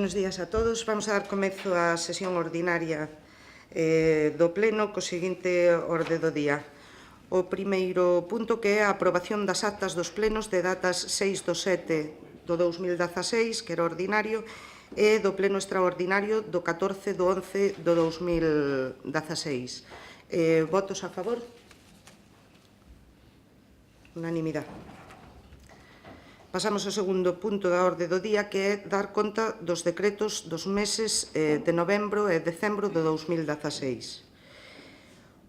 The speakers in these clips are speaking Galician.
Buenos días a todos. Vamos a dar comezo á sesión ordinaria do Pleno co seguinte orde do día. O primeiro punto, que é a aprobación das actas dos plenos de datas 6/7 do 2016, que era ordinario, e do pleno extraordinario do 14/11 do 2016. Votos a favor? Unanimidade. Pasamos ao segundo punto da orde do día, que é dar conta dos decretos dos meses de novembro e decembro de 2016.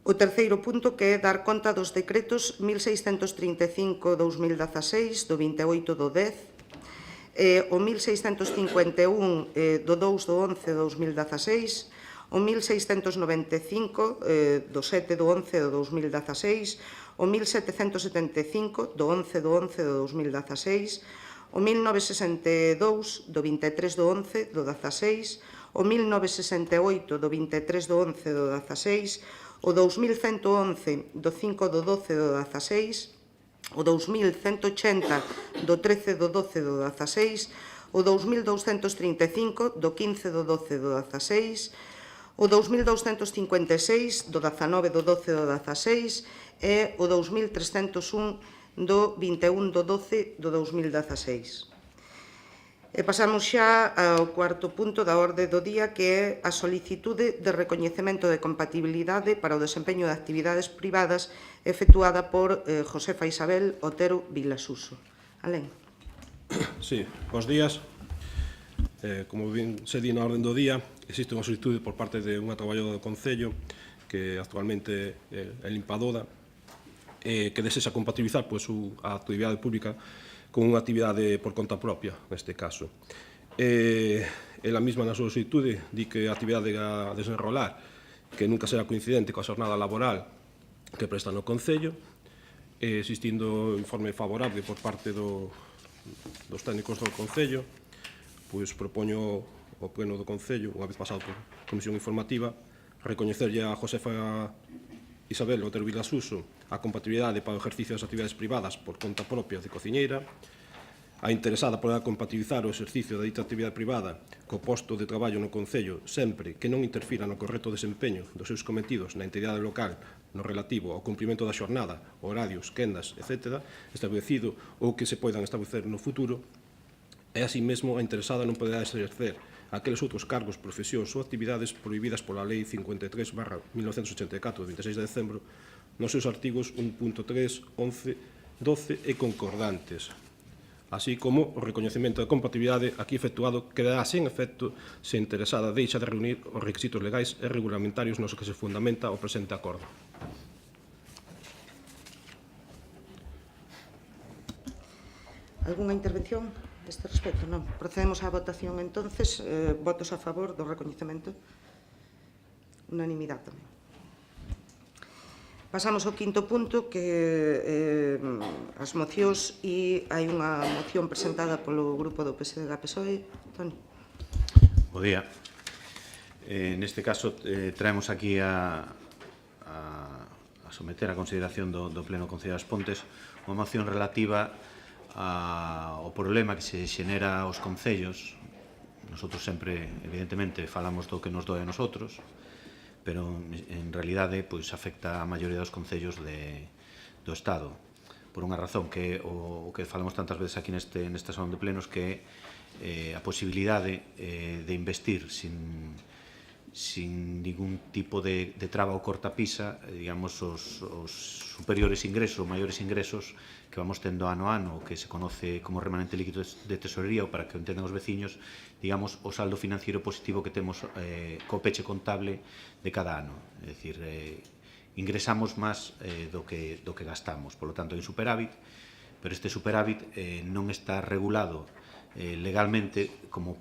O terceiro punto, que é dar conta dos decretos 1635/2016, do 28 do 10, o 1651 do 2 do 11 de 2016, o 1695 do 7 do 11 de 2016, o 1775 do 11 do 11 de 2016, o 1962 do 23 do 11 do 16, o 1968 do 23 do 11 do 16, o 2111 do 5 do 12 do 16, o 2180 do 13 do 12 do 16, o 2235 do 15 do 12 do 16, o 2256 do 19 do 12 do 16 e o 2301 do 21 do 12 do 2016. E pasamos xa ao cuarto punto da orde do día, que é a solicitude de recoñecemento de compatibilidade para o desempeño de actividades privadas efectuada por Josefa Isabel Otero Vilasuso. Alén. Sí, bons días. Como ben se di na orden do día, existe unha solicitude por parte de unha traballadora do Concello que actualmente é limpadora, que desexa compatibilizar a actividade pública con unha actividade por conta propia, neste caso. Ela mesma na súa solicitude di que a actividade a desenrolar que nunca será coincidente coa xornada laboral que presta no Concello, existindo informe favorable por parte dos técnicos do Concello, pois propoño ao pleno do Concello, unha vez pasado por comisión informativa, recoñecerlle a Josefa Isabel Otero Vilasuso a compatibilidade para o exercicio das actividades privadas por conta propia de cociñeira, a interesada poderá compatibilizar o exercicio da dita actividade privada co posto de traballo no Concello sempre que non interfira no correcto desempeño dos seus cometidos na entidade local no relativo ao cumprimento da xornada, horarios, quendas, etc., establecido ou que se poidan establecer no futuro, e así mesmo a interesada non poderá exercer aqueles outros cargos, profesións ou actividades prohibidas pola Lei 53/1984 de 26 de decembro nos seus artigos 1.3, 11, 12 e concordantes, así como o recoñecemento da compatibilidade aquí efectuado quedará sen efecto se a interesada deixa de reunir os requisitos legais e regulamentarios nos que se fundamenta o presente acordo. Alguna intervención deste respecto? Non. Procedemos á votación, entonces. Votos a favor do recoñecemento? Unanimidade tamén. Pasamos ao quinto punto, que as mocións, e hai unha moción presentada polo grupo do PSD-PSOE. Toni. Bo día. Neste caso, traemos aquí a someter a consideración do Pleno Concello das Pontes unha moción relativa ao problema que se xenera aos concellos. Nosotros sempre, evidentemente, falamos do que nos doe a nosotros, pero en realidade afecta a maioría dos concellos do Estado, por unha razón que o que falamos tantas veces aquí nesta salón de plenos, que é a posibilidade de investir sin ningún tipo de traba ou cortapisa, digamos, os superiores ingresos, maiores ingresos que vamos tendo ano a ano, que se conoce como remanente líquido de tesorería, ou para que o entendan os veciños, digamos, o saldo financiero positivo que temos co peche contable de cada ano. É dicir, ingresamos máis do que gastamos, polo tanto, hai un superávit, pero este superávit non está regulado legalmente como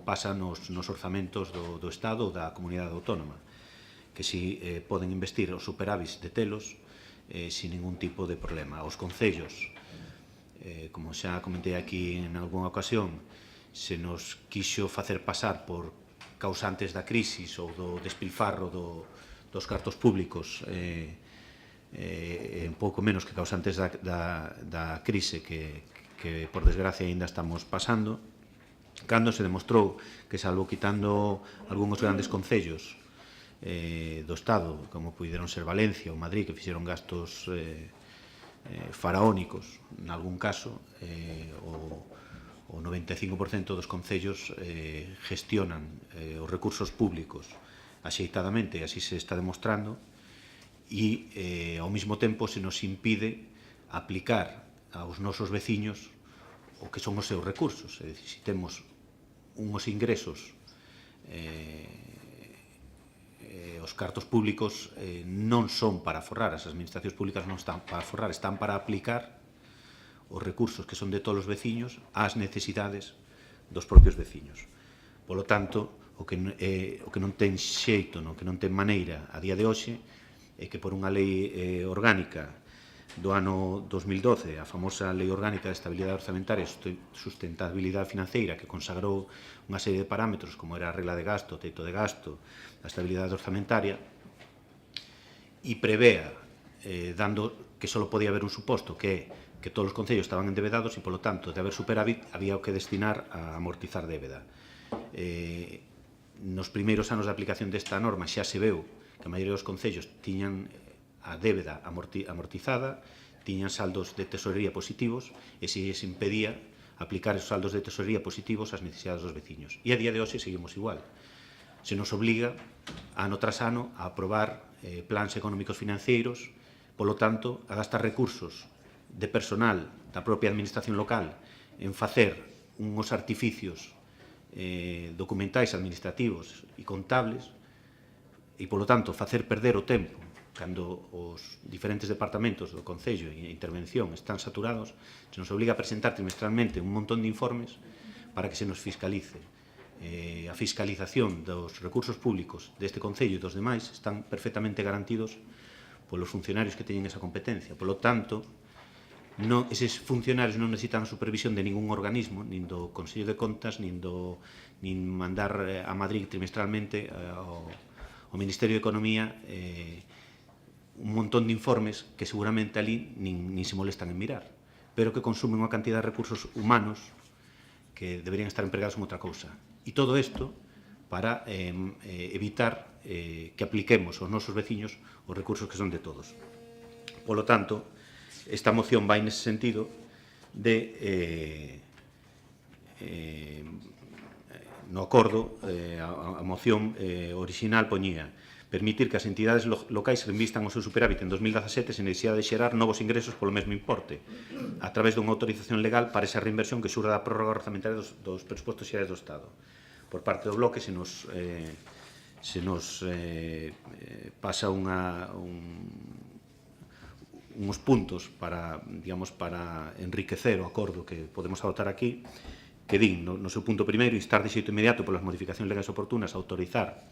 pasa nos orzamentos do Estado ou da comunidade autónoma, que si poden investir os superávits de telos sin ningún tipo de problema. Os concellos, como xa comentei aquí en algunha ocasión, se nos quixo facer pasar por causantes da crisis ou do despilfarro dos cartos públicos, un pouco menos que causantes da crise que por desgracia ainda estamos pasando, cando se demostrou que, salvo quitando algúns grandes concellos do Estado, como puideron ser Valencia ou Madrid, que fixeron gastos faraónicos, nalgún caso, o 95% dos concellos gestionan os recursos públicos axeitadamente, e así se está demostrando, e ao mesmo tempo se nos impide aplicar aos nosos veciños o que son os seus recursos. É dicir, se temos unhos ingresos, os cartos públicos non son para forrar, as administracións públicas non están para forrar, están para aplicar os recursos que son de todos os veciños ás necesidades dos propios veciños. Polo tanto, o que non ten xeito, o que non ten maneira a día de hoxe, é que por unha lei orgánica do ano 2012, a famosa Lei Orgánica de Estabilidade Orzamentaria e Sustentabilidade Financeira, que consagrou unha serie de parámetros como era a regla de gasto, o teito de gasto, a estabilidade orzamentaria, e prevea, dando que só podía haber un suposto, que todos os concellos estaban endebedados e, polo tanto, de haber superávit, había que destinar a amortizar débeda. Nos primeiros anos de aplicación desta norma xa se veu que a maioría dos concellos tiñan a débeda amortizada, tiñan saldos de tesorería positivos e se lles impedía aplicar esos saldos de tesorería positivos ás necesidades dos veciños. E a día de hoxe seguimos igual. Se nos obliga, ano tras ano, a aprobar plans económicos financeiros, polo tanto, a gastar recursos de personal da propia administración local en facer uns artificios documentais, administrativos e contables, e, polo tanto, facer perder o tempo cando os diferentes departamentos do Concello e a intervención están saturados, se nos obliga a presentar trimestralmente un montón de informes para que se nos fiscalice. A fiscalización dos recursos públicos deste Concello e dos demais están perfectamente garantidos polos funcionarios que teñen esa competencia. Polo tanto, eses funcionarios non necesitan a supervisión de ningún organismo, nin do Consello de Contas, nin mandar a Madrid trimestralmente ao Ministerio de Economía un montón de informes que seguramente ali nin se molestan en mirar, pero que consumen unha cantidad de recursos humanos que deberían estar empregados en outra cousa. E todo isto para evitar que apliquemos aos nosos veciños os recursos que son de todos. Polo tanto, esta moción vai nese sentido de no acordo, a moción orixinal poñía permitir que as entidades locais reinvistan o seu superávit en 2017 sen necesidade de xerar novos ingresos polo mesmo importe, a través dunha autorización legal para esa reinversión que surda da prórroga orzamentaria dos presupostos xerais do Estado. Por parte do bloque se nos pasa uns puntos para enriquecer o acordo que podemos adoptar aquí, que din, no seu punto primeiro, instar de xeito inmediato polas modificacións legais oportunas a autorizar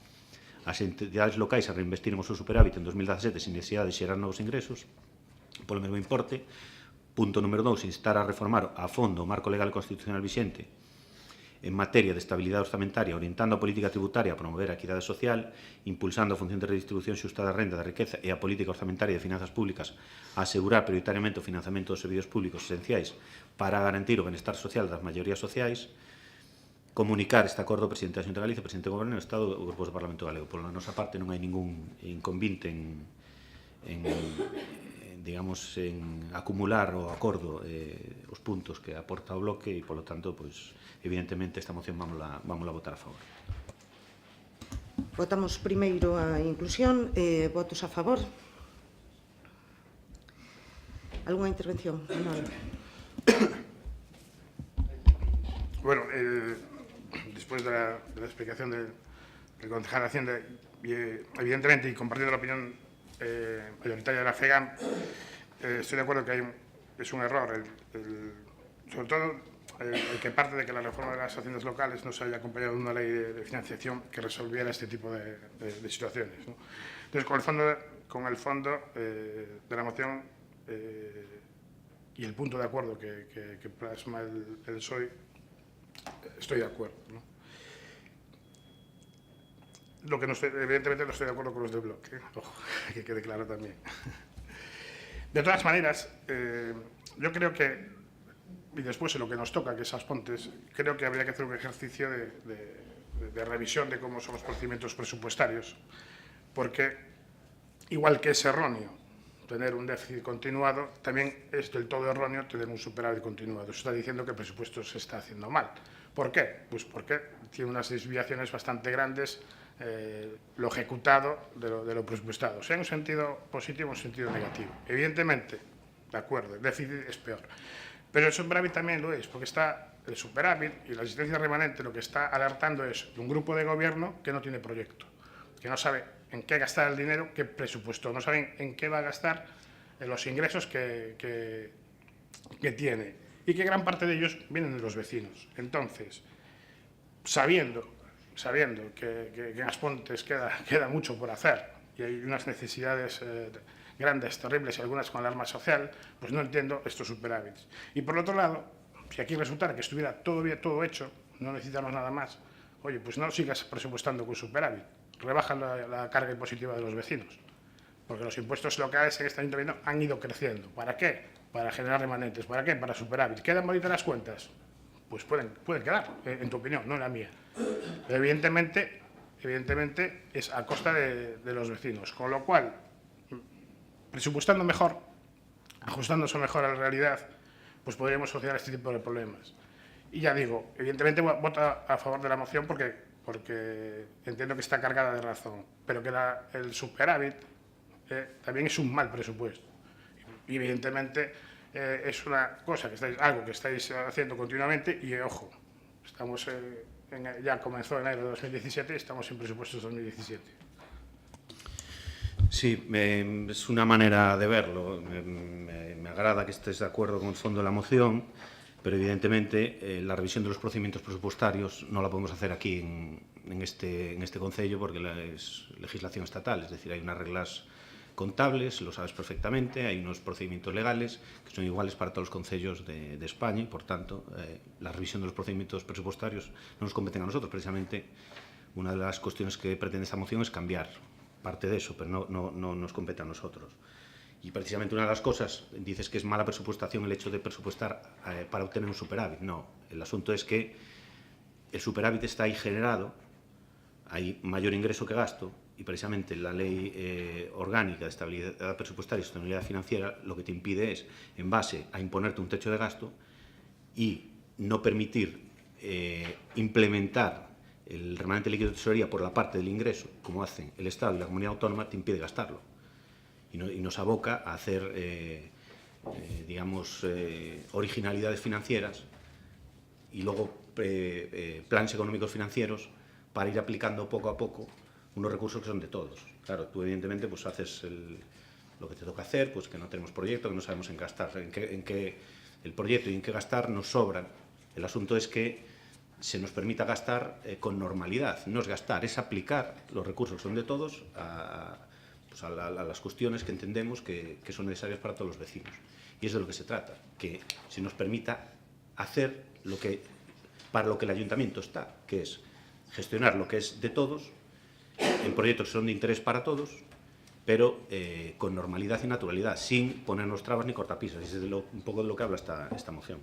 as entidades locais a reinvestir o seu superávit en 2017 sin necesidade de xerar novos ingresos polo mesmo importe. Punto número 2, instar a reformar a fondo o marco legal constitucional vixente en materia de estabilidade orzamentaria, orientando a política tributaria a promover a equidade social, impulsando a función de redistribución xusta da renda, da riqueza e a política orzamentaria de finanzas públicas, a asegurar prioritariamente o financiamento dos servizos públicos esenciais para garantir o benestar social das maiorías sociais, comunicar este acordo ao Presidente da Xunta de Galicia, Presidente do Goberno e do Estado e grupos do Parlamento Galego. Por la nosa parte non hai ningún inconvinte en acumular o acordo os puntos que aporta o bloque e, polo tanto, evidentemente, esta moción vamos a votar a favor. Votamos primeiro a inclusión. Votos a favor? Algunha intervención? Non. Bueno, después de la explicación del concejal de Hacienda, evidentemente, y compartiendo la opinión mayoritaria de la FEGAM, estoy de acuerdo que es un error, sobre todo el que parte de que la reforma de las haciendas locales no se haya acompañado de una ley de financiación que resolviera este tipo de situaciones, ¿no? Entonces, con el fondo de la moción y el punto de acuerdo que plasma el PSOE, estoy de acuerdo, ¿no? Lo que no estoy, evidentemente no estoy de acuerdo con los del bloque, ojo, que quede claro también. De todas maneras, yo creo que y después en lo que nos toca, que es As Pontes, creo que habría que hacer un ejercicio de revisión de cómo son los procedimientos presupuestarios, porque igual que es erróneo tener un déficit continuado, también es del todo erróneo tener un superávit continuado. Eso está diciendo que el presupuesto se está haciendo mal. ¿Por qué? Pues porque tiene unas desviaciones bastante grandes lo ejecutado de lo presupuestado, sea en un sentido positivo o en un sentido negativo. Evidentemente, de acuerdo, el déficit es peor. Pero el superávit también lo es, porque está el superávit y la existencia remanente lo que está alertando es un grupo de gobierno que no tiene proyecto, que no sabe en qué gastar el dinero, qué presupuesto, no saben en qué va a gastar los ingresos que tiene, y que gran parte de ellos vienen de los vecinos. Entonces, sabiendo que en As Pontes queda mucho por hacer y hay unas necesidades grandes, terribles y algunas con alarma social, pues no entiendo estos superávits. Y por otro lado, si aquí resultara que estuviera todo bien, todo hecho, no necesitamos nada más, oye, pues no sigas presupuestando con superávit, rebaja la carga impositiva de los vecinos, porque los impuestos locales en este ayuntamiento han ido creciendo. ¿Para qué? Para generar remanentes. ¿Para qué? Para superávit. ¿Quedan bonitas las cuentas? Pues pueden quedar, en tu opinión, no en la mía. Pero evidentemente es a costa de los vecinos, con lo cual, presupuestando mejor, ajustándose mejor a la realidad, pues podríamos solucionar este tipo de problemas. Y ya digo, evidentemente voto a favor de la moción porque entiendo que está cargada de razón, pero que el superávit también es un mal presupuesto. Y evidentemente es una cosa algo que estáis haciendo continuamente y, ojo, estamos ya comenzó enero de 2017 y estamos en presupuestos 2017. Sí, es una manera de verlo. Me agrada que estés de acuerdo con el fondo de la moción, pero evidentemente la revisión de los procedimientos presupuestarios no la podemos hacer aquí en este concello porque es legislación estatal, es decir, hay unas reglas contables, lo sabes perfectamente, hay unos procedimientos legales que son iguales para todos los concellos de España y, por tanto, la revisión de los procedimientos presupuestarios no nos competen a nosotros. Precisamente, una de las cuestiones que pretende esta moción es cambiar parte de eso, pero no nos compete a nosotros. Y precisamente una de las cosas, dices que es mala presupuestación el hecho de presupuestar para obtener un superávit. No, el asunto es que el superávit está ahí generado, hay mayor ingreso que gasto, y precisamente la ley orgánica de estabilidad presupuestaria y sostenibilidad financiera lo que te impide es, en base a imponerte un techo de gasto y no permitir implementar el remanente líquido de tesorería por la parte del ingreso, como hacen el Estado y la comunidad autónoma, te impide gastarlo. Y nos aboca a hacer, digamos, originalidades financieras y luego planes económicos financieros para ir aplicando poco a poco unos recursos que son de todos. Claro, tú evidentemente pues haces lo que te toca hacer, pues que no tenemos proyecto, que no sabemos en gastar, en qué el proyecto y en qué gastar nos sobran. El asunto es que se nos permita gastar con normalidad. No es gastar, es aplicar los recursos que son de todos a las cuestiones que entendemos que son necesarias para todos los vecinos. Y es de lo que se trata, que se nos permita hacer para lo que el ayuntamiento está, que es gestionar lo que es de todos, en proyectos que son de interés para todos, pero con normalidad y naturalidad, sin ponernos trabas ni cortapisas. Y es un poco de lo que habla esta moción.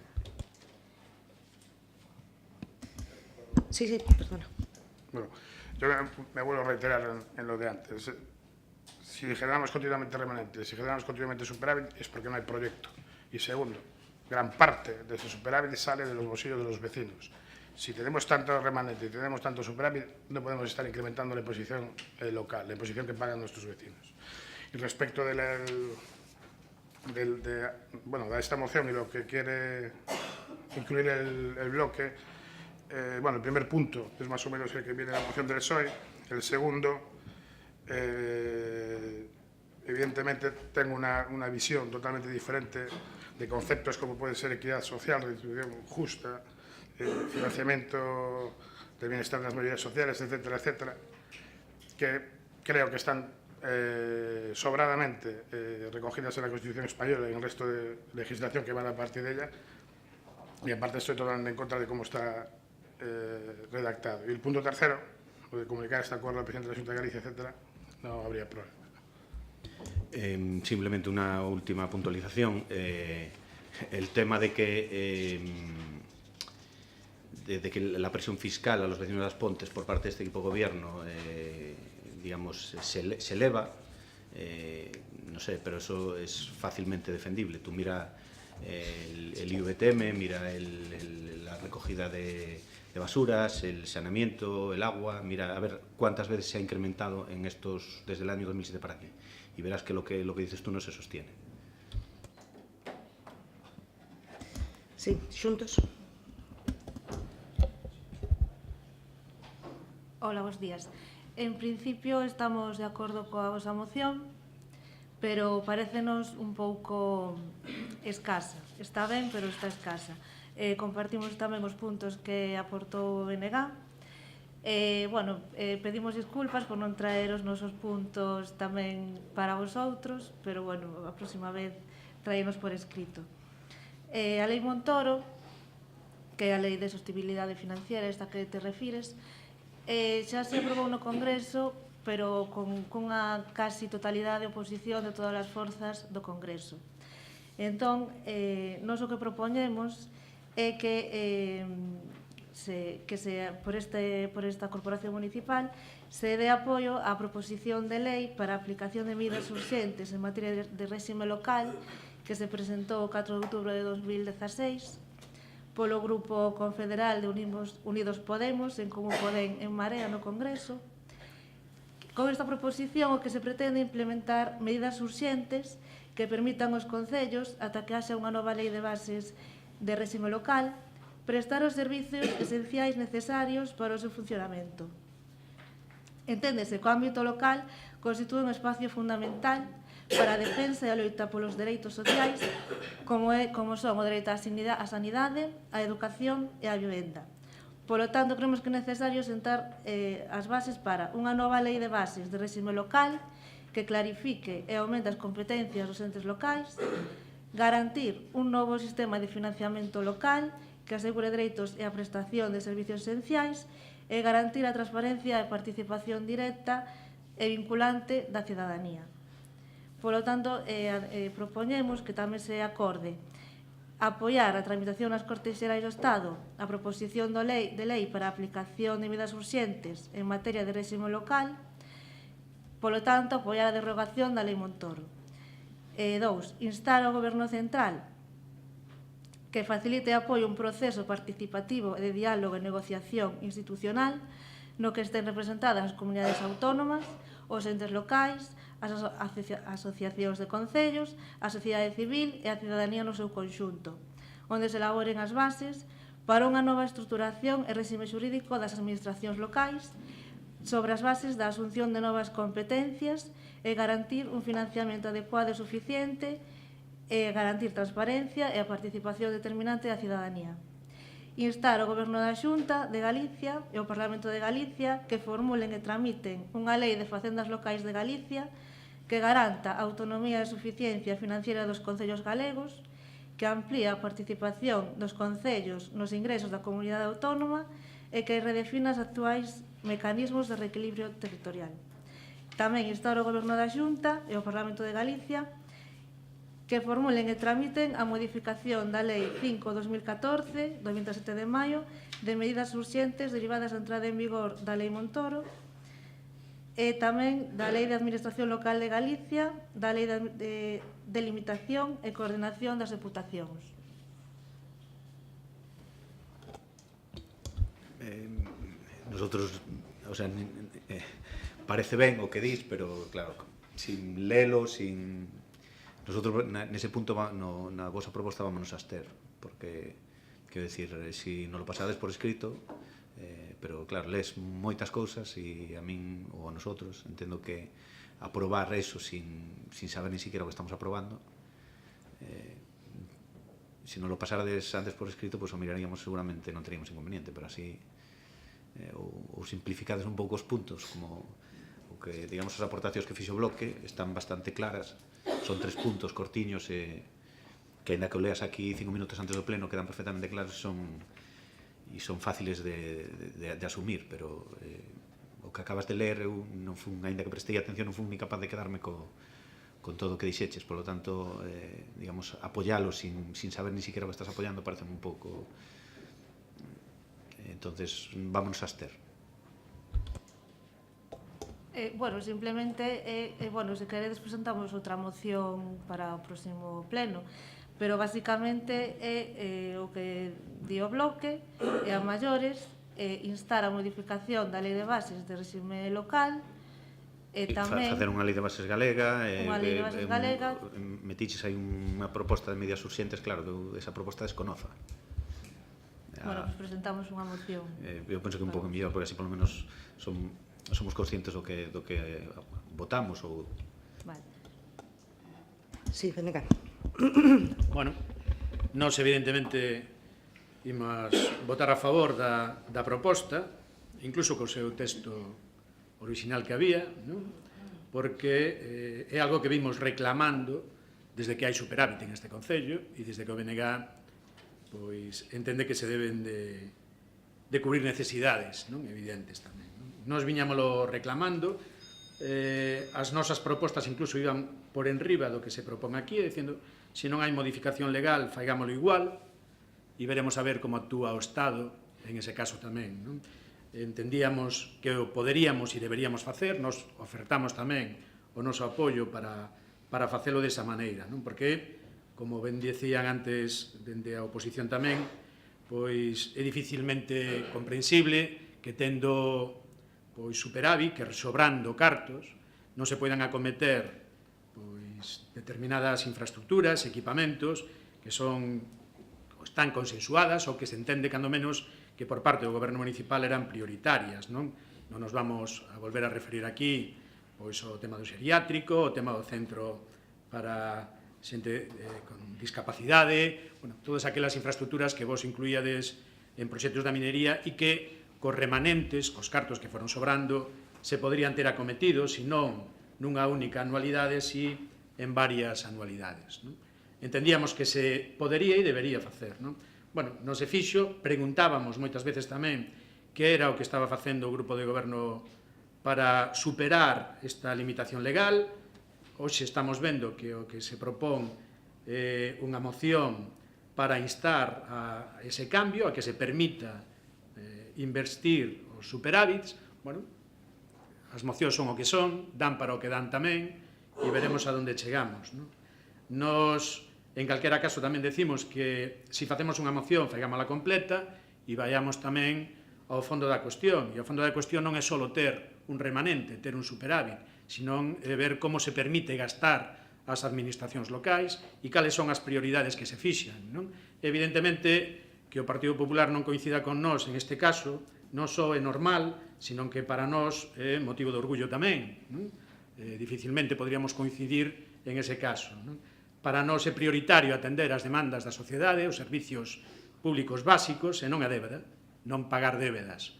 Sí, perdona. Bueno, yo me vuelvo a reiterar en lo de antes. Si generamos continuamente remanentes, si generamos continuamente superávit, es porque no hay proyecto. Y segundo, gran parte de ese superávit sale de los bolsillos de los vecinos. Si tenemos tanto remanente y tenemos tanto superávit, no podemos estar incrementando la imposición local, la imposición que pagan nuestros vecinos. Y respecto de esta moción y lo que quiere incluir el bloque, el primer punto es más o menos el que viene en la moción del PSOE. El segundo, evidentemente tengo una visión totalmente diferente de conceptos como puede ser equidad social, redistribución justa, financiamiento del bienestar de las mayorías sociales, etcétera, etcétera, que creo que están sobradamente recogidas en la Constitución española y en el resto de legislación que van a partir de ella, y aparte estoy totalmente en contra de cómo está redactado. Y el punto tercero, lo de comunicar este acuerdo al presidente de la Junta de Galicia, etcétera, no habría problema. Simplemente una última puntualización. el tema de que la presión fiscal a los vecinos de As Pontes por parte de este equipo de gobierno digamos, se eleva, no sé, pero eso es fácilmente defendible. Tú mira el IVTM, mira la recogida de basuras, el saneamiento, el agua, mira a ver cuántas veces se ha incrementado en estos, desde el año 2007 para aquí, y verás que lo que dices tú no se sostiene. Sí, xuntos. Hola, bos días. En principio estamos de acordo coa vosa moción, pero parécenos un pouco escasa. Está ben, pero está escasa. Compartimos tamén os puntos que aportou o BNG. Pedimos disculpas por non traer os nosos puntos tamén para vosotros, pero, a próxima vez traemos por escrito. A Lei Montoro, que é a Lei de Sostenibilidade Financiera, esta que te refires, xa se aprobou no Congreso, pero cunha casi totalidade de oposición de todas as forzas do Congreso. Entón, nós o que propoñemos é que por esta Corporación Municipal se dé apoio á proposición de lei para a aplicación de medidas urxentes en materia de réxime local que se presentou o 4 de outubro de 2016 polo Grupo Confederal de Unidos Podemos, en Común Podem, en Marea, no Congreso. Con esta proposición o que se pretende implementar medidas urxentes que permitan aos concellos, ata que haxa unha nova lei de bases de réxime local, prestar os servicios esenciais necesarios para o seu funcionamento. Enténdese que o ámbito local constitúe un espacio fundamental para a defensa e a loita polos dereitos sociais, como son o dereito á sanidade, á educación e á vivenda. Polo tanto, creemos que é necesario sentar as bases para unha nova lei de bases de réxime local que clarifique e aumente as competencias dos entes locais, garantir un novo sistema de financiamento local que asegure dereitos e a prestación de servicios esenciais e garantir a transparencia e participación directa e vinculante da cidadanía. Polo tanto, propoñemos que tamén se acorde apoiar a tramitación nas Cortes Xerais do Estado a proposición de lei para a aplicación de medidas urxentes en materia de réxime local, polo tanto, apoiar a derrogación da Lei Montoro. 2. Instar ao Goberno Central que facilite e apoie un proceso participativo de diálogo e negociación institucional no que estén representadas as comunidades autónomas, os entes locais, as asociacións de concellos, a sociedade civil e a cidadanía no seu conxunto, onde se elaboren as bases para unha nova estruturación e réxime xurídico das administracións locais sobre as bases da asunción de novas competencias e garantir un financiamento adecuado e suficiente e garantir transparencia e a participación determinante da cidadanía. Instar ao Goberno da Xunta de Galicia e ao Parlamento de Galicia que formulen e tramiten unha lei de facendas locais de Galicia que garanta a autonomía e suficiencia financiera dos concellos galegos, que amplía a participación dos concellos nos ingresos da comunidade autónoma e que redefina os actuais mecanismos de reequilibrio territorial. Tamén instar ao Goberno da Xunta e ao Parlamento de Galicia que formulen e tramiten a modificación da Lei 5/2014, do 27 de maio, de medidas urxentes derivadas da entrada en vigor da Lei Montoro e tamén da Lei de Administración Local de Galicia, da Lei de Delimitación e Coordinación das Deputacións. Nosotros, o sea, parece ben o que dis, pero claro, sin lelo, nosotros nese punto na vosa proposta vámonos a abster, porque, quero dicir, si non lo pasades por escrito, pero claro, lees moitas cousas e a min ou a nosotros entendo que aprobar eso sin saber ni siquiera o que estamos aprobando, se non lo pasarades antes por escrito, pues o miraríamos, seguramente non teríamos inconveniente, pero así ou simplificades un pouco os puntos, como o que, digamos, as aportacións que fixo o bloque están bastante claras. Son 3 puntos cortiños que ainda que o leas aquí 5 minutos antes do pleno quedan perfectamente claros e son fáciles de asumir, pero o que acabas de ler eu non fun, ainda que prestei atención, non fun ni capaz de quedarme co con todo o que dixeches, polo tanto, digamos, apoialo sin saber ni siquiera o que estás apoiando parece un pouco... Entonces, vámonos a abster. Bueno, simplemente, se queredes presentamos outra moción para o próximo pleno, pero basicamente o que di o bloque e a maiores instar a modificación da Lei de Bases de Réxime Local e tamén Facer unha lei de bases galega, unha lei de bases galega. Metiches aí unha proposta de medidas urxentes, claro, que esa proposta desconoza. Bueno, pues presentamos unha moción. Eu penso que un pouco mellor, porque así polo menos somos conscientes do que votamos ou... Vale. Sí, Venegas. Bueno, nós evidentemente imos votar a favor da proposta, incluso co seu texto original que había, non? Porque é algo que vimos reclamando desde que hai superávit en este Concello e desde que o BNG pois entende que se deben de cubrir necesidades, non? Evidentes tamén. Nos viñámolo reclamando, as nosas propostas incluso iban por enriba do que se propón aquí, dicindo, se non hai modificación legal, faigámolo igual, e veremos a ver como actúa o Estado en ese caso tamén, non? Entendíamos que o poderíamos e deberíamos facer, nos ofertamos tamén o noso apoio para facelo desa maneira, non? Porque, como ben dicían antes dende a oposición tamén, pois é dificilmente comprensible que tendo pois superávit, que sobrando cartos, non se poidan acometer pois determinadas infraestructuras, equipamentos que están consensuadas ou que se entende cando menos que por parte do goberno municipal eran prioritarias, non? Non nos vamos a volver a referir aquí pois o tema do xeriátrico, o tema do centro para xente con discapacidade, bueno, todas aquelas infraestructuras que vos incluíades en proxectos da minería e que cos remanentes, cos cartos que foron sobrando, se poderían ter acometido, se non nunha única anualidade, si en varias anualidades, non? Entendíamos que se podería e debería facer, non? Bueno, non se fixo, preguntábamos moitas veces tamén que era o que estaba facendo o grupo de goberno para superar esta limitación legal. Hoxe estamos vendo que o que se propón é unha moción para instar a ese cambio, a que se permita investir os superávits. Bueno, as mocións son o que son, dan para o que dan tamén, e veremos a onde chegamos, non? Nos, en calquera caso, tamén decimos que se facemos unha moción, faigámola completa e vayamos tamén ao fondo da cuestión. E o fondo da cuestión non é só ter un remanente, ter un superávit, senón ver como se permite gastar as administracións locais e cales son as prioridades que se fixan, non? Evidentemente, que o Partido Popular non coincida con nós en este caso, non só é normal, senón que para nós é motivo de orgullo tamén, non? Dificilmente podríamos coincidir en ese caso, non? Para nós é prioritario atender as demandas da sociedade, os servicios públicos básicos, e non a débeda, non pagar débedas,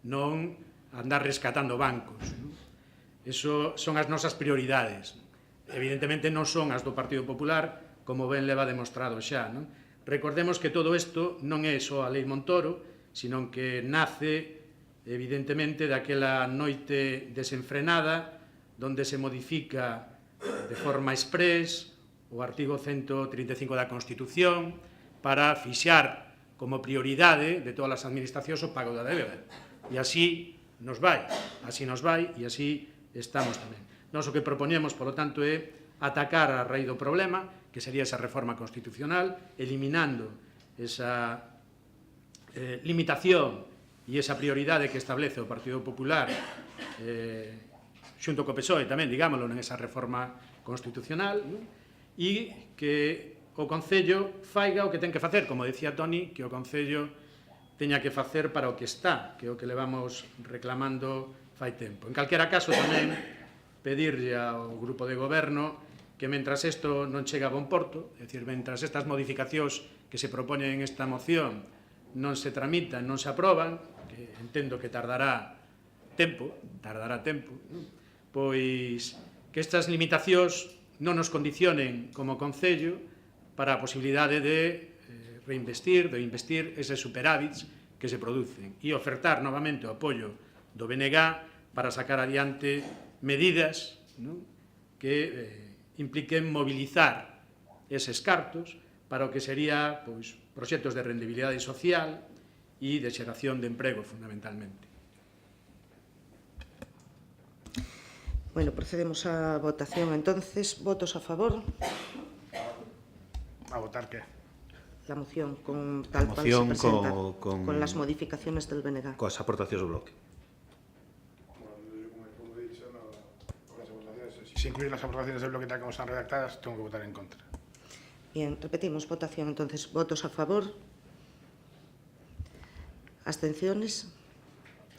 non andar rescatando bancos, non? Eso son as nosas prioridades. Evidentemente non son as do Partido Popular, como ben leva demostrado xa, non? Recordemos que todo isto non é só a Lei Montoro, sino que nace, evidentemente, daquela noite desenfrenada, donde se modifica de forma exprés o artigo 135 da Constitución para fixar como prioridade de todas as administracións o pago da débeda. E así nos vai, e así estamos tamén. Nós o que propoñemos, polo tanto, é atacar a raíz do problema, que sería esa reforma constitucional, eliminando esa limitación e esa prioridade que establece o Partido Popular xunto co PSOE tamén, digámoslo, nesa reforma constitucional, e que o Concello faiga o que ten que facer, como decía Toni, que o Concello teña que facer para o que está, que é o que levamos reclamando fai tempo. En calquera caso, tamén pedirlle ao grupo de goberno que mentras isto non chega a bon porto, é dicir, mentras estas modificacións que se propoñen en esta moción non se tramitan, non se aproban, que entendo que tardará tempo, pois que estas limitacións non nos condicionen como Concello para a posibilidade de reinvestir, de investir eses superávits que se producen e ofertar novamente o apoio do BNG para sacar adiante medidas que impliquen mobilizar eses cartos para o que sería pois, proxectos de rendibilidade social e de xeración de emprego, fundamentalmente. Bueno, procedemos á votación. Entonces, votos a favor. ¿A votar qué? La moción con tal cual se moción presenta, con las modificaciones del BNG. Coas aportacións do bloque. Como he dicho, no, con las aportaciones, si se incluyen las aportaciones del bloque tal como están redactadas, tengo que votar en contra. Bien, repetimos votación. Entonces, votos a favor. Abstenciones.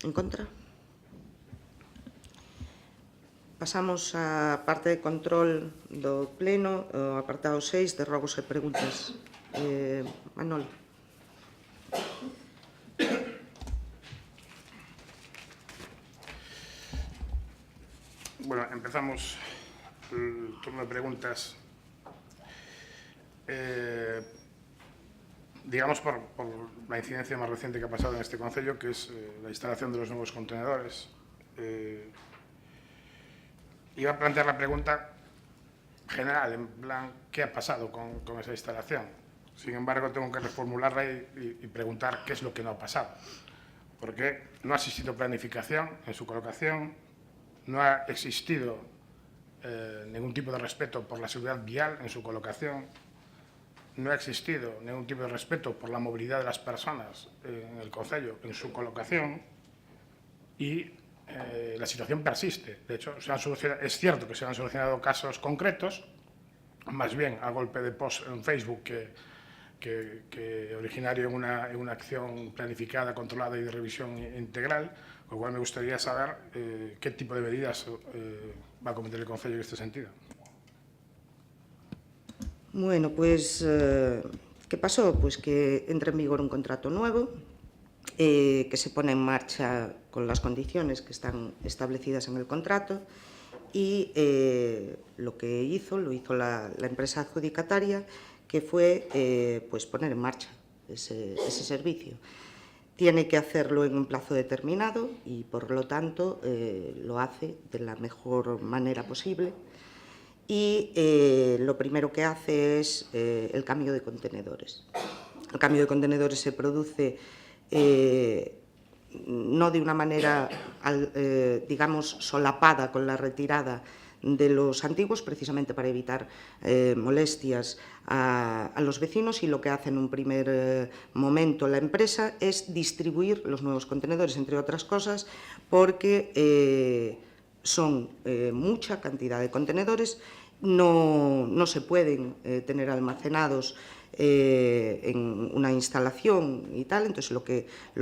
En contra. Pasamos á parte de control do pleno, o apartado 6 de rogos e preguntas. Manol. Bueno, empezamos el turno de preguntas. Digamos por la incidencia más reciente que ha pasado en este concello, que es la instalación de los nuevos contenedores. Iba a plantear la pregunta general, en plan, ¿qué ha pasado con esa instalación? Sin embargo, tengo que reformularla y preguntar qué es lo que no ha pasado. Porque no ha existido planificación en su colocación, no ha existido ningún tipo de respeto por la seguridad vial en su colocación, no ha existido ningún tipo de respeto por la movilidad de las personas en el concello en su colocación y la situación persiste. De hecho, es cierto que se han solucionado casos concretos, más bien a golpe de post en Facebook que originario en una acción planificada, controlada y de revisión integral, con lo cual me gustaría saber qué tipo de medidas va a cometer el Concello en este sentido. Bueno, pues, ¿qué pasó? Pues que entra en vigor un contrato nuevo, que se pone en marcha con las condiciones que están establecidas en el contrato y lo hizo la empresa adjudicataria, que fue pues poner en marcha ese servicio. Tiene que hacerlo en un plazo determinado y, por lo tanto, lo hace de la mejor manera posible. Y lo primero que hace es el cambio de contenedores. El cambio de contenedores se produce no de una manera, digamos, solapada con la retirada de los antiguos, precisamente para evitar molestias a los vecinos, y lo que hace en un primer momento la empresa es distribuir los nuevos contenedores, entre otras cosas, porque son mucha cantidad de contenedores, no se pueden tener almacenados en una instalación y tal. Entonces lo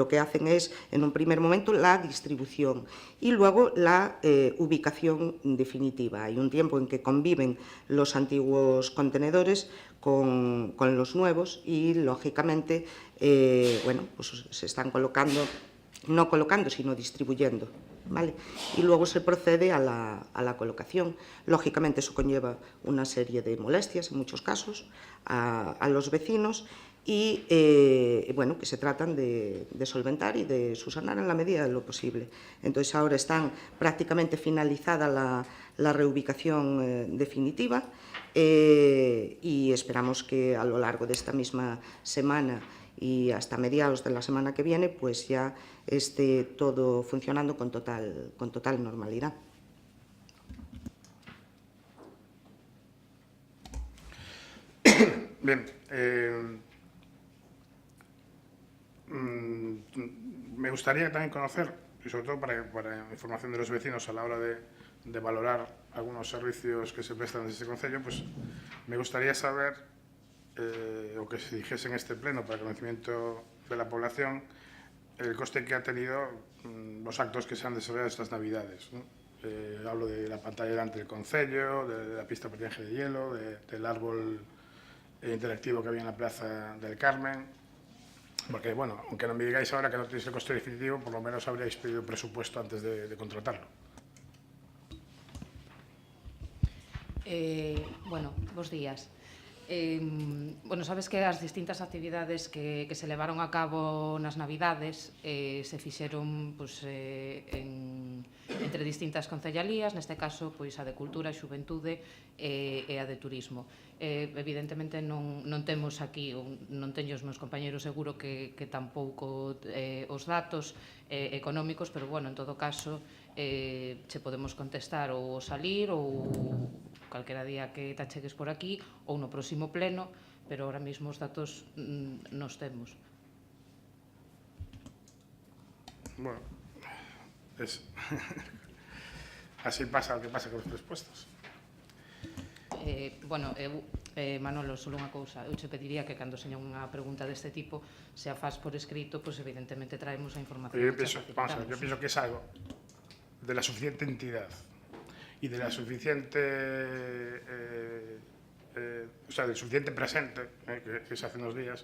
que hacen es, en un primer momento, la distribución y luego la ubicación definitiva. Hay un tiempo en que conviven los antiguos contenedores con los nuevos y, lógicamente, bueno, pues se están no colocando, sino distribuyendo, ¿vale? Y luego se procede a la colocación. Lógicamente, eso conlleva una serie de molestias, en muchos casos, a los vecinos y, bueno, que se tratan de solventar y de subsanar en la medida de lo posible. Entonces, ahora están prácticamente finalizada la reubicación definitiva y esperamos que a lo largo de esta misma semana y hasta mediados de la semana que viene, pues ya esté todo funcionando con total normalidad. Bien, me gustaría también conocer, y sobre todo para información de los vecinos a la hora de valorar algunos servicios que se prestan desde este concello, pues me gustaría saber, o que se dijese en este pleno para el conocimiento de la población, el coste que ha tenido los actos que se han desarrollado estas Navidades, ¿no? Hablo de la pantalla delante del concello, de la pista de patinaje de hielo, del árbol interactivo que había en la Plaza del Carmen, porque, bueno, aunque no me digáis ahora que no tenéis el coste definitivo, por lo menos habríais pedido presupuesto antes de contratarlo. Bueno, bos días. Bueno, sabes que as distintas actividades que se levaron a cabo nas Navidades se fixeron pois, entre distintas concellalías, neste caso pois a de Cultura, Xuventude e a de Turismo. Evidentemente non temos aquí, non teño os meus compañeros seguro que tampouco os datos económicos, pero bueno, en todo caso che podemos contestar ou salir ou calquera día que te achegues por aquí ou no próximo pleno, pero ahora mismo os datos nos temos. Bueno, así pasa o que pasa con os presupuestos. Bueno, Manolo, só unha cousa, eu che pediría que cando seña unha pregunta deste tipo se a faz por escrito, pois evidentemente traemos a información. Yo pienso que es algo de la suficiente entidad y de la suficiente, o sea, del suficiente presente que se hace unos días,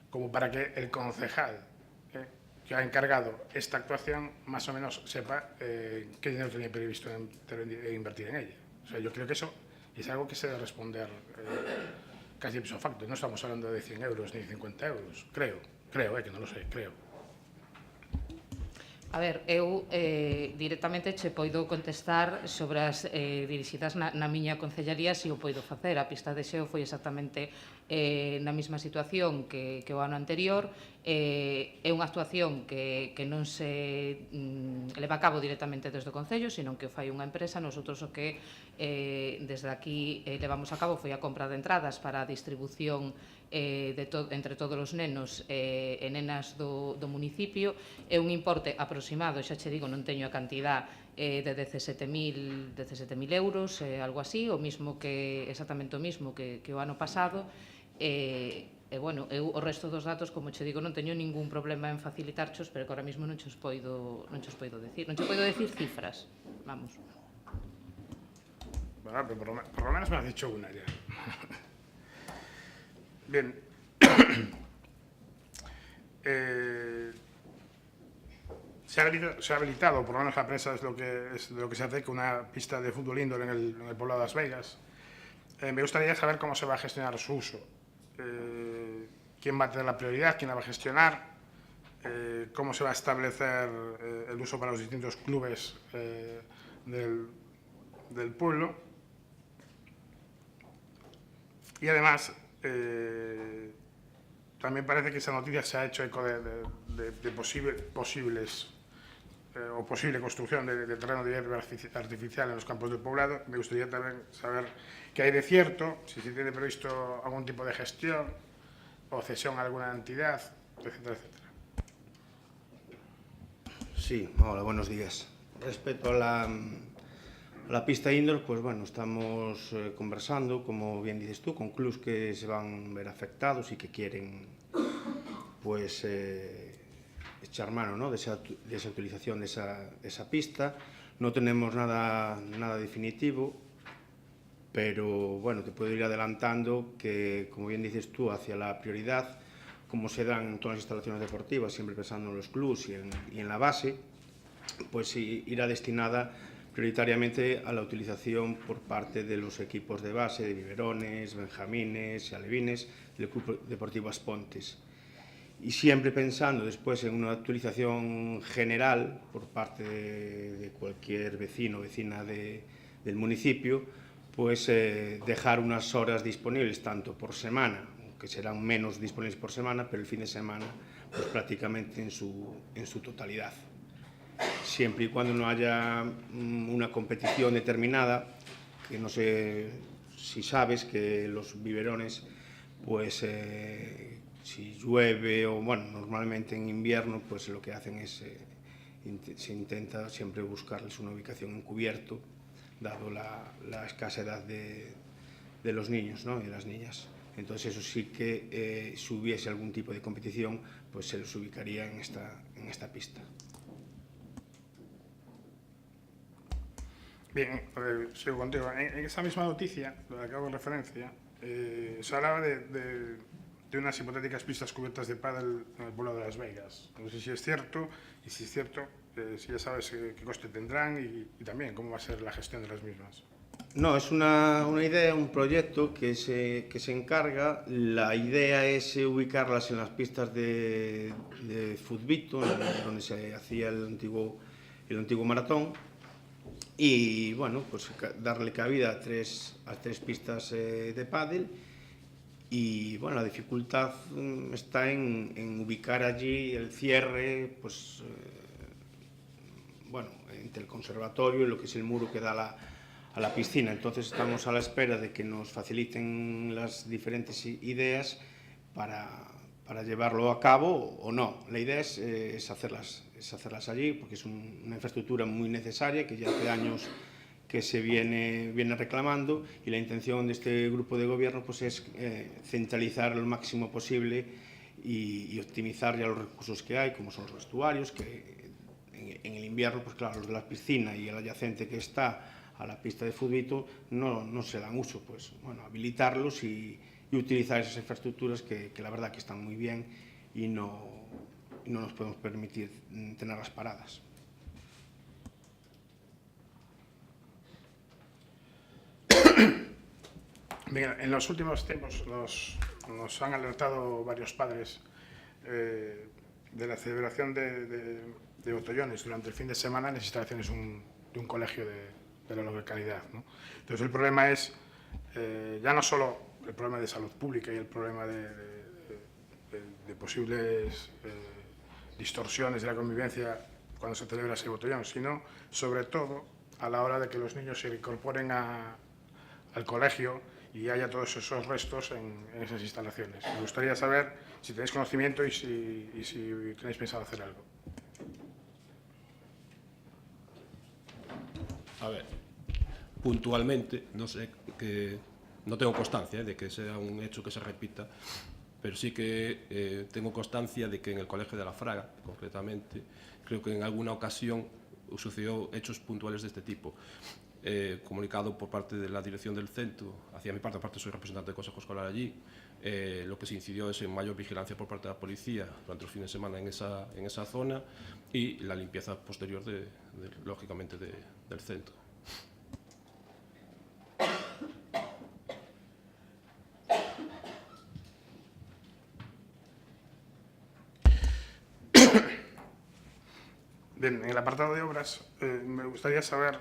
como para que el concejal que ha encargado esta actuación más o menos sepa qué dinero tenía previsto invertir en ella. O sea, yo creo que eso es algo que se debe responder casi ipso facto. No estamos hablando de 100 euros ni de 50 euros, creo, que no lo sé, creo. A ver, eu directamente che poido contestar sobre as dirixidas na miña concellaría se o poido facer. A pista de xeo foi exactamente na mesma situación que o ano anterior. É unha actuación que non se leva a cabo directamente desde o Concello, sino que o fai unha empresa. Nosotros o que desde aquí levamos a cabo foi a compra de entradas para a distribución entre todos os nenos e nenas do municipio. É un importe aproximado, xa che digo, non teño a cantidad de 17.000 euros, algo así, exactamente o mismo que o ano pasado. Bueno, eu o resto dos datos, como che digo, non teño ningún problema en facilitarchos, pero que ahora mismo non chos poido decir. Non che poido decir cifras, vamos. Bueno, pero por lo menos me has dicho una ya. Bien. Se ha habilitado, por lo menos la prensa es lo que se hace, con una pista de fútbol indoor en el poblado de Las Vegas. Me gustaría saber cómo se va a gestionar su uso. ¿Quién va a tener la prioridad? ¿Quién la va a gestionar? ¿Cómo se va a establecer el uso para los distintos clubes del pueblo? Y además, también parece que esa noticia se ha hecho eco de posible construcción de terreno de hierba artificial en los campos del poblado. Me gustaría también saber qué hay de cierto, si se tiene previsto algún tipo de gestión o cesión a alguna entidad, etcétera, etcétera. Sí, hola, buenos días. Respecto a la pista indoor, pues bueno, estamos conversando, como bien dices tú, con clubs que se van a ver afectados y que quieren pues echar mano, ¿no?, de esa utilización de esa pista. No tenemos nada definitivo, pero bueno, te puedo ir adelantando que, como bien dices tú, hacia la prioridad, como se dan en todas las instalaciones deportivas, siempre pensando en los clubs y en la base, pues irá destinada prioritariamente a la utilización por parte de los equipos de base, de biberones, benjamines y alevines del Club Deportivo Aspontes. Y siempre pensando después en una utilización general por parte de cualquier vecino o vecina del municipio, pues dejar unas horas disponibles tanto por semana, que serán menos disponibles por semana, pero el fin de semana pues prácticamente en su totalidad. Siempre y cuando no haya una competición determinada, que no sé si sabes que los biberones, pues si llueve o bueno, normalmente en invierno, pues lo que hacen es, se intenta siempre buscarles una ubicación en cubierto, dado la escasa edad de los niños, ¿no?, y de las niñas. Entonces eso sí que si hubiese algún tipo de competición, pues se los ubicaría en esta pista. Bien, sigo contigo. En esa misma noticia, de la que hago referencia, se hablaba de unas hipotéticas pistas cubiertas de pádel en el pueblo de Las Vegas. No sé si es cierto, y si es cierto, si ya sabes qué coste tendrán y también cómo va a ser la gestión de las mismas. No, es una idea, un proyecto que se encarga. La idea es ubicarlas en las pistas de Futbito, donde se hacía el antiguo maratón, y bueno, pues darle cabida a tres pistas de pádel. Y bueno, la dificultad está en ubicar allí el cierre, pues bueno, entre el conservatorio y lo que es el muro que da a la piscina. Entonces estamos a la espera de que nos faciliten las diferentes ideas para llevarlo a cabo o no. La idea es hacerlas allí, porque es una infraestructura muy necesaria que ya hace años que se viene reclamando, y la intención de este grupo de gobierno pues es centralizar lo máximo posible y optimizar ya los recursos que hay, como son los vestuarios, que en el invierno, pues claro, los de la piscina y el adyacente que está a la pista de Futbito no se dan uso, pues bueno, habilitarlos y utilizar esas infraestructuras que la verdad que están muy bien y no nos podemos permitir tenerlas paradas. Bien, en los últimos tiempos nos han alertado varios padres de la celebración de botellones durante el fin de semana en las instalaciones de un colegio de la localidad, ¿no? Entonces el problema es ya no solo el problema de salud pública y el problema de posibles distorsiones de la convivencia cuando se celebra ese botellón, sino sobre todo a la hora de que los niños se incorporen al colegio y haya todos esos restos en esas instalaciones. Me gustaría saber si tenéis conocimiento y si tenéis pensado hacer algo. A ver, puntualmente, no sé, que no tengo constancia de que sea un hecho que se repita, pero sí que tengo constancia de que en el Colegio de la Fraga, concretamente, creo que en alguna ocasión sucedió hechos puntuales de este tipo. Comunicado por parte de la dirección del centro, hacia mi parte, aparte soy representante del Consejo Escolar allí, lo que se incidió es en mayor vigilancia por parte de la policía durante los fines de semana en esa zona y la limpieza posterior, lógicamente, del centro. Bien, en el apartado de obras me gustaría saber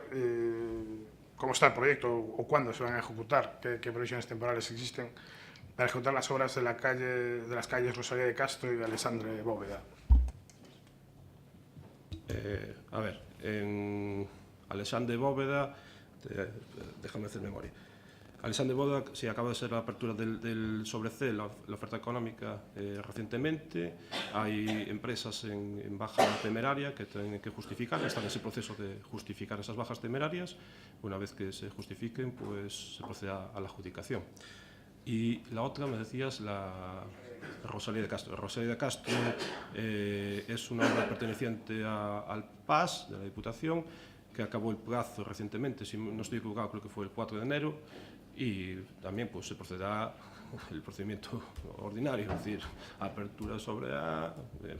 cómo está el proyecto o cuándo se van a ejecutar, qué previsiones temporales existen para ejecutar las obras de las calles Rosalía de Castro y Alexandre Bóveda. A ver, en Alexandre Bóveda, déjame hacer memoria. Alexandre Bóveda, sí, acaba de ser la apertura del sobre C, la oferta económica recientemente. Hay empresas en baja temeraria que tienen que justificar, están en ese proceso de justificar esas bajas temerarias. Una vez que se justifiquen, pues se procede a la adjudicación. Y la otra, me decías, la Rosalía de Castro. Rosalía de Castro es una obra perteneciente al PAS, de la Diputación, que acabó el plazo recientemente, si no estoy equivocado, creo que fue el 4 de enero, y también pues, se procederá el procedimiento ordinario, es decir, apertura sobre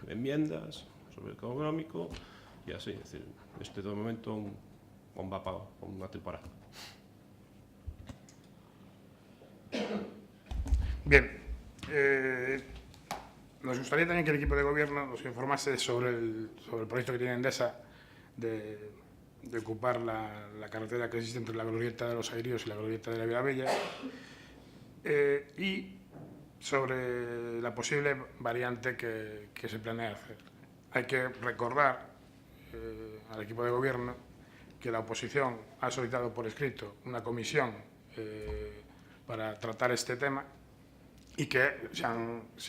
enmiendas, sobre el económico, y así, es decir, de momento va para una temporada. Bien, nos gustaría también que el equipo de gobierno nos informase sobre el proyecto que tiene Endesa de ocupar la carretera que existe entre la glorieta de los Airios y la glorieta de la Vilavella, y sobre la posible variante que se planea hacer. Hay que recordar al equipo de gobierno que la oposición ha solicitado por escrito una comisión para tratar este tema y que se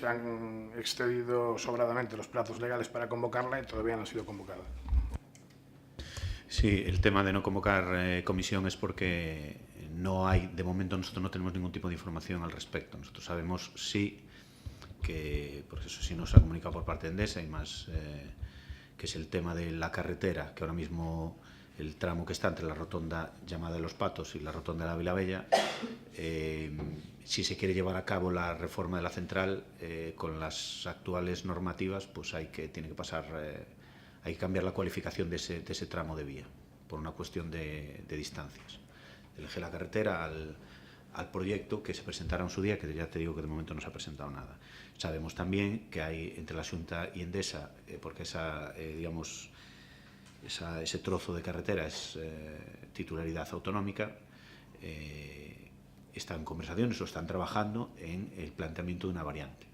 han excedido sobradamente los plazos legales para convocarla y todavía no ha sido convocada. Sí, el tema de no convocar comisión es porque no hay, de momento nosotros no tenemos ningún tipo de información al respecto. Nosotros sabemos sí que, por eso sí nos ha comunicado por parte de Endesa y más, que es el tema de la carretera, que ahora mismo el tramo que está entre la rotonda llamada de Los Patos y la rotonda de la Vilavella, si se quiere llevar a cabo la reforma de la central con las actuales normativas, pues tiene que pasar, hay que cambiar la cualificación de ese tramo de vía por una cuestión de distancias. eje la carretera al proyecto que se presentara en su día, que ya te digo que de momento no se ha presentado nada. Sabemos también que hay entre la Xunta y Endesa, porque ese trozo de carretera es titularidad autonómica, están en conversaciones o están trabajando en el planteamiento de una variante.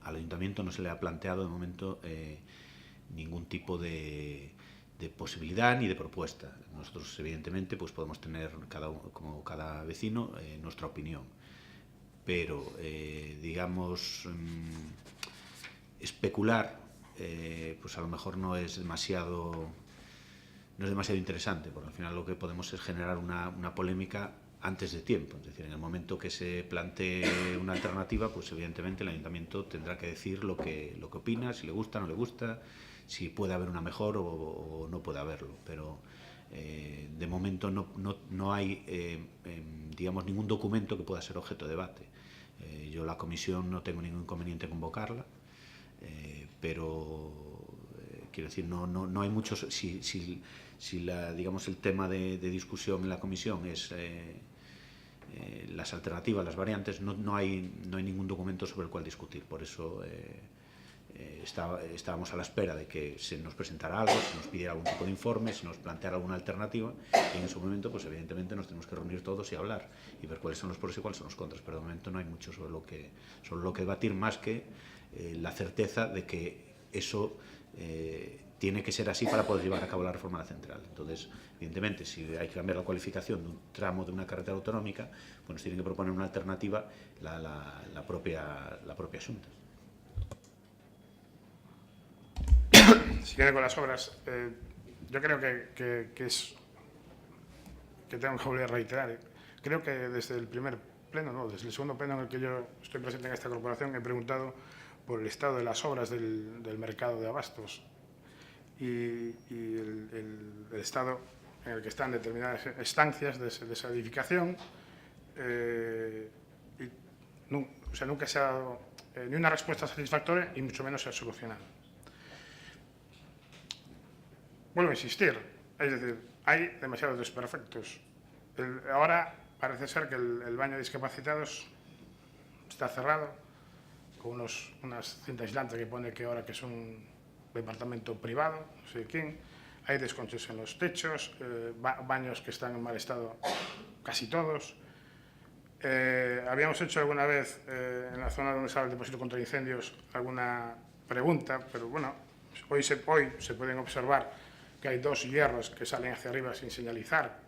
Al Ayuntamiento no se le ha planteado de momento ningún tipo de posibilidad ni de propuesta. Nosotros, evidentemente, pues podemos tener como cada vecino nuestra opinión, pero digamos especular pues a lo mejor no es demasiado interesante, porque al final lo que podemos es generar una polémica antes de tiempo. Es decir, en el momento que se plantee una alternativa, pues evidentemente el Ayuntamiento tendrá que decir lo que opina, si le gusta, no le gusta, si puede haber una mejor o no puede haberlo. Pero de momento no hay digamos, ningún documento que pueda ser objeto de debate. Yo la comisión no tengo ningún inconveniente en convocarla, pero quiero decir, no hay muchos. Si digamos, el tema de discusión en la comisión es las alternativas, las variantes, no hay ningún documento sobre el cual discutir. Por eso estábamos a la espera de que se nos presentara algo, se nos pidiera algún tipo de informe, se nos planteara alguna alternativa, y en ese momento, pues evidentemente nos tenemos que reunir todos y hablar y ver cuáles son los pros y cuáles son los contras. Pero de momento no hay mucho sobre lo que debatir, más que la certeza de que eso tiene que ser así para poder llevar a cabo la reforma de la central. Entonces, evidentemente, si hay que cambiar la cualificación de un tramo de una carretera autonómica, pues nos tienen que proponer una alternativa la propia Xunta. Siguiendo con las obras, yo creo que tengo que volver a reiterar. Creo que desde el primer pleno, desde el segundo pleno en el que yo estoy presente en esta corporación, he preguntado por el estado de las obras del mercado de abastos y el estado en el que están determinadas estancias de esa edificación. Nunca se ha dado ni una respuesta satisfactoria y mucho menos se ha solucionado. Vuelvo a insistir, es decir, hay demasiados desperfectos. Ahora parece ser que el baño de discapacitados está cerrado con unas cintas aislantes que pone que ahora que es un departamento privado, no sé quién. Hay desconchos en los techos, baños que están en mal estado casi todos. Habíamos hecho alguna vez en la zona donde estaba el depósito contra incendios alguna pregunta, pero bueno, hoy se pueden observar que hay 2 hierros que salen hacia arriba sin señalizar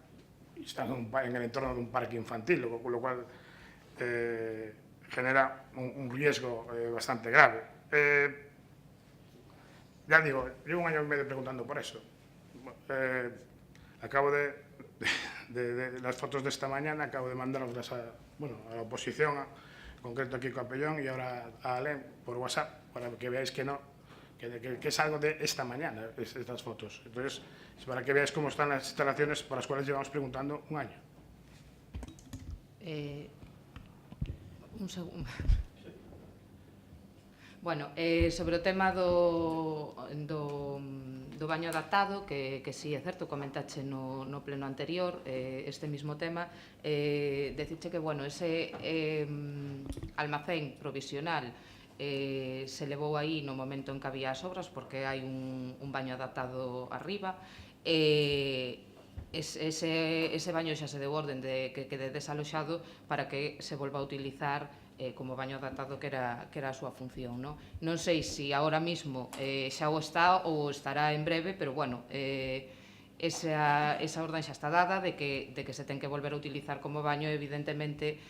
y están en el entorno de un parque infantil, con lo cual genera un riesgo bastante grave. Ya digo, llevo 1 año y medio preguntando por eso. Acabo de las fotos de esta mañana, acabo de mandarlas a la oposición, en concreto a Kiko Apellón y ahora a Alem por WhatsApp, para que veáis que es algo de esta mañana, estas fotos. Entonces, para que veáis cómo están las instalaciones para las cuales llevamos preguntando 1 año. Un segundo. Bueno, sobre o tema do baño adaptado, que sí, é certo, comentache no pleno anterior este mismo tema, decirche que, bueno, ese almacén provisional se levou aí no momento en que había as obras, porque hai un baño adaptado arriba. Ese baño xa se deu orden de que quede desaloxado para que se volva a utilizar como baño adaptado que era a súa función. Non sei se agora mesmo xa o está ou estará en breve, pero bueno, esa orden xa está dada de que se ten que volver a utilizar como baño, evidentemente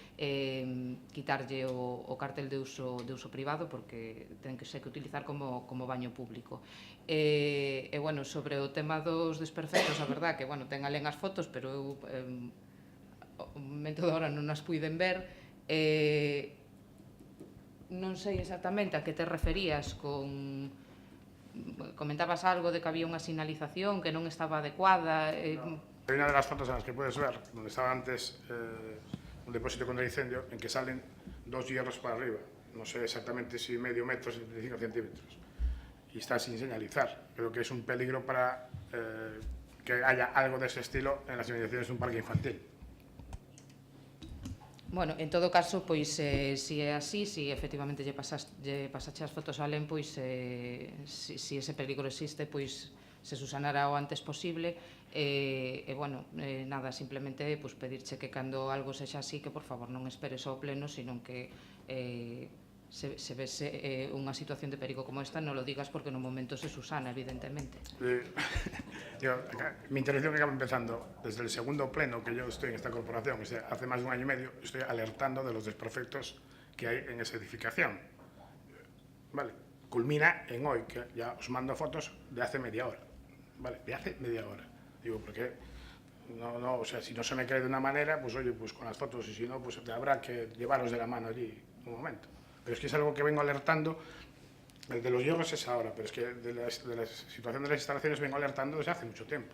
quitarlle o cartel de uso privado, porque ten que ser que utilizar como baño público. E bueno, sobre o tema dos desperfectos, a verdad que, bueno, ten alén as fotos, pero eu ao momento de agora non as puiden ver. Non sei exactamente a que te referías con... Comentabas algo de que había unha sinalización que non estaba adecuada. Hay una de las fotos en las que puedes ver, donde estaba antes un depósito contra incendio, en que salen 2 hierros para arriba. No sé exactamente si medio metro, 75 centímetros. Y está sin señalizar. Creo que es un peligro para que haya algo de ese estilo en las inmediaciones de un parque infantil. Bueno, en todo caso, pois, si é así, si efectivamente lle pasache as fotos a Len, pois, si ese peligro existe, pois, se susanará o antes posible, bueno, nada, simplemente pois, pedirche que cando algo sexa así, que por favor non esperes ao pleno, sino que se vese unha situación de perigo como esta, non lo digas porque no momento se susana, evidentemente. Mi intervención que acaba empezando desde el segundo pleno que yo estoy en esta corporación, hace más de 1 año y medio, estoy alertando de los desperfectos que hay en esa edificación. Vale, culmina en hoy, que ya os mando fotos de hace media hora. Vale, de hace media hora. Digo, porque no, o sea, si no se me cree de una manera, pues oye, pues con las fotos, y si no, pues habrá que llevaros de la mano allí un momento. Pero es que es algo que vengo alertando. El de los hierros es ahora, pero es que de la situación de las instalaciones vengo alertando desde hace mucho tiempo.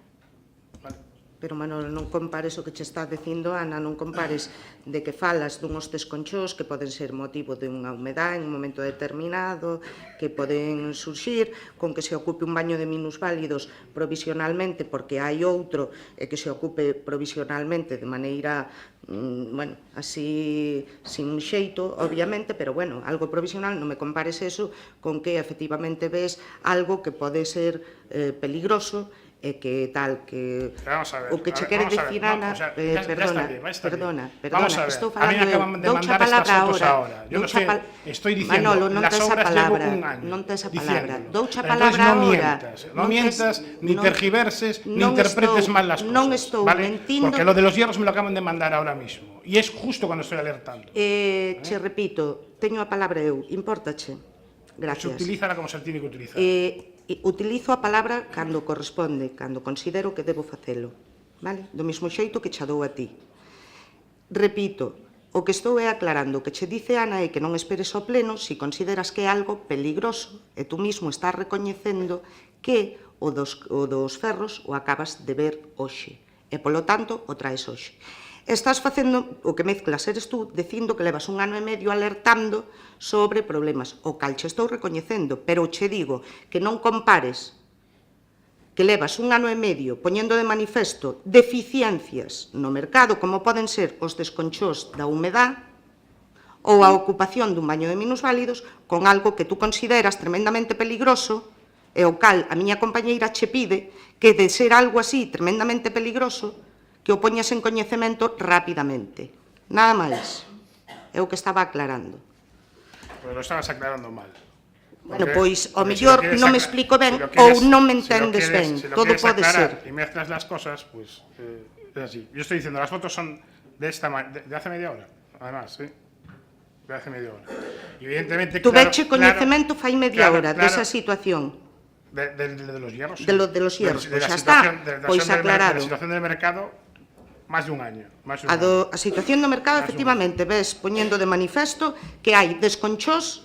¿Vale? Pero, Manolo, non compares o que che está dicindo Ana, non compares de que falas dunhos desconchos que poden ser motivo de unha humedad en un momento determinado, que poden surxir con que se ocupe un baño de minusválidos provisionalmente porque hai outro e que se ocupe provisionalmente de maneira, bueno, así, sin un xeito, obviamente, pero, bueno, algo provisional, non me compares eso con que, efectivamente, ves algo que pode ser peligroso e que tal, que o que che quere dicir, Ana, perdona, estou falando eu, doucha palabra agora, estoy diciendo, las obras llevo un año diciéndolo. Doucha palabra agora, no mientas, ni tergiverses, ni interpretes mal las cosas, non estou mentindo, porque lo de los hierros me lo acaban de mandar ahora mismo, y es justo cuando estoy alertando. Che repito, teño a palabra eu, importache, gracias. Se utilízala como se tiene que utilizar. Utilizo a palabra cando corresponde, cando considero que debo facelo, vale? Do mesmo xeito que che dou a ti. Repito, o que estou é aclarando, o que che dice Ana é que non esperes ao pleno se consideras que é algo peligroso e tú mismo estás recoñecendo que o dos ferros o acabas de ver hoxe e, polo tanto, o traes hoxe. Estás facendo o que mezclas, eres tú, dicindo que levas 1 ano e medio alertando sobre problemas, o cal che estou recoñecendo, pero che digo que non compares que levas 1 ano e medio poñendo de manifesto deficiencias no mercado, como poden ser os desconchos da humedad ou a ocupación dun baño de minusválidos, con algo que tú consideras tremendamente peligroso, e o cal a miña compañeira che pide que de ser algo así tremendamente peligroso, que o poñas en coñecemento rapidamente. Nada máis. É o que estaba aclarando. Pero lo estabas aclarando mal. Bueno, pois, ao mellor non me explico ben ou non me entendes ben. Todo pode ser. Y mezclas las cosas, pues es así. Yo estoy diciendo, las fotos son de hace media hora, además, ¿sí? De hace media hora. Y evidentemente, tú veche coñecemento fai media hora desa situación. De los hierros. De los hierros, pois xa está, pois aclarado. De la situación del mercado, máis de un año. A situación do mercado, efectivamente, ves poñendo de manifesto que hai desconchos,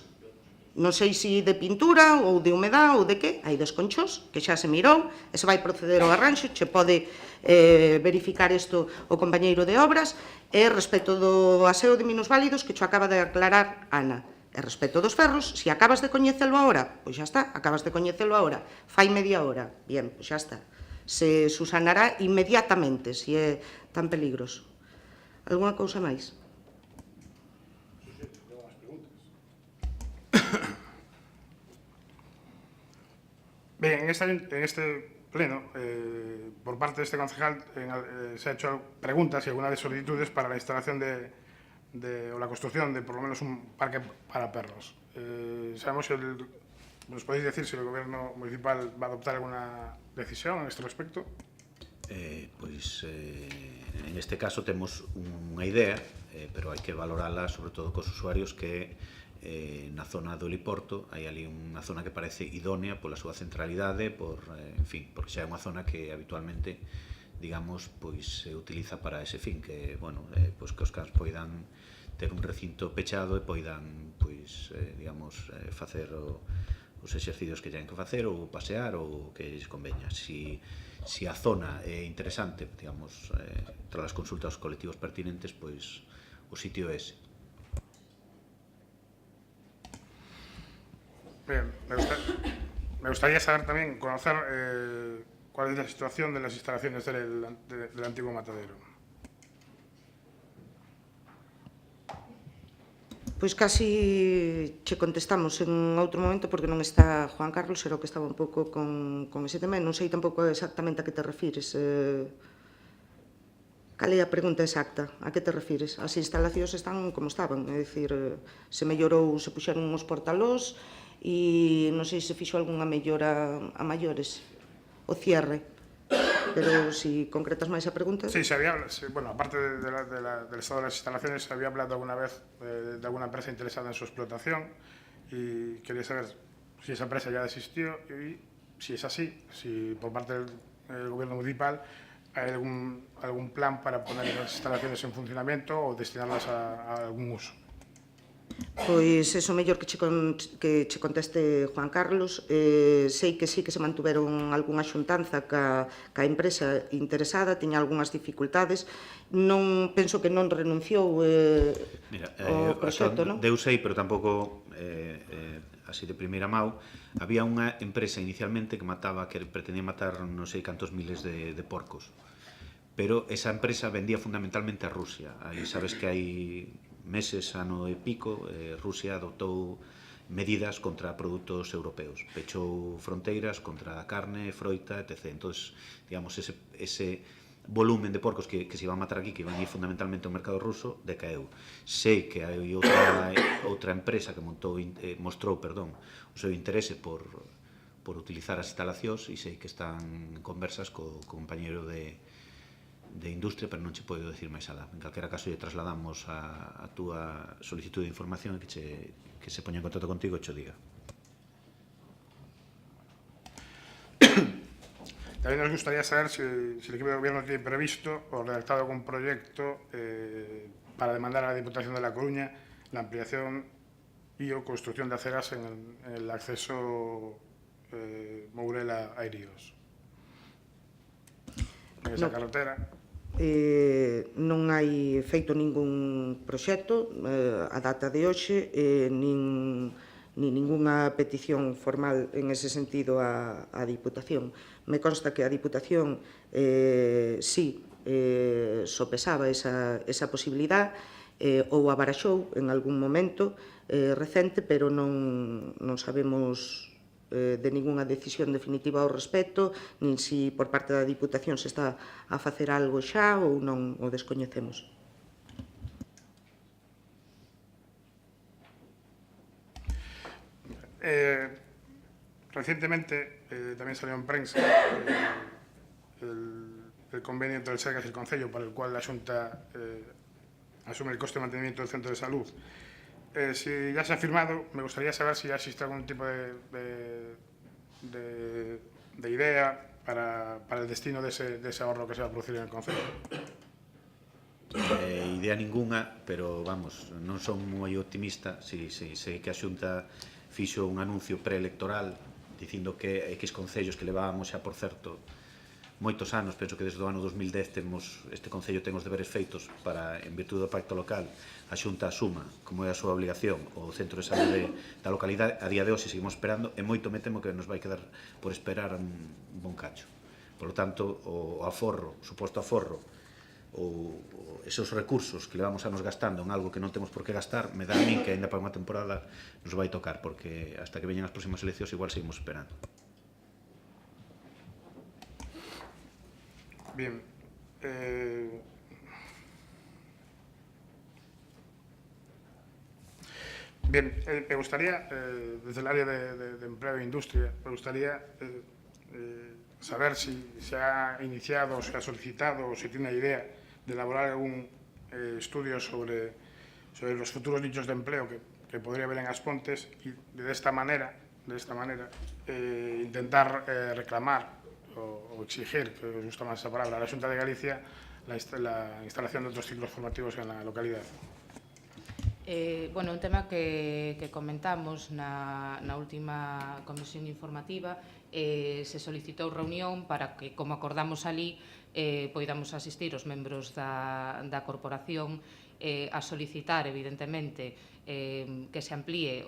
non sei se de pintura ou de humedad ou de que, hai desconchos que xa se mirou, e se vai proceder ao arranxo, che pode verificar isto o compañeiro de obras, e respecto do aseo de minusválidos que xo acaba de aclarar Ana. E respecto dos ferros, se acabas de coñecelo agora, pois xa está, acabas de coñecelo agora, fai media hora, bien, pois xa está. Se susanará inmediatamente, se é tan peligroso. Alguna cousa máis? Ben, en este pleno, por parte de este concejal, se ha hecho preguntas y algunas de solicitudes para la instalación o la construcción de por lo menos un parque para perros. Sabemos ¿nos podéis decir si el gobierno municipal va a adoptar alguna decisión en este respecto? En este caso temos unha idea, pero hai que valorala sobre todo cos usuarios que na zona do heliporto hai ali unha zona que parece idónea pola súa centralidade, en fin, porque xa é unha zona que habitualmente, digamos, pois se utiliza para ese fin, que, bueno, pois que os cans poidan ter un recinto pechado e poidan, pois, digamos, facer os exercicios que teñen que facer ou pasear ou que lles conveña. Si a zona é interesante, digamos, tras as consultas aos colectivos pertinentes, pois o sitio é ese. Bien, me gustaría saber también, conocer cuál es la situación de las instalaciones del antiguo matadero. Pois casi che contestamos en outro momento porque non está Juan Carlos, era o que estaba un pouco con ese tema, e non sei tampouco exactamente a que te refires. Cal é a pregunta exacta? A que te refires? As instalacións están como estaban, é dicir, se mellorou, se puxeron uns portalós e non sei se fixo algunha mellora a maiores, o cierre. Pero si concretas máis a pregunta... Sí, bueno, aparte del estado de las instalaciones, se había hablado alguna vez de alguna empresa interesada en su explotación y quería saber si esa empresa ya existió y si es así, si por parte del gobierno municipal hay algún plan para poner las instalaciones en funcionamiento o destinarlas a algún uso. Pois eso mellor que che conteste Juan Carlos. Sei que sí que se mantuveron algunha xuntanza ca empresa interesada, tiña algunhas dificultades, non penso que non renunciou ao proxecto, non? Deu sei, pero tampouco así de primeira mão. Había unha empresa inicialmente que pretendía matar non sei cantos miles de porcos, pero esa empresa vendía fundamentalmente a Rusia. Aí sabes que hai meses, ano e pico, Rusia adoptou medidas contra produtos europeos, pechou fronteiras contra a carne, froita, etc. Entón, digamos, ese volumen de porcos que se iban a matar aquí, que iban a ir fundamentalmente ao mercado ruso, decaeu. Sei que hai outra empresa que mostrou o seu interese por utilizar as instalacións, e sei que están en conversas co compañeiro de industria, pero non che podo decir máis alá. En calquera caso, lle trasladamos a túa solicitud de información e que se poña en contacto contigo e che o diga. También nos gustaría saber si el equipo de gobierno tiene previsto o redactado algún proyecto para demandar a la Diputación de La Coruña la ampliación y o construcción de aceras en el acceso Mourela-Airios. En esa carretera. Non hai feito ningún proxecto a data de hoxe, nin ningunha petición formal en ese sentido á Diputación. Me consta que a Diputación sí sopesaba esa posibilidad ou a baraxou en algún momento recente, pero non sabemos de ningunha decisión definitiva ao respecto, nin si por parte da Diputación se está a facer algo xa ou non o descoñecemos. Recientemente también salió en prensa el convenio entre el Sergas y el Concello, para el cual la Xunta asume el coste de mantenimiento del centro de salud. Si ya se ha firmado, me gustaría saber si ya existe algún tipo de idea para el destino de ese ahorro que se va a producir en el Concello. Idea ningunha, pero vamos, non son moi optimista. Sei que a Xunta fixo un anuncio preelectoral dicindo que X concellos que levábamos xa, por certo, moitos anos, penso que desde o ano 2010 este Concello ten os deberes feitos para, en virtude do pacto local, a Xunta asuma, como é a súa obligación, o centro de saúde da localidade. A día de hoxe seguimos esperando, e moito me temo que nos vai quedar por esperar un bon cacho. Por lo tanto, o aforro, o suposto aforro, ou esos recursos que levamos anos gastando en algo que non temos por que gastar, me dá a min que ainda para unha temporada nos vai tocar, porque hasta que veñan as próximas eleccións igual seguimos esperando. Bien. Me gustaría, desde el área de empleo e industria, me gustaría saber si se ha iniciado, se ha solicitado o si tiene idea de elaborar algún estudio sobre los futuros nichos de empleo que podría haber en Aspontes, y de esta manera intentar reclamar o exigir, que os gusta máis esa palabra, a la Xunta de Galicia la instalación de outros ciclos formativos en la localidade. Un tema que comentamos na última comisión informativa, se solicitou reunión para que, como acordamos alí, poidamos asistir os membros da corporación a solicitar, evidentemente, que se amplíe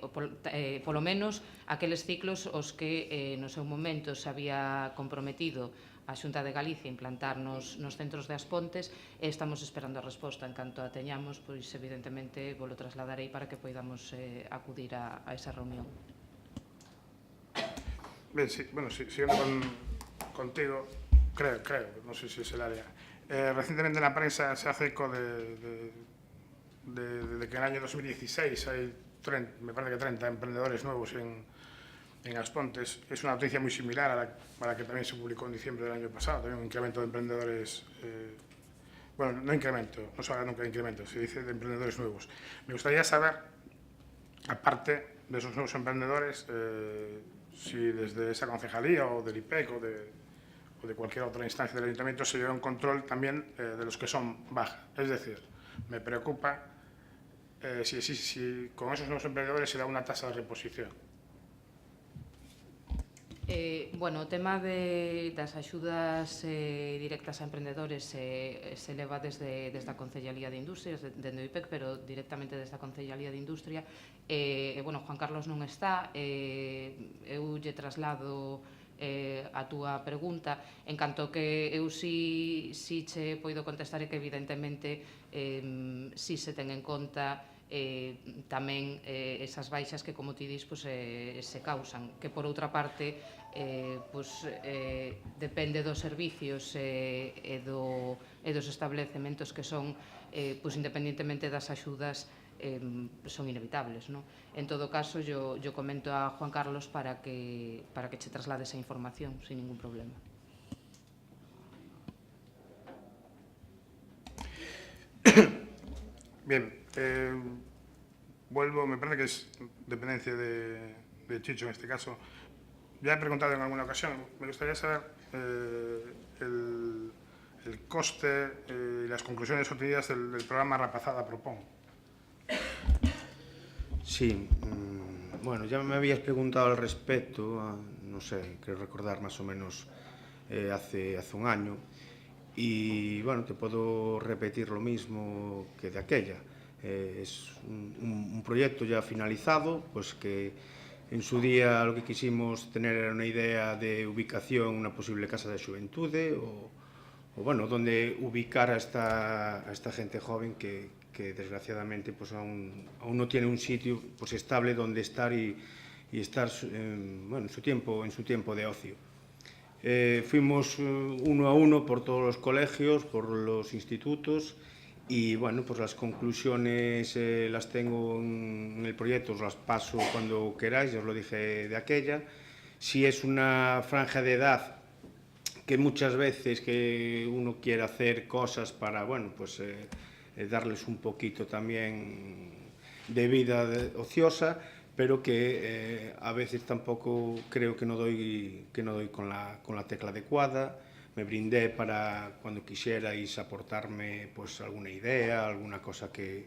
polo menos aqueles ciclos os que no seu momento se había comprometido a Xunta de Galicia implantar nos centros de As Pontes, e estamos esperando a resposta. En canto a teñamos, pois evidentemente volo trasladarei para que poidamos acudir a esa reunión. Ben, sí, bueno, siguiendo contigo, creo, non sei se es el área. Recientemente na prensa se hace eco de que en el año 2016 hay, me parece que 30 emprendedores nuevos en As Pontes. Es una noticia muy similar a la que también se publicó en diciembre del año pasado, también un incremento de emprendedores, bueno, no incremento, no se habla nunca de incremento, se dice de emprendedores nuevos. Me gustaría saber, aparte de esos nuevos emprendedores, si desde esa concejalía o del IPEC o de cualquier otra instancia del ayuntamiento se lleva un control también de los que son baja. Es decir, me preocupa si con esos nuevos emprendedores se da una tasa de reposición. Bueno, o tema das axudas directas a emprendedores se leva desde a Concellería de Industria, dende o IPEC, pero directamente desde a Concellería de Industria. Bueno, Juan Carlos non está, eu lle traslado a túa pregunta, en canto que eu si che poido contestar é que evidentemente si se ten en conta tamén esas baixas que, como ti dis, se causan, que por outra parte depende dos servicios e dos establecementos que son, independentemente das axudas, son inevitables, ¿no? En todo caso, yo comento a Juan Carlos para que che traslade esa información sin ningún problema. Bien, vuelvo, me parece que es dependencia de Chicho en este caso. Ya he preguntado en alguna ocasión, me gustaría saber el coste y las conclusiones obtenidas del programa Rapazada Propón. Sí, bueno, ya me habías preguntado al respecto, no sé, creo recordar más o menos hace un año, y bueno, te puedo repetir lo mismo que de aquella. Es un proyecto ya finalizado, pues que en su día lo que quisimos tener era una idea de ubicación, una posible casa de xuventude, o bueno, donde ubicar a esta gente joven que desgraciadamente pues aún no tiene un sitio pues estable donde estar y estar bueno, en su tiempo de ocio. Fuimos uno a uno por todos los colegios, por los institutos, y bueno, pues las conclusiones las tengo en el proyecto, os las paso cuando queráis, ya os lo dije de aquella. Si es una franja de edad que muchas veces que uno quiere hacer cosas para, bueno, pues darles un poquito también de vida ociosa, pero que a veces tampoco creo que no doy con la tecla adecuada. Me brindé para cuando quisierais aportarme pues alguna idea, alguna cosa que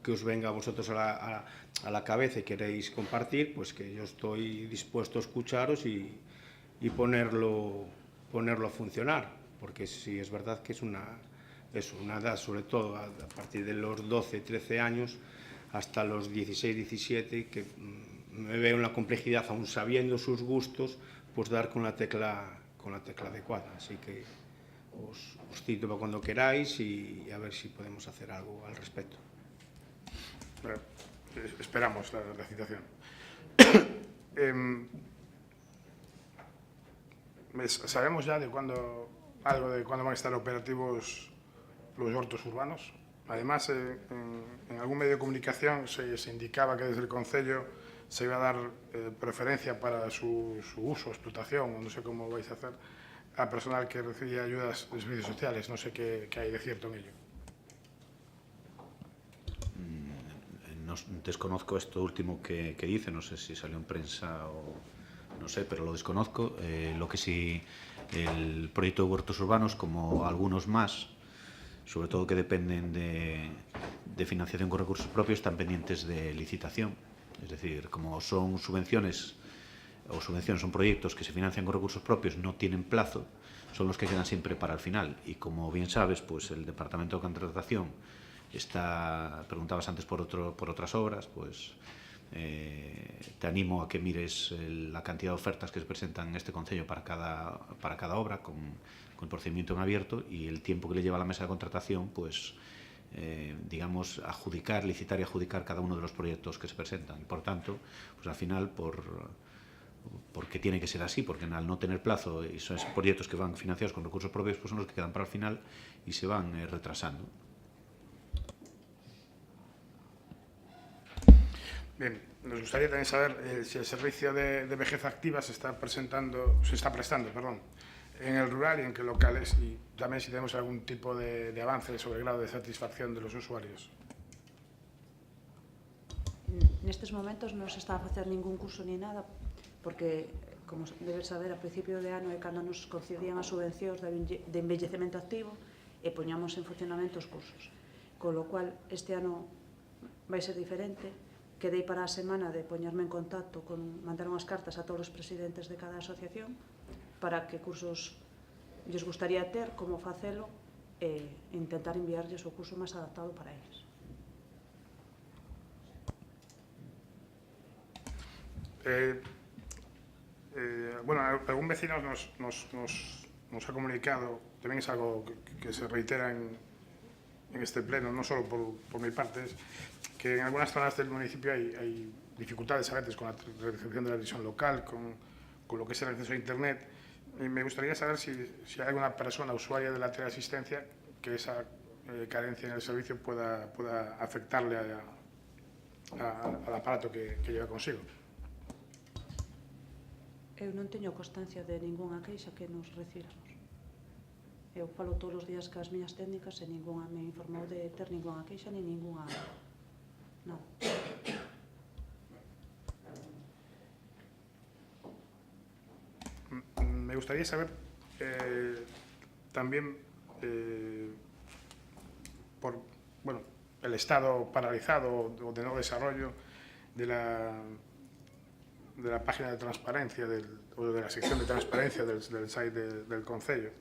os venga a vosotros a la cabeza y queréis compartir, pues que yo estoy dispuesto a escucharos y ponerlo a funcionar, porque sí es verdad que es una edad, sobre todo a partir de los 12, 13 años hasta los 16, 17, que me veo en la complejidad, aún sabiendo sus gustos, pues dar con la tecla adecuada. Así que os cito para cuando queráis y a ver si podemos hacer algo al respecto. Bueno, esperamos la citación. ¿Sabemos ya algo de cuándo van a estar operativos los huertos urbanos? Además, en algún medio de comunicación se indicaba que desde el Concello se iba a dar preferencia para su uso, explotación, o no sé cómo vais a hacer, a personal que recibía ayudas de servicios sociales. No sé qué hay de cierto en ello. Desconozco esto último que dice, no sé si salió en prensa o no sé, pero lo desconozco. Lo que sí, el proyecto de huertos urbanos, como algunos más, sobre todo que dependen de financiación con recursos propios, están pendientes de licitación. Es decir, como son subvenciones o subvenciones son proyectos que se financian con recursos propios, no tienen plazo, son los que quedan siempre para el final. Y como bien sabes, pues el Departamento de Contratación preguntabas antes por otras obras, pues te animo a que mires la cantidad de ofertas que se presentan en este concello para cada obra, con el procedimiento en abierto y el tiempo que le lleva a la mesa de contratación, pues digamos, licitar y adjudicar cada uno de los proyectos que se presentan. Y por tanto, pues al final, porque tiene que ser así, porque al no tener plazo y son esos proyectos que van financiados con recursos propios, pues son los que quedan para el final y se van retrasando. Bien, nos gustaría también saber si el servicio de vejez activa se está prestando, en el rural y en qué locales, y también si tenemos algún tipo de avance sobre el grado de satisfacción de los usuarios. Nestes momentos non se está a facer ningún curso ni nada, porque, como debes saber, a principio de ano é cando nos concedían as subvencións de envellecemento activo e poñamos en funcionamento os cursos. Con lo cual, este ano vai ser diferente. Quedei para a semana de poñerme en contacto mandar unhas cartas a todos os presidentes de cada asociación para que cursos lles gustaría ter, como facelo, e intentar enviarlles o curso máis adaptado para eles. Bueno, algún vecino nos ha comunicado, también es algo que se reitera en este pleno, no solo por mi parte, es que en algunas zonas del municipio hay dificultades a veces con la recepción de la televisión local, con lo que es el acceso a Internet. Y me gustaría saber si hay alguna persona usuaria de la teleasistencia que esa carencia en el servicio pueda afectarle al aparato que lleva consigo. Eu non teño constancia de ningunha queixa que nos recibamos. Eu falo todos os días cas miñas técnicas e ningunha me informou de ter ningunha queixa ni ningunha... nada. Me gustaría saber también por el estado paralizado o de no desarrollo de la página de transparencia o de la sección de transparencia del site del concello.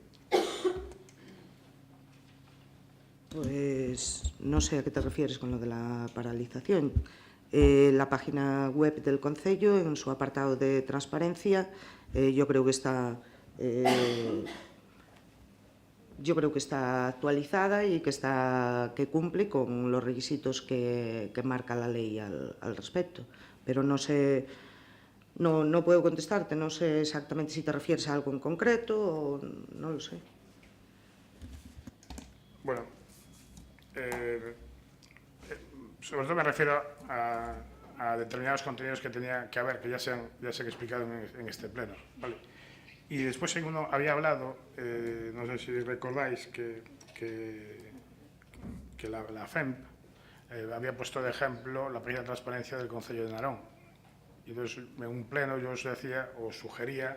Pues no sé a qué te refieres con lo de la paralización. La página web del concello, en su apartado de transparencia, yo creo que está actualizada y que cumple con los requisitos que marca la ley al respecto. Pero no sé, no puedo contestarte, no sé exactamente si te refieres a algo en concreto o no lo sé. Bueno, sobre todo me refiero a determinados contenidos que tenía que haber, que ya se han explicado en este pleno, ¿vale? Y después en uno había hablado, no sé si recordáis, que la FEMP había puesto de ejemplo la página de transparencia del Concello de Narón. Y entonces en un pleno yo os decía, os sugería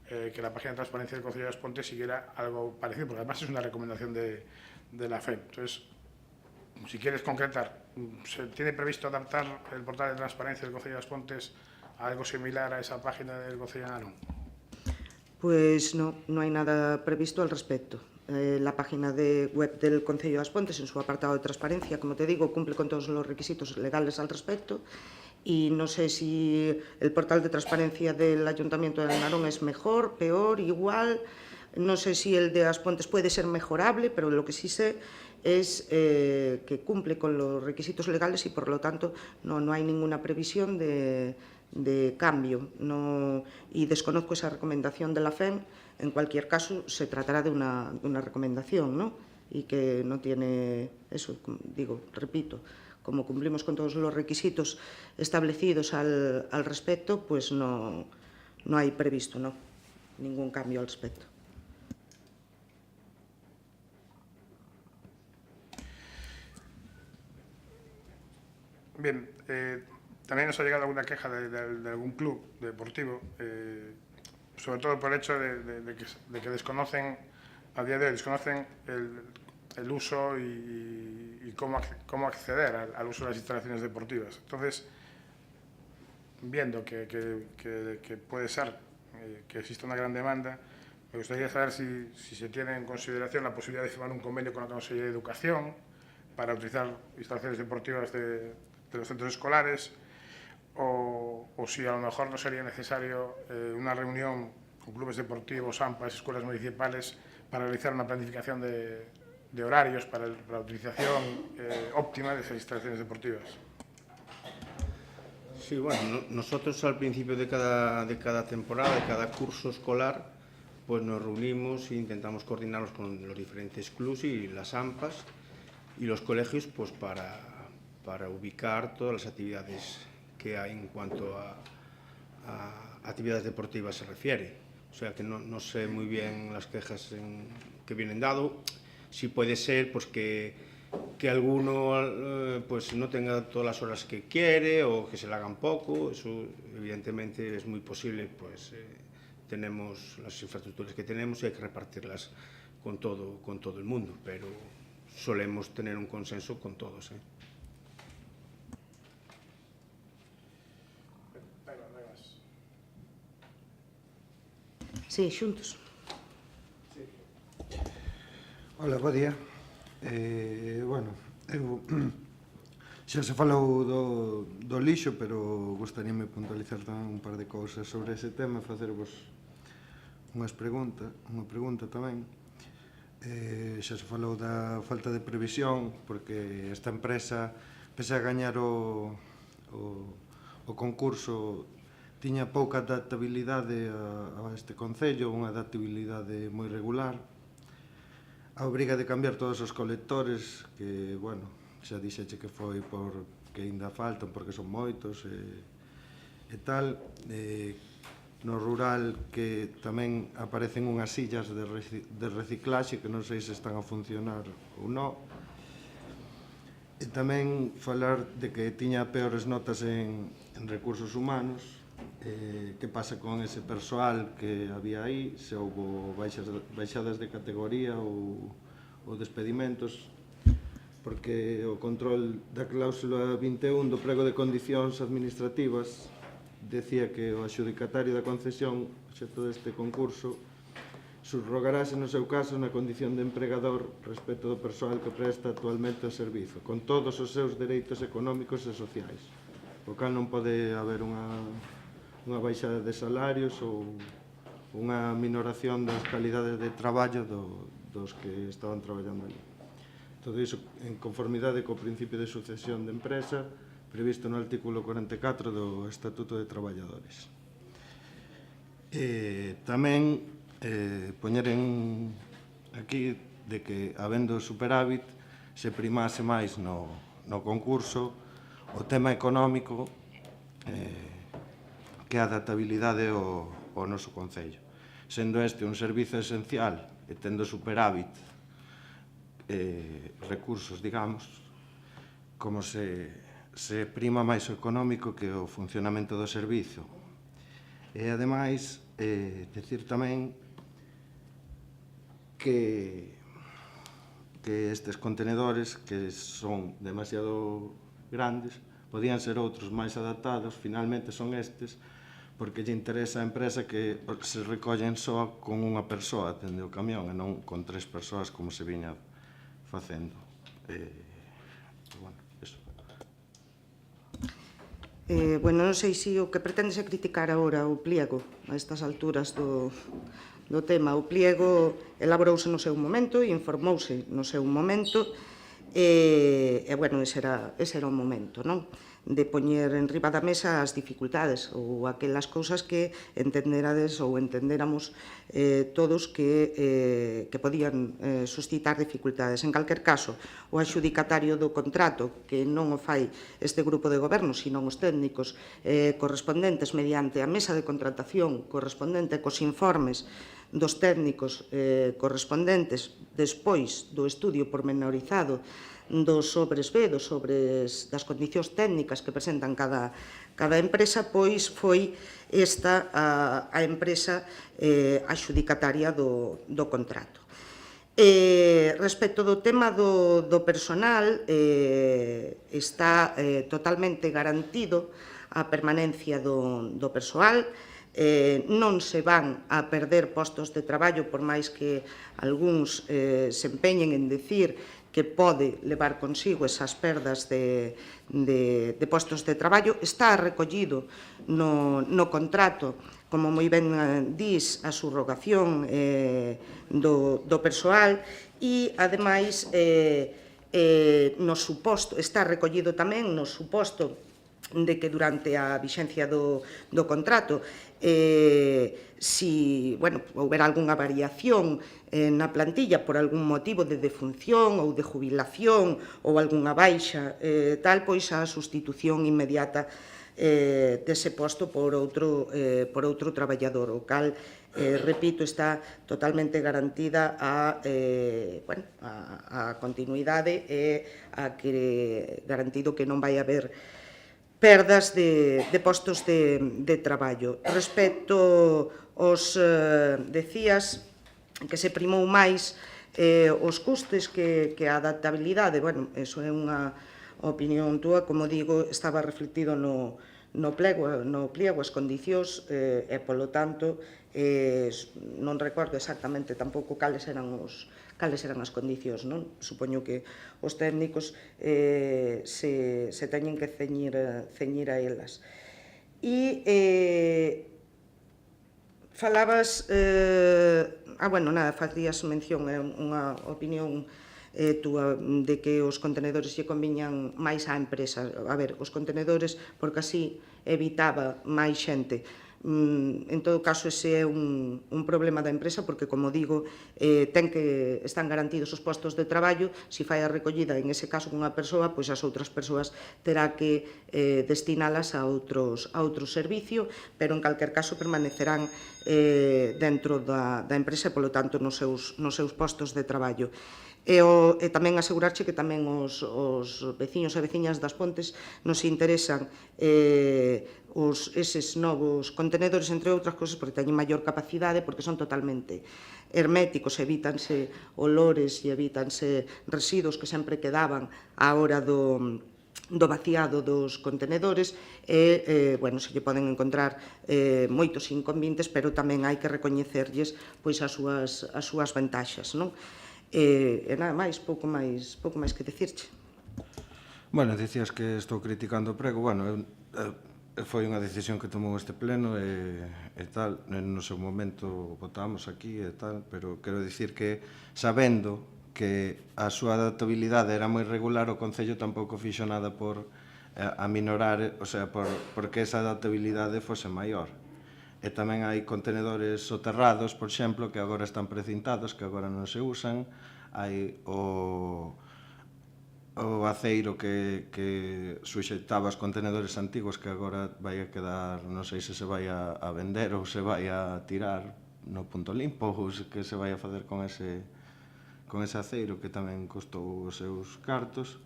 que la página de transparencia del Concello de As Pontes siguiera algo parecido, porque además es una recomendación de la FEMP. Entonces, si quieres concretar, ¿se tiene previsto adaptar el portal de transparencia del Concello de As Pontes a algo similar a esa página del Concello de Narón? Pues no hay nada previsto al respecto. La página web del Concello de As Pontes, en su apartado de transparencia, como te digo, cumple con todos los requisitos legales al respecto, y no sé si el portal de transparencia del Ayuntamiento de Narón es mejor, peor, igual. No sé si el de As Pontes puede ser mejorable, pero lo que sí sé es que cumple con los requisitos legales y, por lo tanto, no hay ninguna previsión de cambio. Y desconozco esa recomendación de la FEM. En cualquier caso, se tratará de una recomendación, ¿no? Y que no tiene eso, repito, como cumplimos con todos los requisitos establecidos al respecto, pues no hay previsto ningún cambio al respecto. Bien, también nos ha llegado alguna queja de algún club deportivo, sobre todo por el hecho de que desconocen, a día de hoy, el uso y cómo acceder al uso de las instalaciones deportivas. Entonces, viendo que puede ser que existe una gran demanda, me gustaría saber si se tiene en consideración la posibilidad de firmar un convenio con la Consellería de Educación para utilizar instalaciones deportivas de los centros escolares, o si a lo mejor no sería necesario una reunión con clubes deportivos, AMPAs, escuelas municipales, para realizar una planificación de horarios para la utilización óptima de esas instalaciones deportivas. Sí, bueno, nosotros al principio de cada temporada, de cada curso escolar, pues nos reunimos e intentamos coordinarnos con los diferentes clubs y las AMPAs y los colegios, pues para ubicar todas las actividades que hay en cuanto a actividades deportivas se refiere. O sea que no sé muy bien las quejas que vienen dado. Si puede ser pues que alguno pues no tenga todas las horas que quiere o que se le hagan poco. Eso evidentemente es muy posible, pues tenemos las infraestructuras que tenemos y hay que repartirlas con todo el mundo, pero solemos tener un consenso con todos. Sí, xuntos. Hola, bo día. Bueno, eu xa se falou do lixo, pero gostaríame puntualizar tamén un par de cousas sobre ese tema, facervos unha pregunta tamén. Xa se falou da falta de previsión, porque esta empresa, pese a gañar o concurso, tiña pouca adaptabilidade a este concello, unha adaptabilidade moi regular. A obriga de cambiar todos os colectores, que, bueno, xa dixeche que foi porque ainda faltan, porque son moitos e tal. No rural, que tamén aparecen unhas sillas de reciclaxe que non sei se están a funcionar ou non. E tamén falar de que tiña peores notas en recursos humanos. Que pasa con ese persoal que había aí, se houbo baixadas de categoría ou despedimentos, porque o control da cláusula 21 do prego de condicións administrativas decía que o adxudicatario da concesión, xeto deste concurso, subrogarase no seu caso na condición de empregador respecto do persoal que presta actualmente o servizo, con todos os seus dereitos económicos e sociais, o cal non pode haber unha baixada de salarios ou unha minoración das calidades de traballo dos que estaban traballando ali. Todo iso en conformidade co principio de sucesión de empresa previsto no artículo 44 do Estatuto de Traballadores. Tamén poñer aquí de que, habendo superávit, se primase máis no concurso o tema económico que a adaptabilidade ao noso concello. Sendo este un servizo esencial e tendo superávit recursos, digamos, como se prima máis o económico que o funcionamento do servizo. E, ademais, decir tamén que estes contenedores, que son demasiado grandes, podían ser outros máis adaptados, finalmente son estes, porque lle interesa a empresa que se recollen só con unha persoa dende o camión e non con 3 persoas como se viña facendo. Bueno, eso. Bueno, non sei se o que pretendes é criticar agora o pliego a estas alturas do tema. O pliego elaborouse no seu momento e informouse no seu momento e bueno, ese era o momento, non? De poñer en riba da mesa as dificultades ou aquelas cousas que entenderades ou entendéramos todos que podían suscitar dificultades. En calquer caso, o adxudicatario do contrato, que non o fai este grupo de goberno, sino os técnicos correspondentes mediante a mesa de contratación correspondente cos informes dos técnicos correspondentes despois do estudio pormenorizado dos sobres B, das condicións técnicas que presentan cada empresa, pois foi esta a empresa adxudicataria do contrato. Respecto do tema do personal, está totalmente garantido a permanencia do persoal, non se van a perder postos de traballo, por máis que algúns se empeñen en decir que pode levar consigo esas perdas de postos de traballo. Está recollido no contrato, como moi ben dis, a subrogación do persoal e, ademais, no suposto, está recollido tamén no suposto de que durante a vixencia do contrato si houber algunha variación na plantilla por algún motivo de defunción ou de jubilación ou algunha baixa tal, pois a sustitución inmediata dese posto por outro traballador, o cal, repito, está totalmente garantida a continuidade e a que garantido que non vai haber perdas de postos de traballo. Respecto aos, decías, que se primou máis os custes que a adaptabilidade, eso é unha opinión túa, como digo, estaba reflectido no pliego, as condicións, e, polo tanto, non recordo exactamente tampouco cales eran as condicións, non? Supoño que os técnicos se teñen que ceñir a elas. E falabas, facías mención, é unha opinión túa de que os contenedores lle conviñan máis á empresa. A ver, os contenedores, porque así evitaba máis xente. En todo caso, ese é un problema da empresa, porque, como digo, están garantidos os postos de traballo. Se fai a recollida, en ese caso, cunha persoa, pois as outras persoas terá que destinalas a outros servicios, pero en calquer caso permanecerán dentro da empresa e, polo tanto, nos seus postos de traballo. E tamén asegurarche que tamén os veciños e veciñas das Pontes nos interesan eses novos contenedores, entre outras cousas, porque teñen maior capacidade, porque son totalmente herméticos, evítanse olores e evítanse residuos que sempre quedaban á hora do vaciado dos contenedores e, se lle poden encontrar moitos inconvenientes, pero tamén hai que recoñecerlles as súas ventaxas, non? E nada máis, pouco máis que dicirche. Bueno, dicías que estou criticando o prego. Bueno, foi unha decisión que tomou este pleno e tal, no seu momento votamos aquí e tal, pero quero dicir que, sabendo que a súa adaptabilidade era moi regular, o Concello tampouco fixo nada por aminorar, o sea, por que esa adaptabilidade fose maior. E tamén hai contenedores soterrados, por exemplo, que agora están precintados, que agora non se usan. Hai o aceiro que suxeitaba os contenedores antigos, que agora vai a quedar, non sei se vai a vender ou se vai a tirar no punto limpo, ou que se vai a facer con ese aceiro, que tamén costou os seus cartos.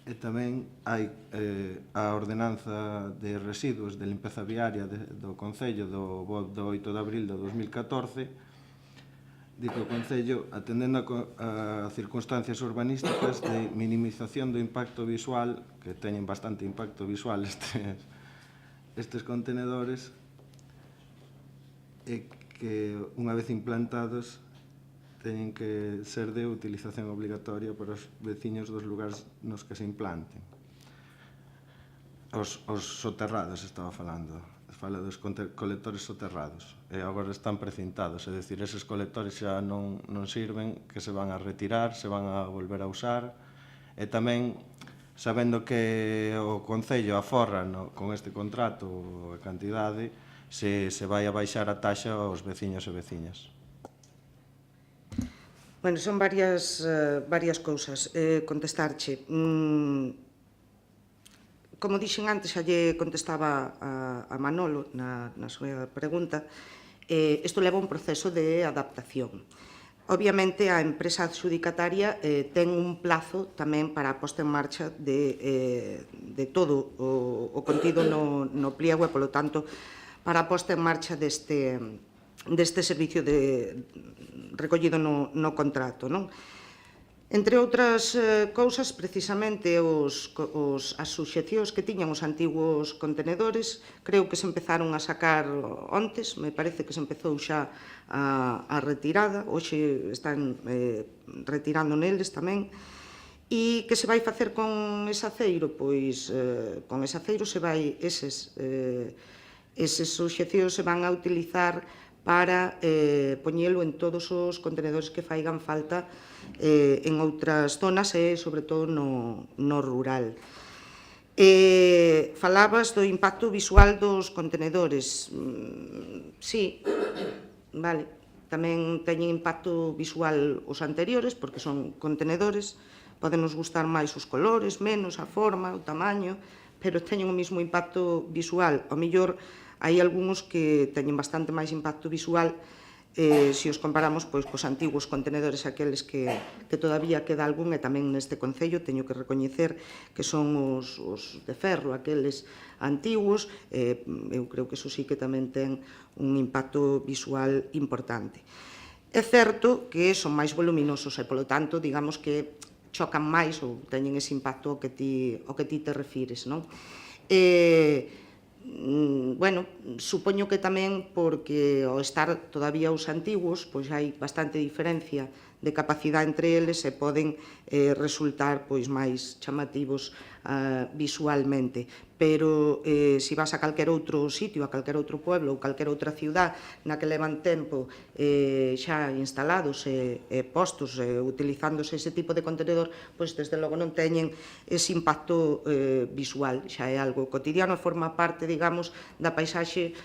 E tamén hai a ordenanza de residuos de limpeza viaria do Concello do 8 de abril de 2014. Di que o Concello, atendendo a circunstancias urbanísticas de minimización do impacto visual, que teñen bastante impacto visual estes contenedores, e que unha vez implantados teñen que ser de utilización obligatoria para os veciños dos lugares nos que se implanten. Os soterrados estaba falando, fala dos colectores soterrados, e agora están precintados, é dicir, eses colectores xa non sirven, que se van a retirar, se van a volver a usar, e tamén, sabendo que o Concello aforra con este contrato a cantidade, se vai a baixar a taxa aos veciños e veciñas. Bueno, son varias cousas. Contestarche. Como dixen antes, xa lle contestaba a Manolo na súa pregunta, isto leva un proceso de adaptación. Obviamente, a empresa adxudicataria ten un plazo tamén para a posta en marcha de todo o contido no pliego e, polo tanto, para a posta en marcha deste servicio recollido no contrato, non? Entre outras cousas, precisamente as suxeccións que tiñan os antigos contenedores, creo que se empezaron a sacar ontes, me parece que se empezou xa a retirada, hoxe están retirando neles tamén. E que se vai facer con ese aceiro? Pois con ese aceiro se vai, eses suxeccións se van a utilizar para poñelo en todos os contenedores que faigan falta en outras zonas e, sobre todo, no rural. Falabas do impacto visual dos contenedores. Sí, vale. Tamén teñen impacto visual os anteriores, porque son contenedores. Poden nos gustar máis os colores, menos a forma, o tamaño, pero teñen o mesmo impacto visual. Ao mellor, hai algúns que teñen bastante máis impacto visual se os comparamos cos antigos contenedores, aqueles que todavía queda algún, e tamén neste concello teño que recoñecer que son os de ferro, aqueles antigos, eu creo que eso sí que tamén ten un impacto visual importante. É certo que son máis voluminosos e, polo tanto, digamos que chocan máis ou teñen ese impacto ao que ti te refires, non? Bueno, supoño que tamén porque ao estar todavía os antigos, pois hai bastante diferencia de capacidade entre eles e poden resultar pois máis chamativos visualmente. Pero se vas a calquer outro sitio, a calquer outro pueblo ou calquer outra ciudad na que levan tempo xa instalados e postos utilizándose ese tipo de contenedor, pois desde logo non teñen ese impacto visual, xa é algo cotidiano, forma parte, digamos, da paisaxe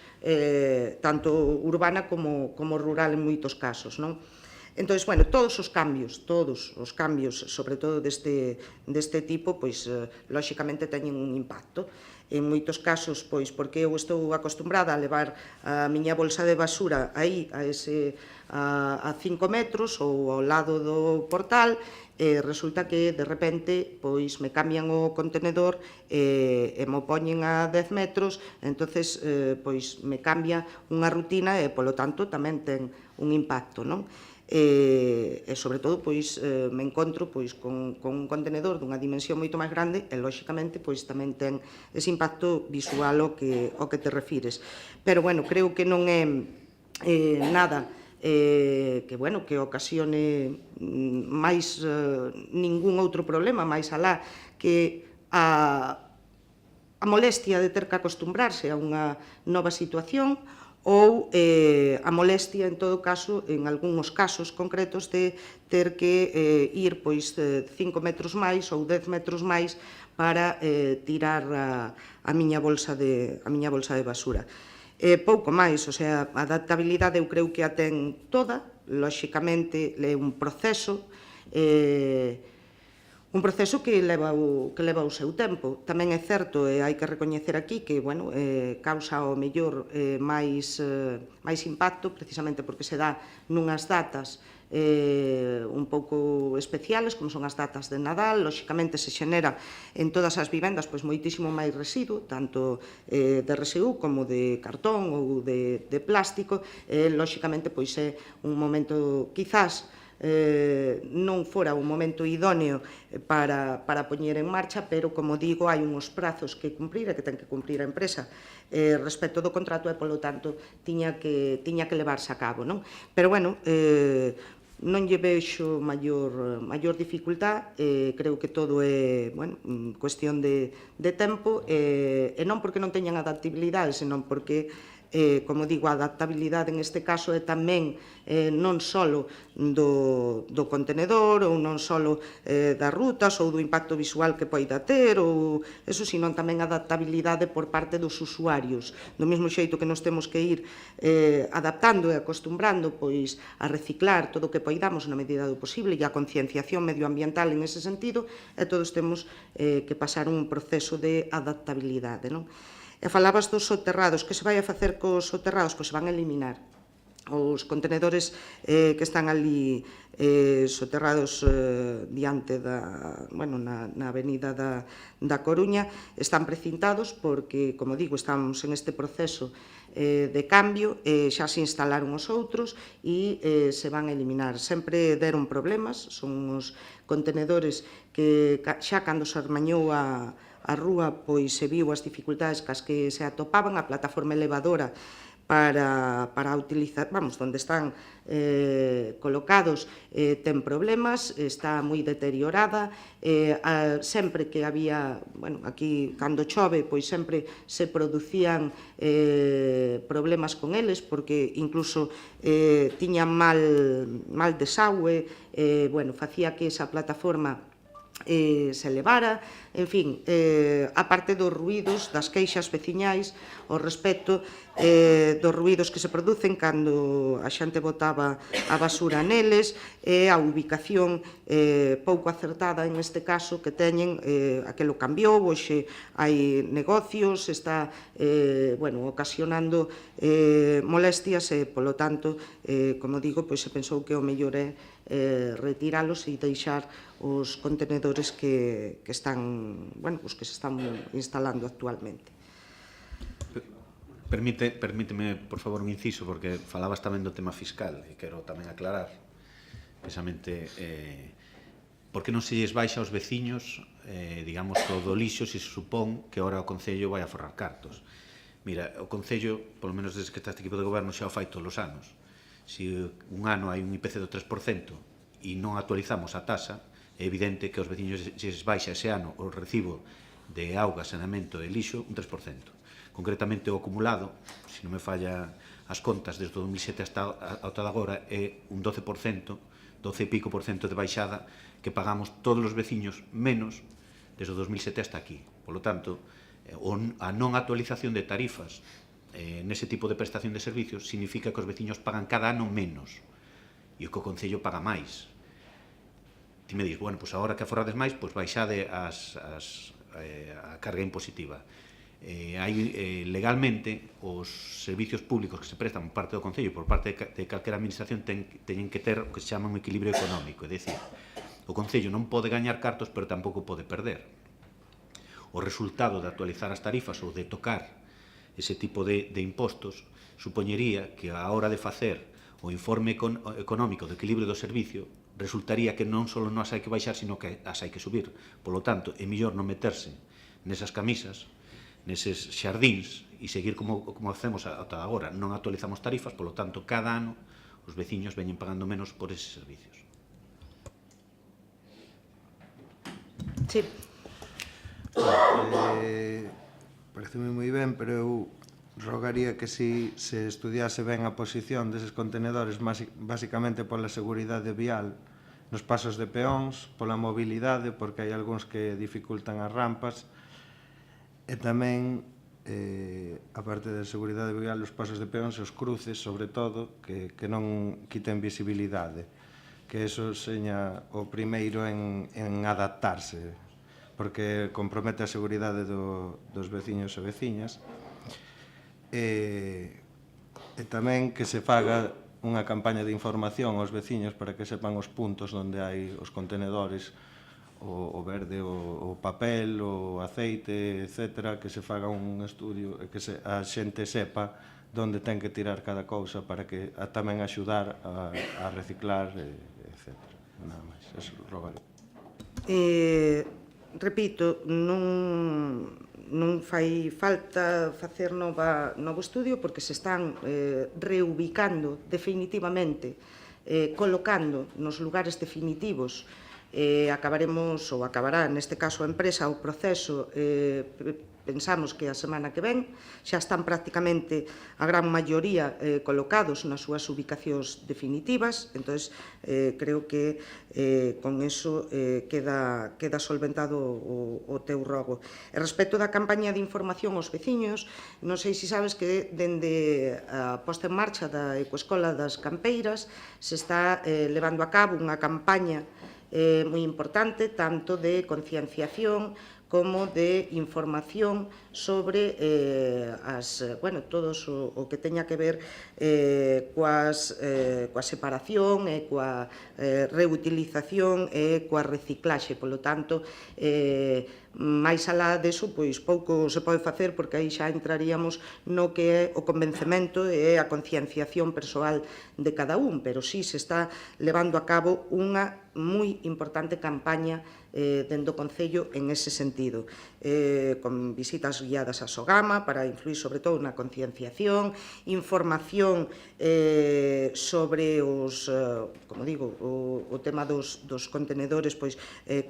tanto urbana como rural en moitos casos, non? Entón, bueno, todos os cambios, sobre todo deste tipo, pois, lóxicamente, teñen un impacto. En moitos casos, pois, porque eu estou acostumbrada a levar a miña bolsa de basura aí, a 5 metros ou ao lado do portal, resulta que, de repente, pois, me cambian o contenedor e mo poñen a 10 metros, entonces, pois, me cambia unha rutina e, polo tanto, tamén ten un impacto, non? E, sobre todo, pois, me encontro pois, con un contenedor dunha dimensión moito máis grande e, lóxicamente, pois, tamén ten ese impacto visual ao que te refires. Pero, bueno, creo que non é nada que ocasione máis ningún outro problema, máis alá que a molestia de ter que acostumbrarse a unha nova situación ou a molestia, en todo caso, en algúns casos concretos, de ter que ir 5 metros máis ou 10 metros máis para tirar a miña bolsa de basura. Pouco máis, o sea, a adaptabilidade eu creo que a ten toda, lóxicamente é un proceso que leva o seu tempo. Tamén é certo, e hai que recoñecer aquí, que causa ao mellor máis impacto, precisamente porque se dá nunhas datas un pouco especiales, como son as datas de Nadal. Lóxicamente se xenera en todas as vivendas moitísimo máis residuo, tanto de residuo como de cartón ou de plástico. Lóxicamente é un momento, quizás, non fora un momento idóneo para poñer en marcha, pero, como digo, hai uns prazos que cumprir e que ten que cumprir a empresa respecto do contrato e, polo tanto, tiña que levarse a cabo, non? Pero, bueno, non lle vexo maior dificultad, creo que todo é cuestión de tempo, e non porque non teñan adaptabilidade, senón porque, como digo, a adaptabilidade neste caso é tamén non só do contenedor ou non só das rutas ou do impacto visual que poida ter, ou eso, sino tamén a adaptabilidade por parte dos usuarios. Do mesmo xeito que nos temos que ir adaptando e acostumbrando a reciclar todo o que poidamos na medida do posible, e a concienciación medioambiental en ese sentido, e todos temos que pasar un proceso de adaptabilidade, non? E falabas dos soterrados. Que se vai a facer cos soterrados? Pois se van a eliminar. os contenedores que están ali soterrados diante na avenida da Coruña están precintados porque, como digo, estamos en este proceso de cambio, xa se instalaron os outros e se van a eliminar. Sempre deron problemas, son os contenedores que xa cando se armañou a rúa pois se viu as dificultades cas que se atopaban, a plataforma elevadora para utilizar, onde están colocados ten problemas, está moi deteriorada, sempre que había, aquí cando chove, pois sempre se producían problemas con eles, porque incluso tiñan mal desagüe, facía que esa plataforma se elevara, en fin, aparte dos ruídos, das queixas veciñais ao respecto dos ruídos que se producen cando a xente botaba a basura neles e a ubicación pouco acertada en este caso que teñen, aquelo cambiou, hoxe hai negocios, está ocasionando molestias e, polo tanto, como digo, se pensou que o mellor é retiralos e deixar os contenedores que están, que se están instalando actualmente. Permíteme, por favor, un inciso, porque falabas tamén do tema fiscal, e quero tamén aclarar, precisamente, por que non se lles baixa aos veciños, digamos, todo o lixo, se supón que ora o Concello vai a forrar cartos. Mira, o Concello, polo menos desde que está este equipo de goberno, xa o fai todos os anos. Se un ano hai un IPC do 3% e non actualizamos a tasa, é evidente que aos veciños lles baixa ese ano o recibo de auga, saneamento e lixo un 3%. Concretamente o acumulado, se non me falla as contas desde o 2007 ata agora, é un 12%, 12 e pico por cento de baixada que pagamos todos os veciños menos desde o 2007 hasta aquí. Por lo tanto, a non actualización de tarifas nese tipo de prestación de servicios significa que os veciños pagan cada ano menos e que o Concello paga máis. Ti me dis, pois agora que aforrades máis, pois baixade a carga impositiva. Legalmente, os servicios públicos que se prestan por parte do Concello e por parte de calquera administración teñen que ter o que se chama un equilibrio económico, é dicir, o Concello non pode gañar cartos, pero tampouco pode perder. O resultado de actualizar as tarifas ou de tocar ese tipo de impostos supoñería que a hora de facer o informe económico do equilibrio do servicio resultaría que non só non as hai que baixar, sino que as hai que subir. Por lo tanto, é mellor non meterse nesas camisas, neses xardíns e seguir como facemos ata agora. Non actualizamos tarifas, por lo tanto, cada ano os veciños veñen pagando menos por eses servicios. Sí. Pareceme moi ben, pero eu rogaría que se estudiase ben a posición deses contenedores basicamente pola seguridade vial nos pasos de peóns, pola mobilidade, porque hai algúns que dificultan as rampas, e tamén, aparte da seguridade vial, os pasos de peóns e os cruces, sobre todo, que non quiten visibilidade, que eso seña o primeiro en adaptarse, porque compromete a seguridade dos veciños e veciñas, e tamén que se faga unha campaña de información aos veciños para que sepan os puntos onde hai os contenedores, o verde, o papel, o aceite, etc., que se faga un estudio e que a xente sepa onde ten que tirar cada cousa para que tamén axudar a reciclar, etc. Nada máis, eso rogaré. Repito, non fai falta facer novo estudio porque se están reubicando definitivamente, colocando nos lugares definitivos. Acabaremos, ou acabará neste caso a empresa, o proceso, pensamos que a semana que ven, xa están prácticamente a gran maioría colocados nas súas ubicacións definitivas, entón creo que con eso queda solventado o teu rogo. E respecto da campaña de información aos veciños, non sei se sabes que dende a posta en marcha da Ecoescola das Campeiras se está levando a cabo unha campaña moi importante, tanto de concienciación como de información sobre todos o que teña que ver coa separación e coa reutilización e coa reciclaxe. Polo tanto, máis alá deso, pois pouco se pode facer porque aí xa entraríamos no que é o convencemento e a concienciación persoal de cada un, pero sí se está levando a cabo unha moi importante campaña dentro do Concello en ese sentido, con visitas guiadas a Sogama para influir sobre todo na concienciación, información sobre os, como digo, o tema dos contenedores, pois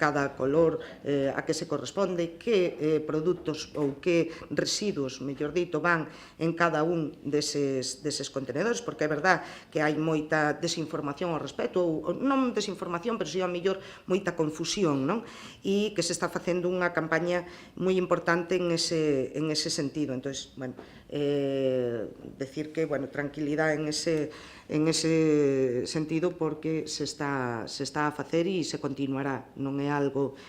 cada color a que se corresponde, que produtos ou que residuos, mellor dito, van en cada un deses contenedores, porque é verdad que hai moita desinformación ao respecto, ou non desinformación, pero si ao mellor moita confusión, non? E que se está facendo unha campaña moi importante en ese sentido. Entón, bueno, decir que, bueno, tranquilidade en ese sentido porque se está a facer e se continuará. Non é algo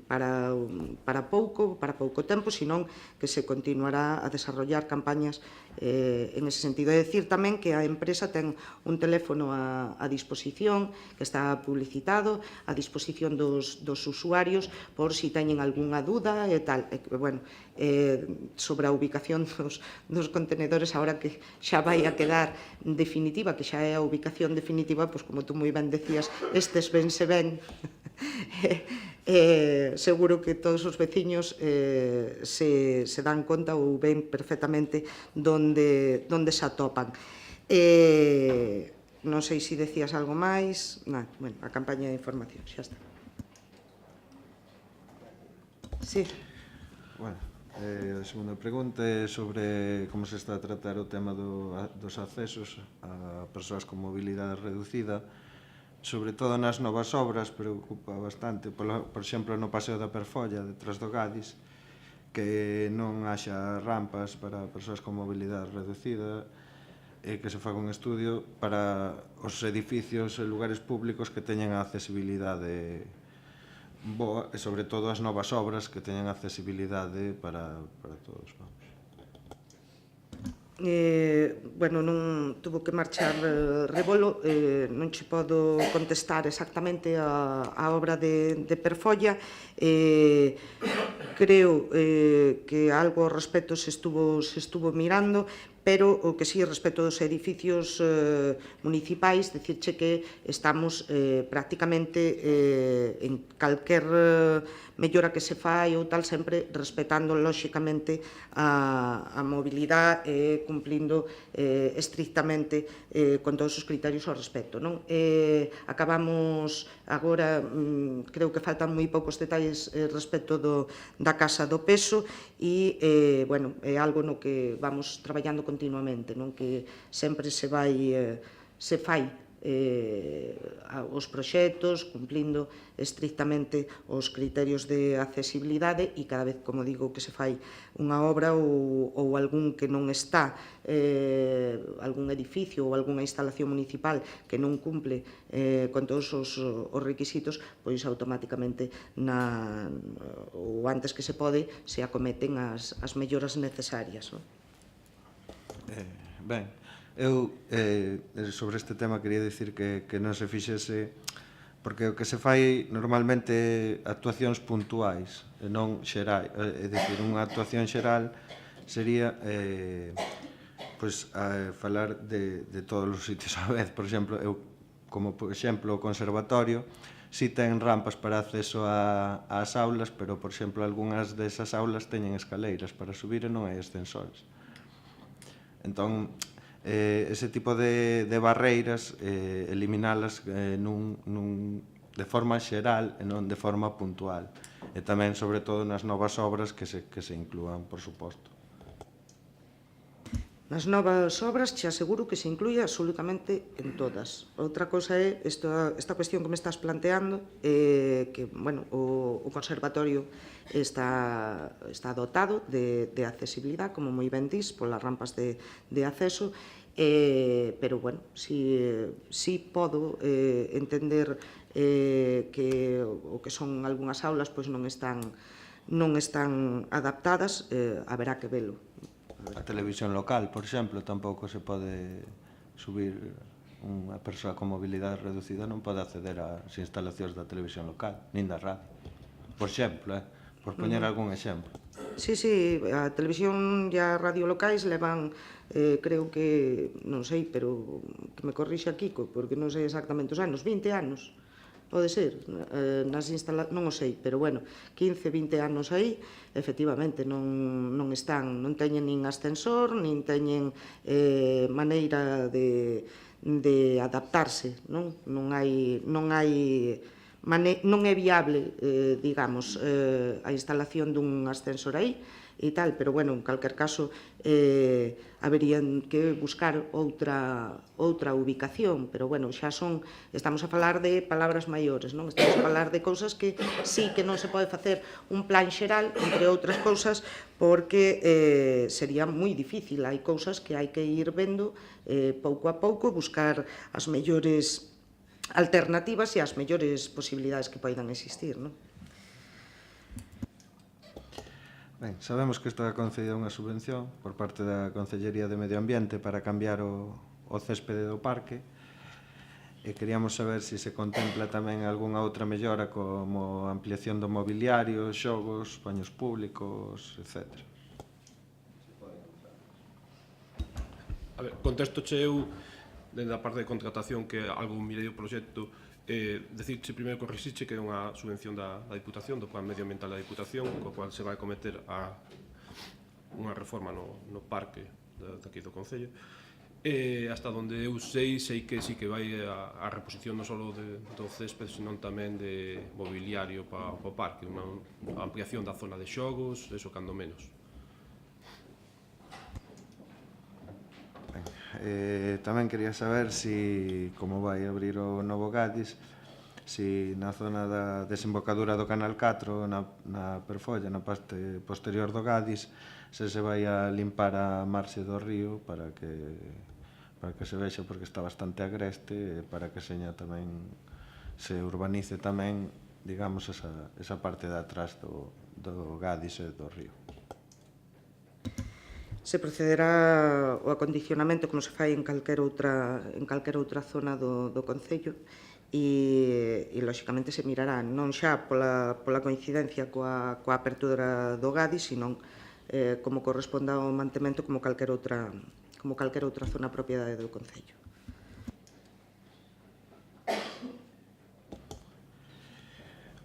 para pouco tempo, senón que se continuará a desarrollar campañas en ese sentido. É dicir tamén que a empresa ten un teléfono a disposición que está publicitado a disposición dos usuarios por si teñen algunha dúda e tal. Bueno, sobre a ubicación dos contenedores, agora que xa vai a quedar definitiva, que xa é a ubicación definitiva, pois como tú moi ben decías, estes ben se ven. Seguro que todos os veciños se dan conta ou ven perfectamente donde se atopan. Non sei se decías algo máis. Bueno, a campaña de información, xa está. Sí. Bueno, a segunda pregunta é sobre como se está a tratar o tema dos accesos a persoas con mobilidade reducida. Sobre todo nas novas obras preocupa bastante, por exemplo no Paseo da Perfolla detrás do Gadis, que non haxa rampas para persoas con mobilidade reducida e que se faga un estudio para os edificios e lugares públicos que teñan a accesibilidade boa e sobre todo as novas obras que teñan accesibilidade para todos. Bueno, non tuvo que marchar Rebolo, non che podo contestar exactamente a obra de Perfolla. Creo que algo ao respecto se estuvo mirando, pero o que sí respecto dos edificios municipais, dicirche que estamos prácticamente en calquer mellora que se fai ou tal, sempre respetando lóxicamente a mobilidade e cumplindo estrictamente con todos os criterios ao respecto, non? Acabamos agora, creo que faltan moi poucos detalles respecto da Casa do Peso e, bueno, é algo no que vamos traballando continuamente, non? Que sempre se fai os proxectos, cumplindo estrictamente os criterios de accesibilidade e cada vez, como digo, que se fai unha obra ou algún que non está, algún edificio ou algunha instalación municipal que non cumple con todos os requisitos, pois automáticamente ou antes que se pode se acometen as melloras necesarias. Ben, eu sobre este tema quería dicir que non se fixese, porque o que se fai normalmente actuacións puntuais e non xerais, é dicir, unha actuación xeral sería falar de todos os sitios á vez. Por exemplo, eu, como por exemplo o conservatorio, si ten rampas para acceso ás aulas, pero por exemplo algunhas desas aulas teñen escaleiras para subir e non hai ascensores. Entón, ese tipo de barreiras, eliminalas de forma xeral e non de forma puntual. E tamén, sobre todo, nas novas obras que se inclúan, por suposto. Nas novas obras xa aseguro que se incluye absolutamente en todas. Outra cosa é esta cuestión que me estás planteando, que, bueno, o Conservatorio está dotado de accesibilidade, como moi ben dís, polas rampas de acceso, pero, bueno, si podo entender que o que son algunhas aulas pois non están adaptadas, haberá que velo. A televisión local, por exemplo, tampouco se pode subir unha persoa con mobilidade reducida non pode acceder ás instalacións da televisión local, nin da radio. Por exemplo, por poñer algún exemplo. Sí, a televisión e a radio locais levan, creo que, non sei, pero que me corrixa Kiko, porque non sei exactamente os anos, 20 anos, pode ser, non o sei, pero bueno, 15, 20 anos aí, efectivamente, non teñen nin ascensor, nin teñen maneira de adaptarse, non é viable, digamos, a instalación dun ascensor aí e tal, pero, bueno, en calquer caso, haberían que buscar outra ubicación, pero, bueno, estamos a falar de palabras maiores, non? Estamos a falar de cousas que sí que non se pode facer un plan xeral, entre outras cousas, porque sería moi difícil. Hai cousas que hai que ir vendo pouco a pouco, buscar as mellores alternativas e as mellores posibilidades que poidan existir, non? Ben, sabemos que está concedida unha subvención por parte da Concellería de Medio Ambiente para cambiar o céspede do parque e queríamos saber se se contempla tamén algunha outra mellora como ampliación do mobiliario, xogos, baños públicos, etc. A ver, contestoche eu dende a parte de contratación que algo mirei o proxecto, decirche primeiro corrixiche que é unha subvención da Diputación, do Plan Medioambiental da Diputación, co cual se vai cometer a unha reforma no parque daqui do Concello, e hasta onde eu sei que sí que vai a reposición non só do césped, senón tamén de mobiliario para o parque, unha ampliación da zona de xogos, eso cando menos. Tamén quería saber si, como vai abrir o novo Gadis, si na zona da desembocadura do Canal 4, na Perfolla, na parte posterior do Gadis, se vai a limpar a marxe do río para que se vexa, porque está bastante agreste, para que seña tamén se urbanice tamén, digamos, esa parte de atrás do Gadis e do río. Se procederá ao acondicionamento como se fai en calquera outra zona do Concello e lóxicamente se mirará non xa pola coincidencia coa apertura do Gadis, sino como corresponda ao mantemento como calquera outra zona propiedade do Concello.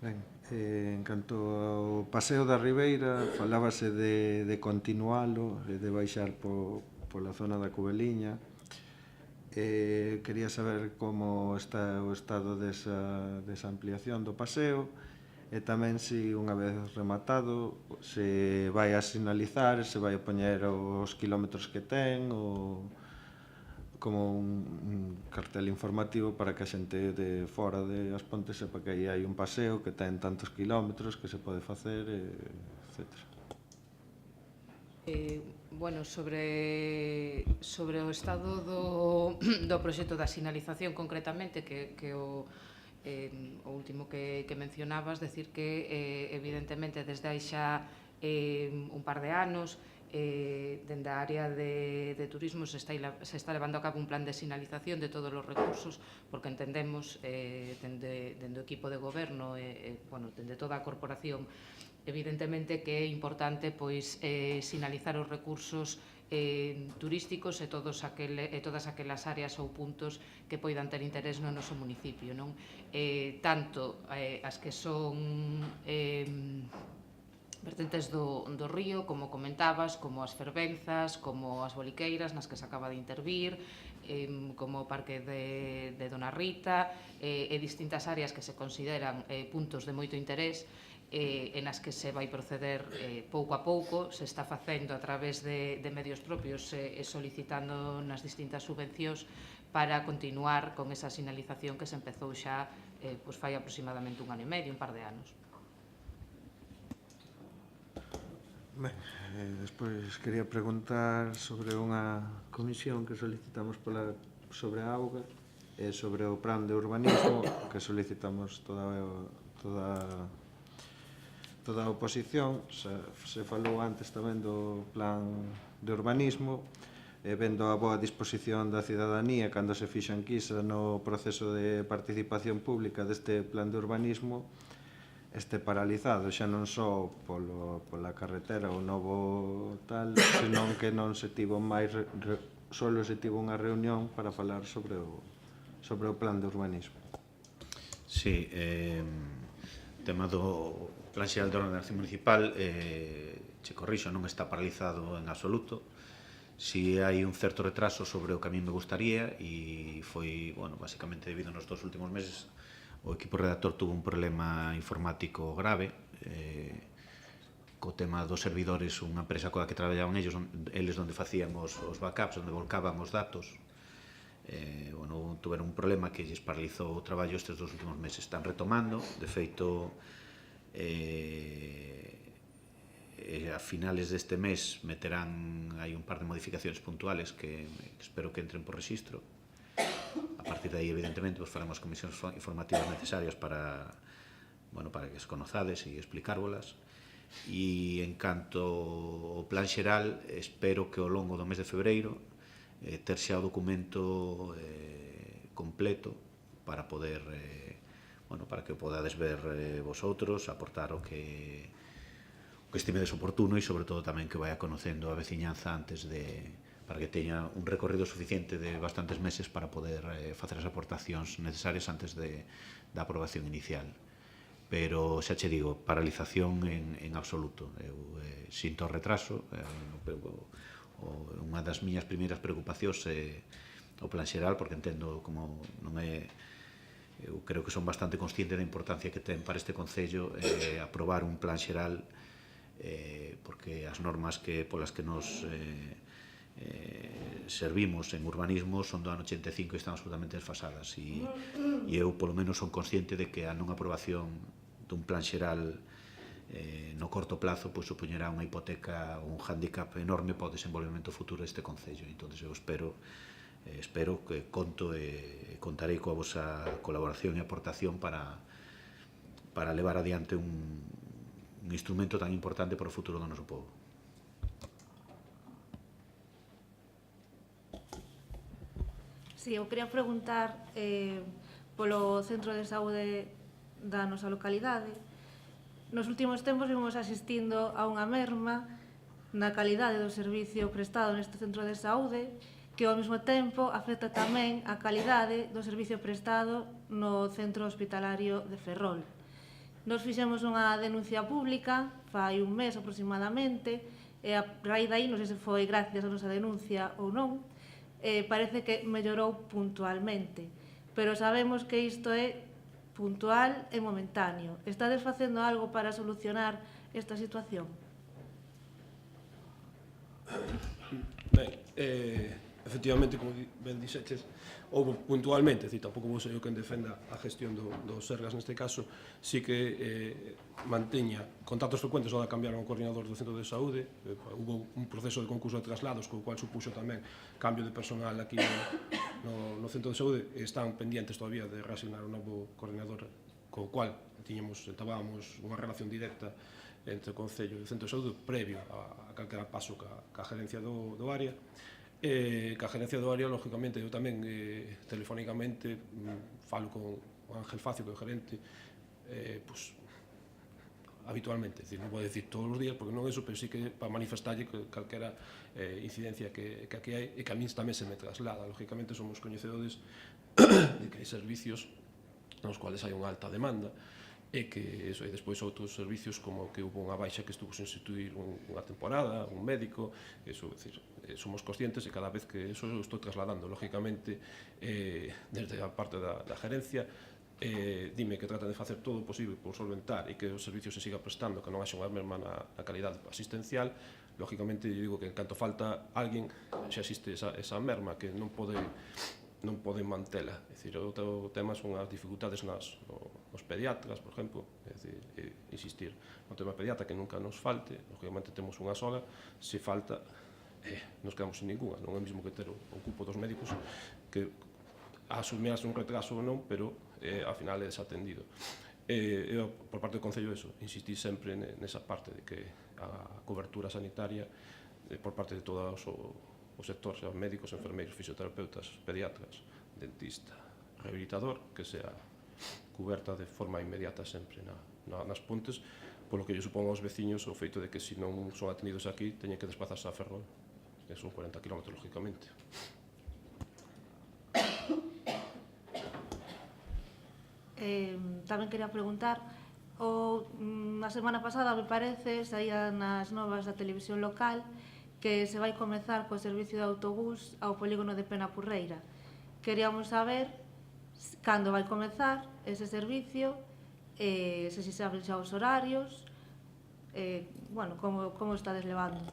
Ben, en canto ao Paseo da Ribeira, falábase de continualo e de baixar pola zona da Cubeliña. Quería saber como está o estado desa ampliación do paseo e tamén se unha vez rematado se vai a sinalizar, se vai a poñer os kilómetros que ten ou como un cartel informativo para que a xente de fora de As Pontes sepa que aí hai un paseo que ten tantos kilómetros que se pode facer, etc. Bueno, sobre o estado do proxecto da sinalización concretamente, que o último que mencionabas, decir que evidentemente desde hai xa un par de anos dende a área de turismo se está levando a cabo un plan de sinalización de todos os recursos, porque entendemos dende o equipo de goberno dende toda a corporación evidentemente que é importante sinalizar os recursos turísticos e todas aquelas áreas ou puntos que poidan ter interés no noso municipio, non? Tanto as que son vertentes do río, como comentabas, como as fervenzas, como as boliqueiras nas que se acaba de intervir, como o parque de Dona Rita, e distintas áreas que se consideran puntos de moito interés e nas que se vai proceder pouco a pouco, se está facendo a través de medios propios e solicitando nas distintas subvencións para continuar con esa sinalización que se empezou xa fai aproximadamente 1 ano e medio, un par de anos. Despois quería preguntar sobre unha comisión que solicitamos sobre a auga e sobre o plan de urbanismo que solicitamos toda a oposición. Se falou antes tamén do plan de urbanismo, vendo a boa disposición da cidadanía cando se fixo enquisa no proceso de participación pública deste plan de urbanismo, este paralizado, xa non só pola carretera o novo tal, senón que non se tivo máis, solo se tivo unha reunión para falar sobre o plan de urbanismo. Sí, o tema do Plan Xeral de Ordenación Municipal, che corrixo, non está paralizado en absoluto. Si hai un certo retraso sobre o que a mí me gustaría, e foi, bueno, basicamente debido nos 2 últimos meses o equipo redactor tuvo un problema informático grave, co tema dos servidores, unha empresa coa que traballaban eles onde facían os backups, onde volcaban os datos, bueno, tuveron un problema que lles paralizou o traballo estes 2 últimos meses. Están retomando, de feito, a finales deste mes meterán aí un par de modificacións puntuales que espero que entren por rexistro. A partir de aí, evidentemente, faremos comisións informativas necesarias para que as conozades e explicárvolas. E en canto ao plan xeral, espero que ao longo do mes de febreiro ter xa o documento completo para poder para que o podades ver vosotros, aportar o que estimedes oportuno e, sobre todo, tamén que vaya conocendo a veciñanza para que teña un recorrido suficiente de bastantes meses para poder facer as aportacións necesarias antes da aprobación inicial. Pero, xa che digo, paralización en absoluto. Eu sinto o retraso, unha das miñas primeiras preocupacións é o plan xeral, porque entendo como non é... Eu creo que son bastante consciente da importancia que ten para este Concello aprobar un plan xeral, porque as normas polas que nos servimos en urbanismo son do ano 85 e están absolutamente desfasadas, e eu polo menos son consciente de que a non aprobación dun plan xeral no corto plazo supoñerá unha hipoteca ou un hándicap enorme para o desenvolvemento futuro deste Concello. Entón, eu espero que contarei coa vosa colaboración e aportación para levar adiante un instrumento tan importante para o futuro do noso povo. Sí, eu quería preguntar polo centro de saúde da nosa localidade. Nos últimos tempos vimos asistindo a unha merma na calidade do servicio prestado neste centro de saúde, que ao mesmo tempo afecta tamén a calidade do servicio prestado no centro hospitalario de Ferrol. Nos fixemos unha denuncia pública fai un mes aproximadamente, e a raíz dai, non sei se foi gracias a nosa denuncia ou non, parece que mellorou puntualmente, pero sabemos que isto é puntual e momentáneo. Estades facendo algo para solucionar esta situación? Ben, efectivamente, como ben dixeches, houve puntualmente, tampouco vou ser eu quen defenda a gestión dos Sergas neste caso, sí que manteña contactos frecuentes ao de cambiar ao coordinador do centro de saúde. Hubo un proceso de concurso de traslados, co cual supuxo tamén cambio de personal aquí no centro de saúde, e están pendientes todavía de reasignar un novo coordinador, co cual entabábamos unha relación directa entre o Concello e o centro de saúde previo a calquera paso ca gerencia do área. Ca gerencia do área, lógicamente, eu tamén telefónicamente falo con o Ángel Facio, que é o gerente, habitualmente, non vou dicir todos os días, porque non é iso, pero sí que para manifestarlle que calquera incidencia que aquí hai, e que a min tamén se me traslada. Lógicamente, somos coñecedores de que hai servicios nos cuales hai unha alta demanda, e que despois outros servicios como que hubo unha baixa que estuvo sen sustituir unha temporada, un médico, somos conscientes e cada vez que eso estou trasladando, lógicamente, desde a parte da gerencia, dime que tratan de facer todo o posible por solventar e que o servicio se siga prestando, que non haxa unha merma na calidade asistencial. Lógicamente, eu digo que en canto falta alguén, xa existe esa merma que non poden mantela. É dicir, outro tema son as dificultades nos pediatras, por exemplo, é dicir, insistir no tema pediatra que nunca nos falte. Lógicamente temos unha sola, se falta nos quedamos sin ninguna. Non é o mesmo que ter o cupo dos médicos que asumirse un retraso ou non, pero ao final é desatendido. Eu, por parte do Concello, insistí sempre nesa parte de que a cobertura sanitaria por parte de todos os sectores, médicos, enfermeiros, fisioterapeutas, pediatras, dentista, rehabilitador, que sea cuberta de forma inmediata sempre nas Pontes, polo que yo supongo aos veciños o feito de que se non son atendidos aquí teñen que desplazarse a Ferrol, que son 40 km, lógicamente. Tamén quería preguntar, a semana pasada, me parece, saían as novas da televisión local que se vai comezar co servicio de autobús ao polígono de Penapurreira. Queríamos saber cando vai comezar ese servicio, se saben xa os horarios, como estades levando?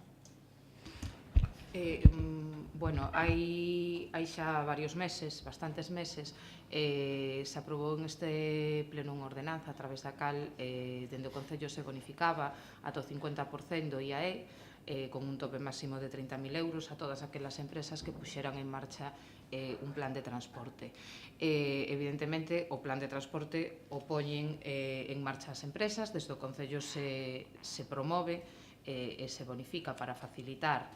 Bueno, hai xa varios meses, bastantes meses, se aprobou en este pleno unha ordenanza a través da cal dende o Concello se bonificaba ata o 50% do IAE con un tope máximo de 30.000 euros a todas aquelas empresas que puxeran en marcha un plan de transporte. Evidentemente, o plan de transporte o poñen en marcha as empresas, desde o Concello se promove e se bonifica para facilitar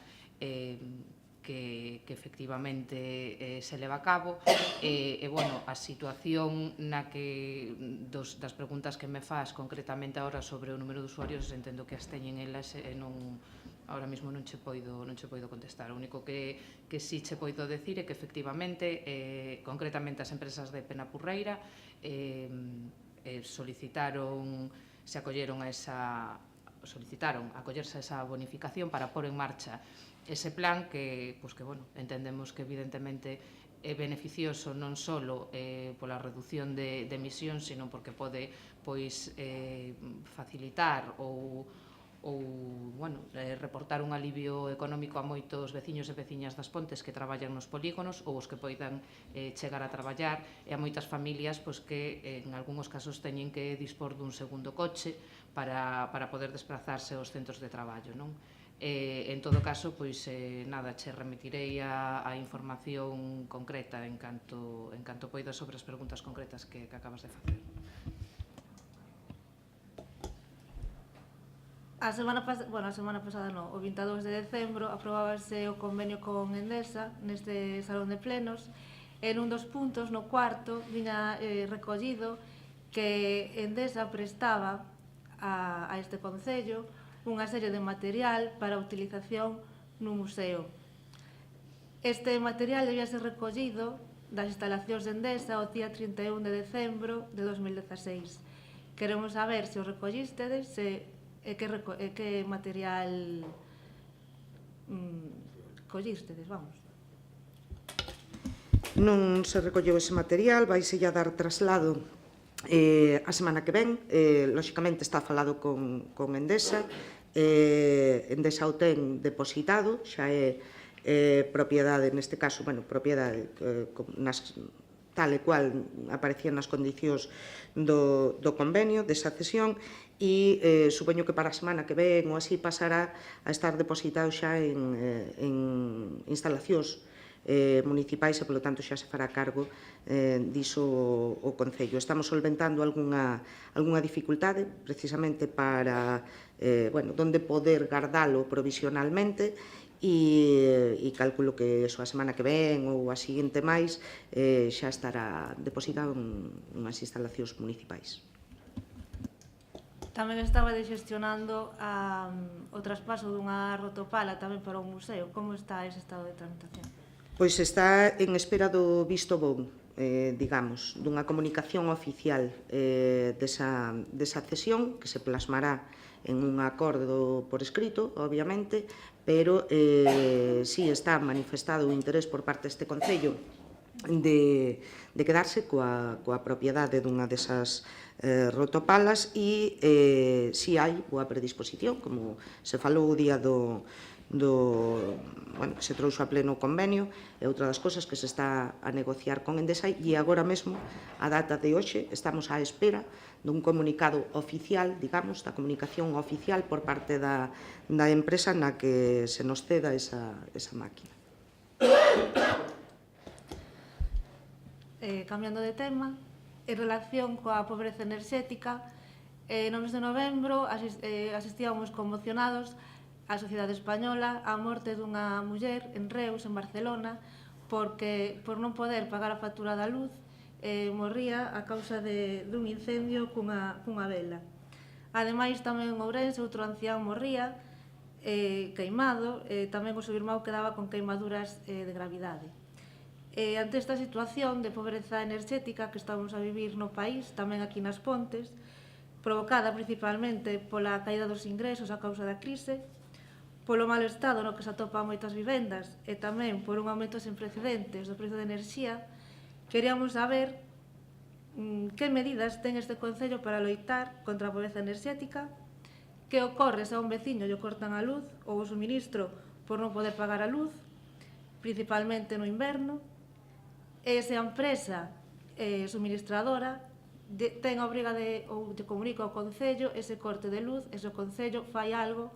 que efectivamente se leva a cabo bueno, a situación na que das preguntas que me faz concretamente agora sobre o número de usuarios entendo que as teñen elas e ahora mesmo non che poido contestar. O único que si che poido decir é que efectivamente concretamente as empresas de Penapurreira solicitaron acollerse a esa bonificación para pôr en marcha ese plan que bueno, entendemos que evidentemente é beneficioso non só pola reducción de emisións, sino porque pode facilitar ou reportar un alivio económico a moitos veciños e veciñas das Pontes que traballan nos polígonos ou os que poidan chegar a traballar e a moitas familias que en algúns casos teñen que dispor dun segundo coche para poder desplazarse aos centros de traballo, non? En todo caso, che remitirei a información concreta en canto poida sobre as preguntas concretas que acabas de facer. A semana pasada non, o 22 de decembro aprobábase o convenio con Endesa neste salón de plenos e nun dos puntos, no cuarto, viña recollido que Endesa prestaba a este Concello unha serie de material para a utilización no museo. Este material debía ser recollido das instalacións de Endesa o día 31 de decembro de 2016. Queremos saber se o recollistedes e que material collistedes, vamos. Non se recolleu ese material, vaise a dar traslado a semana que ven. Lóxicamente está falado con Endesa. Endesa o ten depositado, xa é propiedade, neste caso, propiedade tal e cual aparecían nas condicións do convenio, desa cesión, e supoño que para a semana que ven ou así pasará a estar depositado xa en instalacións municipais e, polo tanto, xa se fará cargo diso o Concello. Estamos solventando algunha dificultade, precisamente para onde poder guardalo provisionalmente, e calculo que a semana que ven ou a seguinte máis xa estará depositado en unhas instalacións municipais. Tamén estaba gestionando o traspaso dunha rotopala tamén para o museo. Como está ese estado de tramitación? Pois está en espera do visto bon, digamos, dunha comunicación oficial desa cesión que se plasmará en un acordo por escrito, obviamente, pero sí está manifestado o interés por parte deste Concello de quedarse coa propiedade dunha desas rotopalas e si hai boa predisposición, como se falou o día que se trouxo a pleno o convenio, é outra das cosas que se está a negociar con Endesa e agora mesmo, a data de hoxe, estamos á espera dun comunicado oficial, digamos, da comunicación oficial por parte da empresa na que se nos ceda esa máquina. Cambiando de tema, en relación coa pobreza enerxética, no mes de novembro asistíamos conmocionados a sociedade española á morte dunha muller en Reus, en Barcelona, porque por non poder pagar a factura da luz morría a causa dun incendio cunha vela. Ademais, tamén en Ourense, outro ancián morría queimado, tamén o seu irmão quedaba con queimaduras de gravidade. Ante esta situación de pobreza enerxética que estamos a vivir no país, tamén aquí nas Pontes, provocada principalmente pola caída dos ingresos a causa da crise, polo mal estado no que se atopan moitas vivendas e tamén por un aumento sen precedentes do prezo de enerxía, queríamos saber que medidas ten este Concello para loitar contra a pobreza enerxética, que ocorre se a un veciño lle cortan a luz ou o suministro por non poder pagar a luz, principalmente no inverno, e se a empresa suministradora ten a obriga ou te comunica ao Concello ese corte de luz e se o Concello fai algo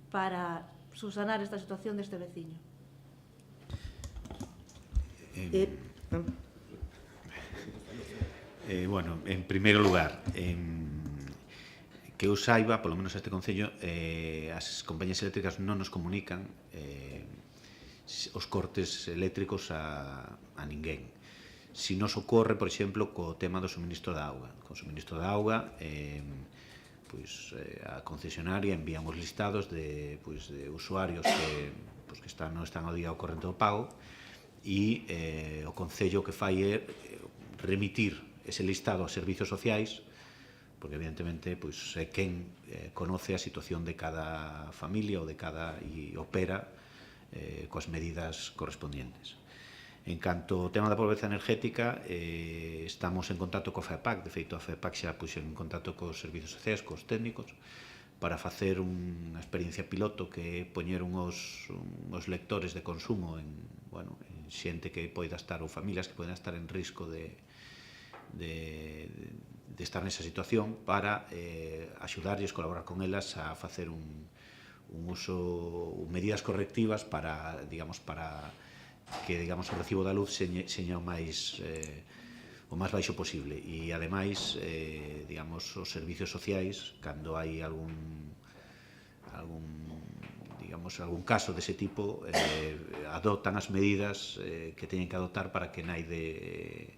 para subsanar esta situación deste veciño. Bueno, en primeiro lugar, que eu saiba, polo menos este Concello, as compañías eléctricas non nos comunican os cortes eléctricos a ninguén. Si nos ocorre, por exemplo, co tema do suministro da auga. Co suministro da auga, a concesionaria envían os listados de usuarios que non están ao día ao corrente do pago e o Concello que fai é remitir ese listado aos servizos sociais, porque evidentemente é quen conoce a situación de cada familia ou de cada e opera coas medidas correspondientes. En canto ao tema da pobreza energética, estamos en contacto coa FEPAC. De feito, a FEPAC xa puxo en contacto cos servizos sociais, cos técnicos, para facer unha experiencia piloto que poñeron os lectores de consumo en xente que poida estar, ou familias que poden estar en risco de estar nesa situación, para axudarlles, colaborar con elas a facer un uso, medidas correctivas para que o recibo da luz seña o máis baixo posible e ademais os servizos sociais, cando hai algún caso dese tipo, adoptan as medidas que teñen que adoptar para que naide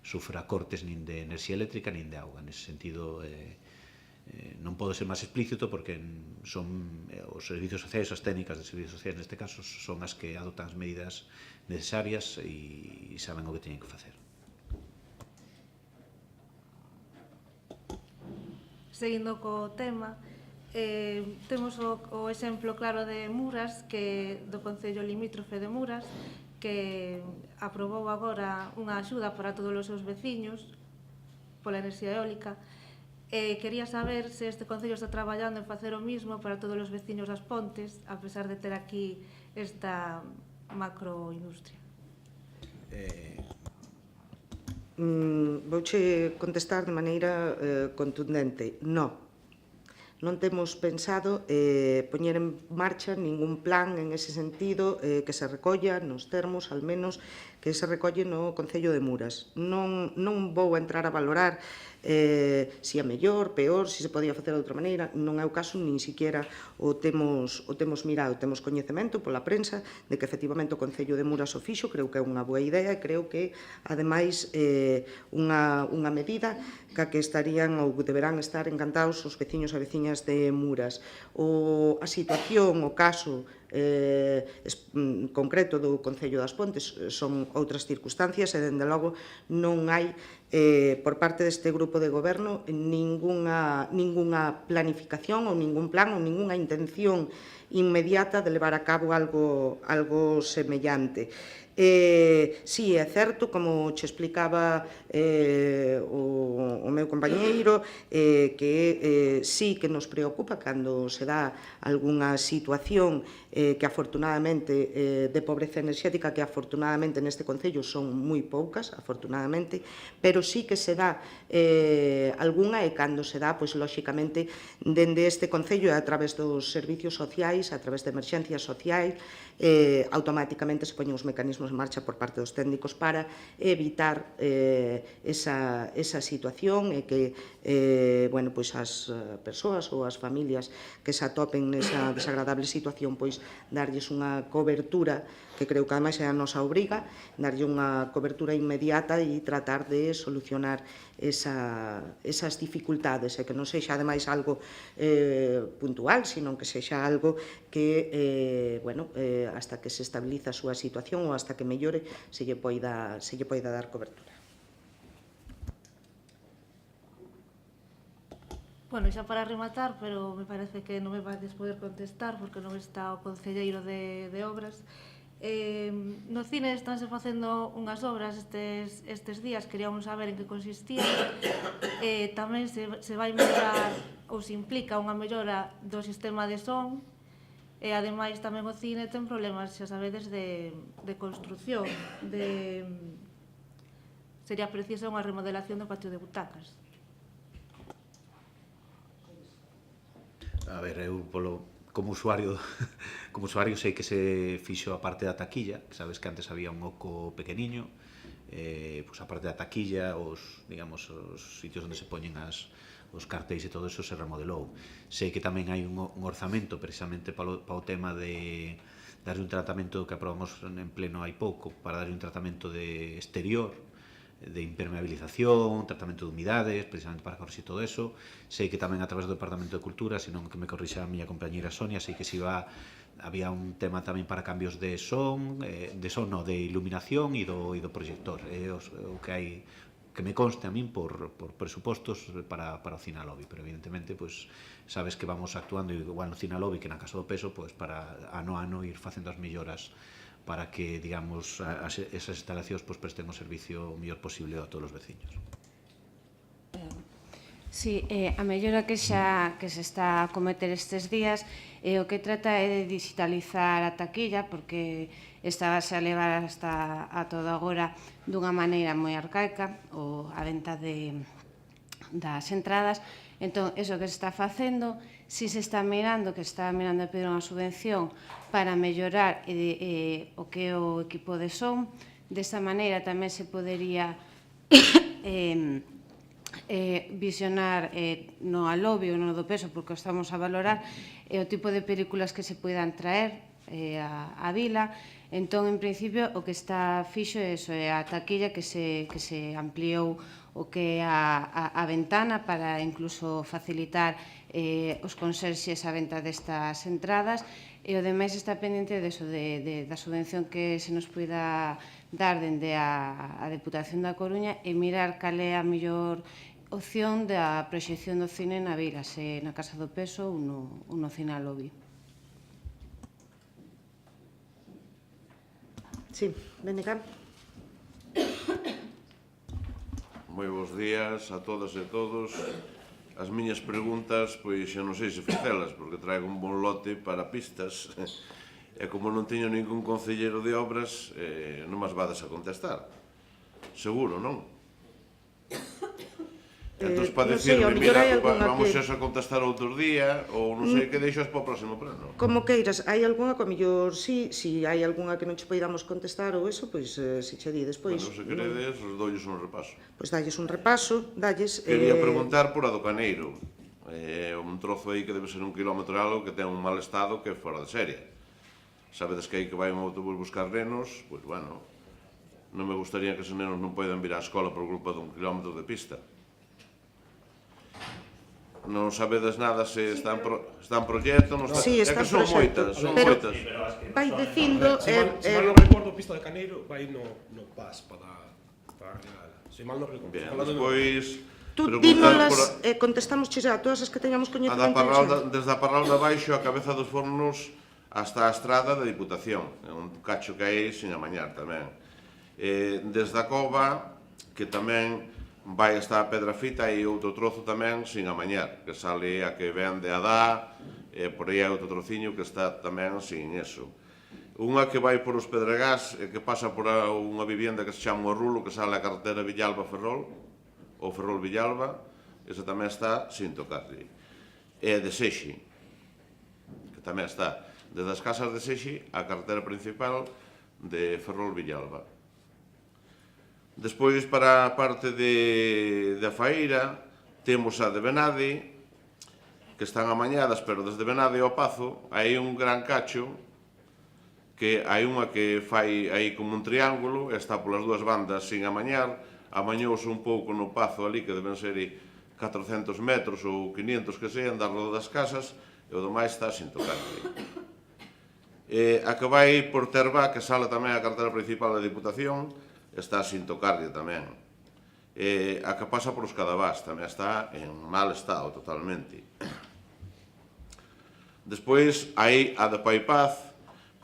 sufra cortes nin de enerxía eléctrica nin de auga. Nese sentido, non podo ser máis explícito porque son os servizos sociais, as técnicas de servizos sociais neste caso, son as que adoptan as medidas necesarias e saben o que teñen que facer. Seguindo co tema, temos o exemplo claro de Muras, do Concello limítrofe de Muras, que aprobou agora unha axuda para todos os seus veciños pola enerxía eólica. Quería saber se este Concello está traballando en facer o mismo para todos os veciños das Pontes, a pesar de ter aquí esta macroindustria. Vouche contestar de maneira contundente. Non temos pensado poñer en marcha ningún plan en ese sentido que se recolla nos termos, al menos, que se recolle no Concello de Muras. Non vou entrar a valorar se é mellor, peor, se podía facer de outra maneira. Non é o caso, nin siquiera o temos mirado. Temos coñecemento pola prensa de que efectivamente o Concello de Muras o fixo. Creo que é unha boa idea e creo que, ademais, unha medida ca que estarían ou deberán estar encantados os veciños e veciñas de Muras. A situación, o caso concreto do Concello das Pontes son outras circunstancias e, dende logo, non hai por parte deste grupo de goberno ningunha planificación ou ningún plan ou ningunha intención inmediata de levar a cabo algo semellante. Sí, é certo, como che explicaba o meu compañeiro, que sí que nos preocupa cando se dá algunha situación que afortunadamente de pobreza enerxética, que afortunadamente neste concello son moi poucas, afortunadamente, pero sí que se dá algunha, e cando se dá, pois lóxicamente dende este concello a través dos servicios sociais, a través de emerxencias sociais, automáticamente se poñen os mecanismos en marcha por parte dos técnicos para evitar esa situación e que bueno, pois as persoas ou as familias que se atopen nesa desagradable situación, pois darlles unha cobertura, que creo que ademais é a nosa obriga, darlle unha cobertura inmediata e tratar de solucionar esas dificultades, e que non sexa ademais algo puntual, sino que sexa algo que, bueno, hasta que se estabiliza a súa situación ou hasta que mellore, se lle poida dar cobertura. Bueno, xa para rematar, pero me parece que non me vais poder contestar porque non está o concelleiro de obras. No cine estánse facendo unhas obras estes días, queríamos saber en que consistían. Tamén se vai mellorar ou se implica unha mellora do sistema de son, e ademais tamén o cine ten problemas, xa sabedes, de construcción, sería precisa unha remodelación do patio de butacas. A ver, eu como usuario sei que se fixo a parte da taquilla, que sabes que antes había un oco pequeniño, pois a parte da taquilla, digamos, os sitios onde se poñen os cartéis e todo eso se remodelou. Sei que tamén hai un orzamento precisamente para o tema de darlle un tratamento que aprobamos en pleno hai pouco, para darlle un tratamento de exterior, de impermeabilización, tratamento de humidades, precisamente para corrixir todo eso. Sei que tamén a través do Departamento de Cultura, senón que me corrixa a miña compañeira Sonia, sei que había un tema tamén para cambios de son, de iluminación e do proxector. O que hai, que me conste a min por presupostos para o Cinalobi, pero evidentemente pois sabes que vamos actuando igual no Cinalobi que na Casa do Peso, pois para ano a ano ir facendo as melloras para que, digamos, esas instalacións pois presten o servicio o mellor posible a todos os veciños. Sí, a mellora que se está a cometer estes días o que trata é de digitalizar a taquilla, porque estábase a levar hasta a todo agora dunha maneira moi arcaica, a venta das entradas. Entón, eso que se está facendo, si se está mirando, que está mirando a pedir unha subvención para mellorar o que é o equipo de son, desta maneira tamén se podería visionar no Alobi ou no do Peso, porque o estamos a valorar, o tipo de películas que se poidan traer a vila. Entón, en principio, o que está fixo é a taquilla que se ampliou o que é a ventana para incluso facilitar os conserxes a venta destas entradas, e o demais está pendente da subvención que se nos poida dar dende a Deputación da Coruña e mirar cal é a mellor opción da proxección do cine na vila, se na Casa do Peso ou no Cinalobi. Sí, Benegam. Moi bons días a todas e todos. As miñas preguntas, pois xa non sei se facelas, porque traigo un bon lote para pistas, e como non teño ningún concelleiro de obras, non mas vades a contestar. Seguro, non? Entón, para decirme, mira, vamos xa a contestar outro día, ou non sei que deixo para o próximo plano. Como queiras, hai algunha que mellor sí, se hai algunha que non che poidamos contestar ou eso, pois se che di despois. Bueno, se queredes, os doulles un repaso. Pois dalles un repaso, dalles... Quería preguntar por a do Caneiro. Un trozo aí que debe ser 1 quilómetro algo que ten un mal estado que é fora de serie. Sabedes que aí que vai un autobús buscar nenos, pois bueno, non me gustaría que esos nenos non poidan vir á escola por culpa de 1 quilómetro de pista. Non sabedes nada se está en proxecto, non está... Sí, está en proxecto. Son moitas. Vai dicindo... Se mal non recordo, pista de Caneiro vai no PAS para agregar. Se mal non recordo. Bien, despois, Tú preguntar dínolas e contestamos xa a todas as que teñamos A da coñecemento. Parralda, desde a Parralda abaixo, a cabeza dos fornos, hasta a estrada da Diputación. É un cacho que hai sin amañar tamén. Desde a Cova, que tamén vai hasta a Pedrafita, e outro trozo tamén sin amañar, que sale a que ven de Adá, e por aí hai outro trociño que está tamén sin eso. Unha que vai por os Pedregás, que pasa por unha vivienda que se chama o Rulo, que sale a carretera Villalba-Ferrol, ou Ferrol-Villalba, esa tamén está sin tocarlle. E de Seixi, que tamén está desde as casas de Seixi á carretera principal de Ferrol-Villalba. Despois, para a parte de Faeira, temos a de Benade, que están amañadas, pero desde Benade ao Pazo hai un gran cacho, que hai unha que fai aí como un triángulo, e está polas dúas bandas sin amañar, amañouse un pouco no Pazo ali, que deben ser 400 metros ou 500 que sean, dar rodo das casas, e o demais está sin tocar. A que vai por Terba, que sale tamén a cartera principal da Diputación, está sin tocarlle tamén. A que pasa por os Cadavás tamén está en mal estado totalmente. Despois, aí a de Paipaz,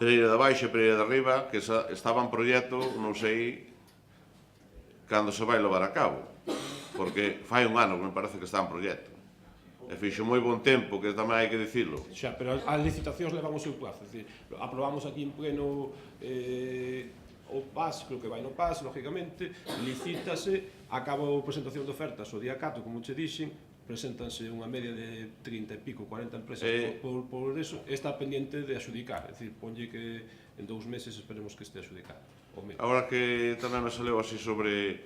Pereira de Baixo e Pereira de Arriba, que estaba en proxecto, non sei cando se vai levar a cabo, porque fai un ano que me parece que está en proxecto. E fixo moi bon tempo, que tamén hai que dicirlo. Xa, pero as licitacións levan o seu plazo, é dicir, aprobamos aquí en pleno o PAS, creo que vai no PAS, lógicamente, licítase, acaba a presentación de ofertas o día 4, como che dixen, preséntanse unha media de 30 e pico, 40 empresas por eso, está pendiente de adxudicar, é dicir, ponlle que en 2 meses esperemos que este adxudicado. Agora que tamén me saleu así sobre,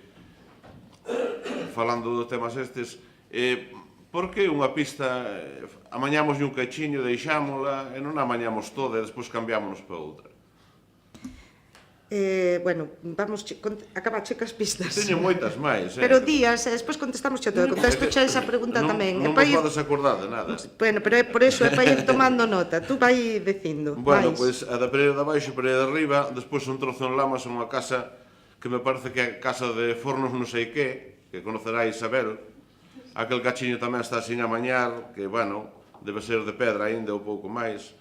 falando dos temas estes, por que unha pista, amañamos un cachiño, deixámola, e non amañamos toda e despois cambiámonos para outra? Bueno, vamos, acabache cas pistas. Teño moitas máis, Pero días, e despois contestamos xa todo. Contesto xa esa pregunta tamén. Non vos podes acordar de nada. Bueno, pero é por eso, é para ir tomando nota. Tú vai dicindo. Bueno, pois a da Pereira de Abaixo e Pereira de Arriba, despois un trozo en Lamas, unha casa que me parece que é casa de fornos non sei que conocerá Isabel. Aquel cachiño tamén está sin amañar, que, bueno, debe ser de pedra aínda ou pouco máis.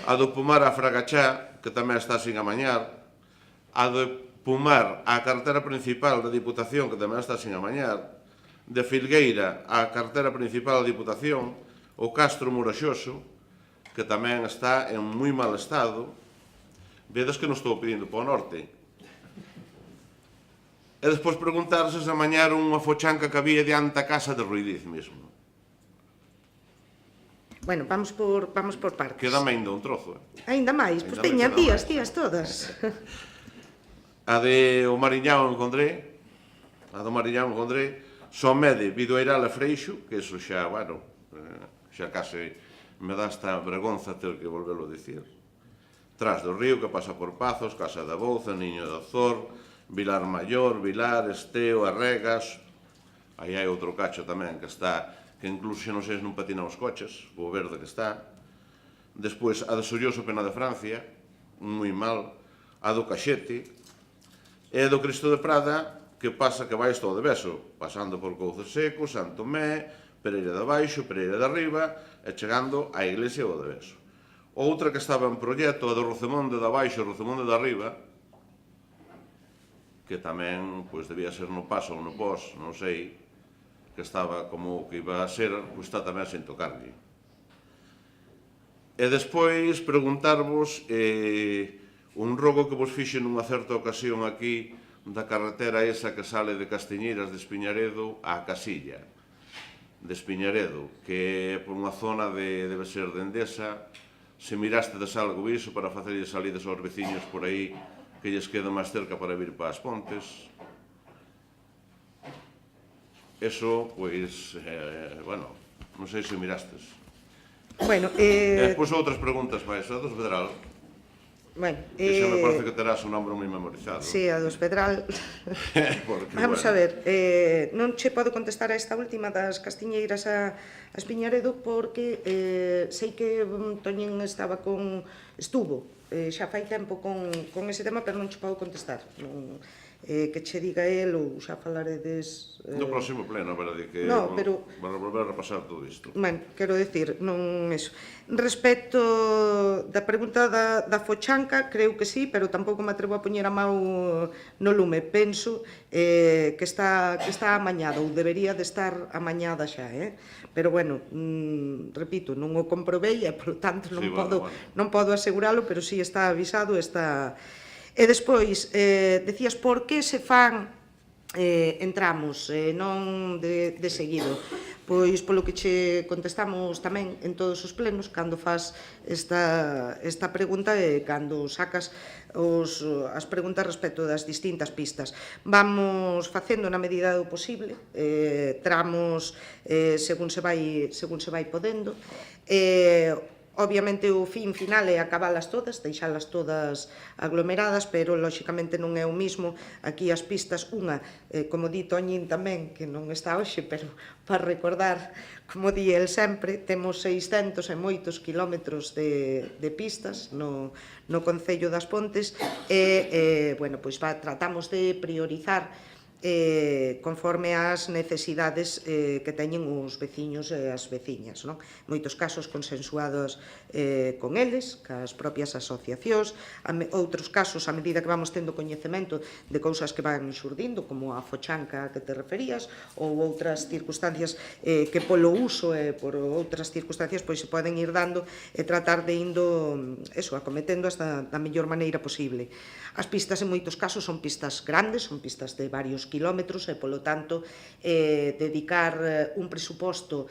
A do Pomar a Fragachá, que tamén está sin amañar. A de Pomar á cartera principal da Diputación, que tamén está sin amañar. De Filgueira á cartera principal da Diputación. O Castro Moroxoso, que tamén está en moi mal estado. Vedes que non estou pedindo para o norte. E despois preguntarse se amañaron unha fochanca que había diante a casa de Ruidiz mesmo. Bueno, vamos por partes. Quedame ainda un trozo. Ainda máis? Pois teña días todas. A de o Mariñao encontré, Somede, Vidoeiral e Freixo, que eso xa, bueno, xa case me dá esta vergonza ter que volverlo a dicir. Tras do Río, que pasa por Pazos, Casa da Bouza, Niño de Azor, Vilar Maior, Vilar, Esteo, Arregas. Aí hai outro cacho tamén que está, que incluso xa non sei se non patina os coches, o verde que está. Despois, a de Solloso, Pena de Francia, moi mal. A do Caxete. E do Cristo de Prada, que pasa que vai todo de Beso, pasando por Couce Seco, Santomé, Pereira de Abaixo, Pereira de Arriba, e chegando á iglesia do de Beso. Outra que estaba en proxecto, a do Rocemonde de Abaixo e Rocemonde de Arriba, que tamén debía ser no Paso ou no Pos, non sei, que estaba como que iba a ser, pois está tamén sen tocarlle. E despois preguntarvos un rogo que vos fixe nunha certa ocasión aquí da carretera esa que sale de Castiñeiras de Espiñaredo á Casilla de Espiñaredo, que é por unha zona debe ser de Endesa. Se mirastes algo iso para facerlles salidas aos veciños por aí que lles queda máis cerca para vir para as Pontes. Eso, pois, bueno, non sei se o mirastes. Bueno, Depois outras preguntas máis, a dos Pedral. Bueno, que xa me parece que terás un nombre moi memorizado. Sí, a dos Pedral. Vamos a ver, non che podo contestar a esta última das Castiñeiras a Espiñaredo porque sei que Toñín estuvo xa fai tempo con ese tema, pero non che podo contestar. que che diga el ou xa falaredes... No próximo pleno, a verdade, que no, pero... van a volver a repasar todo isto. Bueno, quero decir, non eso. Respecto da pregunta da fochanca, creo que sí, pero tampouco me atrevo a poñer a mau no lume. Penso que está amañada, ou debería de estar amañada xa, Pero, bueno, repito, non o comprobei e, por tanto, non podo aseguralo, pero sí está avisado, está... E despois, decías, por que se fan entramos, non de seguido? Pois polo que che contestamos tamén en todos os plenos, cando fas esta pregunta e cando sacas as preguntas respecto das distintas pistas. Vamos facendo na medida do posible, tramos según se vai podendo, obviamente o fin final é acabalas todas, deixalas todas aglomeradas, pero lóxicamente non é o mismo aquí as pistas, unha, como di Toñín tamén, que non está hoxe, pero para recordar, como di el sempre, temos 600 e moitos kilómetros de pistas no Concello das Pontes e, bueno, pois tratamos de priorizar conforme ás necesidades que teñen os veciños e as veciñas, non? Moitos casos consensuados con eles, cas propias asociacións, outros casos a medida que vamos tendo coñecemento de cousas que van xurdindo, como a fochanca que te referías, ou outras circunstancias que polo uso e por outras circunstancias pois se poden ir dando e tratar de indo acometendo da mellor maneira posible. As pistas en moitos casos son pistas grandes, son pistas de varios kilómetros e, polo tanto, dedicar un presuposto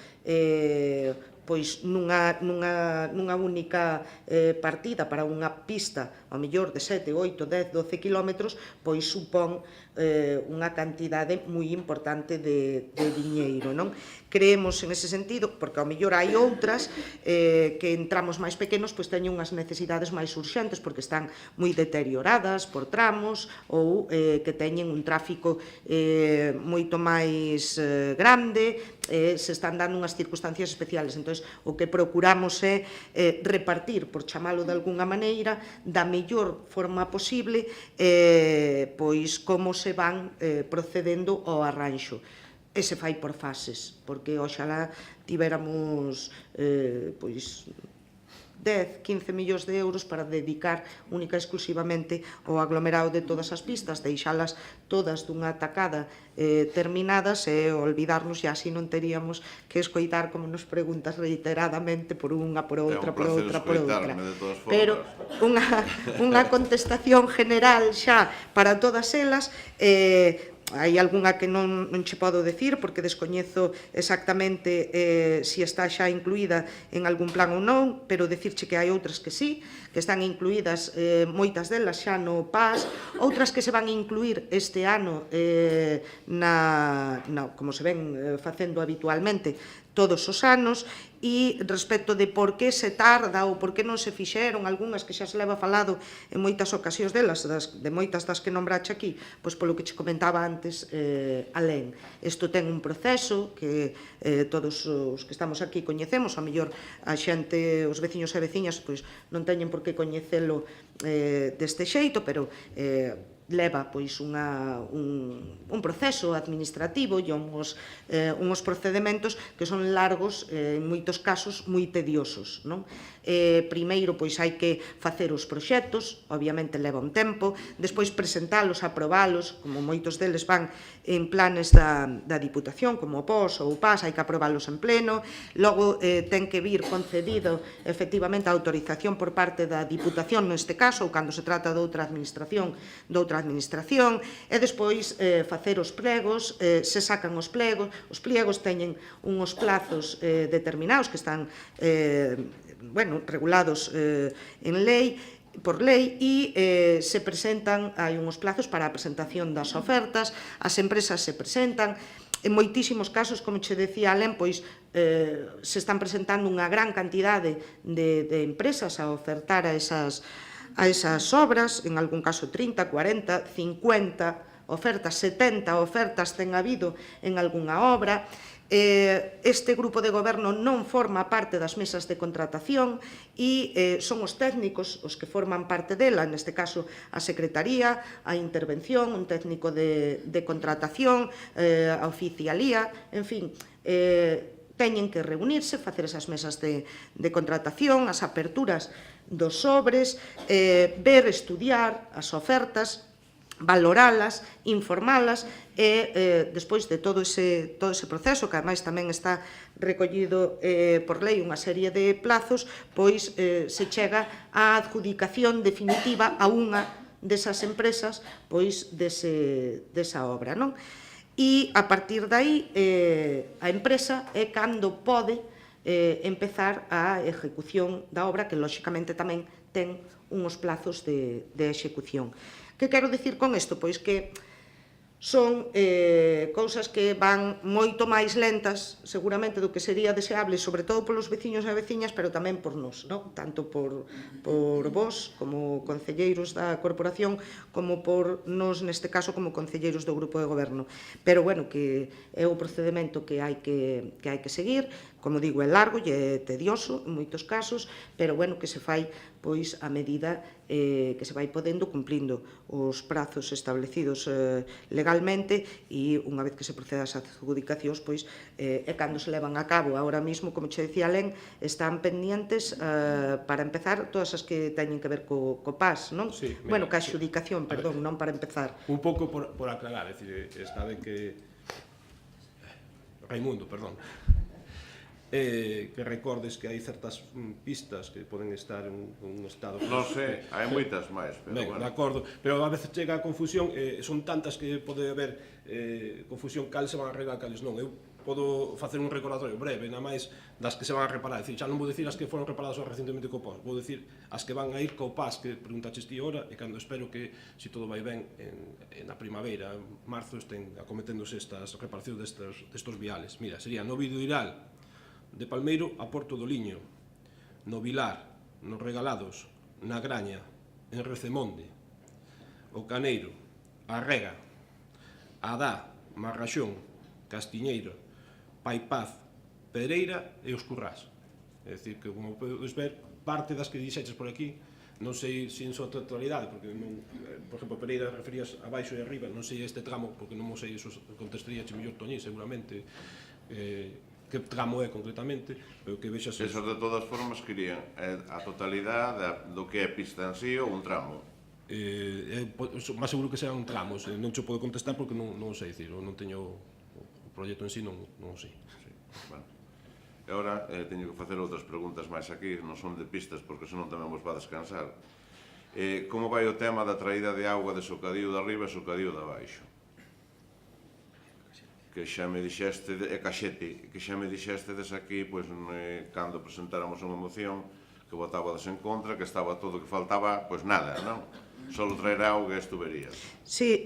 pois nunha única partida para unha pista, ao mellor de 7, 8, 10, 12 kilómetros, pois supón unha cantidade moi importante de diñeiro, non? Creemos en ese sentido, porque ao mellor hai outras que en tramos máis pequenos pois teñen unhas necesidades máis urxentes porque están moi deterioradas por tramos ou que teñen un tráfico moito máis grande, se están dando unhas circunstancias especiales. Entón, o que procuramos é repartir, por chamalo de algunha maneira, da mellor forma posible pois como se van procedendo ao arranxo. E se fai por fases, porque oxalá tivéramos pois 10, 15 millóns de euros para dedicar única e exclusivamente ao aglomerado de todas as pistas, deixalas todas dunha tacada terminadas e olvidarnos, e así non teríamos que escoitar como nos preguntas reiteradamente por unha, por outra, por outra, por outra. Pero unha contestación general xa para todas elas, hai algunha que non che podo decir porque descoñezo exactamente se está xa incluída en algún plan ou non, pero decirche que hai outras que sí, que están incluídas moitas delas xa no PAS, outras que se van a incluir este ano como se ven facendo habitualmente todos os anos, e respecto de por que se tarda ou por que non se fixeron, algunhas que xa se leva falado en moitas ocasións delas, de moitas das que nombrache aquí, pois polo que che comentaba antes, alén. Isto ten un proceso que todos os que estamos aquí coñecemos, a mellor a xente, os veciños e veciñas, pois non teñen por que coñecelo deste xeito, pero leva pois un proceso administrativo e uns procedementos que son largos, en moitos casos moi tediosos, non? Primeiro pois hai que facer os proxectos, obviamente leva un tempo, despois presentalos, aprobalos, como moitos deles van en planes da Diputación, como o POS ou o PAS, hai que aprobalos en pleno, logo ten que vir concedido efectivamente a autorización por parte da Diputación neste caso, ou cando se trata de outra administración, e despois facer os plegos, se sacan os pliegos teñen uns plazos determinados que están regulados por lei e se presentan, hai uns plazos para a presentación das ofertas, as empresas se presentan. En moitísimos casos, como che decía Alén, pois se están presentando unha gran cantidade de empresas a ofertar a esas obras, en algún caso 30, 40, 50 ofertas, 70 ofertas ten habido en algunha obra. Este grupo de goberno non forma parte das mesas de contratación e son os técnicos os que forman parte dela, neste caso a Secretaría, a Intervención, un técnico de contratación, a Oficialía, en fin, teñen que reunirse, facer esas mesas de contratación, as aperturas dos sobres, ver, estudiar as ofertas, valoralas, informalas e despois de todo ese proceso, que ademais tamén está recollido por lei unha serie de plazos, pois se chega á adjudicación definitiva a unha desas empresas pois desa obra, non? E a partir de aí a empresa é cando pode empezar a execución da obra, que lóxicamente tamén ten uns plazos de execución. Que quero dicir con isto? Pois que son cousas que van moito máis lentas, seguramente, do que sería deseable, sobre todo polos veciños e veciñas, pero tamén por nós, non? Tanto por vos, como concelleiros da corporación, como por nós, neste caso, como concelleiros do grupo de goberno. Pero, bueno, que é o procedimento que hai que seguir, como digo, é largo e é tedioso, en moitos casos, pero, bueno, que se fai pois a medida que se vai podendo cumplindo os prazos establecidos legalmente e unha vez que se proceda ás adjudicacións, pois é cando se levan a cabo. Ahora mismo, como che decía Len, están pendientes para empezar todas as que teñen que ver co PAS, non? Sí, bueno, ca adjudicación, perdón, non para empezar. Un pouco por aclarar, é dicir, está ben que Raimundo, perdón, que recordes que hai certas pistas que poden estar en un estado... Non sei, hai moitas máis, pero ben, bueno. de acordo, pero a veces chega a confusión, son tantas que pode haber confusión, cales se van a arreglar, cales non. Eu podo facer un recordatorio breve, nada máis das que se van a reparar, é dicir, xa non vou dicir as que foron reparadas recentemente co PAS, vou dicir as que van a ir co PAS, que preguntaches ti ora, e cando espero que, se todo vai ben, na primavera, en marzo, estén acometéndose estas reparacións destos viales. Mira, sería no Viduiral de Palmeiro a Porto do Liño, no Vilar, nos Regalados, na Graña, en Recemonde, o Caneiro, a Rega, a Adá, Marraxón, Castiñeiro, Paipaz, Pereira e os Currás. É dicir, que como podes ver, parte das que dixeches por aquí, non sei se en súa totalidade, porque non, por exemplo, Pereira referías abaixo e arriba, non sei este tramo, porque non mo sei, eso contestaríache mellor Toñín, seguramente, que tramo é concretamente, pero que vexas... Esas de todas formas querían a totalidade do que é pista en sí ou un tramo? Máis seguro que serán tramos, non che podo contestar porque non sei dicir, non teño o proxecto en sí, non o sei. Bueno. E agora teño que facer outras preguntas máis aquí, non son de pistas porque senón tamén vos va a descansar. Como vai o tema da traída de auga de Socadío de arriba e Socadío de abaixo? Que xa me dixeste, e Caxete, que xa me dixestedes aquí, pois, cando presentáramos unha moción, que votábades en contra, que estaba todo, que faltaba, pois nada, non? Solo traer auga e as tuberías. Sí,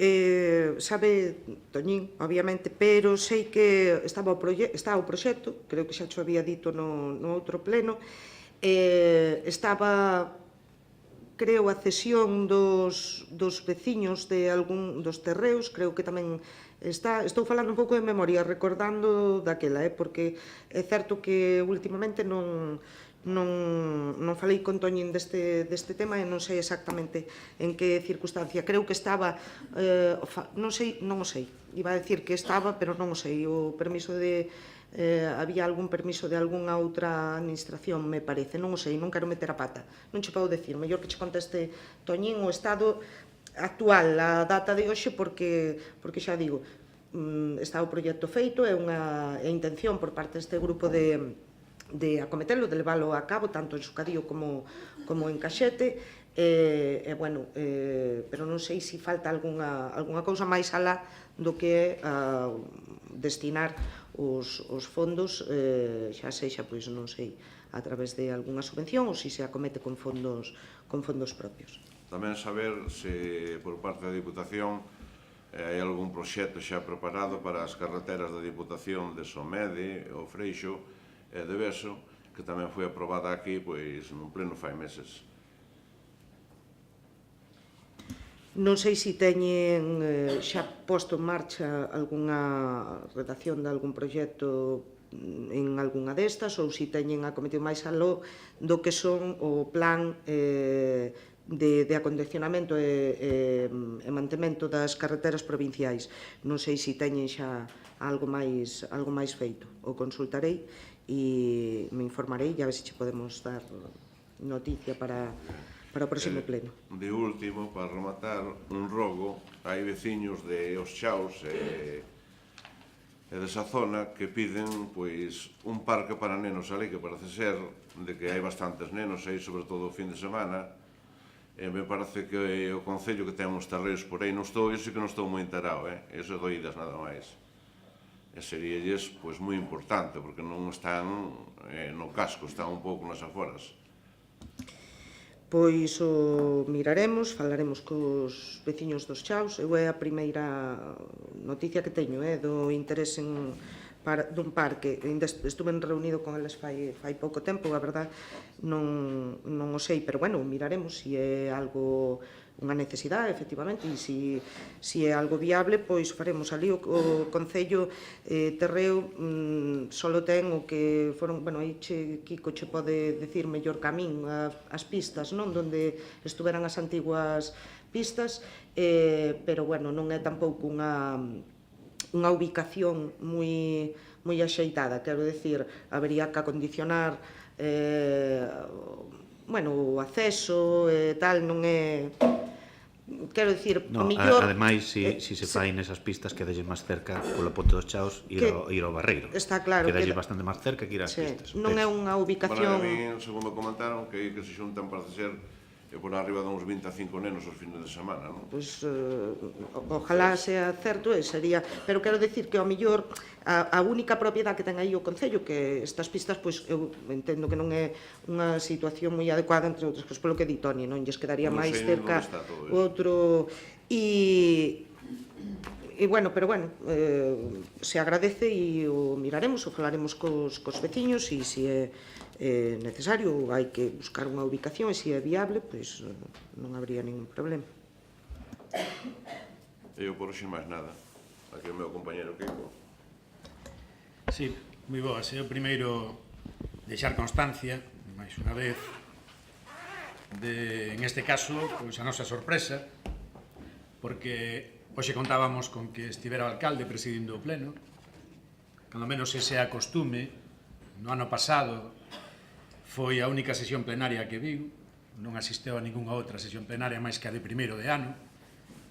sabe, Toñín, obviamente, pero sei que está o proxecto, creo que xa xo había dito no outro pleno, estaba, creo, a cesión dos veciños de algún dos terreos, creo que tamén estou falando un pouco de memoria, recordando daquela, porque é certo que últimamente non falei con Toñín deste tema e non sei exactamente en que circunstancia. Creo que estaba, non o sei, iba a decir que estaba, pero non o sei, o permiso de... había algún permiso de algunha outra administración, me parece, non o sei, non quero meter a pata, non che podo decir, mellor que che conteste Toñín o estado actual, a data de hoxe, porque xa digo, está o proxecto feito, é unha intención por parte deste grupo de acometelo, de leválo a cabo, tanto en Socadío como en Caxete, bueno, pero non sei se falta algunha cousa máis alá do que destinar os fondos, xa sexa, pois non sei, a través de algunha subvención ou se acomete con fondos propios. Tamén saber se por parte da Diputación hai algún proxecto xa preparado para as carreteras da Diputación de Somede, o Freixo e de Beso, que tamén foi aprobada aquí pois nun pleno fai meses. Non sei se teñen xa posto en marcha algunha redacción de algún proxecto en algunha destas ou se teñen acometido máis aló do que son o plan de acondicionamento e mantemento das carreteras provinciais. Non sei se teñen xa algo máis feito. O consultarei e me informarei e a ver se che podemos dar noticia para o próximo pleno. De último, para rematar, un rogo, hai veciños de Os Chaos e desa zona que piden pois un parque para nenos ali, que parece ser de que hai bastantes nenos aí, sobre todo o fin de semana, e me parece que o Concello que ten uns terreos por aí, eu sí que non estou moi enterado, eso é doídas nada máis. E seríalles pois moi importante, porque non están no casco, están un pouco nas aforas. Pois o miraremos, falaremos cos veciños dos Chaos. Eu é a primeira noticia que teño do interese dun parque. Estuve reunido con eles fai pouco tempo, a verdad non o sei, pero bueno, miraremos se é algo unha necesidade, efectivamente, e se é algo viable, pois faremos ali. O Concello Terreo solo ten o que foron, bueno, aí Kiko che pode decir mellor camín, as pistas, non? Donde estuveran as antiguas pistas, pero, bueno, non é tampouco unha ubicación moi axeitada, quero decir, habería que acondicionar bueno, o acceso e tal, non é... Quero dicir, o mellor... Ademais, se fai nesas pistas, quedalle máis cerca, polo Ponte dos Chaos, ir ao Barreiro. Está claro. Quedalle bastante máis cerca que ir ás pistas. Non é unha ubicación... Bueno, a mí, segundo comentaron, que se xuntan para ser por arriba de uns 25 nenos os fines de semana, non? Pois, ojalá sea certo, sería... Pero quero dicir que, ao mellor, a única propiedade que ten aí o Concello, que estas pistas, pois, eu entendo que non é unha situación moi adecuada, entre outras cosas, polo que di Toni, non lles quedaría máis cerca outro... E, bueno, pero bueno, se agradece e o miraremos, o falaremos cos veciños e se é necesario, hai que buscar unha ubicación e se é viable, pois non habría ningún problema. Eu por hoxe máis nada. Aquí o meu compañero Kiko. Sí, moi boas. Eu primeiro deixar constancia, máis unha vez, en este caso, pois a nosa sorpresa, porque hoxe contábamos con que estivera o alcalde presidindo o pleno, cando menos ese é a costume. No ano pasado foi a única sesión plenaria que viu, non asisteu a ningunha outra sesión plenaria máis que a de primeiro de ano.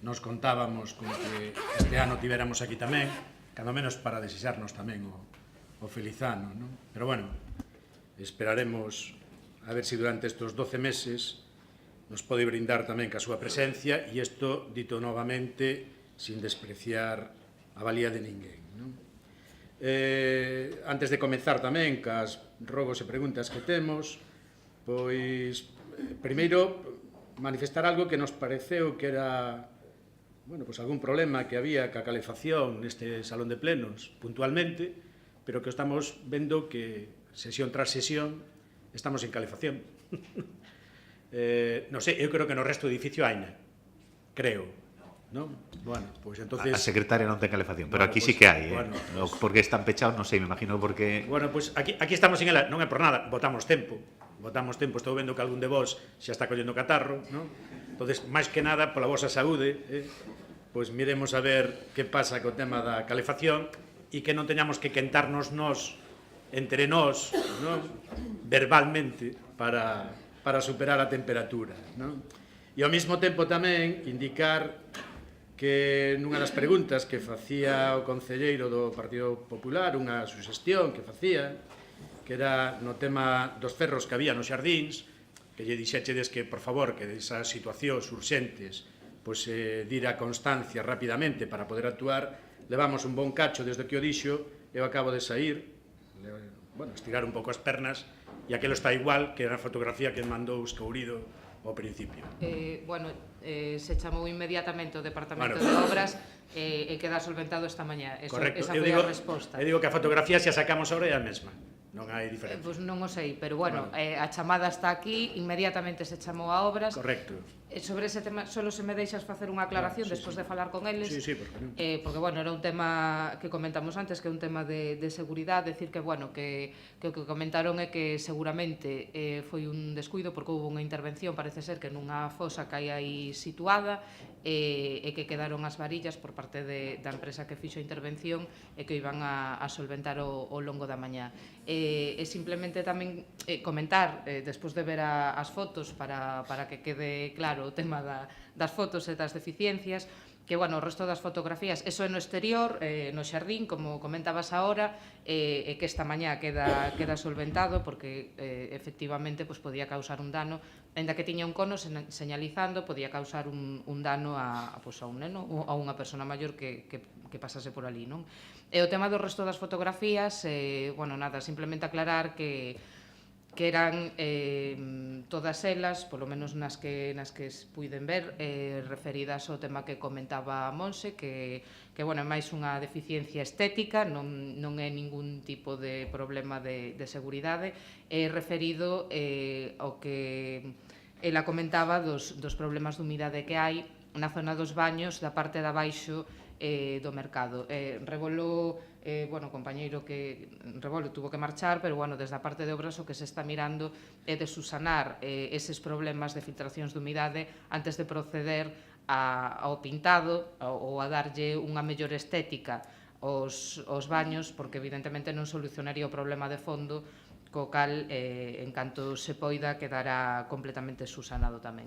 Nos contábamos con que este ano tivéramos aquí tamén, cando menos para desexarnos tamén o feliz ano, non? Pero bueno, esperaremos a ver se durante estes 12 meses nos pode brindar tamén ca súa presencia, e isto dito novamente sin despreciar a valía de ninguén, non? Antes de comezar tamén cas rogos e preguntas que temos, pois primeiro manifestar algo que nos pareceu que era, bueno, pois algún problema que había ca calefacción neste salón de plenos puntualmente, pero que estamos vendo que sesión tras sesión estamos en calefacción. Non sei, eu creo que no resto do edificio haina, creo, non? Bueno, pois entonces... A secretaria non ten calefacción, pero aquí sí que hai, porque están pechados, non sei, me imagino porque... Bueno, pois aquí estamos en ela, non é por nada, botamos tempo, estou vendo que algún de vos xa está collendo catarro, non? Entonces, máis que nada, pola vosa saúde, pois miremos a ver que pasa co tema da calefacción e que non teñamos que quentarnos nós, entre nós, non? Verbalmente, para superar a temperatura, non? E ao mesmo tempo tamén indicar que nunha das preguntas que facía o concelleiro do Partido Popular, unha suxestión que facía, que era no tema dos ferros que había nos xardíns, que lle dixéchedes que, por favor, que desas situacións urxentes, pois dira constancia rapidamente para poder actuar. Levamos un bon cacho desde que o dixo, eu acabo de sair, bueno, estirar un pouco as pernas, e aquelo está igual que na fotografía que mandou Escourido ao principio. Bueno, se chamou inmediatamente o Departamento de Obras e queda solventado esta mañá. Esa foi a resposta. Eu digo que a fotografía se a sacamos ahora é a mesma, non hai diferencia. Pois non o sei, pero bueno, a chamada está aquí, inmediatamente se chamou a Obras. Correcto. Sobre ese tema, solo se me deixas facer unha aclaración despois de falar con eles. Sí, porque non. Porque, bueno, era un tema que comentamos antes, que é un tema de seguridade, decir que, bueno, que o que comentaron é que seguramente foi un descuido porque houve unha intervención, parece ser que nunha fosa que hai aí situada, e que quedaron as varillas por parte da empresa que fixo a intervención e que iban a solventar ao longo da mañá. E simplemente tamén comentar, despois de ver as fotos, para que quede claro o tema das fotos e das deficiencias, que, bueno, o resto das fotografías, eso é no exterior, no xardín, como comentabas ahora, e que esta mañá queda solventado, porque efectivamente podía causar un dano, ainda que tiña un cono señalizando, podía causar un dano a un neno ou a unha persona maior que pasase por ali, non? E o tema do resto das fotografías, bueno, nada, simplemente aclarar que eran todas elas, polo menos nas que puiden ver, referidas ao tema que comentaba Monse, que bueno, é máis unha deficiencia estética, non é ningún tipo de problema de seguridade, é referido ao que ela comentaba dos problemas de humidade que hai na zona dos baños da parte de abaixo do mercado. Revolou, bueno, o compañeiro que Rebolo tuvo que marchar, pero, bueno, desde a parte de obras o que se está mirando é de subsanar eses problemas de filtracións de humidade antes de proceder ao pintado ou a darlle unha mellor estética aos baños, porque evidentemente non solucionaría o problema de fondo, co cal, en canto se poida, quedará completamente subsanado tamén.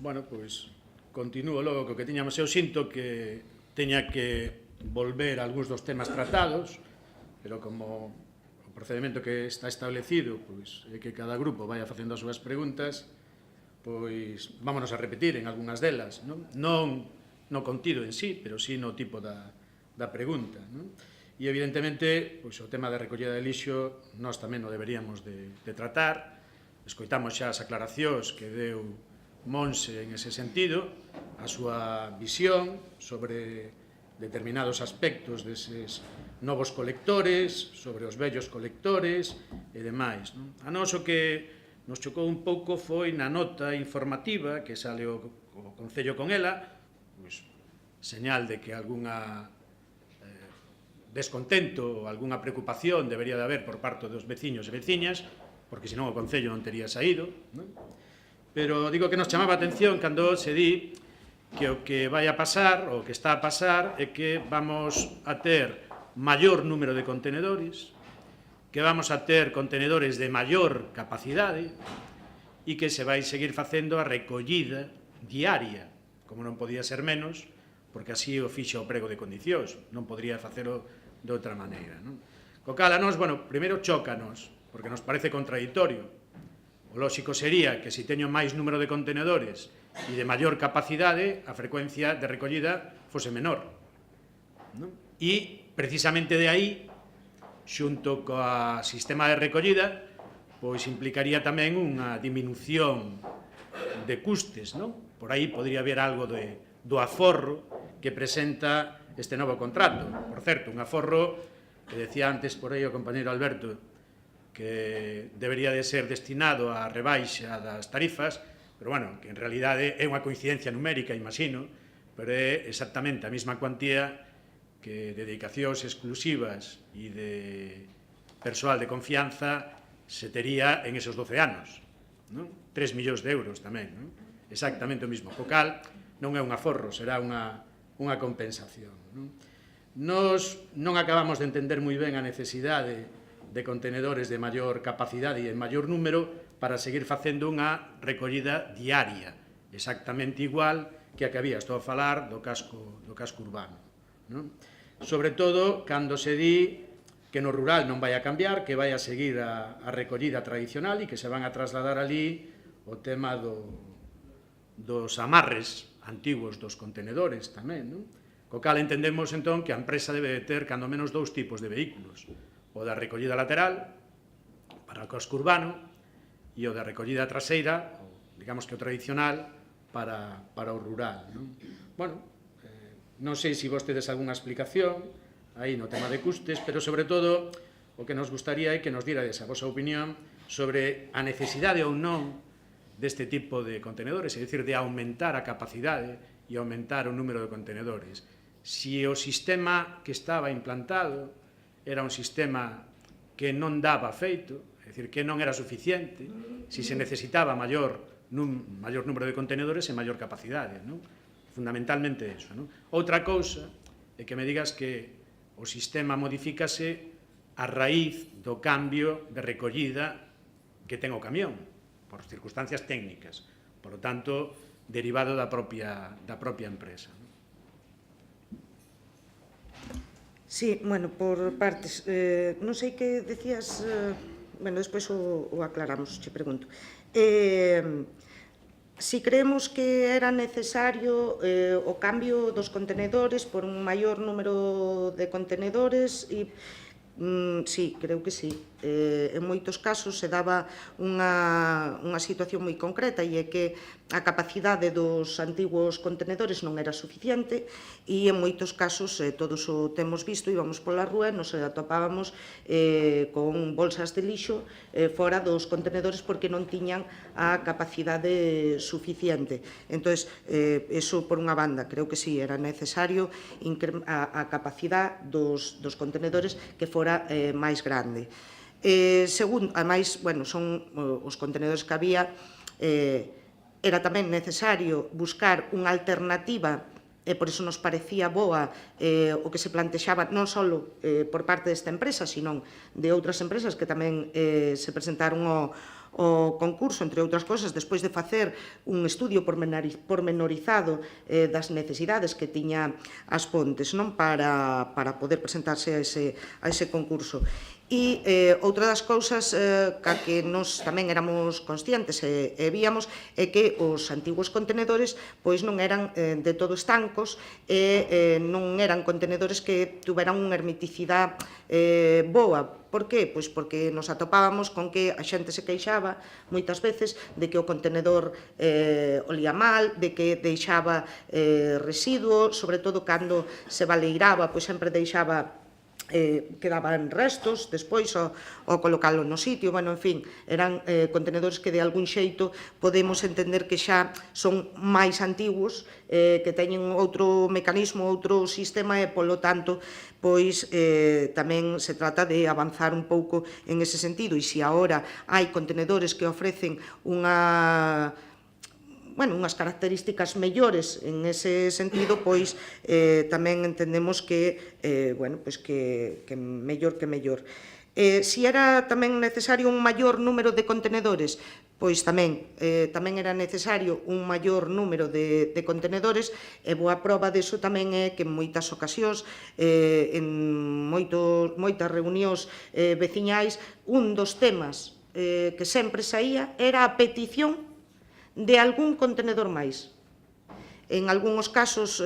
Bueno, pois continúo logo co que tiñamos. Eu sinto que teña que volver a algúns dos temas tratados, pero como o procedimento que está establecido pois é que cada grupo vaya facendo as súas preguntas, pois vámonos a repetir en algunhas delas, non no contido en sí, pero sí no tipo da pregunta, non? E evidentemente pois o tema da recollida de lixo nós tamén o deberíamos de tratar. Escoitamos xa as aclaracións que deu Monse en ese sentido, a súa visión sobre determinados aspectos deses novos colectores, sobre os vellos colectores e demais. A nós o que nos chocou un pouco foi na nota informativa que sale o Concello con ela, pois, señal de que algunha descontento ou algunha preocupación debería de haber por parte dos veciños e veciñas, porque senón o Concello non tería saído, non? Pero digo que nos chamaba a atención cando se di que o que vai a pasar, o que está a pasar, é que vamos a ter maior número de contenedores, que vamos a ter contenedores de maior capacidade e que se vai seguir facendo a recollida diaria, como non podía ser menos, porque así o fixa o prego de condicións, non podría facelo de outra maneira, non? Co cal a nos, bueno, primeiro chócanos, porque nos parece contradictorio. O lóxico sería que se teño máis número de contenedores e de maior capacidade, a frecuencia de recollida fose menor. E, precisamente de aí, xunto coa sistema de recollida, pois implicaría tamén unha diminución de custes, non? Por aí podría haber algo do aforro que presenta este novo contrato. Por certo, un aforro que decía antes por aí o compañeiro Alberto, que debería de ser destinado á rebaixa das tarifas, pero, bueno, que en realidade é unha coincidencia numérica, imagino, pero é exactamente a mesma cuantía que dedicacións exclusivas e de persoal de confianza se tería en esos 12 anos, non? 3 millóns de euros tamén, non? Exactamente o mesmo. Co cal non é un aforro, será unha compensación, non? Nos non acabamos de entender moi ben a necesidade de contenedores de maior capacidade e en maior número para seguir facendo unha recollida diaria, exactamente igual que a que había. Estou a falar do casco urbano, non? Sobre todo, cando se di que no rural non vai a cambiar, que vai a seguir a recollida tradicional e que se van a trasladar ali o tema dos amarres antigos dos contenedores tamén, non? Co cal entendemos, entón, que a empresa debe ter cando menos 2 tipos de vehículos, o da recollida lateral para o casco urbano e o da recollida traseira, digamos que o tradicional, para o rural, non? Bueno, non sei se vos tedes algunha explicación aí no tema de custes, pero sobre todo o que nos gustaría é que nos dirades a vosa opinión sobre a necesidade ou non deste tipo de contenedores, é dicir, de aumentar a capacidade e aumentar o número de contenedores. Si o sistema que estaba implantado era un sistema que non daba feito, é dicir, que non era suficiente, si se necesitaba maior número de contenedores e maior capacidade, non? Fundamentalmente eso, non? Outra cousa é que me digas que o sistema modifícase a raíz do cambio de recollida que ten o camión, por circunstancias técnicas, por lo tanto, derivado da propia empresa. Sí, bueno, por partes. Non sei que decías... Bueno, despois o aclaramos, che pregunto. Si creemos que era necesario o cambio dos contenedores por un maior número de contenedores, sí, creo que sí. En moitos casos se daba unha situación moi concreta e é que a capacidade dos antigos contenedores non era suficiente e en moitos casos, todos o temos visto, íbamos pola rúa e nos atopábamos con bolsas de lixo fora dos contenedores porque non tiñan a capacidade suficiente. Entón, eso por unha banda, creo que sí, era necesario a capacidade dos contenedores que fora máis grande. Segundo, ademais, bueno, son os contenedores que había, era tamén necesario buscar unha alternativa e por iso nos parecía boa o que se plantexaba non só por parte desta empresa, sino de outras empresas que tamén se presentaron o concurso, entre outras cousas, despois de facer un estudio pormenorizado das necesidades que tiña as Pontes, non, para poder presentarse a ese concurso. E outra das cousas que nos tamén éramos conscientes e víamos é que os antigos contenedores pois non eran de todo estancos e non eran contenedores que tuveran unha hermeticidade boa. Por qué? Pois porque nos atopábamos con que a xente se queixaba moitas veces de que o contenedor olía mal, de que deixaba residuo, sobre todo cando se baleiraba, pois sempre deixaba quedaban restos despois ao colocalo no sitio, bueno, en fin, eran contenedores que de algún xeito podemos entender que xa son máis antigos, que teñen outro mecanismo, outro sistema e, polo tanto, pois tamén se trata de avanzar un pouco en ese sentido e se agora hai contenedores que ofrecen unhas características mellores en ese sentido, pois tamén entendemos que mellor que mellor. Si era tamén necesario un maior número de contenedores, pois tamén era necesario un maior número de contenedores e boa proba deso tamén é que en moitas ocasións, en moitas reunións veciñais, un dos temas que sempre saía era a petición de algún contenedor máis. En algúns casos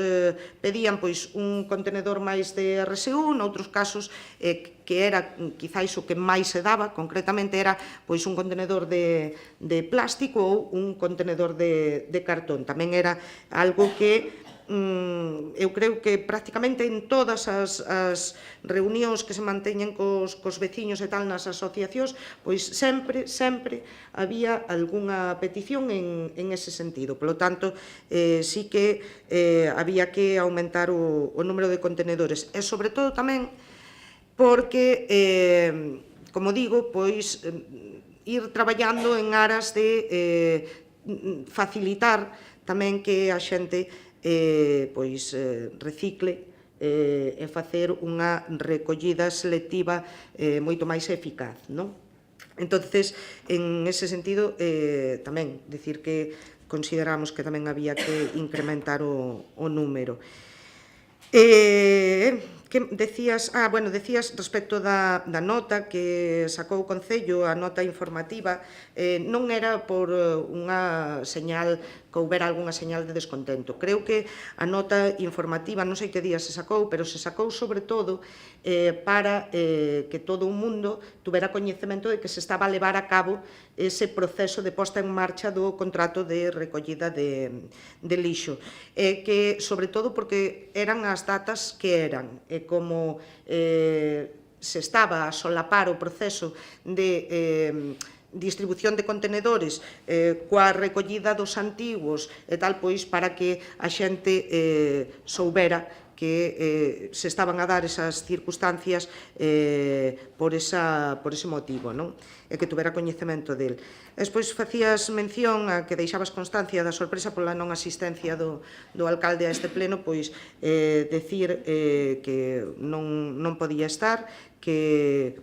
pedían pois un contenedor máis de RSU, noutros casos que era quizáis o que máis se daba, concretamente era pois un contenedor de plástico ou un contenedor de cartón. Tamén era algo que eu creo que prácticamente en todas as reunións que se manteñen cos veciños e tal nas asociacións, pois sempre había algunha petición en ese sentido. Por lo tanto, sí que había que aumentar o número de contenedores. E, sobre todo, tamén porque, como digo, pois ir traballando en aras de facilitar tamén que a xente recicle e facer unha recollida selectiva moito máis eficaz, non? Entonces, en ese sentido, tamén dicir que consideramos que tamén había que incrementar o número. Que decías, decías respecto da nota que sacou o Concello, a nota informativa, non era por unha señal que houbera algunha señal de descontento. Creo que a nota informativa, non sei que día se sacou, pero se sacou sobre todo para que todo o mundo tuvera coñecemento de que se estaba a levar a cabo ese proceso de posta en marcha do contrato de recollida de lixo. Que, sobre todo, porque eran as datas que eran, e como se estaba a solapar o proceso de distribución de contenedores coa recollida dos antigos e tal, pois para que a xente soubera que se estaban a dar esas circunstancias por ese motivo, non? E que tuvera coñecemento del. Despois facías mención a que deixabas constancia da sorpresa pola non asistencia do alcalde a este pleno, pois decir que non podía estar, que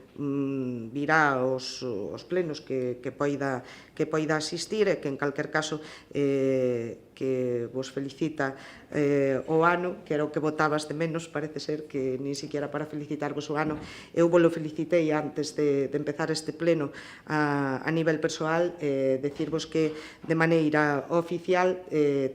virá aos plenos que poida asistir e que en calquer caso que vos felicita o ano, que era o que votabas de menos, parece ser que nin siquiera para felicitarvos o ano. Eu vos lo felicitei antes de empezar este pleno a nivel persoal, decirvos que de maneira oficial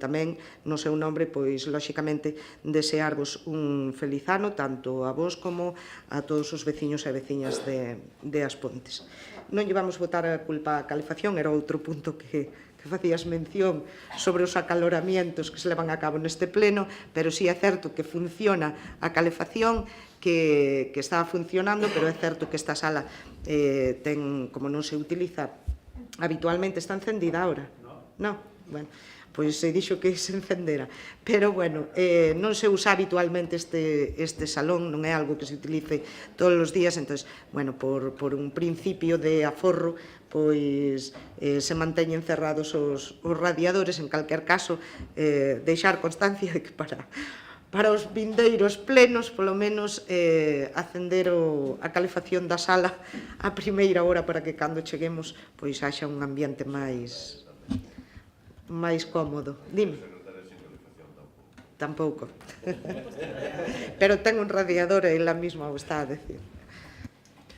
tamén no seu nombre, pois lóxicamente desearvos un feliz ano tanto a vos como a todos os veciños e veciñas de As Pontes. Non lle vamos botar a culpa á calefacción, era outro punto que facías mención sobre os acaloramientos que se levan a cabo neste pleno, pero sí é certo que funciona a calefacción, que está funcionando, pero é certo que esta sala como non se utiliza habitualmente, está encendida ahora? Non? Bueno, pois se dixo que se encendera, pero bueno, non se usa habitualmente este salón, non é algo que se utilice todos os días, entón, bueno, por un principio de aforro, pois se manteñen cerrados os radiadores. En calquer caso, deixar constancia de que para os vindeiros plenos, polo menos, acender a calefacción da sala a primeira hora para que cando cheguemos pois haxa un ambiente máis cómodo. Dime. Tampouco. Pero ten un radiador e ela mesma o está a decir.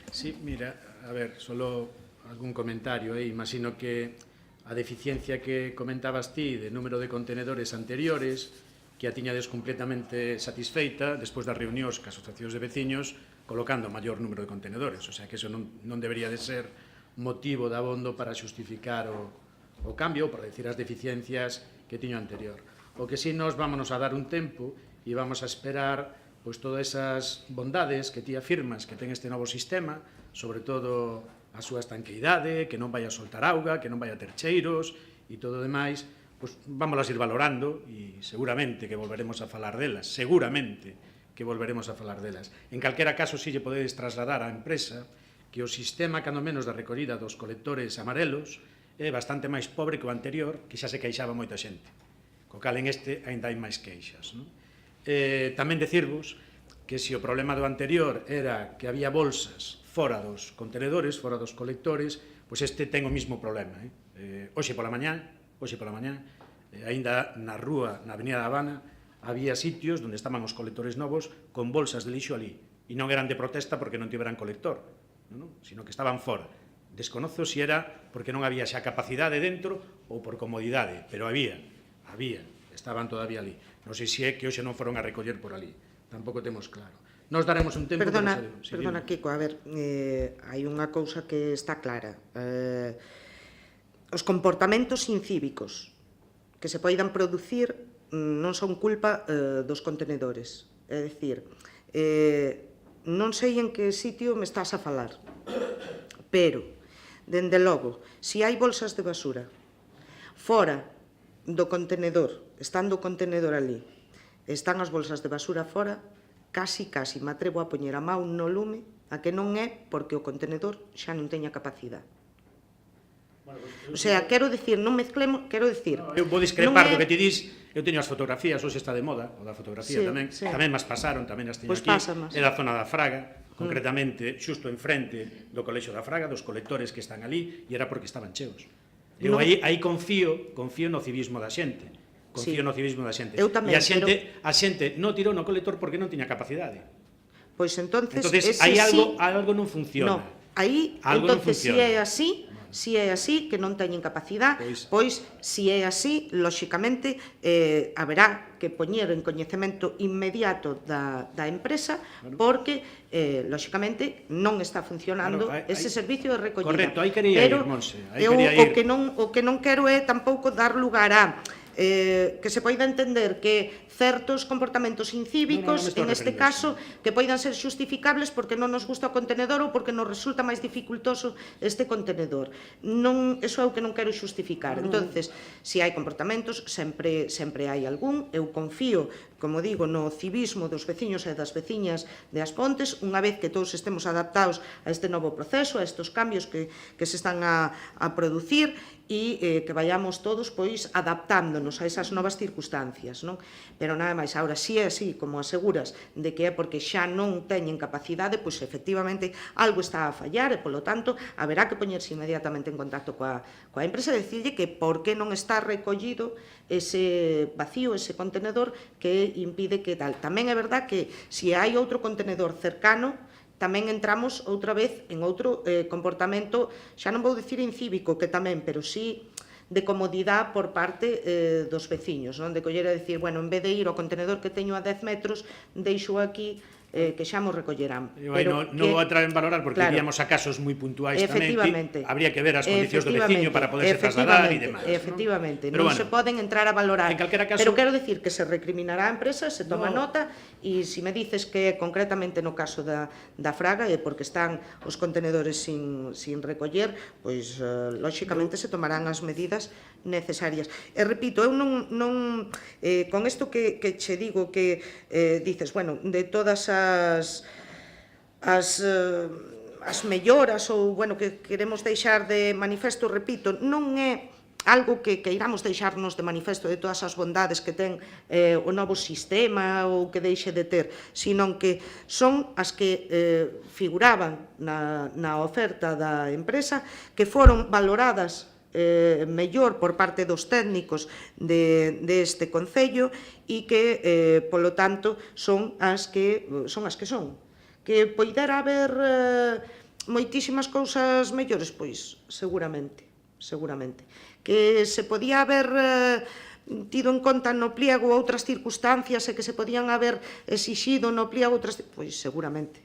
Sí, mira, a ver, solo algún comentario. Imagino que a deficiencia que comentabas ti de número de contenedores anteriores, que a tiñades completamente satisfeita despois das reunións cas asociacións de veciños colocando maior número de contenedores. O sea, que eso non debería de ser motivo de abondo para xustificar o cambio, por decir as deficiencias que tiño anterior. O que si nos vámonos a dar un tempo e vamos a esperar pois todas esas bondades que ti afirmas que ten este novo sistema, sobre todo a súa estanqueidade, que non vai a soltar auga, que non vai a ter cheiros e todo o demais, pois vámolas ir valorando e seguramente que volveremos a falar delas, seguramente que volveremos a falar delas. En calquera caso, si lle podedes trasladar á empresa que o sistema, cando menos, da recollida dos colectores amarelos é bastante máis pobre que o anterior, que xa se queixaba moita xente. Co cal en este ainda hai máis queixas. Tamén decirvos que se o problema do anterior era que había bolsas fora dos contenedores, fora dos colectores, pois este ten o mismo problema. Hoxe pola mañá, aínda na rúa, na Avenida da Habana, había sitios onde estaban os colectores novos con bolsas de lixo ali. E non eran de protesta porque non tiveran colector, sino que estaban fora. Desconozo se era porque non había xa capacidade dentro ou por comodidade, pero había, estaban todavía ali. Non sei se é que hoxe non foron a recoller por ali, tampouco temos claro. Nos daremos un tempo... Perdona, Kiko, a ver, hai unha cousa que está clara. Os comportamentos incívicos que se poidan producir non son culpa dos contenedores. É dicir, non sei en que sitio me estás a falar, pero, dende logo, se hai bolsas de basura fora do contenedor, estando o contenedor ali, están as bolsas de basura fora, casi me atrevo a poñer a mão no lume a que non é porque o contenedor xa non teña capacidade. O sea, quero dicir, non mezclemos, quero dicir... Eu vou discrepar do que ti dis, eu teño as fotografías, hoxe está de moda, o da fotografía tamén, tamén mas pasaron, tamén as teño aquí, é da zona da Fraga, concretamente xusto enfrente do Colexio da Fraga, dos colectores que están ali, e era porque estaban cheos. Eu aí confío no civismo da xente. Confío no civismo da xente. E a xente non tirou no colector porque non tiña capacidade. Pois entonces aí algo non funciona. Aí, entonces, se é así, que non teñen capacidade, pois, se é así, lóxicamente, haberá que poñer en coñecemento inmediato da empresa, porque, lóxicamente, non está funcionando ese servicio de recollida. Correcto, aí quería ir, Monse. O que non quero é tampouco dar lugar a que se poida entender que certos comportamentos incívicos, en este caso, que poidan ser xustificables porque non nos gusta o contenedor ou porque nos resulta máis dificultoso este contenedor. Non, eso é o que non quero xustificar. Entonces, se hai comportamentos, sempre hai algún. Eu confío, como digo, no civismo dos veciños e das veciñas de As Pontes, unha vez que todos estemos adaptados a este novo proceso, a estes cambios que se están a producir, e que vayamos todos pois adaptándonos a esas novas circunstancias, non? Pero nada máis, agora si é así, como aseguras, de que é porque xa non teñen capacidade, pois efectivamente algo está a fallar e, polo tanto, haberá que poñerse inmediatamente en contacto coa empresa e dicirlle que por que non está recollido ese vacío, ese contenedor que impide que tal. Tamén é verdad que se hai outro contenedor cercano, tamén entramos outra vez en outro comportamento, xa non vou dicir incívico, que tamén, pero sí de comodidade por parte dos veciños, non? De coller e dicir, bueno, en vez de ir ao contenedor que teño a 10 metros, deixo aquí que xa mo recollerán. Non vou entrar en valorar porque iríamos a casos moi puntuais tamén, que habría que ver as condicións do veciño para poderse trasladar e demais. Efectivamente, non se poden entrar a valorar. Pero quero dicir que se recriminará a empresa, se toma nota, e se me dices que concretamente no caso da Fraga é porque están os contenedores sin recoller, pois lóxicamente se tomarán as medidas necesarias. E repito, eu non con isto que che digo que dices, bueno, de todas as melloras ou, bueno, que queremos deixar de manifesto, repito, non é algo que queiramos deixarnos de manifesto de todas as bondades que ten o novo sistema ou que deixe de ter, sino que son as que figuraban na oferta da empresa, que foron valoradas mellor por parte dos técnicos deste Concello e que, polo tanto, son as que son. Que poidera haber moitísimas cousas mellores? Pois, seguramente. Que se podía haber tido en conta no pliego outras circunstancias e que se podían haber exixido no pliego outras... Pois, seguramente.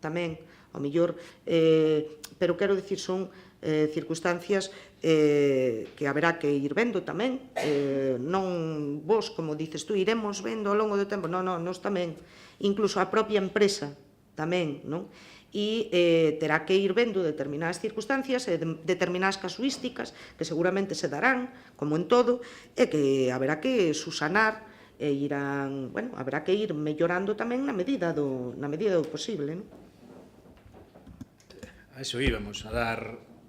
Tamén, ao mellor, pero quero dicir, son circunstancias que haberá que ir vendo tamén, non vos, como dices tú, iremos vendo ao longo do tempo, non, nós tamén, incluso a propia empresa tamén, non? E terá que ir vendo determinadas circunstancias e determinadas casuísticas que seguramente se darán, como en todo, e que haberá que susanar e irán, bueno, haberá que ir mellorando tamén na medida do posible, non? A eso íbamos, a dar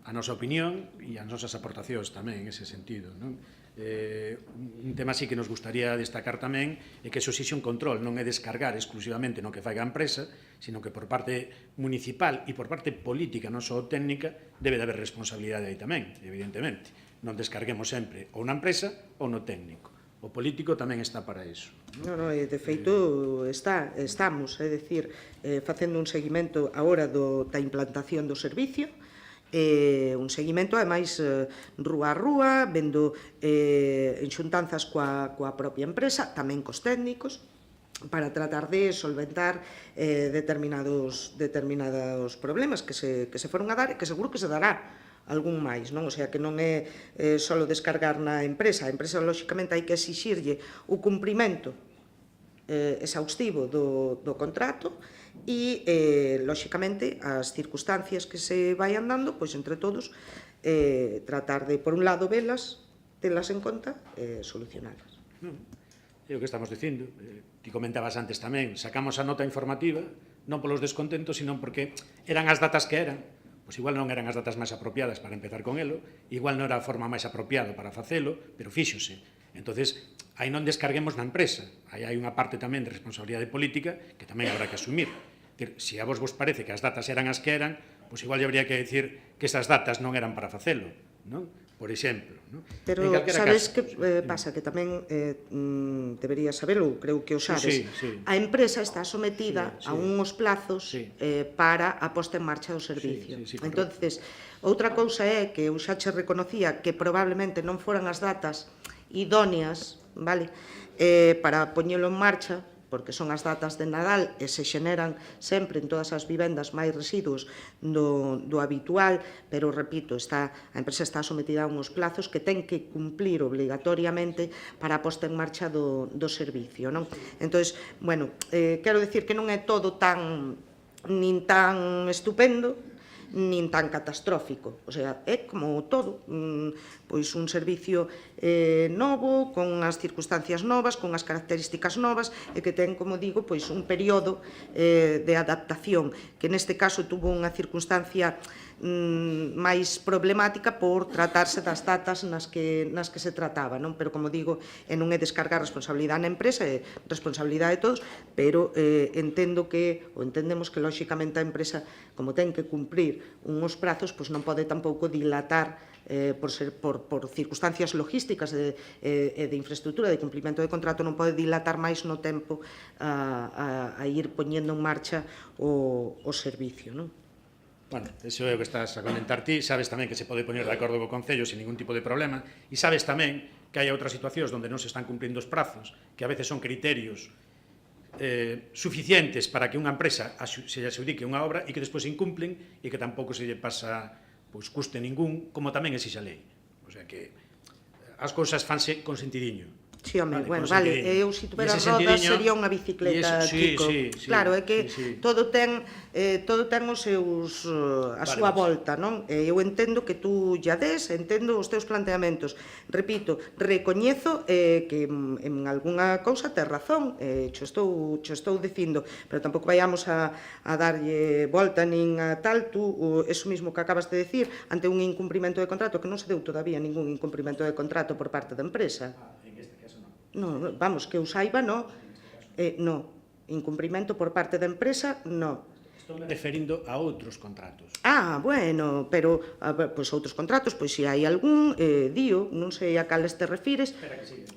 a nosa opinión e as nosas aportacións tamén en ese sentido, non? Un tema así que nos gustaría destacar tamén é que eso exixe un control, non é descargar exclusivamente no que faiga a empresa, sino que por parte municipal e por parte política, non só técnica, debe de haber responsabilidade aí tamén, evidentemente. Non descarguemos sempre ou na empresa ou no técnico. O político tamén está para iso. De feito, estamos, é dicir, facendo un seguimento agora da implantación do servicio, un seguimento, ademais, rúa a rúa, vendo enxuntanzas coa propia empresa, tamén cos técnicos, para tratar de solventar determinados problemas que se foron a dar e que seguro que se dará algún máis, non? O sea, que non é só descargar na empresa. A empresa, lóxicamente, hai que exixirlle o cumprimento exhaustivo do contrato e, lóxicamente, as circunstancias que se vayan dando, pois, entre todos, tratar de, por un lado, velas, telas en conta e solucionalas. É o que estamos dicindo. Ti comentabas antes tamén, sacamos a nota informativa, non polos descontentos, sino porque eran as datas que eran. Pois igual non eran as datas máis apropiadas para empezar con elo, igual non era a forma máis apropiada para facelo, pero fíxose. Entonces, aí non descarguemos na empresa. Aí hai unha parte tamén de responsabilidade política que tamén habrá que asumir. Se a vos parece que as datas eran as que eran, pois igual habría que decir que esas datas non eran para facelo, non? Por exemplo. Pero sabes que pasa? Que tamén deberías sabelo, creo que o sabes. A empresa está sometida a uns plazos para a posta en marcha do servicio. Entonces, outra cousa é que eu xa che reconocía que probablemente non foran as datas idóneas, vale, para poñelo en marcha, porque son as datas de Nadal e se xeneran sempre en todas as vivendas máis residuos do habitual, pero, repito, a empresa está sometida a uns plazos que ten que cumplir obligatoriamente para a posta en marcha do servicio, non? Entón, bueno, quero dicir que non é todo nin tan estupendo, nin tan catastrófico. O sea, é como todo, pois un servicio novo, con as circunstancias novas, con as características novas, e que ten, como digo, pois un período de adaptación, que neste caso tuvo unha circunstancia máis problemática por tratarse das datas nas que se trataba, non? Pero, como digo, non é descargar responsabilidade na empresa, é responsabilidade de todos, pero entendemos que, lóxicamente, a empresa, como ten que cumprir uns prazos, pois non pode tampouco dilatar por circunstancias logísticas e de infraestructura, de cumprimento de contrato, non pode dilatar máis no tempo a ir poñendo en marcha o servicio, non? Bueno, iso é o que estás a comentar ti, sabes tamén que se pode poñer de acordo co Concello sin ningún tipo de problema, e sabes tamén que hai outras situacións onde non se están cumprindo os prazos, que a veces son criterios suficientes para que unha empresa se lle adxudique unha obra e que despois se incumplen e que tampouco se lle pasa custe ningún, como tamén exixe a lei. O sea que as cousas fanse con sentidiño. Sí, home, bueno, vale, eu se tuvera rodas sería unha bicicleta, Kiko. Claro, é que todo ten os seus a súa volta, non? Eu entendo que tú ya des, entendo os teus planteamentos. Repito, recoñezo que en algunha cousa tes razón, xo estou dicindo, pero tampouco vayamos a darlle volta nin a tal, tú, eso mismo que acabas de decir, ante un incumprimento de contrato, que non se deu todavía ningún incumprimento de contrato por parte da empresa. No, vamos, que eu saiba, no. No, incumprimento por parte da empresa, no. Estou me referindo a outros contratos. Bueno, pero pois outros contratos, pois se hai algún, dío, non sei a cales te refires.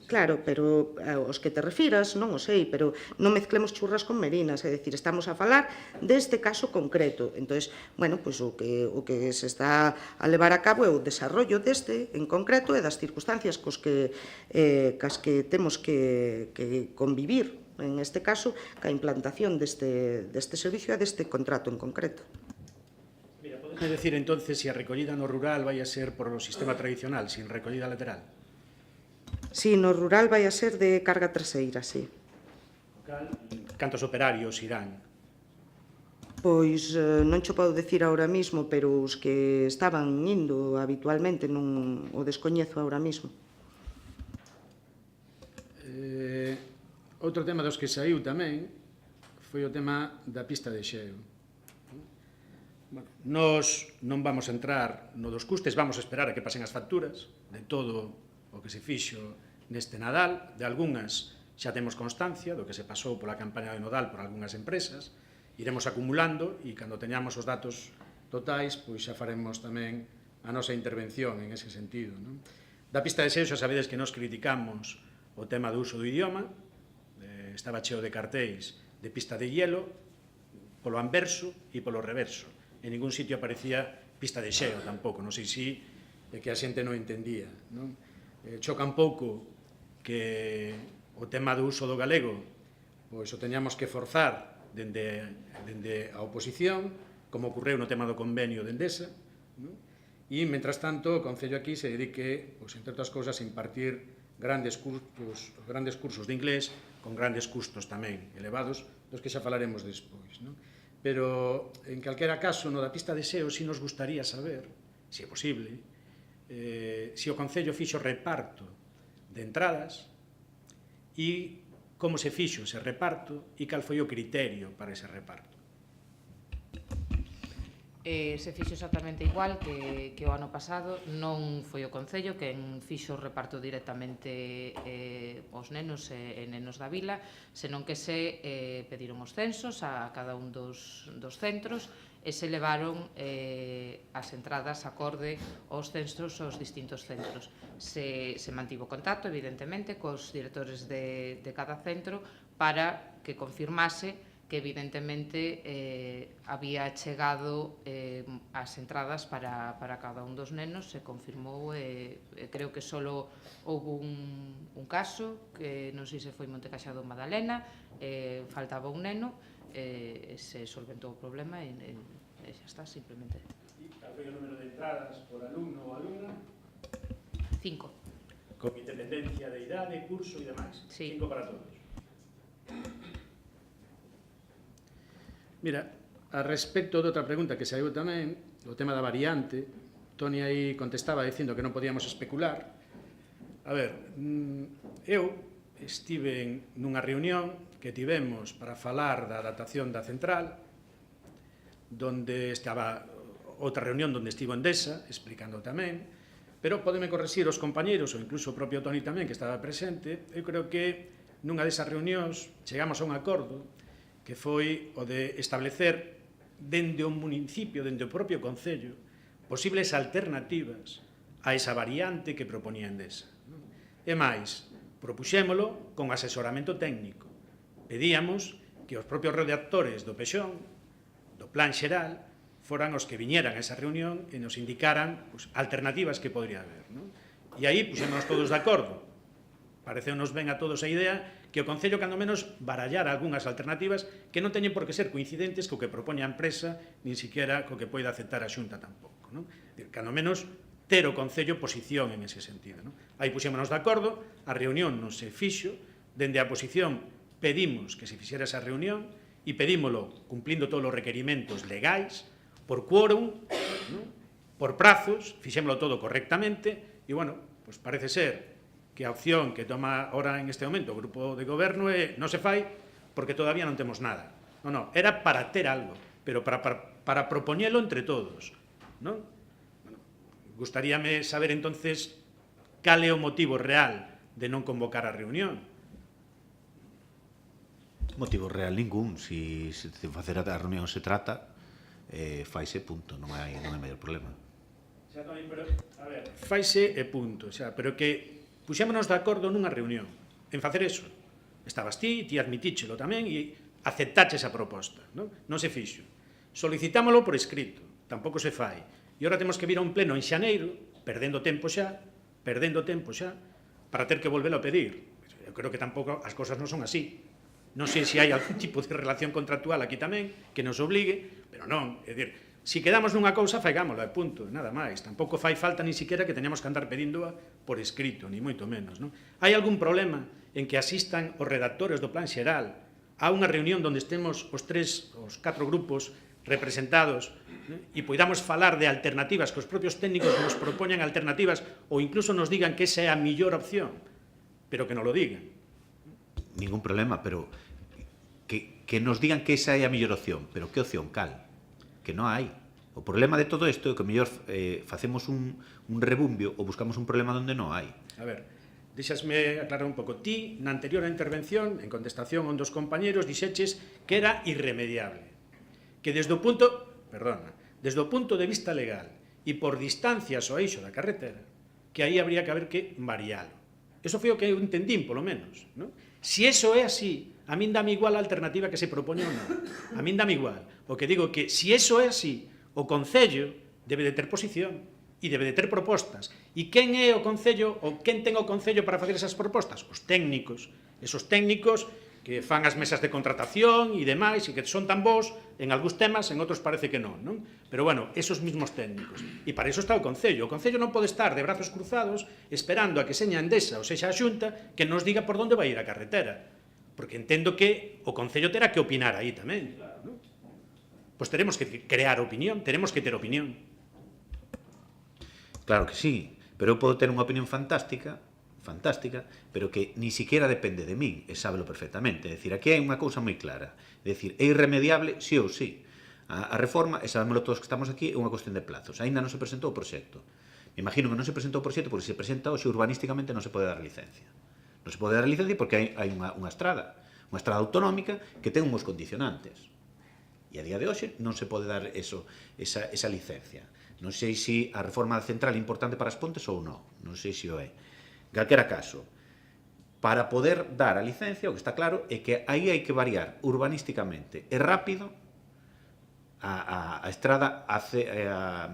Claro, pero os que te refiras, non o sei, pero non mezclemos churras con merinas, é dicir, estamos a falar deste caso concreto. Entonces, bueno, pois o que se está a levar a cabo é o desarrollo deste en concreto e das circunstancias cas que temos que convivir, en este caso, ca implantación deste servicio e deste contrato en concreto. Mira, podemos decir entonces se a recollida no rural vai a ser por o sistema tradicional, sin recollida lateral? Sí, no rural vai a ser de carga traseira, sí. Cantos operarios irán? Pois non cho podo decir ahora mismo, pero os que estaban indo habitualmente non o descoñezo ahora mismo. Outro tema dos que saiu tamén foi o tema da pista de xeo. Nós non vamos a entrar no dos custes, vamos a esperar a que pasen as facturas de todo o que se fixo neste Nadal, de algunhas xa temos constancia do que se pasou pola campaña de Nadal por algunhas empresas, iremos acumulando e cando teñamos os datos totais, pois xa faremos tamén a nosa intervención en ese sentido. Da pista de xeo xa sabedes que nos criticamos o tema do uso do idioma, estaba cheo de cartéis de pista de hielo polo anverso e polo reverso. En ningún sitio aparecía pista de xeo tampouco, non sei se é que a xente non entendía. Choca un pouco que o tema do uso do galego pois o teñamos que forzar dende a oposición, como ocorreu no tema do convenio de Endesa, e, mentras tanto, o Concello aquí se dedique, entre outras cousas, a impartir grandes cursos de inglés con grandes custos tamén elevados, dos que xa falaremos despois. Pero, en calquera caso, no da pista de xeo, si nos gustaría saber, se é posible, se o Concello fixo reparto de entradas e como se fixo ese reparto e cal foi o criterio para ese reparto. Se fixo exactamente igual que o ano pasado, non foi o Concello quen fixo o reparto directamente aos nenos e nenos da vila, senón que se pediron os censos a cada un dos centros e se levaron as entradas acorde aos censos aos distintos centros. Se mantivo contacto, evidentemente, cos directores de cada centro para que confirmase que evidentemente había chegado as entradas para cada un dos nenos, se confirmou, creo que solo houve un caso, que non sei se foi Montecaxado ou Madalena, faltaba un neno, se solventou o problema e xa está, simplemente. Cal foi o número de entradas por alumno ou alumna? 5. Con independencia de idade, curso e demais. Sí. 5 para todos. Mira, a respecto de outra pregunta que saiu tamén, o tema da variante, Toni aí contestaba dicindo que non podíamos especular. A ver, eu estive nunha reunión que tivemos para falar da adaptación da central, donde estaba outra reunión onde estivo Endesa, explicando tamén, pero podeme correxir os compañeiros, ou incluso o propio Toni tamén, que estaba presente. Eu creo que nunha desas reunións chegamos a un acordo que foi o de establecer dende o municipio, dende o propio concello, posibles alternativas a esa variante que proponía Endesa. E máis, propuxémolo con asesoramento técnico. Pedíamos que os propios redactores do PEXON, do Plan Xeral, foran os que viñeran a esa reunión e nos indicaran alternativas que podría haber. E aí puxémonos todos de acordo. Pareceunos ben a todos a idea que o Concello, cando menos, barallara algunhas alternativas que non teñen por que ser coincidentes co que propoña a empresa, nin siquiera co que poida aceptar a Xunta tampouco. Cando menos, ter o Concello posición en ese sentido. Aí puxémonos de acordo, a reunión non se fixo, dende a posición pedimos que se fixera esa reunión e pedímolo cumplindo todos os requerimentos legais, por quórum, por prazos, fixémolo todo correctamente, e, bueno, pues parece ser que a opción que toma ahora en este momento o grupo de goberno non se fai porque todavía non temos nada. Non, era para ter algo, pero para propoñelo entre todos. Bueno, gustaríame saber entonces cal é o motivo real de non convocar a reunión. Motivo real ningún. Si de facer a reunión se trata, faise, punto, non hai maior problema. Xa, Toni, pero, a ver, faise e punto, xa, pero que puxémonos de acordo nunha reunión en facer eso. Estabas ti admitíchelo tamén e aceptaches a proposta, non se fixo. Solicitámolo por escrito, tampouco se fai. E agora temos que vir a un pleno en xaneiro, perdendo tempo xa, para ter que volvelo a pedir. Eu creo que tampouco as cousas non son así. Non sei se hai algún tipo de relación contractual aquí tamén que nos obligue, pero non, é dicir, si quedamos nunha cousa, faigámosla, punto, nada máis. Tampouco fai falta ni siquiera que teñamos que andar pedíndoa por escrito, ni moito menos. Hai algún problema en que asistan os redactores do Plan Xeral a unha reunión onde estemos os 4 grupos representados e poidamos falar de alternativas, que os propios técnicos nos propoñan alternativas ou incluso nos digan que esa é a mellor opción, pero que non lo digan. Ningún problema, pero que nos digan que esa é a mellor opción, pero que opción cal? Que non hai. O problema de todo isto é que mellor facemos un rebumbio ou buscamos un problema onde non hai. A ver, deixasme aclarar un pouco. Ti, na anterior intervención, en contestación a un dos compañeros, dixeches que era irremediable. Que desde o punto de vista legal e por distancias ao eixo da carretera, que aí habría que haber que varialo. Eso foi o que eu entendín, polo menos. Si eso é así, a min dame igual a alternativa que se propone ou non. A min dame igual. O que digo que, si eso é así, o Concello debe de ter posición e debe de ter propostas. E quen é o Concello, ou quen ten o Concello para facer esas propostas? Os técnicos. Esos técnicos que fan as mesas de contratación e demais, e que son tan bons en algúns temas, en outros parece que non. Pero, bueno, esos mismos técnicos. E para iso está o Concello. O Concello non pode estar de brazos cruzados esperando a que seña Endesa ou sexa a Xunta que nos diga por onde vai ir a carretera. Porque entendo que o Concello terá que opinar aí tamén. Pois teremos que crear opinión, teremos que ter opinión. Claro que sí, pero eu podo ter unha opinión fantástica, pero que ni siquiera depende de min, e sábelo perfectamente. É dicir, aquí hai unha cousa moi clara. É dicir, é irremediable, sí ou sí. A reforma, e sabémoslo todos que estamos aquí, é unha cuestión de plazos. Ainda non se presentou o proxecto. Me imagino que non se presentou o proxecto porque se presenta hoxe urbanísticamente non se pode dar licencia. Non se pode dar licencia porque hai unha estrada autonómica que ten uns condicionantes. E a día de hoxe non se pode dar esa licencia. Non sei se a reforma central é importante para as Pontes ou non. Non sei se o é. En calquera caso, para poder dar a licencia, o que está claro é que aí hai que variar urbanísticamente e rápido a estrada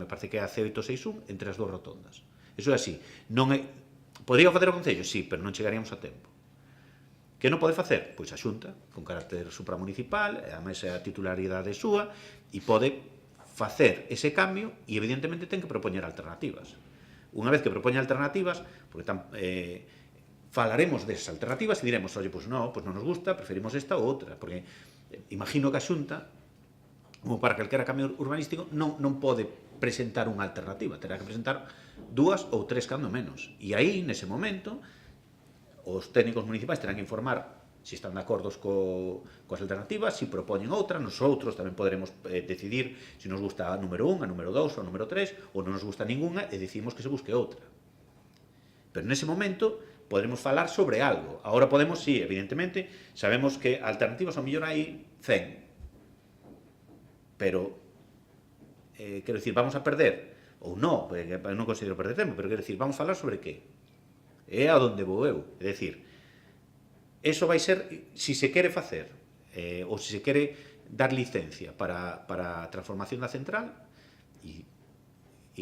me parece que é a C861 entre as dúas rotondas. Iso é así. Podría facer o Concello? Sí, pero non chegaríamos a tempo. Que non pode facer? Pois a Xunta, con carácter supramunicipal, a mesa a titularidade súa, e pode facer ese cambio e evidentemente ten que propoñer alternativas. Unha vez que propoña alternativas, porque falaremos desas alternativas e diremos, oye, pois non nos gusta, preferimos esta ou outra, porque imagino que a Xunta, como para calquera cambio urbanístico, non pode presentar unha alternativa, terá que presentar 2 ou 3 cando menos. E aí, nese momento, os técnicos municipais terán que informar se están de acordo coas alternativas, se propoñen outra, nosotros tamén poderemos decidir se nos gusta a número 1, a número 2, a número 3, ou non nos gusta ninguna e decimos que se busque outra. Pero nese momento poderemos falar sobre algo. Agora podemos, sí, evidentemente, sabemos que alternativas ao mellor hai 100. Pero, quero dicir, vamos a perder, ou non, non considero perder tempo, pero quero dicir, vamos a falar sobre que? É a donde vou eu. É dicir, eso vai ser, se se quere facer, ou se se quere dar licencia para a transformación da central e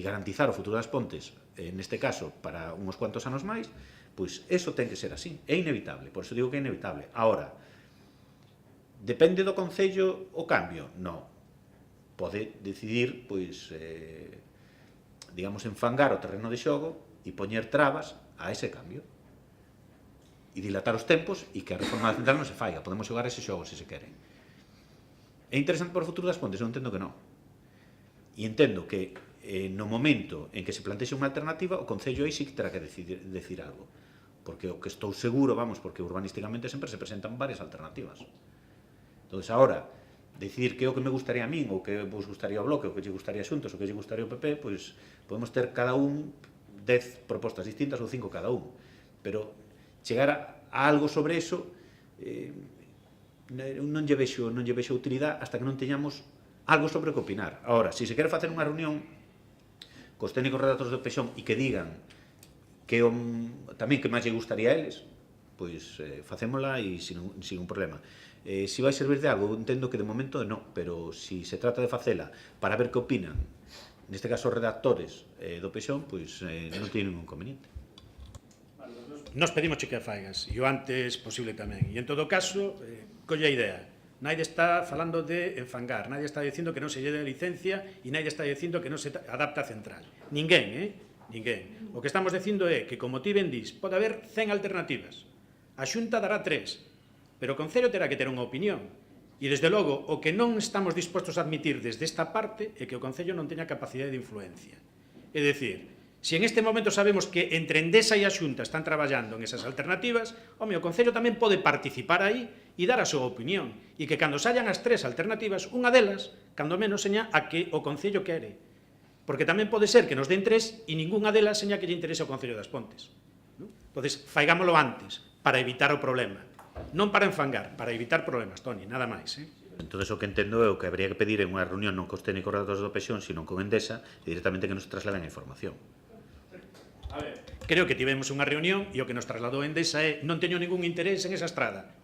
garantizar o futuro das Pontes, neste caso, para uns cuantos anos máis, pois eso ten que ser así. É inevitable, por eso digo que é inevitable. Ahora, depende do Concello o cambio? Non. Pode decidir, pois, digamos, enfangar o terreno de xogo e poñer trabas a ese cambio e dilatar os tempos e que a reforma da central non se faiga. Podemos xogar ese xogo se se quere. É interesante para o futuro das Pontes? Eu entendo que non. E entendo que no momento en que se plantexe unha alternativa, o Concello aí sí que terá que decir algo. Porque o que estou seguro, porque urbanísticamente sempre se presentan varias alternativas. Entón, agora, decidir que é o que me gustaría a min, ou que vos gustaría ao Bloque, ou que lle gustaría a Xuntos, ou que lle gustaría ao PP, pois podemos ter cada un 10 propostas distintas ou 5 cada un. Pero chegar a algo sobre eso non lle vexo utilidade hasta que non teñamos algo sobre o que opinar. Ahora, se se quere facer unha reunión cos técnicos redactores do Pexón e que digan que tamén que máis lle gustaría a eles, pois facémola e sin un problema. Se vai servir de algo, entendo que de momento non, pero se se trata de facela para ver que opinan, neste caso os redactores do Pexón, pois non teñen ningún inconveniente. Nos pedimos que a faigas, e o antes posible tamén. E en todo caso, colle a idea. Nadie está falando de enfangar, nadie está dicindo que non se lle dé licencia e nadie está dicindo que non se adapta a central. Ninguén, Ninguén. O que estamos dicindo é que, como ti ben dís, pode haber 100 alternativas. A Xunta dará 3, pero o Concello terá que ter unha opinión. E, desde logo, o que non estamos dispostos a admitir desde esta parte é que o Concello non teña capacidade de influencia. É dicir, se en este momento sabemos que entre Endesa e a Xunta están traballando en esas alternativas, o Concello tamén pode participar aí e dar a súa opinión. E que cando sallan as 3 alternativas, unha delas, cando menos, seña a que o Concello quere. Porque tamén pode ser que nos den 3 e ningunha delas seña que lle interese ao Concello das Pontes. Entón, faigámolo antes, para evitar o problema. Non para enfangar, para evitar problemas, Toni, nada máis. Entón, o que entendo é o que habría que pedir en unha reunión non cos técnicos redactores do Pexón, sino con Endesa, e directamente que nos trasladen a información. A ver, creo que tivemos unha reunión e o que nos trasladou Endesa é non teño ningún interés en esa estrada.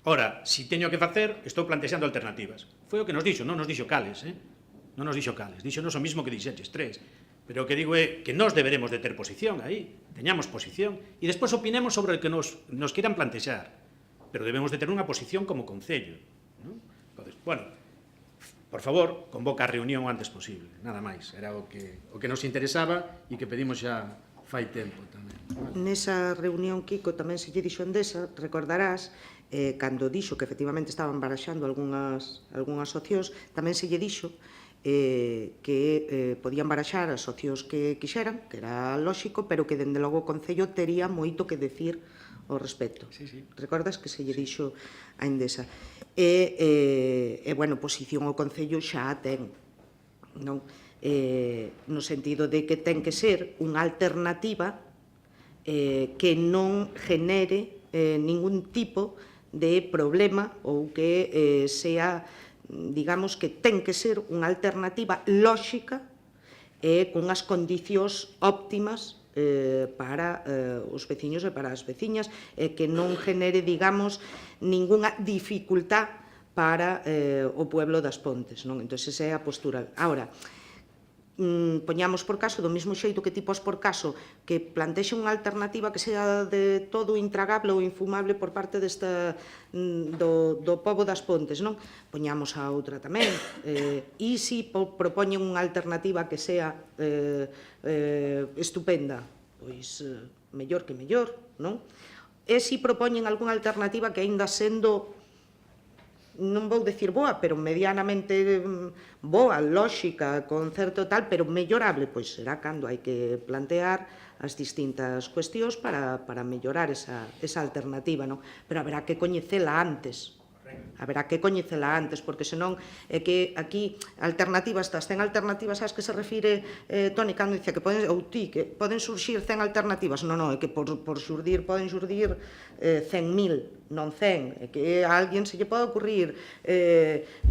Ora, se teño que facer, estou plantexando alternativas. Foi o que nos dixo, non nos dixo cales, Non nos dixo cales, dixonos o mismo que dixeches 3. Pero o que digo é que nós deberemos de ter posición aí, teñamos posición, e despois opinemos sobre o que nos queiran plantexar. Pero debemos de ter unha posición como Concello. Entonces, bueno, por favor, convoca a reunión o antes posible, nada máis. Era o que nos interesaba e que pedimos xa fai tempo tamén. Nesa reunión, Kiko, tamén se lle dixo Endesa, recordarás, cando dixo que efectivamente estaban baraxando algunhas opcións, tamén se lle dixo que podían baraxar as opcións que quixeran, que era lóxico, pero que dende logo o Concello tería moito que decir ao respecto. Recordas que se lle dixo a Endesa? Bueno, posición o Concello xa a ten, non? No sentido de que ten que ser unha alternativa que non genere ningún tipo de problema ou que sea, digamos, que ten que ser unha alternativa lóxica e cunhas condicións óptimas para os veciños e para as veciñas e que non genere, digamos, ningunha dificultad para o pueblo das Pontes, non? Entón, esa é a postura. Ahora, poñamos por caso, do mesmo xeito que ti pos por caso, que plantexe unha alternativa que sea de todo intragable ou infumable por parte do pobo das Pontes, non? Poñamos a outra tamén. E se propoñen unha alternativa que sea estupenda, pois mellor que mellor, non? E se propoñen algunha alternativa que aínda sendo, non vou dicir boa, pero medianamente boa, lóxica, con certo tal, pero mellorable, pois será cando hai que plantear as distintas cuestións para mellorar esa alternativa, non? Pero haberá que coñecela antes. Porque senón é que aquí alternativas, ten alternativas ás que se refire Toni cando dice que poden, ou ti, que poden surxir 100 alternativas. Non, é que por xurdir poden xurdir 100.000, non 100. É que a alguén se lle pode ocurrir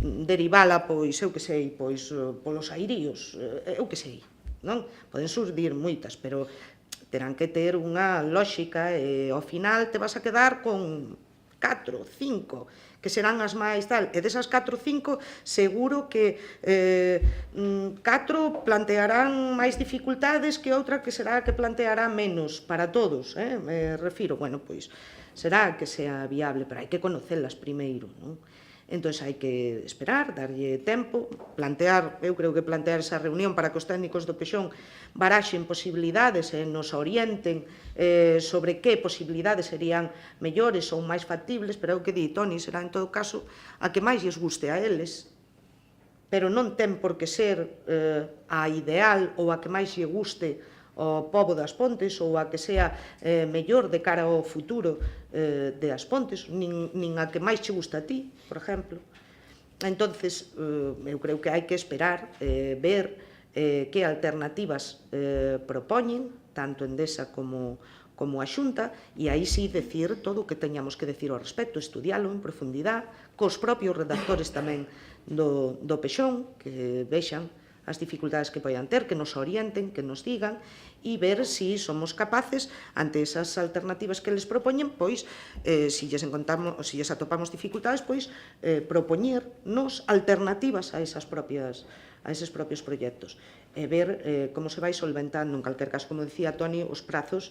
derivala, pois, eu que sei, pois, polos airíos, eu que sei, non? Poden xurdir moitas, pero terán que ter unha lóxica e ao final te vas a quedar con 4, 5, que serán as máis tal, e desas 4 ou 5 seguro que 4 plantearán máis dificultades que outra que será que planteará menos para todos, me refiro, bueno, pois será que sea viable, pero hai que conocelas primeiro, non? Entón, hai que esperar, darlle tempo, plantear, eu creo que plantear esa reunión para que os técnicos do Pexón baraxen posibilidades e nos orienten sobre que posibilidades serían mellores ou máis factibles, pero eu que di, Toni, será en todo caso a que máis lles guste a eles, pero non ten por que ser a ideal ou a que máis lle guste ao pobo das Pontes ou a que sea mellor de cara ao futuro de As Pontes, nin a que máis che gusta a ti, por exemplo. Entonces, eu creo que hai que esperar, ver que alternativas propoñen, tanto Endesa como a Xunta, e aí sí decir todo o que teñamos que decir ao respecto, estudialo en profundidade, cos propios redactores tamén do Pexón, que vexan as dificultades que poidan ter, que nos orienten, que nos digan, e ver se somos capaces, ante esas alternativas que les propoñen, pois, se lles atopamos dificultades, pois, propoñernos alternativas a eses propios proxectos, e ver como se vai solventando. En calquer caso, como dicía Toni, os prazos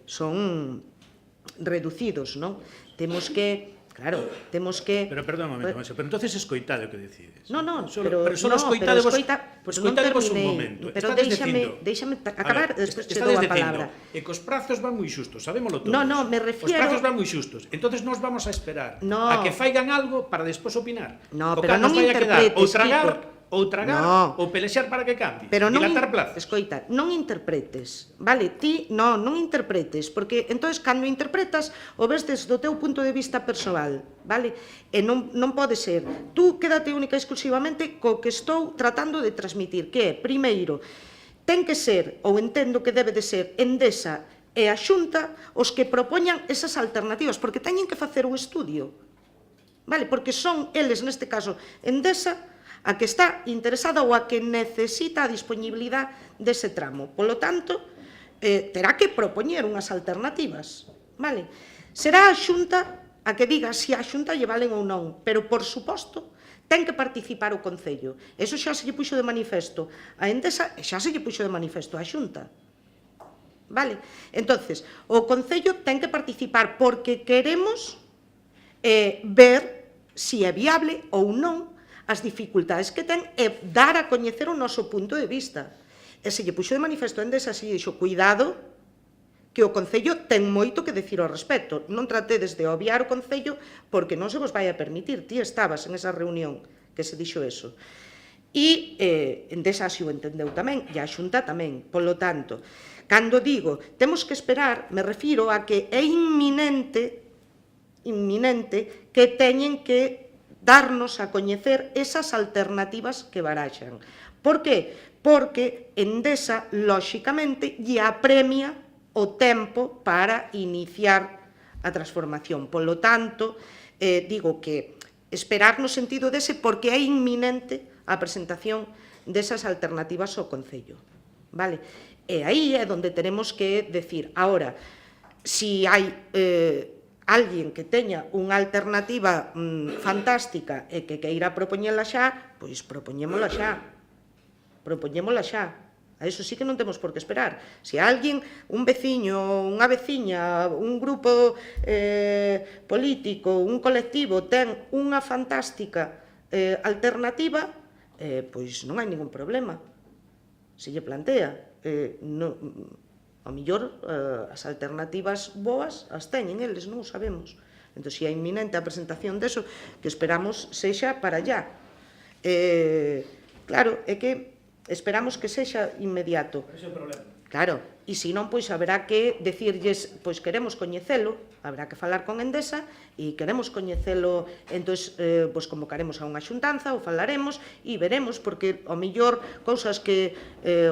son reducidos, non? Temos que... Claro, temos que... Pero, perdón, un momento, pero entonces escoitade o que decides. Non, pero solo escoitade vos un momento. Pero deixame acabar, despois che dou a palabra. E cos prazos van moi xustos, sabémolo todos. Non, me refiero... Os prazos van moi xustos, entonces nós vamos a esperar a que faigan algo para despois opinar. No, pero non interpretes, ou tragar, ou pelexar para que cambie, dilatar plazos. Escoita, non interpretes, vale? Ti non interpretes, porque entonces cando interpretas o ves desde o teu punto de vista persoal, vale? E non pode ser. Tú quédate única e exclusivamente co que estou tratando de transmitir, que é, primeiro, ten que ser, ou entendo que debe de ser, Endesa e a Xunta os que propoñan esas alternativas, porque teñen que facer o estudio, vale? Porque son eles, neste caso, Endesa, a que está interesada ou a que necesita a disponibilidade dese tramo. Polo tanto, terá que propoñer unhas alternativas, vale? Será a Xunta a que diga se a Xunta lle valen ou non, pero, por suposto, ten que participar o Concello. Eso xa se lle puxo de manifesto a Endesa e xa se lle puxo de manifesto a Xunta. Vale? Entonces, o Concello ten que participar porque queremos ver se é viable ou non as dificultades que ten e dar a coñecer o noso punto de vista. E se lle puxo de manifesto a Endesa, se lle dixo, cuidado, que o Concello ten moito que decir ao respecto. Non tratedes de obviar o Concello porque non se vos vai a permitir. Ti estabas en esa reunión que se dixo eso. E Endesa así o entendeu tamén, e a Xunta tamén. Polo tanto, cando digo temos que esperar, me refiro a que é inminente que teñen que darnos a coñecer esas alternativas que baraxan. Por que? Porque Endesa, lóxicamente, lle apremia o tempo para iniciar a transformación. Polo tanto, digo que esperar no sentido dese porque é inminente a presentación desas alternativas ao Concello. Vale? E aí é onde tenemos que decir, ahora, si hai alguén que teña unha alternativa fantástica e que queira propoñela xa, pois propoñémola xa. Propoñémola xa. A iso sí que non temos por que esperar. Se alguén, un veciño, unha veciña, un grupo político, un colectivo ten unha fantástica alternativa, pois non hai ningún problema. Se lle plantea. Ao mellor as alternativas boas as teñen eles, non o sabemos. Entón, se é inminente a presentación deso, que esperamos sexa para allá. Claro, é que esperamos que sexa inmediato. Ese é o problema. Claro, e se non, pois haberá que decirlles, pois queremos coñecelo, haberá que falar con Endesa e queremos coñecelo, entón, pois convocaremos a unha xuntanza ou falaremos e veremos, porque ao mellor cousas que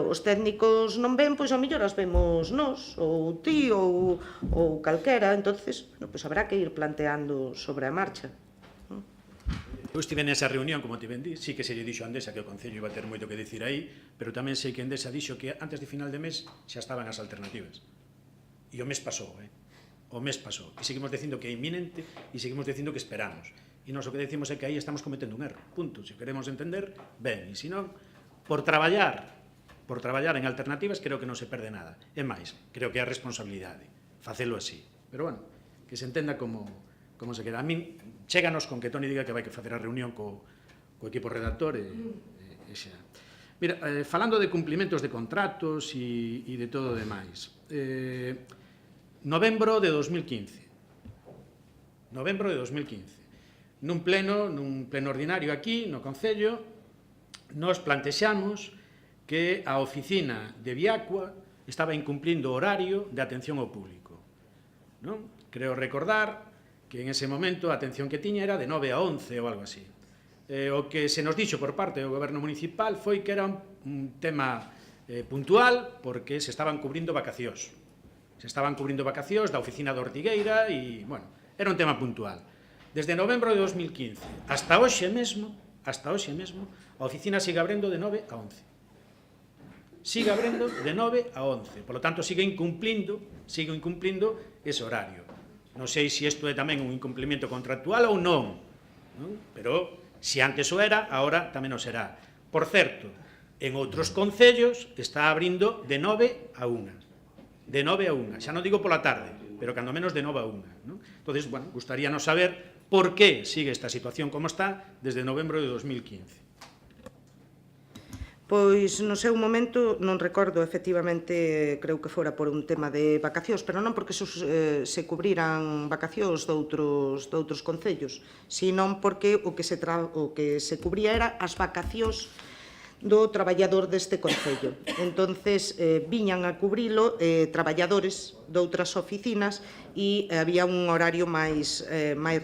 os técnicos non ven, pois ao mellor as vemos nós, ou ti, ou calquera, entonces, bueno, pois haberá que ir planteando sobre a marcha. Eu estive nesa reunión, como te vendí, sí que se lle dixo a Endesa que o Concello iba a ter moito que dicir aí, pero tamén sei que Endesa dixo que antes de final de mes xa estaban as alternativas. E o mes pasou, o mes pasou. E seguimos dicindo que é inminente e seguimos dicindo que esperamos. E nós o que decimos é que aí estamos cometendo un erro, punto. Se queremos entender, ben, e se non, por traballar en alternativas, creo que non se perde nada. É máis, creo que é a responsabilidade facelo así. Pero, bueno, que se entenda como se queda. A min, chéganos con que Toni diga que vai que facer a reunión co equipo redactor e xa. Mira, falando de cumplimentos de contratos e de todo o demais, novembro de 2015, nun pleno ordinario aquí, no Concello, nos plantexamos que a oficina de Viacua estaba incumplindo o horario de atención ao público. Creo recordar que en ese momento a atención que tiña era de 9 a 11 ou algo así. O que se nos dixo por parte do Goberno Municipal foi que era un tema puntual porque se estaban cubrindo vacacións. Se estaban cubrindo vacacións da oficina de Ortigueira e, bueno, era un tema puntual. Desde novembro de 2015 hasta hoxe mesmo, a oficina sigue abrendo de 9 a 11. Sigue abrendo de 9 a 11. Por lo tanto, sigue incumplindo ese horario. Non sei se isto é tamén un incumplimento contractual ou non, pero se antes o era, agora tamén o será. Por certo, en outros concellos está abrindo de 9 a 1. De 9 a 1. Xa non digo pola tarde, pero cando menos de 9 a 1. Entón, bueno, gustaríanos saber por que sigue esta situación como está desde novembro de 2015. Pois no seu momento non recordo, efectivamente, creo que fora por un tema de vacacións, pero non porque se cubriran vacacións doutros concellos, senón porque o que se cubría era as vacacións do traballador deste concello. Entonces, viñan a cubrilo traballadores doutras oficinas e había un horario máis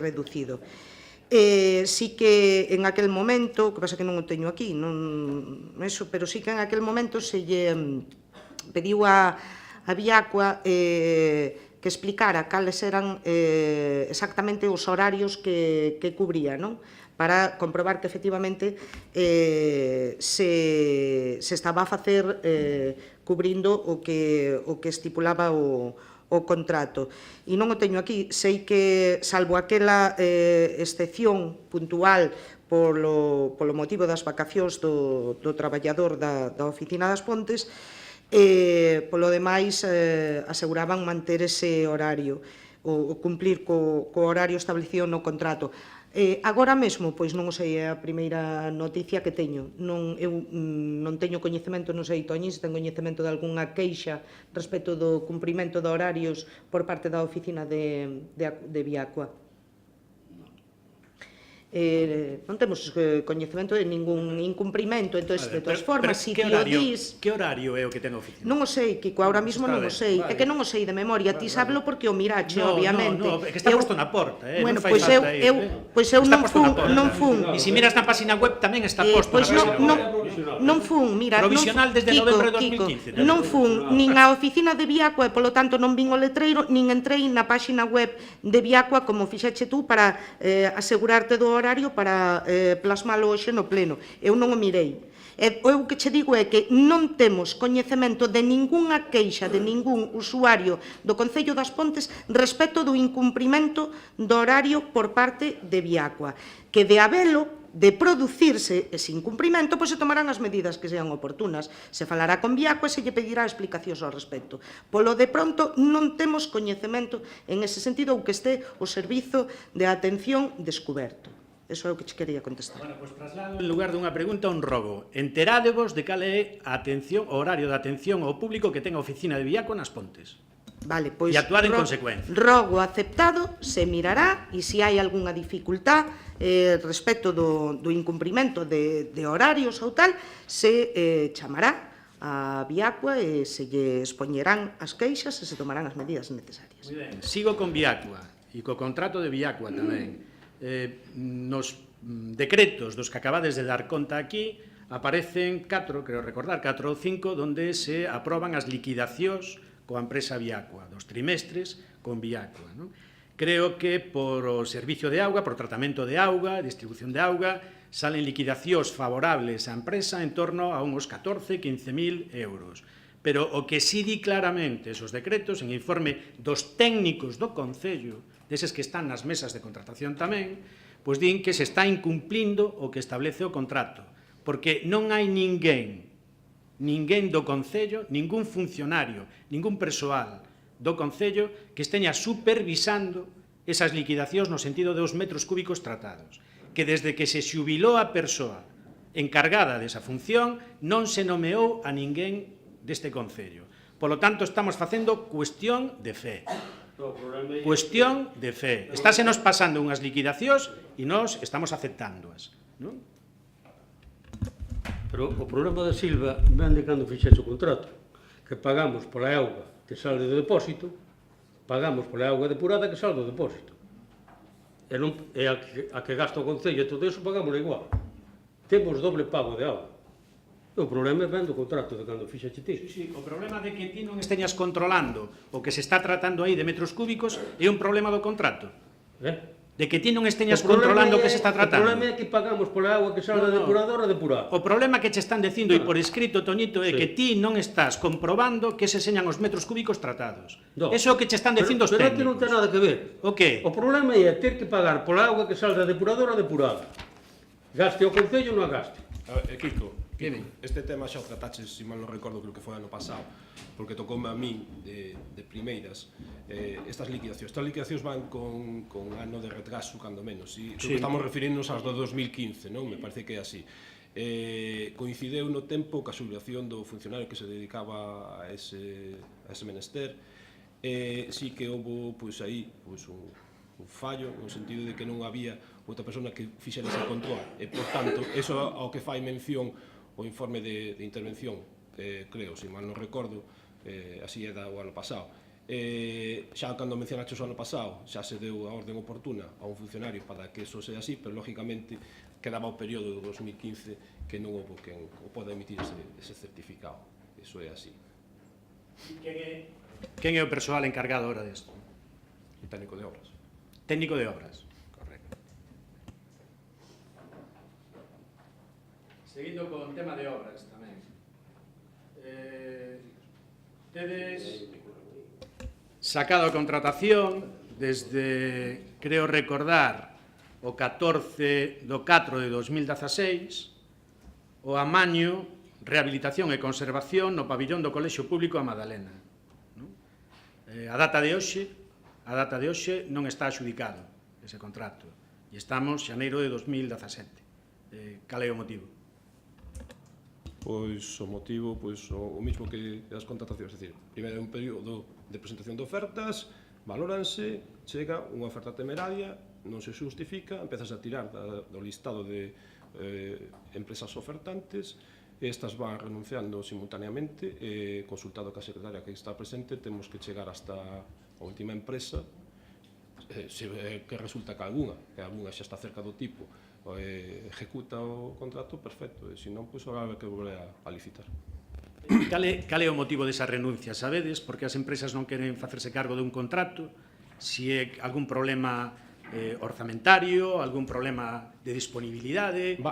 reducido. Sí que en aquel momento, que pasa que non o teño aquí, pero sí que en aquel momento se lle pediu a Viacua que explicara cales eran exactamente os horarios que cubría, non? Para comprobar que efectivamente se estaba a facer cubrindo o que estipulaba o contrato. E non o teño aquí, sei que, salvo aquela excepción puntual polo motivo das vacacións do traballador da oficina das Pontes, polo demais aseguraban manter ese horario, ou cumplir co horario establecido no contrato. Agora mesmo, pois non o sei, é a primeira noticia que teño. Eu non teño coñecemento, non sei, Toñi, se ten coñecemento de algunha queixa respecto do cumprimento de horarios por parte da oficina de Viacua. Non temos coñecemento de ningún incumprimento, entón, de todas formas, se ti o dis... Que horario é o que ten a oficina? Non o sei, Kiko, ahora mismo non o sei. É que non o sei de memoria, ti sábelo porque o mirache, obviamente. No, é que está posto na porta, Bueno, pois eu non fun... E se miras na página web tamén está posto na página web. Non fun, mira... Provisional desde novembro de 2015. Non fun nin a oficina de Viacua e, polo tanto, non vin o letreiro, nin entrei na página web de Viacua como fixache tú para asegurarte do horario para plasmalo hoxe no pleno. Eu non o mirei. Eu o que che digo é que non temos coñecemento de ningunha queixa de ningún usuario do Concello das Pontes respecto do incumprimento do horario por parte de Viacua, que de habelo, de producirse ese incumprimento, pois se tomarán as medidas que sean oportunas. Se falará con Viacua e se lle pedirá explicacións ao respecto. Polo de pronto, non temos coñecemento en ese sentido ou que este o servizo de atención descuberto. Eso é o que che quería contestar. Bueno, pois traslado en lugar dunha pregunta un rogo. Enterádevos de cal é a atención, o horario de atención ao público que ten a oficina de Viacua nas Pontes. Vale, pois E actuar en consecuencia. Rogo aceptado, se mirará e se hai algunha dificultad respecto do incumprimento de horarios ou tal, se chamará a Viacua e se lle expoñerán as queixas e se tomarán as medidas necesarias. Muy ben, sigo con Viacua e co contrato de Viacua tamén. Nos decretos dos que acabades de dar conta aquí aparecen 4, creo recordar, 4 ou 5, onde se aproban as liquidacións coa empresa Viacua, dos trimestres con Viacua. Non? Creo que por o servicio de auga, por tratamento de auga, distribución de auga, salen liquidacións favorables á empresa en torno a uns 14-15.000 euros. Pero o que sí di claramente esos decretos, en informe dos técnicos do Concello, deses que están nas mesas de contratación tamén, pois din que se está incumplindo o que establece o contrato, porque non hai ninguén do Concello, ningún funcionario, ningún persoal do Concello que esteña supervisando esas liquidacións no sentido dos metros cúbicos tratados, que desde que se xubilou a persoa encargada desa función non se nomeou a ninguén deste Concello. Polo tanto, estamos facendo cuestión de fe. Cuestión de fe. Estásenos pasando unhas liquidacións e nós estamos aceptándoas, non? Pero o problema da Silva ven de cando fixeche o contrato, que pagamos pola auga que sale do depósito, pagamos pola auga depurada que sale do depósito. E a que gasta o Concello e todo iso pagamos igual. Temos doble pago de auga. O problema é ben do contrato de cando fixeche ti. Sí, o problema de que ti non esteñas controlando o que se está tratando aí de metros cúbicos é un problema do contrato. De que ti non esteñas controlando o que se está tratando. O problema é que pagamos pola agua que sale da depuradora depurada. O problema que che están dicindo e por escrito, Toñito, é que ti non estás comprobando que se señan os metros cúbicos tratados. Eso é o que che están dicindo os técnicos. Pero non ten nada que ver. O que? O problema é ter que pagar pola agua que sale da depuradora depurada. Gaste o Concello ou non a gaste. Kiko, este tema xa o trataches, se mal non recordo, creo que foi ano pasado, porque tocoume a min de primeiras estas liquidacións van con ano de retraso, cando menos, e creo que estamos referindo-nos ás do 2015, non? Me parece que é así. Coincideu no tempo ca xubilación do funcionario que se dedicaba a ese menester, sí que houve aí un fallo, no sentido de que non había outra persona que fixera ese control, e, por tanto, eso ao que fai mención o informe de intervención, creo, se mal non recordo, así é o ano pasado. Xa cando mencionaches o ano pasado, xa se deu a orden oportuna a un funcionario para que eso sea así, pero, lógicamente, quedaba o período do 2015 que non houve quen pode emitir ese certificado. Eso é así. Quen é o persoal encargado ahora desto? O técnico de obras. Técnico de obras, correcto. Seguindo con o tema de obras tamén. Tedes sacado a contratación desde, creo recordar, o 14 do 4 de 2016, o amaño, rehabilitación e conservación no pabillón do Colexio Público a Madalena. A data de hoxe non está adxudicado ese contrato e estamos xaneiro de 2017. Cal é o motivo? Pois o motivo, o mismo que as contratacións, é dicir, primeiro é un período de presentación de ofertas, valóranse, chega unha oferta temeraria, non se justifica, empezas a tirar do listado de empresas ofertantes, estas van renunciando simultaneamente, consultado ca secretaria que está presente, temos que chegar hasta a última empresa, que resulta que alguna xa está cerca do tipo, ejecuta o contrato, perfecto, e se non, pois agora que volver a licitar. Cal é o motivo desa renuncia, sabedes? Porque as empresas non queren facerse cargo dun contrato, se é algún problema orzamentario, algún problema de disponibilidade?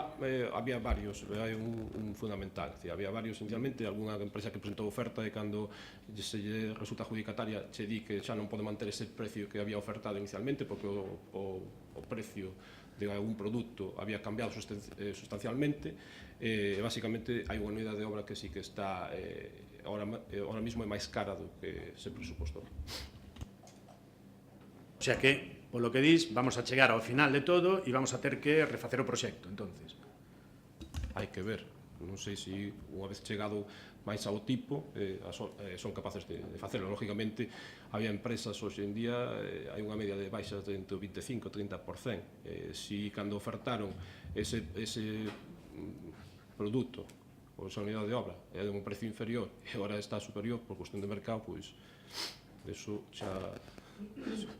Había varios, hai un fundamental. Había varios, esencialmente, algunha empresa que presentou oferta e cando se lle resulta adjudicataria che di que xa non pode manter ese precio que había ofertado inicialmente porque o precio de algún produto había cambiado sustancialmente e basicamente hai unha unidade de obra que sí que está ahora mismo é máis cara do que se presupostou. O sea que, polo que dis, vamos a chegar ao final de todo e vamos a ter que refacer o proxecto, entonces. Hai que ver, non sei se unha vez chegado máis ao tipo son capaces de facelo. Lógicamente, había empresas hoxe en día, hai unha media de baixas de entre o 25 e 30%. Si cando ofertaron ese produto ou esa unidade de obra é de un precio inferior e agora está superior por cuestión de mercado, pois eso xa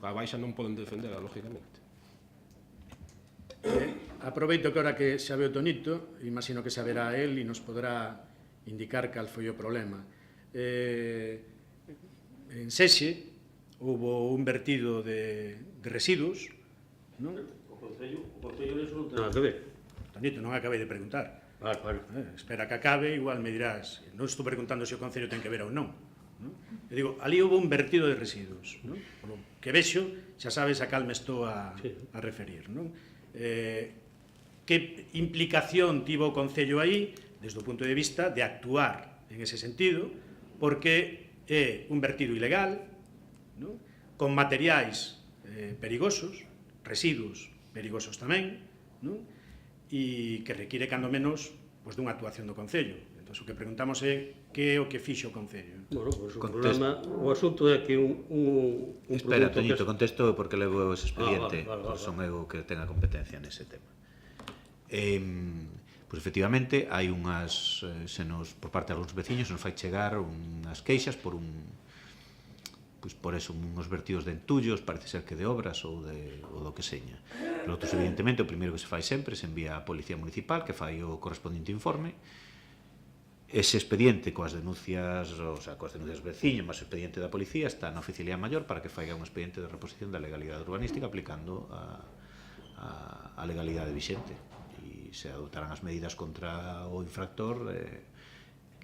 a baixa non poden defenderla, lógicamente. Aproveito que ahora que xa veo Tonito, imagino que saberá él e nos podrá indicar cal foi o problema. En Sexe hubo un vertido de residuos, non? O Concello non ten nada que ver. Tonito, non acabei de preguntar. Vale. Espera que acabe, igual me dirás. Non estou preguntando se o Concello ten que ver ou non. Eu digo, ali houve un vertido de residuos, non? Por lo que vexo, xa sabes a cal me estou a referir, non? Que implicación tivo o Concello aí, desde o punto de vista de actuar en ese sentido, porque é un vertido ilegal, non? Con materiais perigosos, residuos perigosos tamén, non? E que require, cando menos, dunha actuación do Concello. Entón, o que preguntamos é que é o que fixo o Concello. Bueno, pois o problema, o asunto é que un Espera, produto... Toñito, contesto porque levo ese expediente, vale. son eu que tenga competencia nese tema. Pois efectivamente, hai unhas, por parte de algúns veciños, nos fai chegar unhas queixas por unhos vertidos de entullos, parece ser que de obras ou do que seña. Nosotros, evidentemente, o primeiro que se fai sempre se envía á Policía Municipal, que fai o correspondente informe. Ese expediente coas denuncias, coas denuncias veciños, máis o expediente da Policía, está na Oficialía Maior para que faiga un expediente de reposición da legalidade urbanística aplicando a legalidade vixente. E se adoptarán as medidas contra o infractor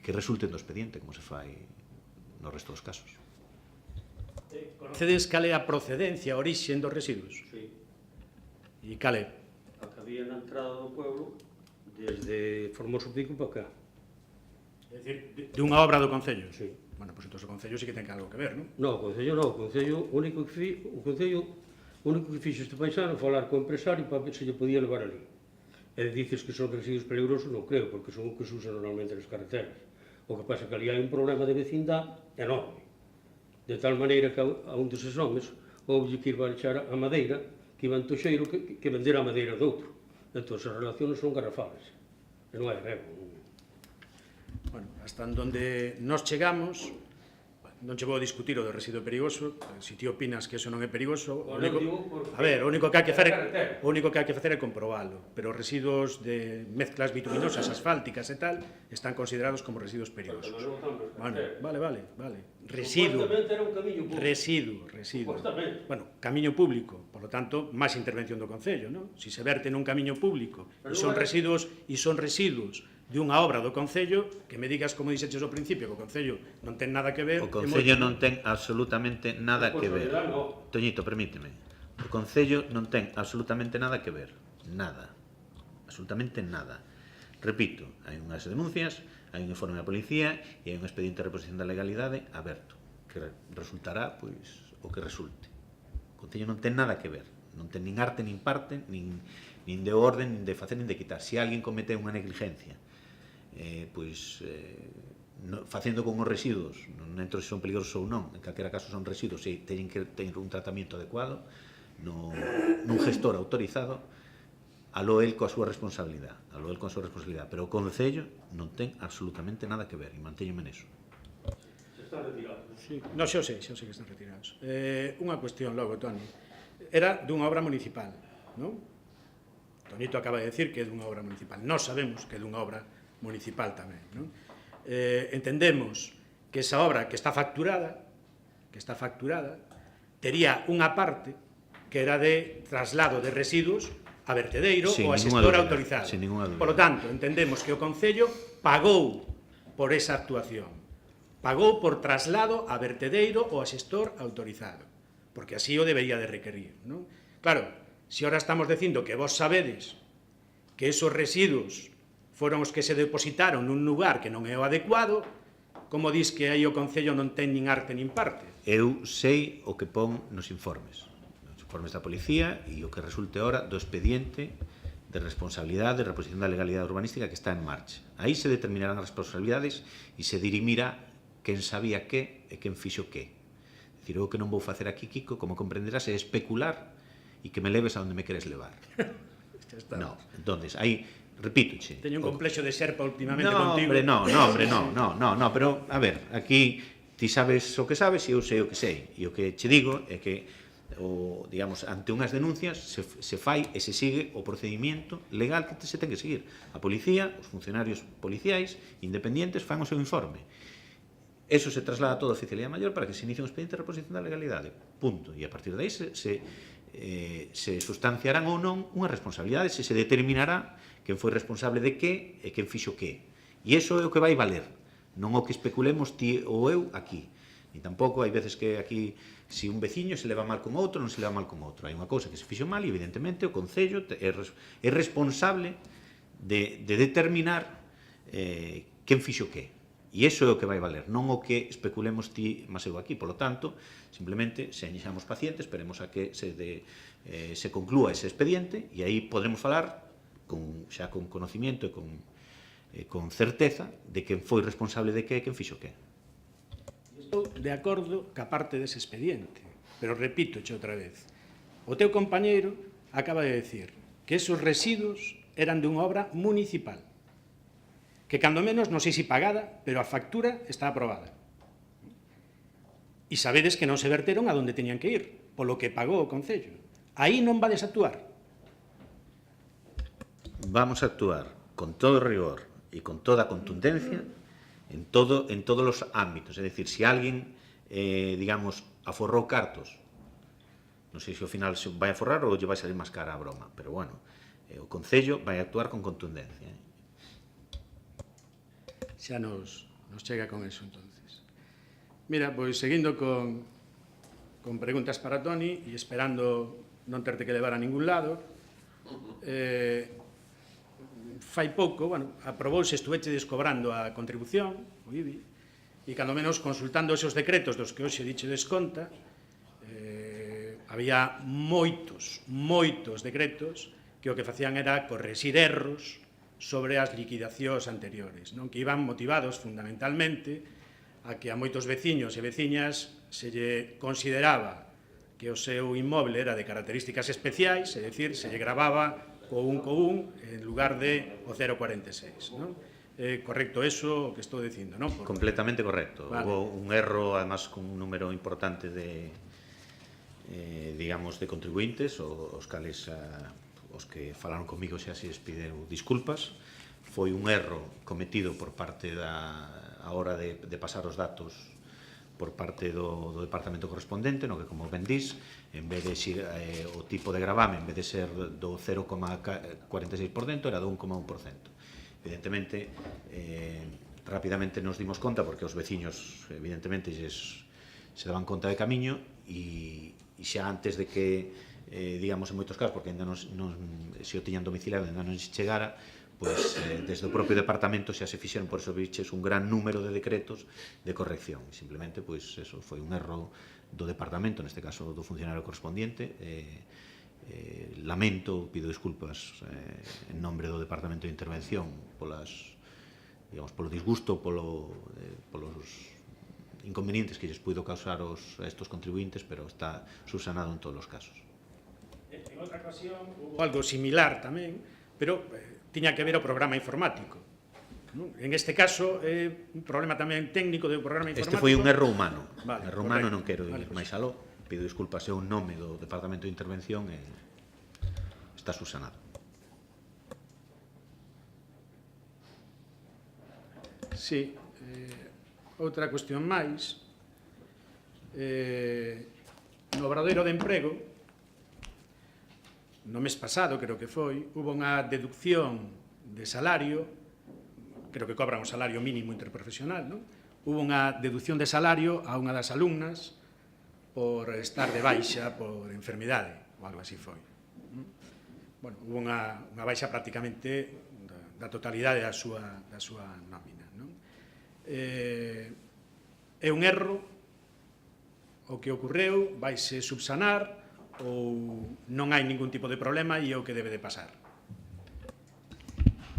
que resulten do expediente, como se fai no resto dos casos. Conocedes cal é a procedencia, a orixe dos residuos? Sí. E cal é? A que había na entrada do pueblo desde Formoso Pico para cá. É dicir, de unha obra do Concello? Sí. Bueno, pois entón o Concello sí que ten algo que ver, non? Non, o Concello único que fixo este paisano falar co empresario para ver se lle podía levar ali. E dices que son residuos peligrosos, non creo, porque son o que se usa normalmente nas carreteras. O que pasa que ali hai un problema de vecindade enorme. De tal maneira que a un deses homes houve que ir baixar a madeira que iba en toxeiro que vender a madeira do outro. Entón, as relacións son garrafales. E non hai rego. Bueno, hasta onde nos chegamos, non che vou discutir o do residuo perigoso, se ti opinas que eso non é perigoso, o único que hai que facer é comprobalo, pero os residuos de mezclas bituminosas, asfálticas e tal, están considerados como residuos perigosos. Vale. Residuo. Bueno, camiño público, por lo tanto, máis intervención do Concello, non? Se se verte nun camiño público e son residuos de unha obra do Concello, que me digas, como dixeches ao principio, que o Concello non ten nada que ver... O Concello non ten absolutamente nada que ver. Toñito, permíteme. O Concello non ten absolutamente nada que ver. Nada. Absolutamente nada. Repito, hai unhas denuncias, hai un informe da policía e hai un expediente de reposición da legalidade aberto, que resultará, pois, o que resulte. O Concello non ten nada que ver. Non ten nin arte, nin parte, nin de orden, nin de facer, nin de quitar. Se alguén comete unha negligencia, facendo con os residuos, non entro se son peligrosos ou non, en calquera caso son residuos e teñen que ter un tratamento adecuado nun gestor autorizado, aló el coa súa responsabilidade, pero o Concello non ten absolutamente nada que ver, e mantéñome neso. Se están retirados. Non, xa sei que están retirados. Unha cuestión logo, Toni. Era dunha obra municipal, non? Tonito acaba de decir que é dunha obra municipal. Nós sabemos que é dunha obra municipal tamén, non? Entendemos que esa obra que está facturada tería unha parte que era de traslado de residuos a vertedeiro ou a ninguna xestor dúbida, autorizado. sin ninguna dúbida. Por lo tanto, entendemos que o Concello pagou por esa actuación. Pagou por traslado a vertedeiro ou a xestor autorizado, porque así o debería de requerir, non? Claro, se ahora estamos dicindo que vos sabedes que esos residuos foron os que se depositaron nun lugar que non é o adecuado, como dis que aí o Concello non ten nin arte nin parte? Eu sei o que pon nos informes da policía e o que resulte ahora do expediente de responsabilidade de reposición da legalidade urbanística que está en marcha. Aí se determinarán as responsabilidades e se dirimirá quen sabía que e quen fixo que. É dicir, o que non vou facer aquí, Kiko, como comprenderás, é especular e que me leves a onde me queres levar. No, entonces, aí, repítoche. Teño un complexo de xerpa últimamente contigo. No, pero, a ver, aquí ti sabes o que sabes e eu sei o que sei. E o que che digo é que digamos, ante unhas denuncias se fai e se sigue o procedimento legal que se ten que seguir. A policía, os funcionarios policiais independientes fan o seu informe. Eso se traslada a toda a Oficialía Maior para que se inicie un expediente de reposición da legalidade. Punto. E a partir de aí se sustanciarán ou non unhas responsabilidades e se determinará quen foi responsable de que e quen fixo que. E iso é o que vai valer, non o que especulemos ti ou eu aquí. E tampouco hai veces que aquí se un veciño se leva mal con outro, non se leva mal con outro. Hai unha cousa que se fixo mal e evidentemente o Concello é responsable de determinar quen fixo que. E iso é o que vai valer, non o que especulemos ti máis eu aquí. Por lo tanto, simplemente, señamos pacientes, esperemos a que se conclúa ese expediente e aí podremos falar xa con conocimiento e con certeza de quen foi responsable de que e quen fixo que. Estou de acordo ca parte dese expediente, pero repítoche outra vez. O teu compañeiro acaba de decir que esos residuos eran dunha obra municipal, que cando menos non sei se pagada, pero a factura está aprobada. E sabedes que non se verteron a donde teñan que ir, polo que pagou o Concello. Aí non vades a actuar. Vamos a actuar con todo rigor e con toda contundencia en todos os ámbitos. É dicir, se alguén, digamos, aforrou cartos, non sei se ao final se vai a forrar ou lle vai salir máis cara a broma, pero bueno, o Concello vai actuar con contundencia. Xa nos chega con eso, entonces. Mira, pois seguindo con preguntas para Toni e esperando non terte que levar a ningún lado, fai pouco, aprobouse, estuveche descobrando a contribución, o IBI, e cando menos consultando esos decretos dos que hoxe diche desconta, había moitos decretos que o que facían era correxir erros sobre as liquidacións anteriores, que iban motivados fundamentalmente a que a moitos veciños e veciñas se lle consideraba que o seu inmoble era de características especiais, é dicir, se lle gravaba co 1 en lugar de o 0,46. Correcto eso o que estou dicindo, non? Completamente correcto. Hubo un erro, además, con un número importante de, digamos, de contribuintes, os cales os que falaron comigo xa se despideu disculpas. Foi un erro cometido por parte a hora de pasar os datos por parte do departamento correspondente, no que, como ben dís, en vez de o tipo de gravame, en vez de ser do 0,46%, era do 1,1%. Evidentemente, rapidamente nos dimos conta, porque os veciños, evidentemente, se daban conta de camiño, e xa antes de que, digamos, en moitos casos, porque ainda se o tiñan domiciliado, ainda non se chegara, pois desde o propio departamento xa se fixeron, por eso viches un gran número de decretos de corrección. Simplemente, pois, eso foi un erro do departamento, neste caso do funcionario correspondiente. Lamento, pido disculpas en nombre do departamento de intervención polo disgusto, polos inconvenientes que lles puido causar a estos contribuintes, pero está subsanado en todos os casos. En outra ocasión, houve algo similar tamén, pero tiña que ver o programa informático. En este caso, é un problema tamén técnico do programa informático. Este foi un erro humano. Erro humano, non quero ir máis aló. Pido disculpas, é un nome do Departamento de Intervención e está subsanado. Sí. Outra cuestión máis. No Obradoiro de Emprego, no mes pasado, creo que foi, hubo unha deducción de salario, creo que cobran o salario mínimo interprofesional, non? Hubo unha deducción de salario a unha das alumnas por estar de baixa por enfermidade, ou algo así foi. Bueno, hubo unha baixa prácticamente da totalidade da súa nómina, non? É un erro o que ocorreu, vaise subsanar ou non hai ningún tipo de problema e é o que debe de pasar?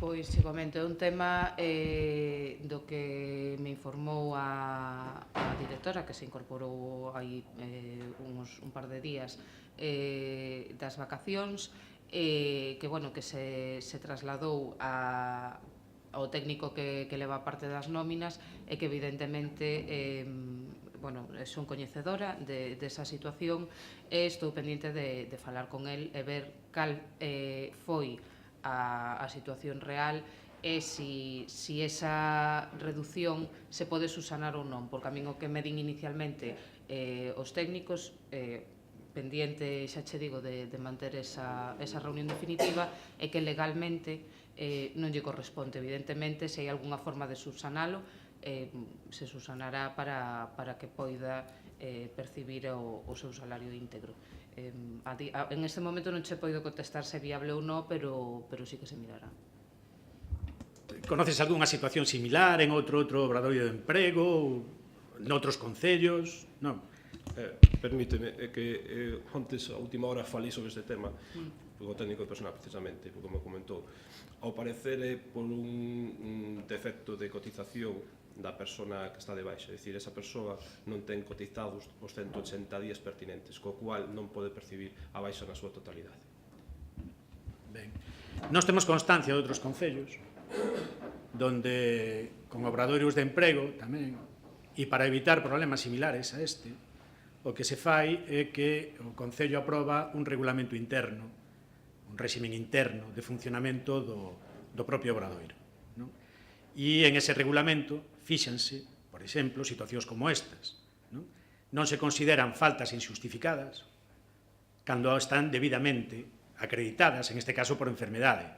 Pois, se comento, é un tema do que me informou a directora, que se incorporou hai un par de días das vacacións, que se trasladou ao técnico que leva a parte das nóminas e que evidentemente son coñecedora desa situación e estou pendiente de falar con el e ver cal foi a situación real e si esa reducción se pode subsanar ou non, porque a min o que me din inicialmente os técnicos pendiente, xa che digo, de manter esa reunión definitiva e que legalmente non lle corresponde. Evidentemente, se hai algunha forma de subsanalo, se subsanará para que poida percibir o seu salario íntegro. En este momento non che poido contestar se é viable ou non, pero sí que se mirará. Conoces algunha situación similar en outro obradoiro de emprego, noutros concellos? Non. Permíteme, é que antes, a última hora, falei sobre este tema, o técnico de personal, precisamente, como comentou. Ao parecer é por un defecto de cotización da persona que está de baixa, é dicir, esa persoa non ten cotizados os 180 días pertinentes, co cual non pode percibir a baixa na súa totalidade. Ben, nós temos constancia de outros concellos donde, con obradoiros de emprego tamén, e para evitar problemas similares a este, o que se fai é que o Concello aproba un regulamento interno, un réximen interno de funcionamento do propio obradoiro. E en ese regulamento fíxanse, por exemplo, situacións como estas. Non se consideran faltas injustificadas cando están debidamente acreditadas, en este caso por enfermedade,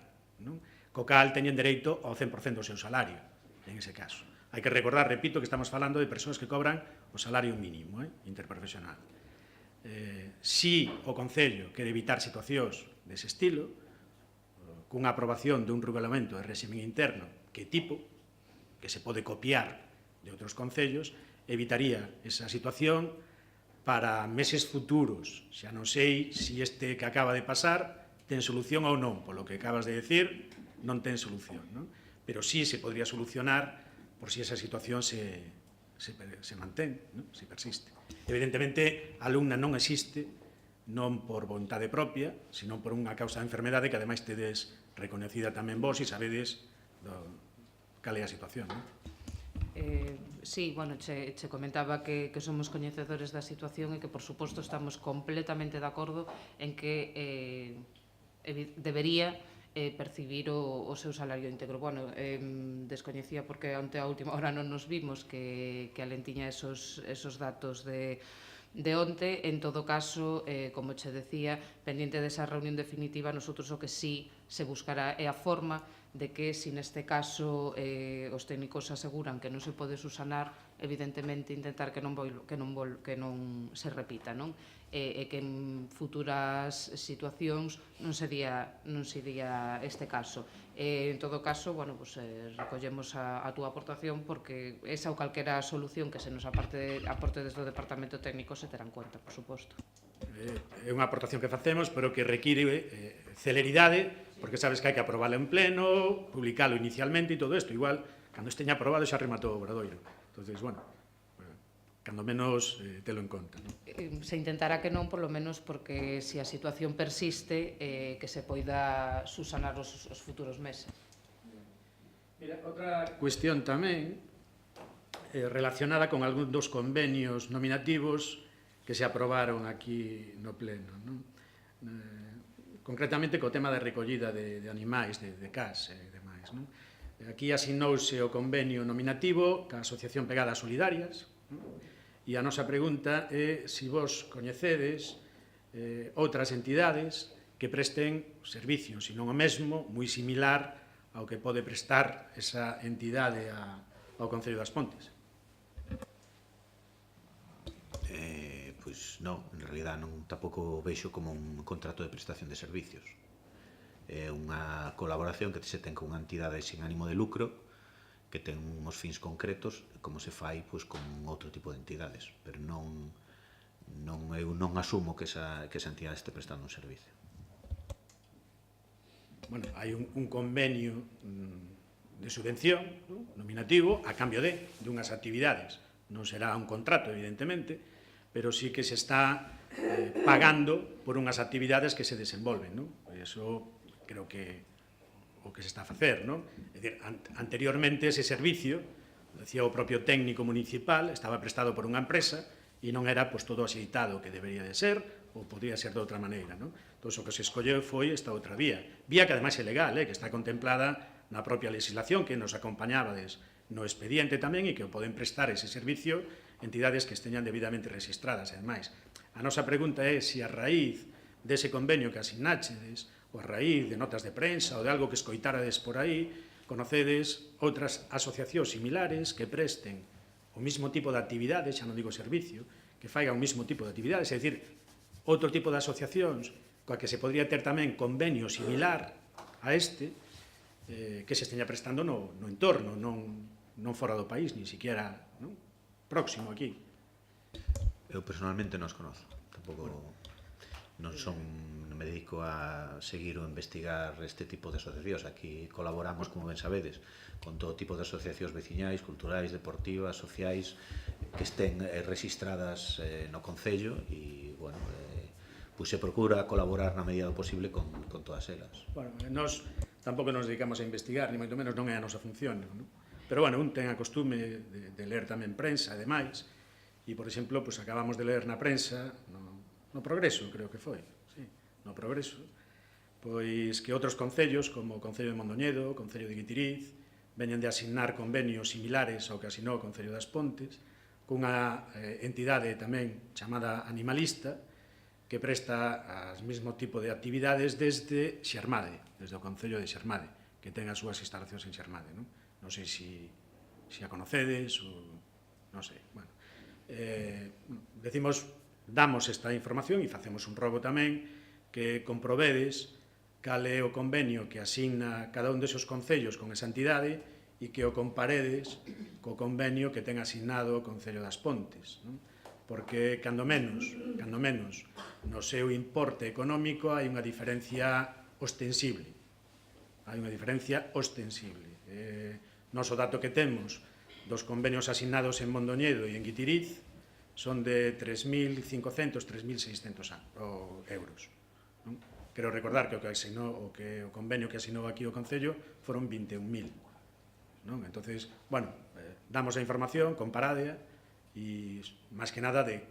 co cal teñen dereito ao 100% do seu salario, en ese caso. Hai que recordar, repito, que estamos falando de persoas que cobran o salario mínimo interprofesional. Si o Concello quere evitar situacións dese estilo, cunha aprobación dun regulamento de réximen interno que tipo, que se pode copiar de outros concellos, evitaría esa situación para meses futuros. Xa non sei se este que acaba de pasar ten solución ou non, polo que acabas de decir, non ten solución, pero sí se podría solucionar por si esa situación se mantén, se persiste. Evidentemente, a alumna non existe, non por vontade propia, sino por unha causa de enfermedade que ademais tedes reconocida tamén vos e sabedes cal é a situación. Sí, che comentaba que somos coñecedores da situación e que, por suposto, estamos completamente de acordo en que debería percibir o seu salario íntegro. Descoñecía porque ante a última hora non nos vimos que Alén tiña esos datos de onte. En todo caso, como che decía, pendiente desa reunión definitiva, nosotros o que sí se buscará é a forma de que, se neste caso os técnicos aseguran que non se pode subsanar, evidentemente intentar que non se repita, e que en futuras situacións non sería este caso. En todo caso, recollemos a túa aportación, porque esa ou calquera solución que se nos aporte desde o Departamento Técnico se terá en conta, por suposto. É unha aportación que facemos, pero que require celeridade, porque sabes que hai que aprobalo en pleno, publicalo inicialmente e todo isto. Igual, cando esteña aprobado xa rematou o obradoiro. Entón, cando menos telo en conta. Se intentará que non, polo menos porque se a situación persiste, que se poida subsanar os futuros meses. Mira, outra cuestión tamén relacionada con algún dos convenios nominativos que se aprobaron aquí no pleno. Concretamente co tema da recollida de animais, de cas e demais. Aquí asinouse o convenio nominativo ca Asociación Pegadas Solidarias, e a nosa pregunta é se vos coñecedes outras entidades que presten servicios, e non o mesmo, moi similar ao que pode prestar esa entidade ao Concello das Pontes. Pois non, en realidad tampouco vexo como un contrato de prestación de servicios. É unha colaboración que se ten con unha entidade sin ánimo de lucro, que ten uns fins concretos, como se fai con outro tipo de entidades, pero eu non asumo que esa entidade este prestando un servicio. Bueno, hai un convenio de subvención nominativo a cambio de unhas actividades. Non será un contrato, evidentemente, pero sí que se está pagando por unhas actividades que se desenvolven, non? Eso creo que o que se está a facer, non? É dicir, anteriormente ese servicio, decía o propio técnico municipal, estaba prestado por unha empresa e non era todo axeitado que debería de ser, ou podría ser de outra maneira, non? Entón, o que se escolleu foi esta outra vía que ademais é legal, que está contemplada na propia legislación, que nos acompañabades no expediente tamén, e que poden prestar ese servicio entidades que esteñan debidamente registradas. Ademais, a nosa pregunta é se a raíz dese convenio que asignáchedes, ou a raíz de notas de prensa ou de algo que escoitárades por aí, conocedes outras asociacións similares que presten o mismo tipo de actividades, xa non digo servicio, que faigan o mismo tipo de actividades, é dicir, outro tipo de asociacións coa que se podría ter tamén convenio similar a este, que se esteña prestando no entorno, non fora do país, ni siquiera próximo aquí. Eu personalmente non os conozo, tampouco non me dedico a seguir ou investigar este tipo de asociacións. Aquí colaboramos, como ben sabedes, con todo tipo de asociacións veciñais, culturais, deportivas, sociais, que estén registradas no Concello e, bueno, pois se procura colaborar na medida do posible con todas elas. Bueno, nós tampouco nos dedicamos a investigar, ni moito menos non é a nosa función, non? Pero, bueno, un ten a costume de ler tamén prensa, ademais, e, por exemplo, acabamos de ler na prensa, no Progreso, creo que foi, sí, no Progreso, pois que outros concellos, como o Concello de Mondoñedo, o Concello de Guitiriz, veñen de asignar convenios similares ao que asinou o Concello das Pontes, cunha entidade tamén chamada Animalista, que presta o mesmo tipo de actividades desde Xermade, desde o Concello de Xermade, que ten as súas instalacións en Xermade, non? Non sei se a conocedes ou non sei, bueno. Damos esta información e facemos un rogo tamén que comprobedes cal é o convenio que asigna cada un desos concellos con esa entidade e que o comparedes co convenio que ten asignado o Concello das Pontes, non? Porque, cando menos, no seu importe económico hai unha diferencia ostensible. Hai unha diferencia ostensible. Nos o dato que temos dos convenios asignados en Mondoñedo e en Guitiriz son de 3.500, 3.600 euros. Quero recordar que o convenio que asinou aquí o Concello foron 21.000. Entonces, bueno, damos a información, comparadea, e máis que nada de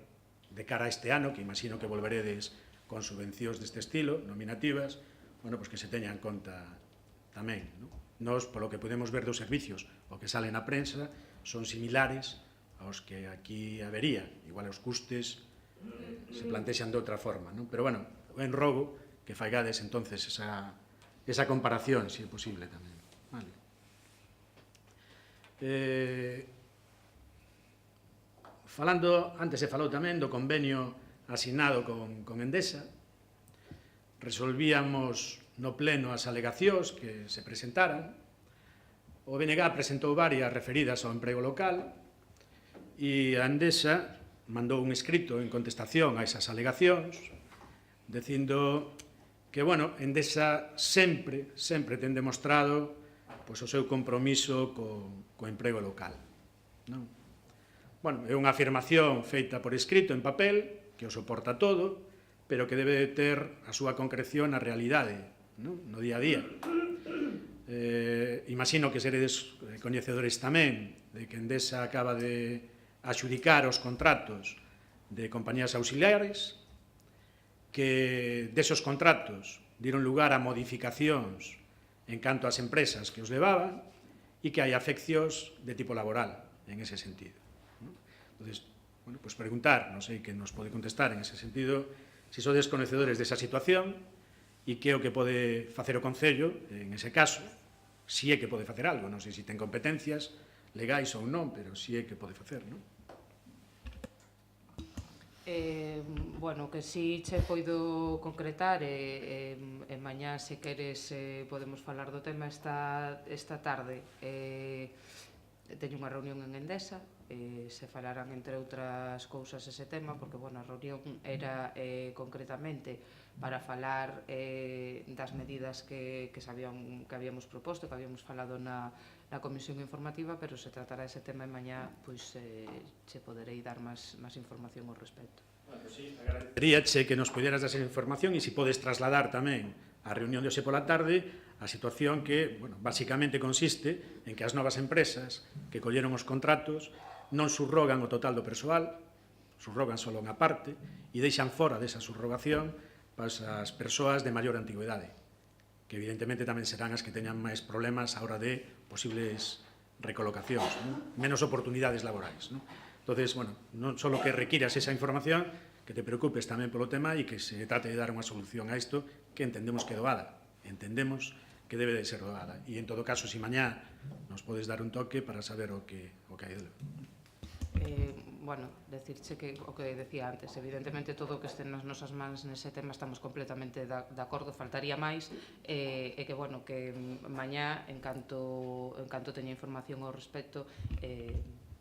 cara a este ano, que imagino que volveredes con subvencións deste estilo, nominativas, bueno, pois que se teña en conta tamén. Nos, polo que podemos ver dos servicios, o que sale na prensa, son similares aos que aquí habería. Igual os custes se plantexan de outra forma, non? Pero, bueno, en rogo que faigades entonces esa comparación, se é posible tamén. Vale. Antes se falou tamén do convenio asignado con Endesa. Resolvíamos no pleno as alegacións que se presentaran. O BNG presentou varias referidas ao emprego local e a Endesa mandou un escrito en contestación a esas alegacións dicindo que, bueno, Endesa sempre ten demostrado o seu compromiso co emprego local. Bueno, é unha afirmación feita por escrito en papel, que o soporta todo, pero que debe ter a súa concreción na realidade, no día a día. Imagino que seredes coñecedores tamén de que Endesa acaba de adxudicar os contratos de compañías auxiliares, que desos contratos dieron lugar a modificacións en canto ás empresas que os levaban e que hai afeccións de tipo laboral en ese sentido. Entonces, bueno, pues preguntar, non sei que nos pode contestar en ese sentido, se sodes conocedores desa situación e que é o que pode facer o Concello, en ese caso, si é que pode facer algo, non sei se ten competencias legais ou non, pero si é que pode facer, non? Bueno, que si che poido concretar mañá, se queres, podemos falar do tema esta tarde. Teño unha reunión en Endesa, se falarán entre outras cousas ese tema, porque, bueno, a reunión era concretamente para falar das medidas que habíamos proposto, que habíamos falado na comisión informativa, pero se tratará ese tema e mañá che poderei dar máis información ao respecto. Agradeceríache que nos poderas dar esa información e se podes trasladar tamén a reunión de hoxe pola tarde a situación que, bueno, basicamente consiste en que as novas empresas que colleron os contratos non subrogan o total do persoal, subrogan só unha parte e deixan fora desa subrogación as persoas de maior antigüedade, que evidentemente tamén serán as que teñan máis problemas a hora de posibles recolocacións, menos oportunidades laborais. Entonces, bueno, non só que requiras esa información, que te preocupes tamén polo tema e que se trate de dar unha solución a isto que entendemos que é doada, entendemos que debe de ser doada. E, en todo caso, se mañá nos podes dar un toque para saber o que hai dele. Bueno, decirche que o que decía antes, evidentemente todo o que este nas nosas mans nese tema estamos completamente de acordo, faltaría máis, e que, bueno, que mañá, en canto teña información ao respecto,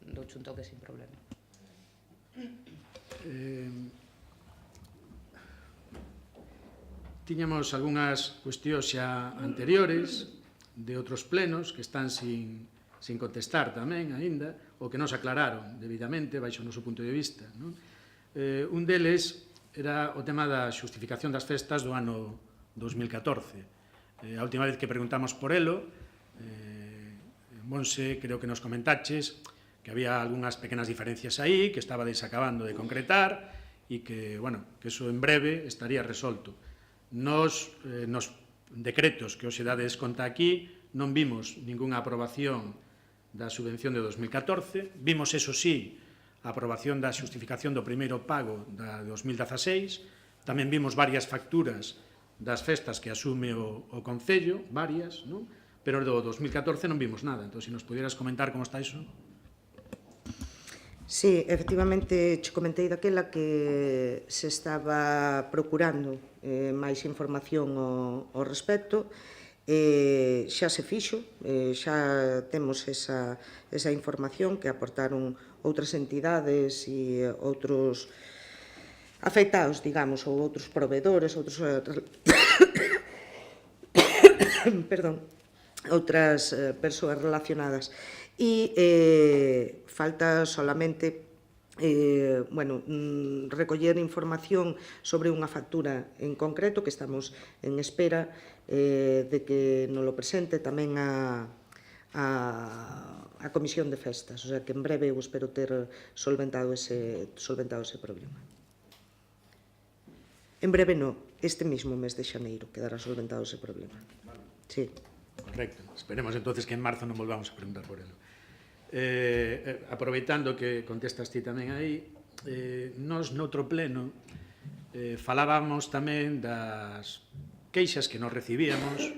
douche un toque sin problema. Tiñamos algunhas cuestións xa anteriores de outros plenos que están sin contestar tamén aínda, ou que non se aclararon debidamente baixo o noso punto de vista. Un deles era o tema da xustificación das festas do ano 2014. A última vez que preguntamos por elo, Monse, creo que nos comentaches que había algunhas pequenas diferencias aí, que estabades acabando de concretar e que, bueno, que eso en breve estaría resolto. Nos decretos que hoxe dades conta aquí non vimos ningunha aprobación da subvención de 2014, vimos, eso sí, a aprobación da xustificación do primeiro pago da 2016, tamén vimos varias facturas das festas que asume o Concello, varias, non? Pero do 2014 non vimos nada, entón, se nos pudieras comentar como está iso. Sí, efectivamente, che comentei daquela que se estaba procurando máis información ao respecto, xa se fixo, xa temos esa información que aportaron outras entidades e outros afectados, digamos, ou outros proveedores, outros perdón, outras persoas relacionadas. E falta solamente recoller información sobre unha factura en concreto que estamos en espera de que nos lo presente tamén a Comisión de Festas, o sea que en breve eu espero ter solventado ese problema. En breve no, este mismo mes de xaneiro quedará solventado ese problema. Sí. Correcto. Esperemos entonces que en marzo non volvamos a preguntar por elo. Aproveitando que contestas ti tamén aí, nos noutro pleno falábamos tamén das queixas que nos recibíamos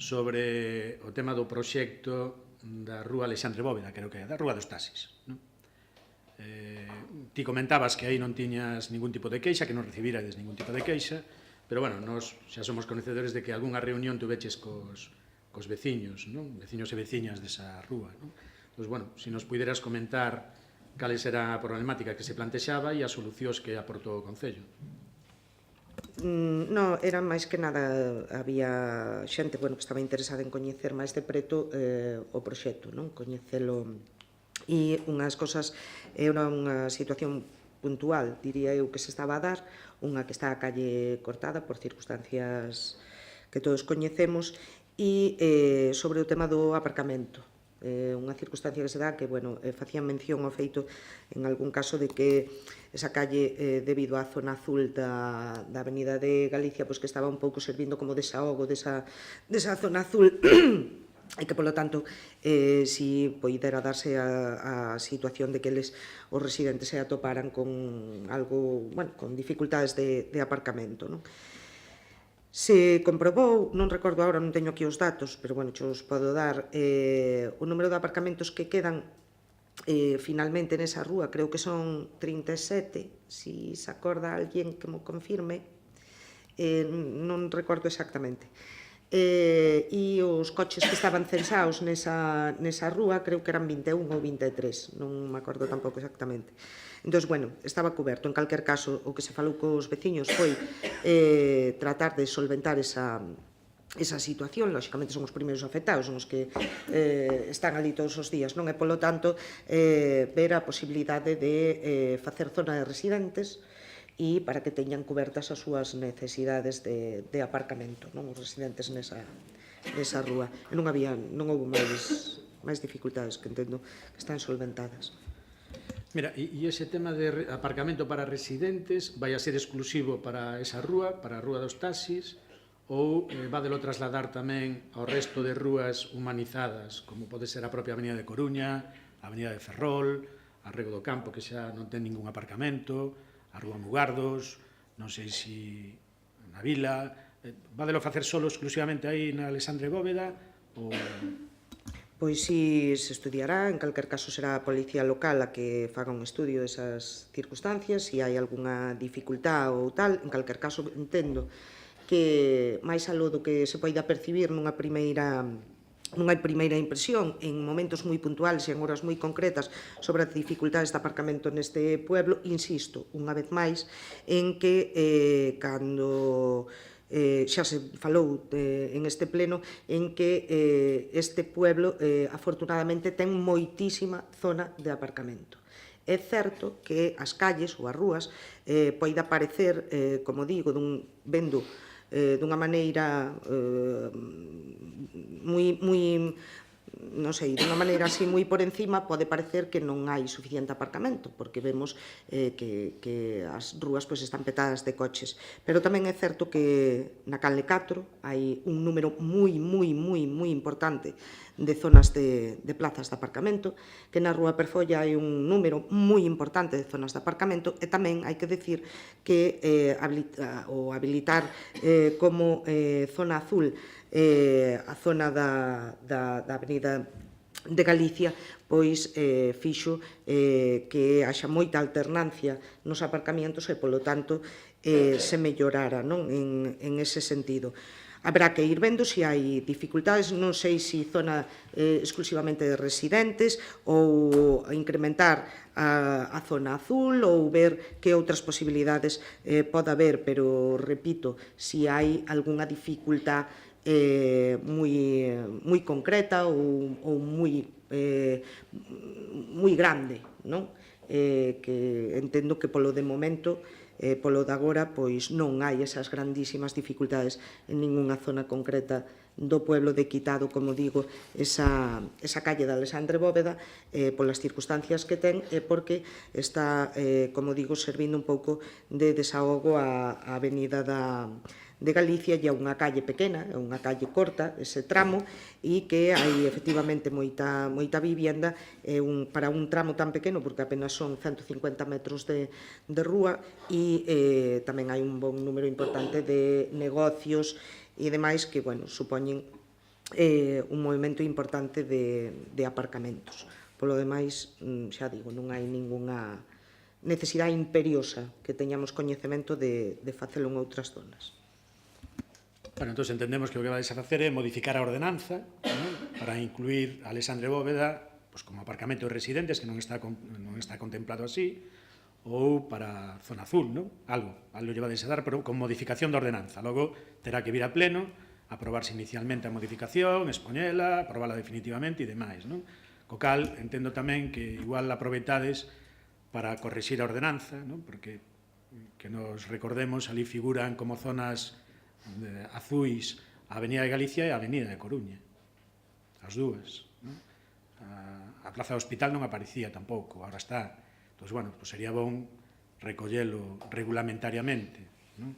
sobre o tema do proxecto da Rúa Alexandre Bóveda, creo que é, da Rúa dos Taxis. Ti comentabas que aí non tiñas ningún tipo de queixa, que non recibirades ningún tipo de queixa, pero, bueno, nos xa somos conocedores de que algunha reunión tuveches cos veciños, veciños e veciñas desa rúa. Pois, bueno, se nos puideras comentar cales era a problemática que se plantexaba e as solucións que aportou o Concello. Non, era máis que nada, había xente que estaba interesada en coñecer máis de preto o proxecto, coñecelo. E unhas cosas, era unha situación puntual, diría eu, que se estaba a dar, unha que está a calle cortada por circunstancias que todos coñecemos, e sobre o tema do aparcamento. Unha circunstancia que se dá que, facían mención ao feito en algún caso de que esa calle, debido á zona azul da Avenida de Galicia, que estaba un pouco servindo como desahogo desa zona azul, e que, polo tanto, si poidera darse a situación de que os residentes se atoparan con algo, con dificultades de aparcamento, non? Se comprobou, non recordo agora, non teño aquí os datos, pero bueno, os podo dar, o número de aparcamentos que quedan finalmente nesa rúa, creo que son 37, si se acorda alguén que mo confirme, non recordo exactamente. E os coches que estaban censados nesa rúa creo que eran 21 ou 23, non me acordo tampouco exactamente. Entón, bueno, estaba coberto. En calquer caso, o que se falou cos veciños foi tratar de solventar esa situación. Lóxicamente son os primeiros afectados, son os que están ali todos os días, non? E, polo tanto, ver a posibilidade de facer zona de residentes e para que teñan cobertas as súas necesidades de aparcamento, non? Os residentes nesa rúa. E non houve máis dificultades, que entendo que están solventadas. Mira, e ese tema de aparcamento para residentes vai a ser exclusivo para esa rúa, para a rúa dos taxis, ou vadelo trasladar tamén ao resto de rúas humanizadas, como pode ser a propia Avenida de Coruña, a Avenida de Ferrol, a Rego do Campo, que xa non ten ningún aparcamento, a Rúa Mugardos, non sei se na Vila, vadelo facer solo exclusivamente aí na Alexandre Bóveda, ou... Pois si se estudiará, en calquer caso será a policía local a que faga un estudio desas circunstancias, se hai algunha dificultad ou tal, en calquer caso entendo que máis aló do que se poida percibir nunha primeira impresión, en momentos moi puntuales e en horas moi concretas sobre as dificultades de aparcamento neste pueblo, insisto, unha vez máis, en que cando... xa se falou en este pleno en que este pueblo afortunadamente ten moitísima zona de aparcamento. É certo que as calles ou as rúas poida parecer, como digo, vendo dunha maneira moi non sei, dunha maneira así moi por encima, pode parecer que non hai suficiente aparcamento, porque vemos que as rúas están petadas de coches. Pero tamén é certo que na Canle 4 hai un número moi importante de zonas de plazas de aparcamento, que na Rúa Perfolla hai un número moi importante de zonas de aparcamento, e tamén hai que decir que habilitar como zona azul a zona da Avenida de Galicia, pois fixo que haxa moita alternancia nos aparcamientos e, polo tanto, se mellorara en ese sentido. Habrá que ir vendo se hai dificultades, non sei se zona exclusivamente de residentes ou incrementar a zona azul ou ver que outras posibilidades pode haber, pero, repito, se hai algunha dificultad moi concreta ou moi grande, non? Que entendo que polo de momento, polo de agora, pois non hai esas grandísimas dificultades en ninguna zona concreta do pueblo de Quitado, como digo, esa calle de Alexandre Bóveda, polas circunstancias que ten, e porque está, como digo, servindo un pouco de desahogo a Avenida de Galicia, e é unha calle pequena, é unha calle corta, ese tramo, e que hai efectivamente moita vivienda para un tramo tan pequeno, porque apenas son 150 metros de rúa, e tamén hai un bon número importante de negocios e demais que, bueno, supoñen un movimento importante de aparcamentos. Polo demais, xa digo, non hai ningunha necesidade imperiosa que teñamos coñecemento de facelo en outras zonas. Bueno, entón entendemos que o que vais a facer é modificar a ordenanza, ¿no?, para incluir a Alexandre Bóveda como aparcamento de residentes, que non está contemplado así, ou para zona azul, ¿no? Algo lle vades a dar, pero con modificación da ordenanza. Logo terá que vir a pleno, aprobarse inicialmente a modificación, expoñela, aprobarla definitivamente e demais, ¿no? Co cal, entendo tamén que igual aproveitades para corrixir a ordenanza, ¿no? Porque, que nos recordemos, ali figuran como zonas azuis a Avenida de Galicia e a Avenida de Coruña, as dúas, ¿no? A Plaza do Hospital non aparecía tampouco, agora está. Entón, bueno, sería bon recollelo regulamentariamente, ¿no?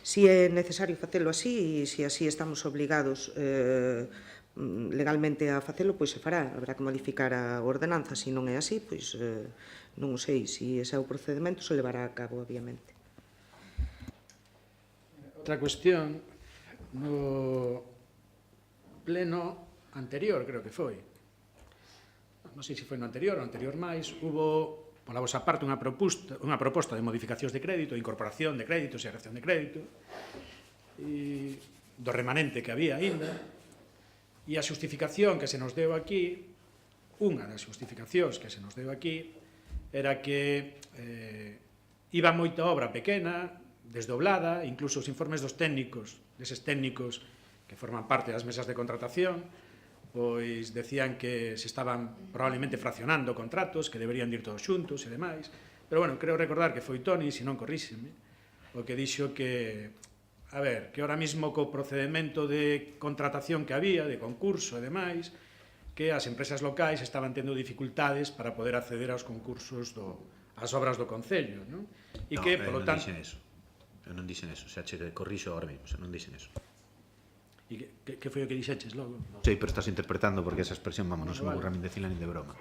Si é necesario facelo así, e se así estamos obligados legalmente a facelo, pois se fará. Habrá que modificar a ordenanza. Se non é así, pois non o sei. Se ese é o procedimento, se levará a cabo, obviamente. outra cuestión no pleno anterior, creo que foi. Non sei se foi no anterior ou anterior máis, hubo, pola vosa parte, unha proposta de modificacións de crédito, de incorporación de créditos e reacción de crédito, e do remanente que había aínda, e a xustificación que se nos deu aquí, unha das xustificacións que se nos deu aquí, era que iba moita obra pequena, desdoblada, incluso os informes dos técnicos, deses técnicos que forman parte das mesas de contratación, pois decían que se estaban probablemente fraccionando contratos, que deberían ir todos xuntos e demais. Pero, bueno, creo recordar que foi Toni, se non corríxeme, o que dixo que, a ver, que ahora mismo co procedimento de contratación que había, de concurso e demais, que as empresas locais estaban tendo dificultades para poder acceder aos concursos ás obras do Concello, non? E que, polo tanto... Eu non dixen eso, xa che corrixo agora mesmo, xa non dixen eso. E que foi o que dixeches logo? Sí, pero estás interpretando porque esa expresión, vamos, non se me ocurra nin decila nin de broma.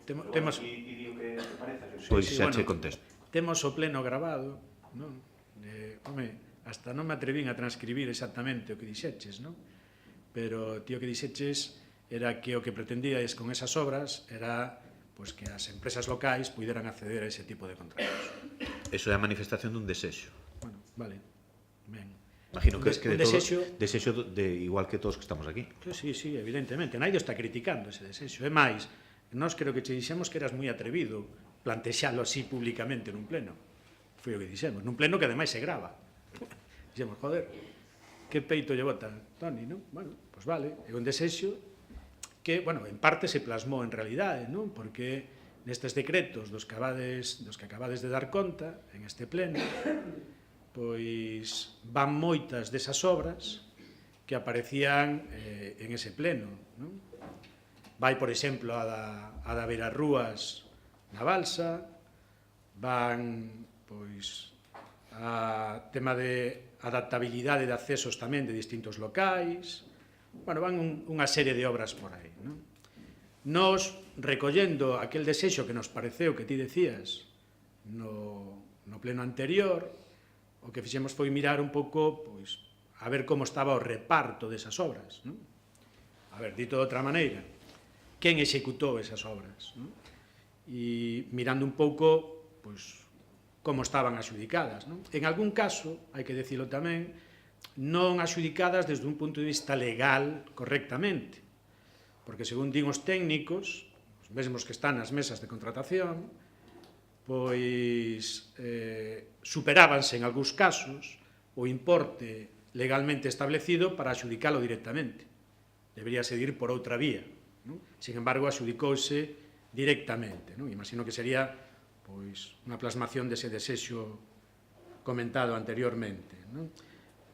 Temos... Pois xa che contesto. Temos o pleno grabado, non? Home, hasta non me atrevín a transcribir exactamente o que dixeches, non? Pero ti o que dixeches era que o que pretendíais con esas obras era pois que as empresas locais puideran acceder a ese tipo de contratos. Eso é a manifestación dun desexo. Bueno, vale, ben. Imagino que é de todo desexo de igual que todos que estamos aquí. Sí, evidentemente. Naide está criticando ese desexo. É máis, nós creo que che dixemos que eras moi atrevido plantexalo así públicamente nun pleno. Foi o que dixemos. Nun pleno que ademais se grava. Dixemos, joder, que peito lle bota Toni, non? Bueno, pois vale, é un desexo que, bueno, en parte se plasmou en realidade, non? Porque nestes decretos dos que acabades de dar conta, en este pleno, pois van moitas desas obras que aparecían en ese pleno, non? Vai, por exemplo, a da Beirarrúas na Balsa, van, pois, a tema de adaptabilidade de accesos tamén de distintos locais, bueno, van unha serie de obras por aí, non? Nos, recollendo aquel desexo que nos pareceu que ti decías no pleno anterior, o que fixemos foi mirar un pouco, pois, a ver como estaba o reparto desas obras, non? A ver, dito de outra maneira, quen executou esas obras, non? E mirando un pouco, pois, como estaban axudicadas, non? En algún caso, hai que dicilo tamén, non axudicadas desde un punto de vista legal correctamente, porque según din os técnicos, os mesmos que están nas mesas de contratación, pois superábanse en algúns casos o importe legalmente establecido para axudicalo directamente. Debería seguir por outra vía, non? Sin embargo, axudicouse directamente, non? Imagino que sería pois unha plasmación dese desexo comentado anteriormente, non?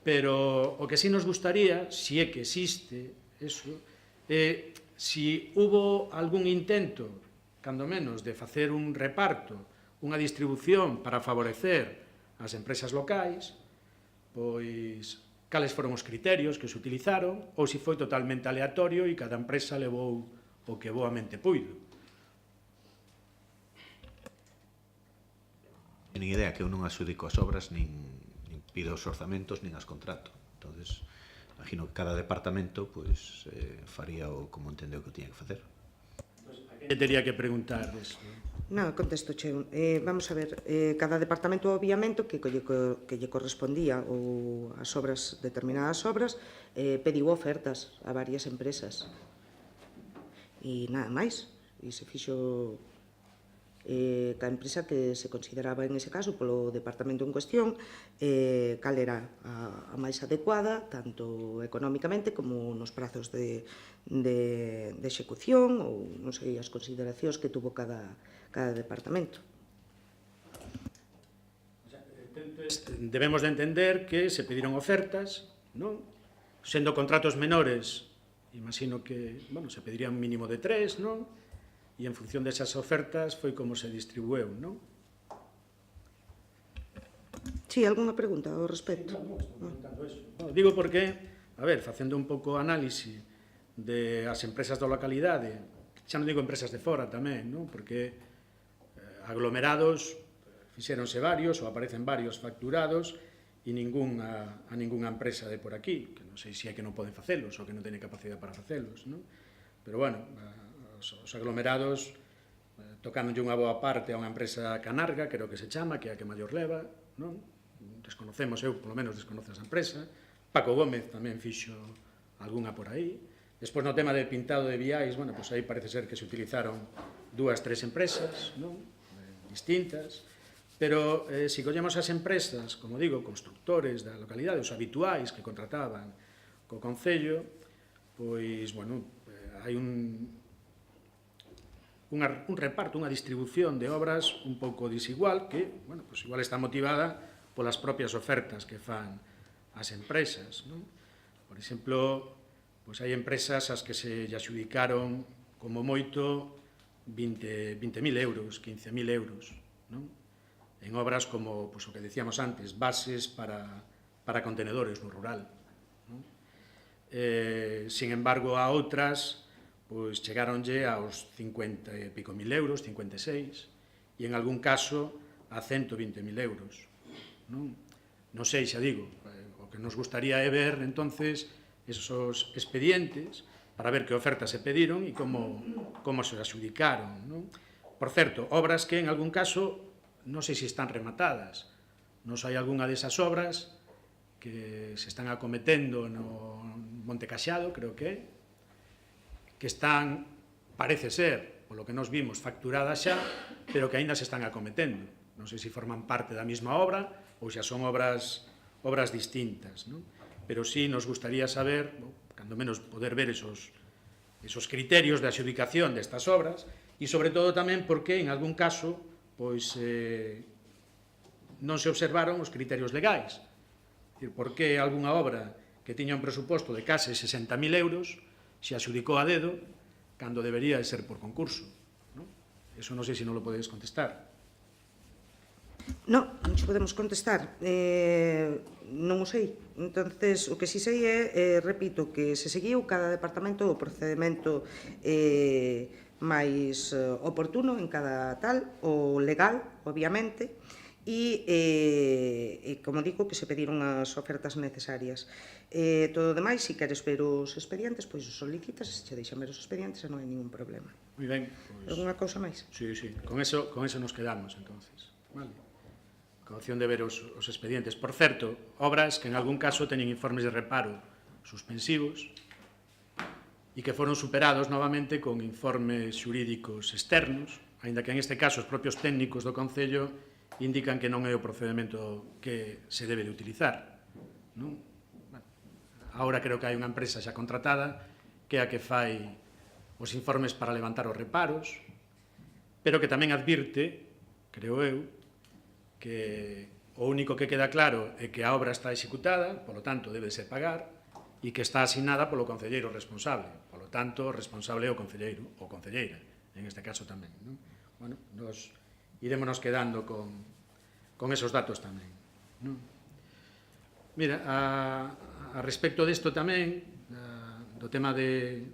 Pero o que sí nos gustaría, si é que existe eso, si hubo algún intento, cando menos, de facer un reparto, unha distribución para favorecer as empresas locais, pois cales foron os criterios que se utilizaron, ou se foi totalmente aleatorio e cada empresa levou o que boamente puido. Nin idea que eu non adxudico as obras, nin pido os orzamentos, nin as contrato. Entonces, imagino que cada departamento pois, faría como entendeu que tiña que facer. Que tería que preguntar eso? Non, contesto, Cheo. Vamos a ver, cada departamento, obviamente, que lle correspondía ou as obras, determinadas obras, pediu ofertas a varias empresas. E nada máis. E se fixo ca empresa que se consideraba en ese caso polo departamento en cuestión cal era a máis adecuada tanto económicamente como nos prazos de execución ou non sei as consideracións que tuvo cada departamento. Debemos de entender que se pediron ofertas, non? Sendo contratos menores, imagino que, bueno, se pediría un mínimo de 3, non? E en función desas ofertas foi como se distribueu, non? Sí, algunha pregunta ao respecto? Digo porque, a ver, facendo un pouco análise de as empresas da localidade, xa non digo empresas de fora tamén, non? Porque aglomerados fixéronse varios ou aparecen varios facturados e a ningunha empresa de por aquí, que non sei se é que non poden facelos ou que non teñen capacidade para facelos, non? Pero, bueno, os aglomerados tocándolle unha boa parte a unha empresa Canarga, creo que se chama, que é a que maior leva, non? Desconocemos, eu polo menos desconoce esa empresa. Paco Gómez tamén fixo algunha por aí. Despois, no tema de pintado de viais, bueno, pois aí parece ser que se utilizaron 2, 3 empresas, non? Distintas, pero se collemos as empresas, como digo, constructores da localidade, os habituais que contrataban co Concello, pois, bueno, hai un reparto, unha distribución de obras un pouco desigual que, bueno, pois igual está motivada polas propias ofertas que fan as empresas, non? Por exemplo, pois hai empresas as que se lle adxudicaron como moito 20.000 euros, 15.000 euros, non? En obras como, pois, o que decíamos antes, bases para contenedores no rural, non? Sin embargo, a outras, pois, chegaronlle aos 50 e pico mil euros, 56, e en algún caso a 120.000 euros, non? Non sei, xa digo, o que nos gustaría é ver, entonces, esos expedientes para ver que ofertas se pediron e como se adxudicaron, non? Por certo, obras que en algún caso non sei se están rematadas. Non hai algunha desas obras que se están acometendo no Monte Caxado, creo que están, parece ser, polo que nos vimos, facturadas xa, pero que aínda se están acometendo. Non sei se forman parte da mesma obra ou xa son obras distintas, non? Pero sí nos gustaría saber, cando menos poder ver esos criterios de adxudicación destas obras e, sobre todo, tamén porque, en algún caso, pois non se observaron os criterios legais. Por que algunha obra que tiña un presuposto de case 60.000 euros se adxudicou a dedo cando debería de ser por concurso? Eso non sei se non lo podedes contestar. Non, non podemos contestar. Non o sei. Entonces, o que si sei é, repito, que se seguiu cada departamento o procedimento máis oportuno en cada tal, o legal, obviamente, e, como digo, que se pediron as ofertas necesarias. Todo o demais, se queres ver os expedientes, pois os solicitas, se che deixan ver os expedientes, non hai ningún problema. Moi ben. Alguna cousa máis? Sí, con eso nos quedamos, entonces. Vale. Con opción de ver os expedientes. Por certo, obras que en algún caso teñen informes de reparo suspensivos e que foron superados novamente con informes xurídicos externos, aínda que en este caso os propios técnicos do Concello indican que non é o procedimento que se debe de utilizar. Agora creo que hai unha empresa xa contratada que é a que fai os informes para levantar os reparos, pero que tamén advirte, creo eu, que o único que queda claro é que a obra está executada, polo tanto debe ser pagar, e que está asinada polo concelleiro responsable. Polo tanto, o responsable é o concelleiro, ou concelleira, en este caso tamén. Bueno, nos irémonos quedando con esos datos tamén. Mira, a respecto desto tamén, do tema de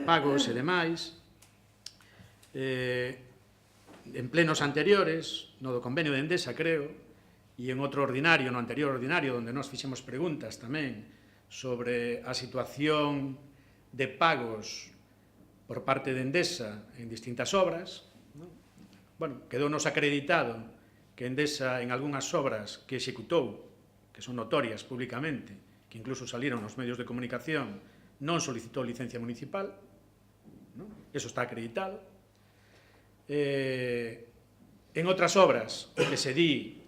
pagos e demais, en plenos anteriores, no do convenio de Endesa, creo, e en outro ordinario, no anterior ordinario, onde nos fixemos preguntas tamén sobre a situación de pagos por parte de Endesa en distintas obras. Bueno, quedounos acreditado que Endesa en algunhas obras que executou, que son notorias públicamente, que incluso salieron nos medios de comunicación, non solicitou licencia municipal, eso está acreditado. En outras obras, o que se di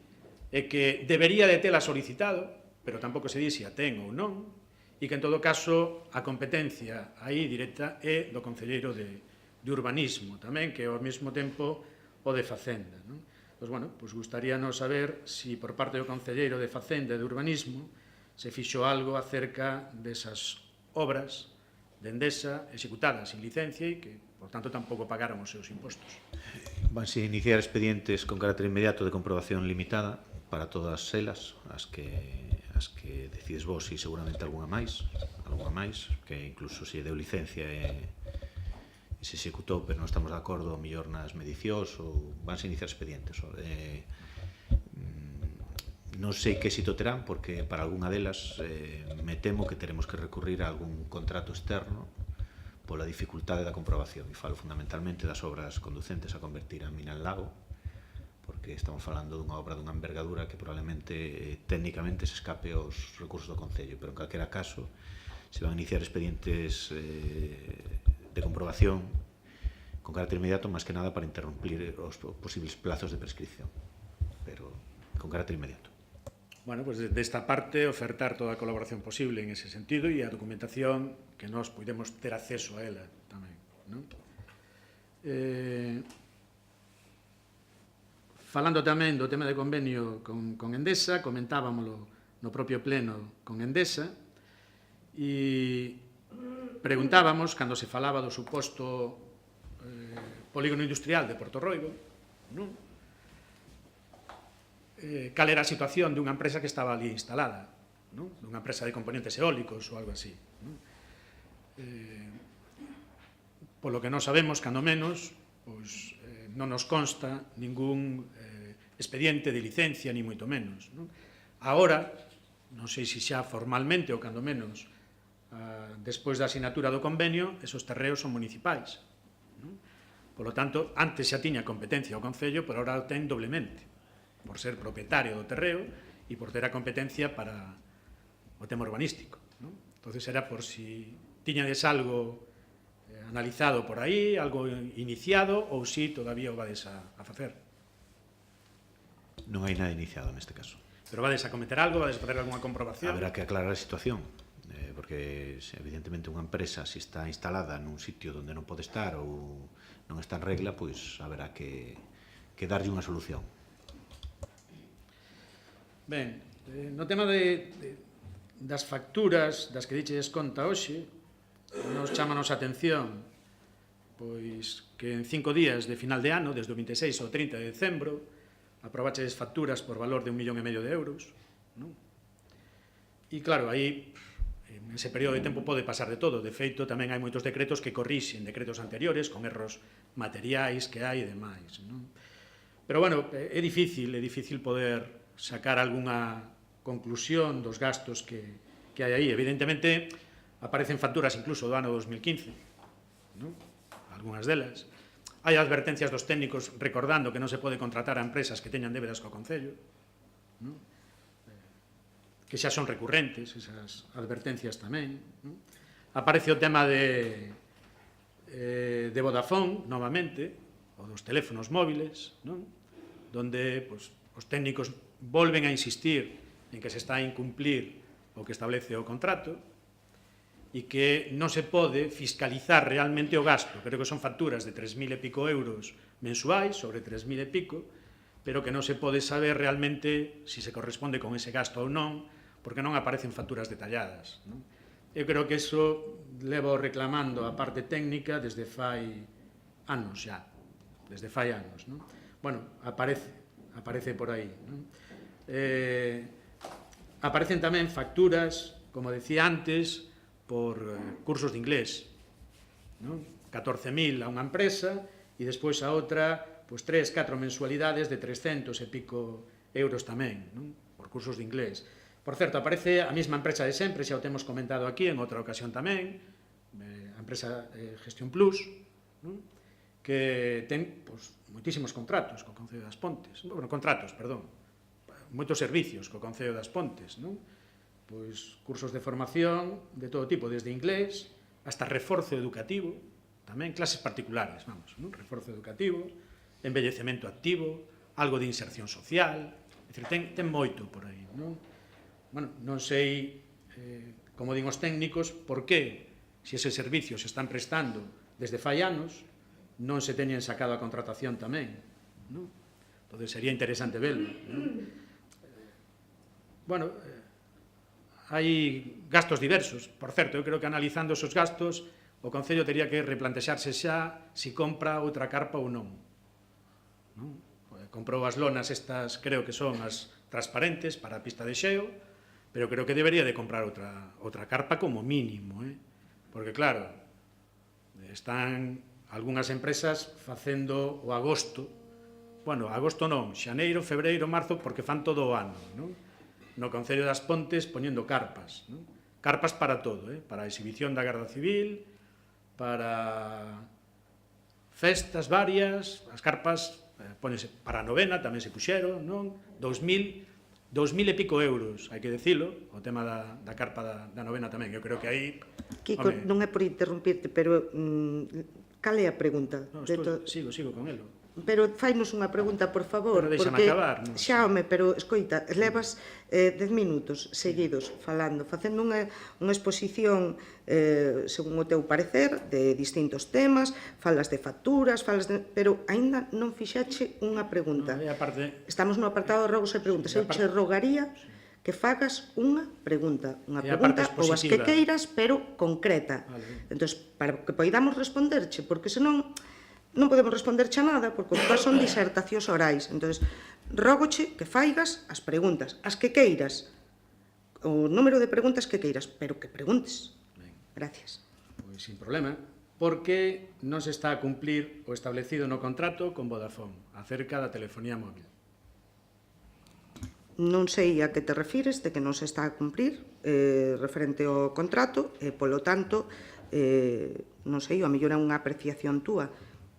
é que debería de tela solicitado, pero tampouco se di se a ten ou non, e que, en todo caso, a competencia aí directa é do Concelleiro de Urbanismo tamén, que ao mesmo tempo o de Facenda. Pois, bueno, gustaríanos saber se por parte do Concelleiro de Facenda e de Urbanismo se fixo algo acerca desas obras de Endesa executadas sin licencia e que, por tanto, tampouco pagaron os seus impostos. Vanse iniciar expedientes con carácter inmediato de comprobación limitada para todas elas, as que decides vos e seguramente algunha máis, que incluso se deu licencia e se executou, pero non estamos de acordo, mellor nas medicións, ou vanse iniciar expedientes. Non sei que éxito terán, porque para algunha delas me temo que teremos que recurrir a algún contrato externo pola dificultade da comprobación. E falo fundamentalmente das obras conducentes a convertir a mina en lago, porque estamos falando dunha obra dunha envergadura que probablemente técnicamente se escape aos recursos do Concello, pero en calquera caso se van a iniciar expedientes de comprobación con carácter inmediato, máis que nada para interrumpir os posibles plazos de prescripción, pero con carácter inmediato. Bueno, pues desta parte ofertar toda a colaboración posible en ese sentido e a documentación que nós podemos ter acceso a ela tamén, non? Falando tamén do tema de convenio con Endesa, comentábamoslo no propio pleno con Endesa e preguntábamos, cando se falaba do suposto polígono industrial de Portorroibo, non? Cal era a situación dunha empresa que estaba ali instalada, non? Dunha empresa de componentes eólicos ou algo así, non? Polo que non sabemos, cando menos, pois, non nos consta ningún expediente de licencia, ni moito menos, non? Agora, non sei se xa formalmente ou cando menos despois da asinatura do convenio, esos terreos son municipais, non? Polo tanto, antes xa tiña competencia o Concello, pero agora o ten doblemente, por ser propietario do terreo e por ter a competencia para o tema urbanístico, non? Entonces era por si tiñades algo analizado por aí, algo iniciado, ou si todavía o vades a facer. Non hai nada iniciado neste caso. Pero vades a cometer algo, vades a facer algunha comprobación? Haberá que aclarar a situación, porque evidentemente unha empresa, se está instalada nun sitio onde non pode estar ou non está en regla, pois haberá que darlle unha solución. Ben, no tema das facturas das que diches conta hoxe, nos chámanos a atención pois que en 5 días de final de ano, desde o 26 ao 30 de decembro, aprobaches facturas por valor de 1,5 millón de euros, non? E claro, aí, en ese período de tempo pode pasar de todo. De feito, tamén hai moitos decretos que corrixen decretos anteriores, con erros materiais que hai e demais, non? Pero, bueno, é difícil poder sacar algunha conclusión dos gastos que hai aí. Evidentemente, aparecen facturas incluso do ano 2015, non? Algúnas delas. Hai advertencias dos técnicos recordando que non se pode contratar a empresas que teñan débedas co Concello, non? Que xa son recurrentes esas advertencias tamén, non? Aparece o tema de Vodafone, novamente, ou dos teléfonos móviles, non? Donde pues, os técnicos volven a insistir en que se está a incumplir o que establece o contrato e que non se pode fiscalizar realmente o gasto. Creo que son facturas de 3.000 e pico euros mensuais, sobre 3.000 e pico, pero que non se pode saber realmente se se corresponde con ese gasto ou non, porque non aparecen facturas detalladas, non? Eu creo que iso levo reclamando a parte técnica desde fai anos xa, desde fai anos, non? Bueno, aparece por aí, non? Aparecen tamén facturas, como decía antes, por cursos de inglés, non? 14.000 a unha empresa e despois a outra, pues 3-4 mensualidades de 300 e pico euros tamén, non? Por cursos de inglés. Por certo, aparece a mesma empresa de sempre, xa o temos comentado aquí en outra ocasión tamén, a empresa Gestión Plus, non? Que ten pues, moitísimos contratos co Concello das Pontes, bueno, moitos servicios co Concello das Pontes, non? Pois cursos de formación de todo tipo, desde inglés hasta reforzo educativo, tamén clases particulares, vamos, non? Reforzo educativo, envellecemento activo, algo de inserción social, é dicir, ten moito por aí, non? Bueno, non sei, como din os técnicos, por que, se eses servicios se están prestando desde fai anos, non se teñen sacado a contratación tamén, non? Entón, sería interesante verlo, non? Bueno, hai gastos diversos. Por certo, eu creo que analizando esos gastos, o Concello tería que replantexarse xa se compra outra carpa ou non. Comprou as lonas estas, creo que son as transparentes para a pista de xeo, pero creo que debería de comprar outra carpa como mínimo, porque claro, están algunhas empresas facendo o agosto, bueno, agosto non, xaneiro, febreiro, marzo, porque fan todo o ano, non? no Concello das Pontes poñendo carpas, non? Carpas para todo, para a exhibición da Garda Civil, para festas varias, as carpas ponese para a novena, tamén se puxeron, non? 2.000 e pico euros, hai que dicilo, o tema da carpa da novena tamén, eu creo que aí... Kiko, non é por interrumpirte, pero cal é a pregunta? Sigo con elo. Pero fainos unha pregunta, por favor, pero porque acabar, non? xa, home, pero escoita, levas 10 minutos seguidos falando, facendo unha exposición según o teu parecer de distintos temas, falas de facturas, pero aínda non fixache unha pregunta. Estamos no apartado de rogos e preguntas. Eu che rogaría que fagas unha pregunta ou as que queiras, pero concreta. Entón, para que poidamos responderche, porque senón non podemos responderche a nada, porque todas son disertacións orais. Entón, rógoche que faigas as preguntas, as que queiras, o número de preguntas que queiras, pero que preguntes. Gracias. Pois sin problema, porque non se está a cumplir o establecido no contrato con Vodafone acerca da telefonía móvil. Non sei a que te refires de que non se está a cumplir referente ao contrato, e, polo tanto, non sei, a mellor é unha apreciación túa,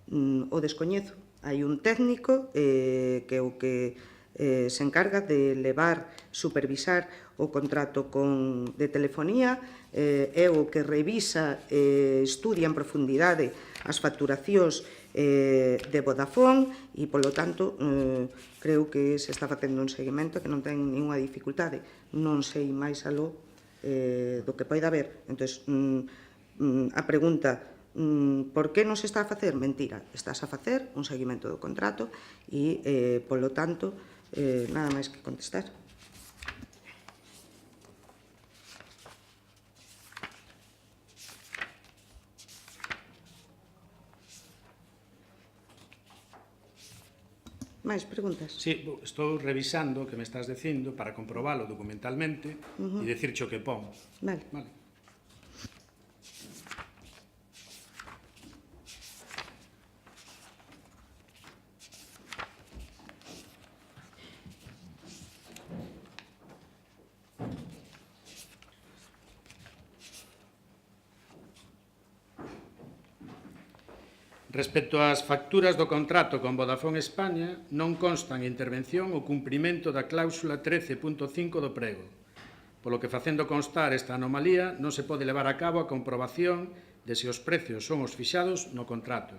o descoñezo. Hai un técnico que é o que se encarga de levar, supervisar o contrato de telefonía, é o que revisa e estudia en profundidade as facturacións de Vodafone e, polo tanto, creo que se está facendo un seguimento que non ten ninguna dificultade. Non sei máis aló do que poida haber. Entón, a pregunta, por que non se está a facer? Mentira, estás a facer un seguimento do contrato e, polo tanto, nada máis que contestar. Máis preguntas? Sí, estou revisando o que me estás dicindo para comprobalo documentalmente e dicirche o que pon. Vale. Respecto ás facturas do contrato con Vodafone España, non constan intervención ou cumprimento da cláusula 13.5 do prego, polo que facendo constar esta anomalía non se pode levar a cabo a comprobación de se os precios son os fixados no contrato.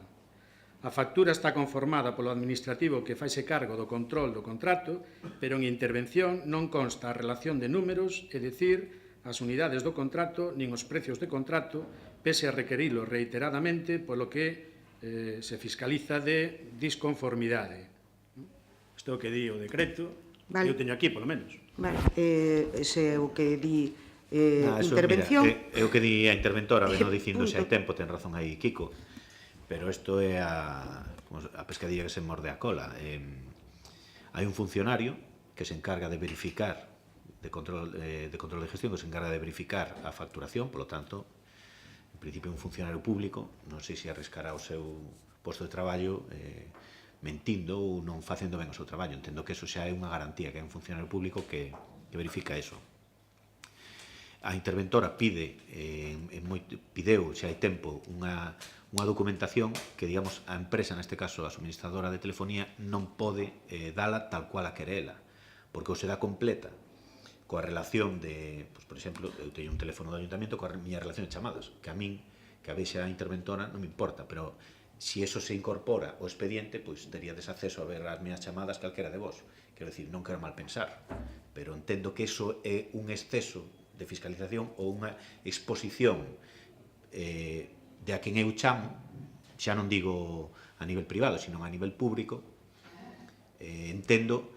A factura está conformada polo administrativo que faise cargo do control do contrato, pero en intervención non consta a relación de números, é dicir, as unidades do contrato nin os precios de contrato, pese a requerilo reiteradamente, polo que se fiscaliza de disconformidade. Isto é o que di o decreto, eu teño aquí, polo menos. Vale, ese é o que di intervención. É o que di a interventora, veno dicindo se hai tempo, ten razón aí Kiko, pero isto é a pescadilla que se morde a cola. Hai un funcionario que se encarga de verificar, de control de gestión, que se encarga de verificar a facturación, polo tanto, en principio un funcionario público, non sei se arriscará o seu posto de traballo mentindo ou non facendo ben o seu traballo. Entendo que eso xa é unha garantía, que é un funcionario público que verifica eso. A interventora pideu, xa hai tempo, unha documentación que, digamos, a empresa, neste caso a suministradora de telefonía, non pode dala tal cual a quere ela, porque ou se dá completa coa relación de, por exemplo, eu teño un teléfono do ayuntamiento coa miña relación de chamadas, que a min, que a vexe a interventora, non me importa, pero se eso se incorpora ao expediente, pois teríades acceso a ver as miñas chamadas calquera de vos. Quero dicir, non quero mal pensar, pero entendo que eso é un exceso de fiscalización ou unha exposición de a quen eu chamo, xa non digo a nivel privado, sino a nivel público. Entendo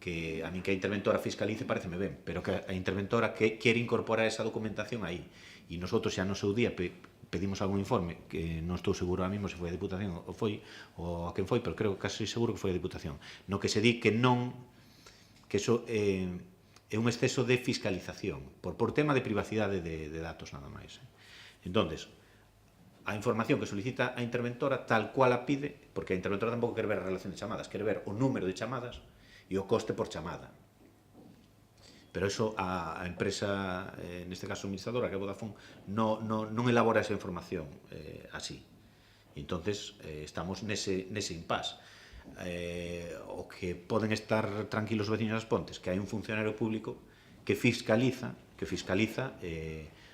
que a min que a interventora fiscalice pareceme ben, pero que a interventora que quere incorporar esa documentación aí. E nosotros xa no seu día pedimos algún informe, que non estou seguro ahora mesmo se foi a Diputación ou a quen foi, pero creo que casi seguro que foi a Diputación, no que se di que non, que eso é un exceso de fiscalización, por tema de privacidade de datos nada máis. Entonces, a información que solicita a interventora tal cual a pide, porque a interventora tampouco quere ver a relación de chamadas, quere ver o número de chamadas e o coste por chamada. pero eso a empresa, neste caso administradora, que é Vodafone, non elabora esa información así. E entonces estamos nese impasse. O que poden estar tranquilos os veciños das Pontes, que hai un funcionario público que fiscaliza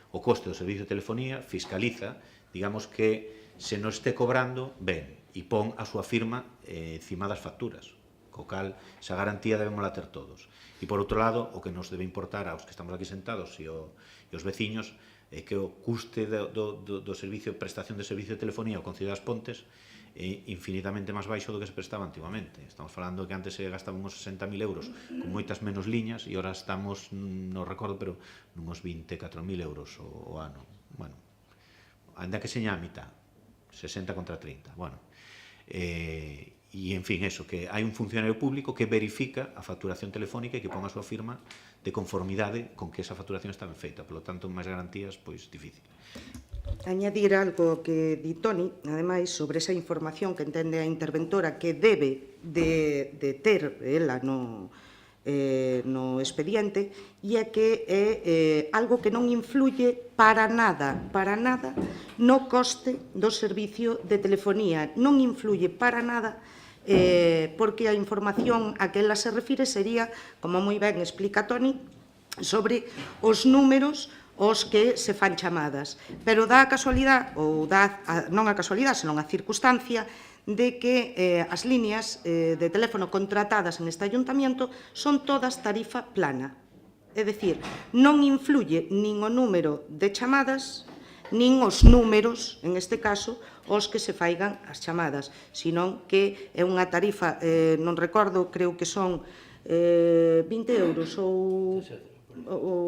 o coste do servicio de telefonía, fiscaliza, digamos, que se non este cobrando, ben, e pon a súa firma encima das facturas, co cal esa garantía debemos la ter todos. E por outro lado, o que nos debe importar aos que estamos aquí sentados e os veciños é que o custe do servicio, prestación de servicio de telefonía ao Concello das Pontes é infinitamente máis baixo do que se prestaba antigamente. Estamos falando que antes se gastaban uns 60.000 euros con moitas menos liñas e ahora estamos, non recordo, pero nuns 24.000 euros o ano. Bueno, ainda que seña a mitad, 60 contra 30. Bueno, e, en fin, eso, que hai un funcionario público que verifica a facturación telefónica e que pon a súa firma de conformidade con que esa facturación está ben feita. Por lo tanto, máis garantías, pois, difícil. Añadir algo que di Toni, ademais, sobre esa información que entende a interventora que debe de ter ela no expediente, e é que é algo que non influye para nada no coste do servicio de telefonía, non influye para nada, porque a información a que ela se refire sería, como moi ben explica Toni, sobre os números os que se fan chamadas. Pero dá a casualidade, ou non a casualidade, senón a circunstancia, de que as líneas de teléfono contratadas en este ayuntamiento son todas tarifa plana. É dicir, non influye nin o número de chamadas, nin os números, en este caso, os que se faigan as chamadas, senón que é unha tarifa, non recordo, creo que son 20 euros ou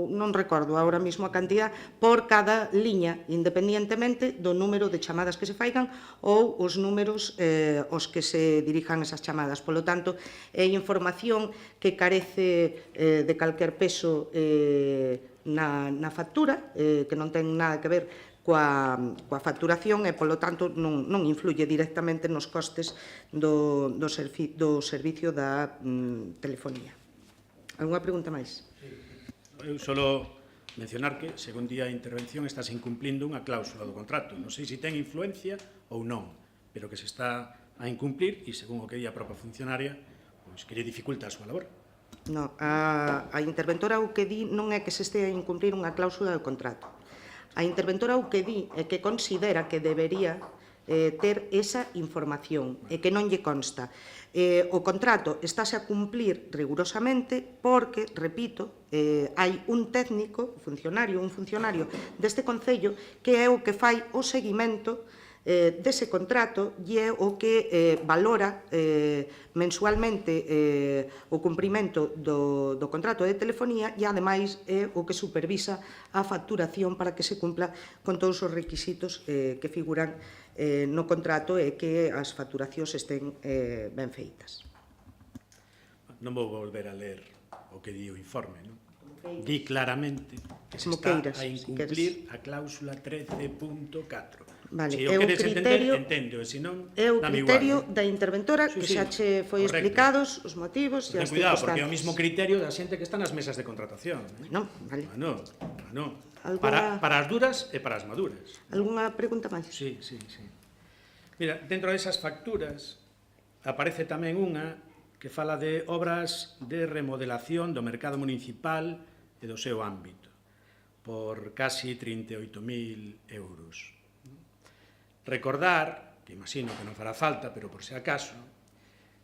non recordo ahora mesmo a cantidad por cada liña, independientemente do número de chamadas que se faigan ou os números os que se dirijan esas chamadas. Por lo tanto, é información que carece de calquer peso na factura, que non ten nada que ver coa facturación e, polo tanto, non influye directamente nos costes do servicio da telefonía. Alguna pregunta máis? Eu solo mencionar que, segundo a intervención, estás incumplindo unha cláusula do contrato. Non sei se ten influencia ou non, pero que se está a incumplir e, según o que di a propia funcionaria, pois que lle dificulta a súa labor. Non, a interventora o que di non é que se este a incumplir unha cláusula do contrato. A interventora o que di é que considera que debería ter esa información e que non lle consta. O contrato estáse a cumplir rigurosamente porque, repito, hai un técnico, un funcionario deste Concello que é o que fai o seguimento dese contrato e é o que valora mensualmente o cumprimento do contrato de telefonía e, ademais, é o que supervisa a facturación para que se cumpla con todos os requisitos que figuran no contrato e que as facturacións estén ben feitas. Non vou volver a ler o que di o informe, non? Di claramente que se está a incumplir a cláusula 13.4. Vale, Se o queres entender, entendo, e se non, é o dame criterio igual. da interventora que xa che foi explicados os motivos e as Ten cuidado, porque é o circunstancias. mismo criterio da xente que está nas mesas de contratación. Non, vale. Para as duras e para as maduras. Algúnha pregunta máis? Sí. Mira, dentro desas facturas aparece tamén unha que fala de obras de remodelación do mercado municipal e do seu ámbito, por casi 38.000 euros. Recordar, que imagino que non fará falta, pero por se acaso,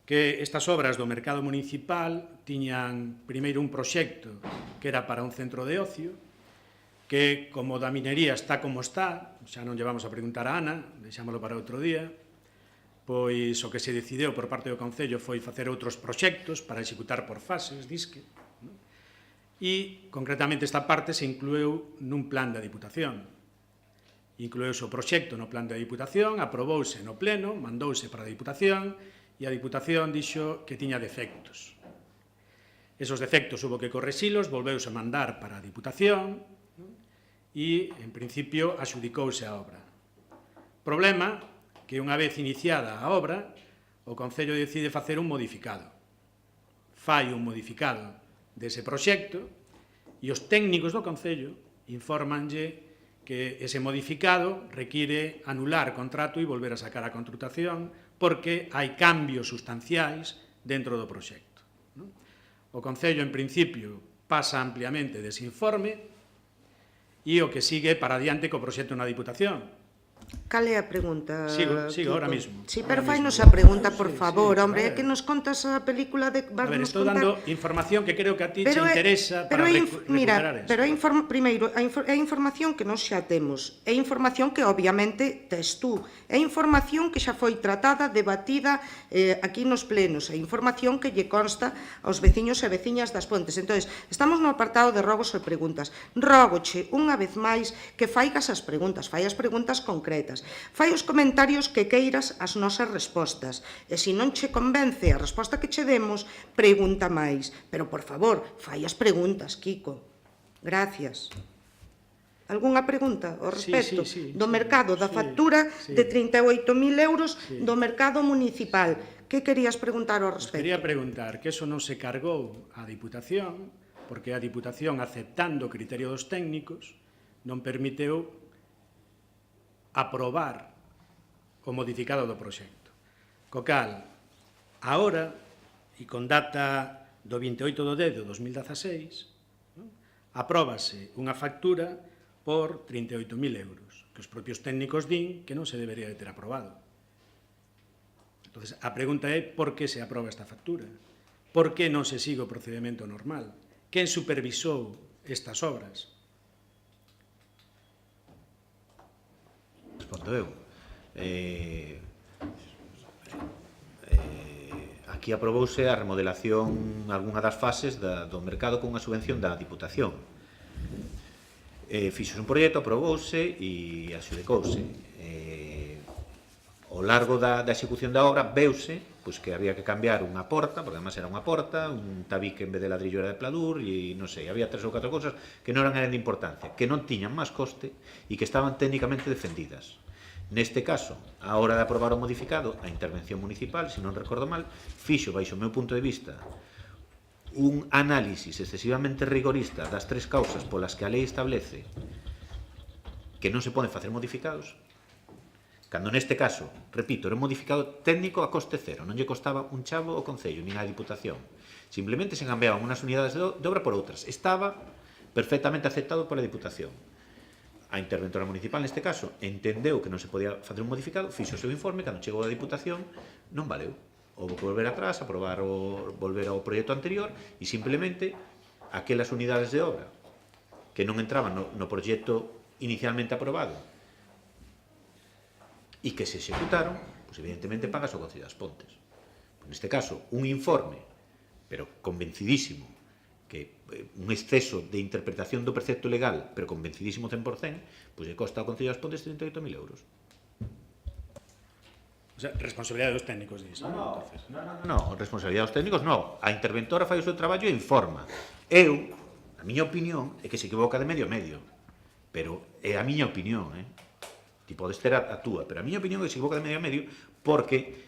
que estas obras do mercado municipal tiñan primeiro un proxecto que era para un centro de ocio, que, como da minería está como está, xa non llevamos a preguntar a Ana, deixámoslo para outro día, pois o que se decidiu por parte do Concello foi facer outros proxectos para executar por fases, disque, e, concretamente, esta parte se inclueu nun plan da Diputación. Inclueuse o proxecto no plan da Diputación, aprobouse no Pleno, mandouse para a Diputación e a Diputación dixo que tiña defectos. Esos defectos hubo que correxilos, volveuse a mandar para a Diputación e, en principio, axudicouse a obra. Problema que, unha vez iniciada a obra, o Concello decide facer un modificado. Fai un modificado dese proxecto E os técnicos do Concello informanlle que ese modificado require anular contrato e volver a sacar a contratación porque hai cambios sustanciais dentro do proxecto. O Concello, en principio, pasa ampliamente dese informe e o que sigue para adiante co proxecto na Diputación. Cal é a pregunta? Sigo ahora mismo. Sí, pero fainos a pregunta, por favor, hombre, é que nos contas a película de... A ver, estou dando información que creo que a ti te interesa para recuperar eso. Pero primeiro, é información que nós xa temos, é información que obviamente tes tú, é información que xa foi tratada, debatida aquí nos plenos, é información que lle consta aos veciños e veciñas das Pontes. Entón, estamos no apartado de rogos e preguntas. Rógoche, unha vez máis, que faigas as preguntas, fai as preguntas concretas. Fai os comentarios que queiras as nosas respostas. E se non che convence a resposta que che demos, pregunta máis. Pero, por favor, fai as preguntas, Kiko. Gracias. Algúnha pregunta ao respecto do mercado da factura de 38.000 euros do mercado municipal? Que querías preguntar ao respecto? Quería preguntar que eso non se cargou á Diputación, porque a Diputación, aceptando o criterio dos técnicos, non permiteu aprobar o modificado do proxecto. Co cal, agora, e con data do 28 de 2016, apróbase unha factura por 38.000 euros, que os propios técnicos din que non se debería de ter aprobado. Entón, a pregunta é por que se aproba esta factura? Por que non se sigue o procedimento normal? Quen supervisou estas obras? Respondo eu. Aquí aprobouse a remodelación algunha das fases do mercado con unha subvención da Diputación. Fixose un proxecto, aprobouse e axudicouse. Ao largo da execución da obra veuse que había que cambiar unha porta, porque además era unha porta, un tabique en vez de ladrillo era de pladur e non sei, había 3 ou 4 cousas que non eran de importancia, que non tiñan máis coste e que estaban técnicamente defendidas. Neste caso, a hora de aprobar o modificado, a intervención municipal, se non recordo mal, fixo, baixo o meu punto de vista, un análisis excesivamente rigorista das 3 causas polas que a lei establece que non se poden facer modificados, cando neste caso, repito, era un modificado técnico a coste cero, non lle costaba un chavo ao Concello, nin á Diputación. Simplemente se cambiaban unhas unidades de obra por outras. Estaba perfectamente aceptado pola Diputación. A interventora municipal, neste caso, entendeu que non se podía facer un modificado, fixo o seu informe, cando chegou a Diputación, non valeu. Houve que volver atrás, volver ao proxecto anterior, e simplemente aquelas unidades de obra que non entraban no proxecto inicialmente aprobado e que se executaron, pois evidentemente pagas o Concello das Pontes. Neste caso, un informe, pero convencidísimo, que un exceso de interpretación do precepto legal, pero convencidísimo 100%, pois lle costa ao Concello das Pontes 38.000 euros. O sea, responsabilidade dos técnicos disso. Non, responsabilidade dos técnicos non. A interventora fai o seu traballo e informa. Eu, a miña opinión, é que se equivoca de medio a medio. Pero é a miña opinión, ti podes ter a túa, pero a miña opinión é que se equivoca de medio a medio porque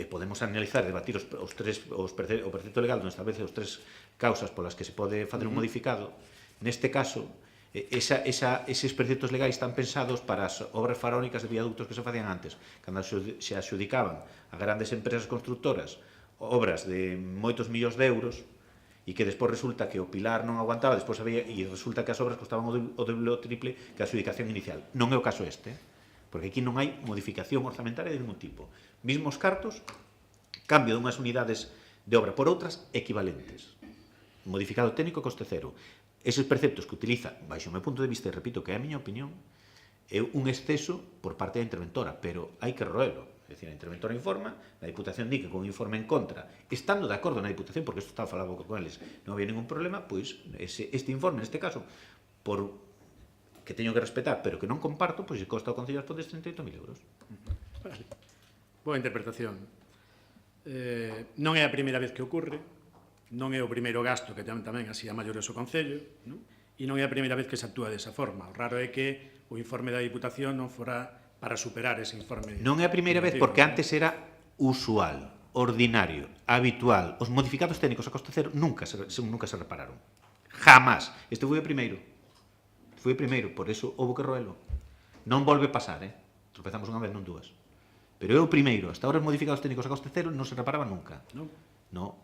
podemos analizar e debatir o precepto legal onde establece os 3 causas polas que se pode facer un modificado. Neste caso, eses preceptos legais están pensados para as obras faraónicas de viaductos que se facían antes, cando se adxudicaban a grandes empresas constructoras obras de moitos millóns de euros e que despois resulta que o pilar non aguantaba, despois había, e resulta que as obras costaban o doble ou triple que a adxudicación inicial. Non é o caso este, porque aquí non hai modificación orzamentaria de ningún tipo. Mismos cartos, cambio dunhas unidades de obra por outras equivalentes. Modificado técnico coste cero. Eses preceptos que utiliza, baixo o meu punto de vista, e repito que é a miña opinión, é un exceso por parte da interventora, pero hai que roelo. É dicir, a interventora informa, a Diputación di que con un informe en contra, estando de acordo na Diputación, porque isto estaba falado con eles, non había ningún problema, pois este informe, neste caso, por que teño que respetar, pero que non comparto, pois se costa ao Concello das Pontes 38.000 euros. Vale. Boa interpretación. Non é a primeira vez que ocorre, non é o primeiro gasto que tamén así a maiores o Concello, non? E non é a primeira vez que se actúa desa forma. O raro é que o informe da Diputación non fora para superar ese informe. Non é a primeira vez porque antes era usual, ordinario, habitual. Os modificados técnicos a coste cero nunca se repararon. Jamás. Este foi o primeiro. Foi o primeiro, por eso houve que roelo. Non volve pasar, tropezamos unha vez, non dúas. Pero é o primeiro. Hasta ahora os modificados técnicos a coste cero non se reparaban nunca. No.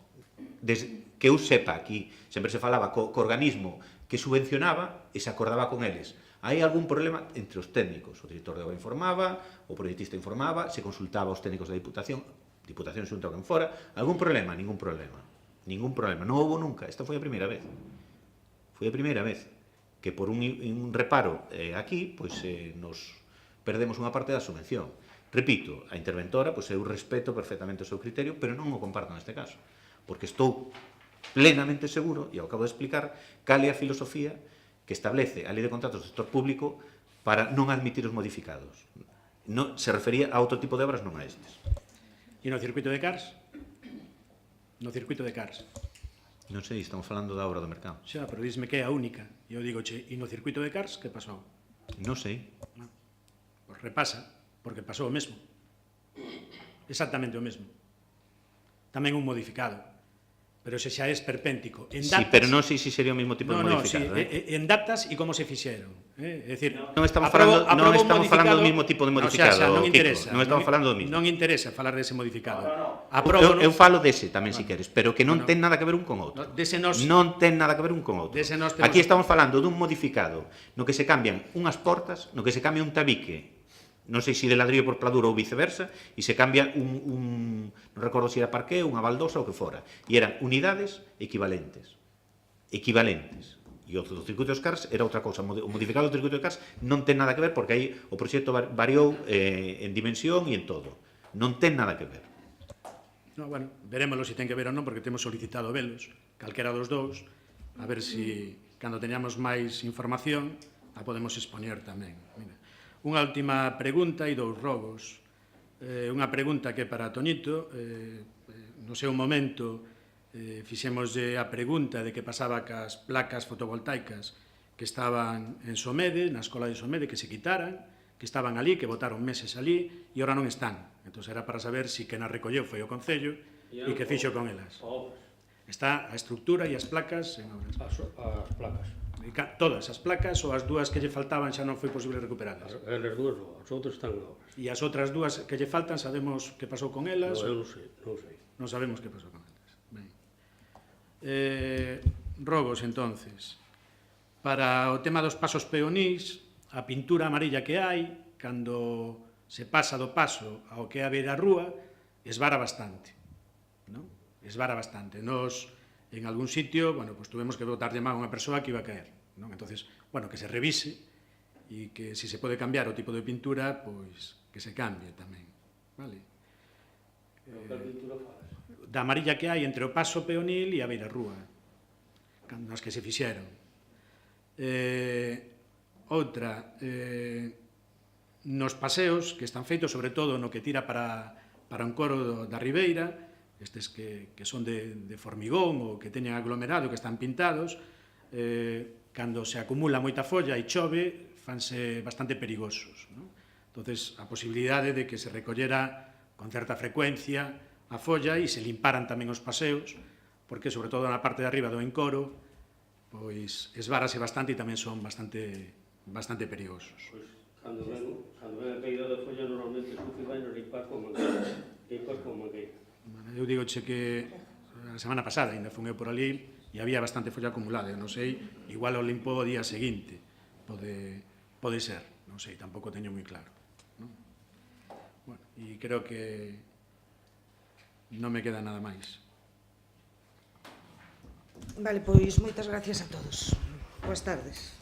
Desde que eu sepa, aquí sempre se falaba co organismo que subvencionaba e se acordaba con eles. Hai algún problema entre os técnicos. O director de obra informaba, o proyectista informaba, se consultaba aos técnicos da Diputación xunta o quen fora. Algún problema? Ningún problema. Ningún problema. Non houve nunca. Esta foi a primeira vez. Foi a primeira vez que por un reparo aquí, pois nos perdemos unha parte da subvención. Repito, a interventora, pois eu respeto perfectamente o seu criterio, pero non o comparto neste caso, porque estou plenamente seguro, e ao acabo de explicar, cal é a filosofía que establece a Lei de Contratos do Sector Público para non admitir os modificados. Se refería a outro tipo de obras, non a estes. E no circuito de Cars? No circuito de Cars. Non sei, estamos falando da obra do mercado. Xa, pero dísme que é a única. E eu digo, e no circuito de Cars, que pasou? Non sei. Pois repasa, porque pasou o mesmo. Exactamente o mesmo. Tamén un modificado. Pero se xa é esperpéntico. Sí, pero non sei se sería o mesmo tipo de modificado. En datas e como se fixeron. É dicir, non estamos falando do mesmo tipo de modificado. Non interesa. Non estamos falando do mesmo. Non interesa falar dese modificado. Eu falo dese tamén, se queres, pero que non ten nada que ver un con outro. Non ten nada que ver un con outro. Aquí estamos falando dun modificado no que se cambian unhas portas, no que se cambia un tabique, non sei se de ladrillo por pladura ou viceversa, e se cambia non recordo se era parqué, unha baldosa ou que fora. E eran unidades equivalentes. E o do circuito dos Cars era outra cousa. O modificado do circuito de Cars non ten nada que ver, porque aí o proxecto variou en dimensión e en todo. Non ten nada que ver. Bueno, verémoslo se ten que ver ou non, porque temos solicitado velos, calquera dos dous, a ver se, cando teñamos máis información, a podemos expoñer tamén. Mira. Unha última pregunta e dous robos. Unha pregunta que para Toñito, no seu momento, fixemos a pregunta de que pasaba cas placas fotovoltaicas que estaban en Somede, na escola de Somede, que se quitaran, que estaban ali, que botaron meses ali, e ora non están. Entón, era para saber se que nas recolleu foi o Concello e que fixo con elas. Está a estructura e as placas en obras. As placas. Todas as placas ou as dúas que lle faltaban xa non foi posible recuperarlas? As dúas non, as outras están en obras. E as outras dúas que lle faltan, sabemos que pasou con elas? Non, eu non sei. Non sabemos que pasou con elas. Ben. Robos, entonces. Para o tema dos pasos peonís, a pintura amarilla que hai, cando se pasa do paso ao que é a beira-rúa, esvara bastante. Esvara bastante. Nos, en algún sitio, pues tuvemos que botarlle man a unha persoa que iba a caer. Entonces, que se revise e que se pode cambiar o tipo de pintura, pois que se cambie tamén. Vale? Da amarilla que hai entre o paso peonil e a beira-rúa, nas que se fixeron. Outra, nos paseos que están feitos, sobre todo no que tira para un coro da Ribeira, estes que son de formigón ou que teñen aglomerado, que están pintados, cando se acumula moita folla e chove, fanse bastante perigosos. Entón, a posibilidade de que se recollera con certa frecuencia a folla e se limparan tamén os paseos, porque, sobre todo na parte de arriba do encoro, pois esvárase bastante e tamén son bastante perigosos. Cando ven a caída da folla, normalmente o que vai nos limpar con mangueira. Eu digoche que a semana pasada ainda fun eu por ali e había bastante folla acumulada. Non sei, igual o limpo o día seguinte. Pode ser, non sei, tampouco teño moi claro. E creo que non me queda nada máis. Vale, pois moitas gracias a todos. Boas tardes.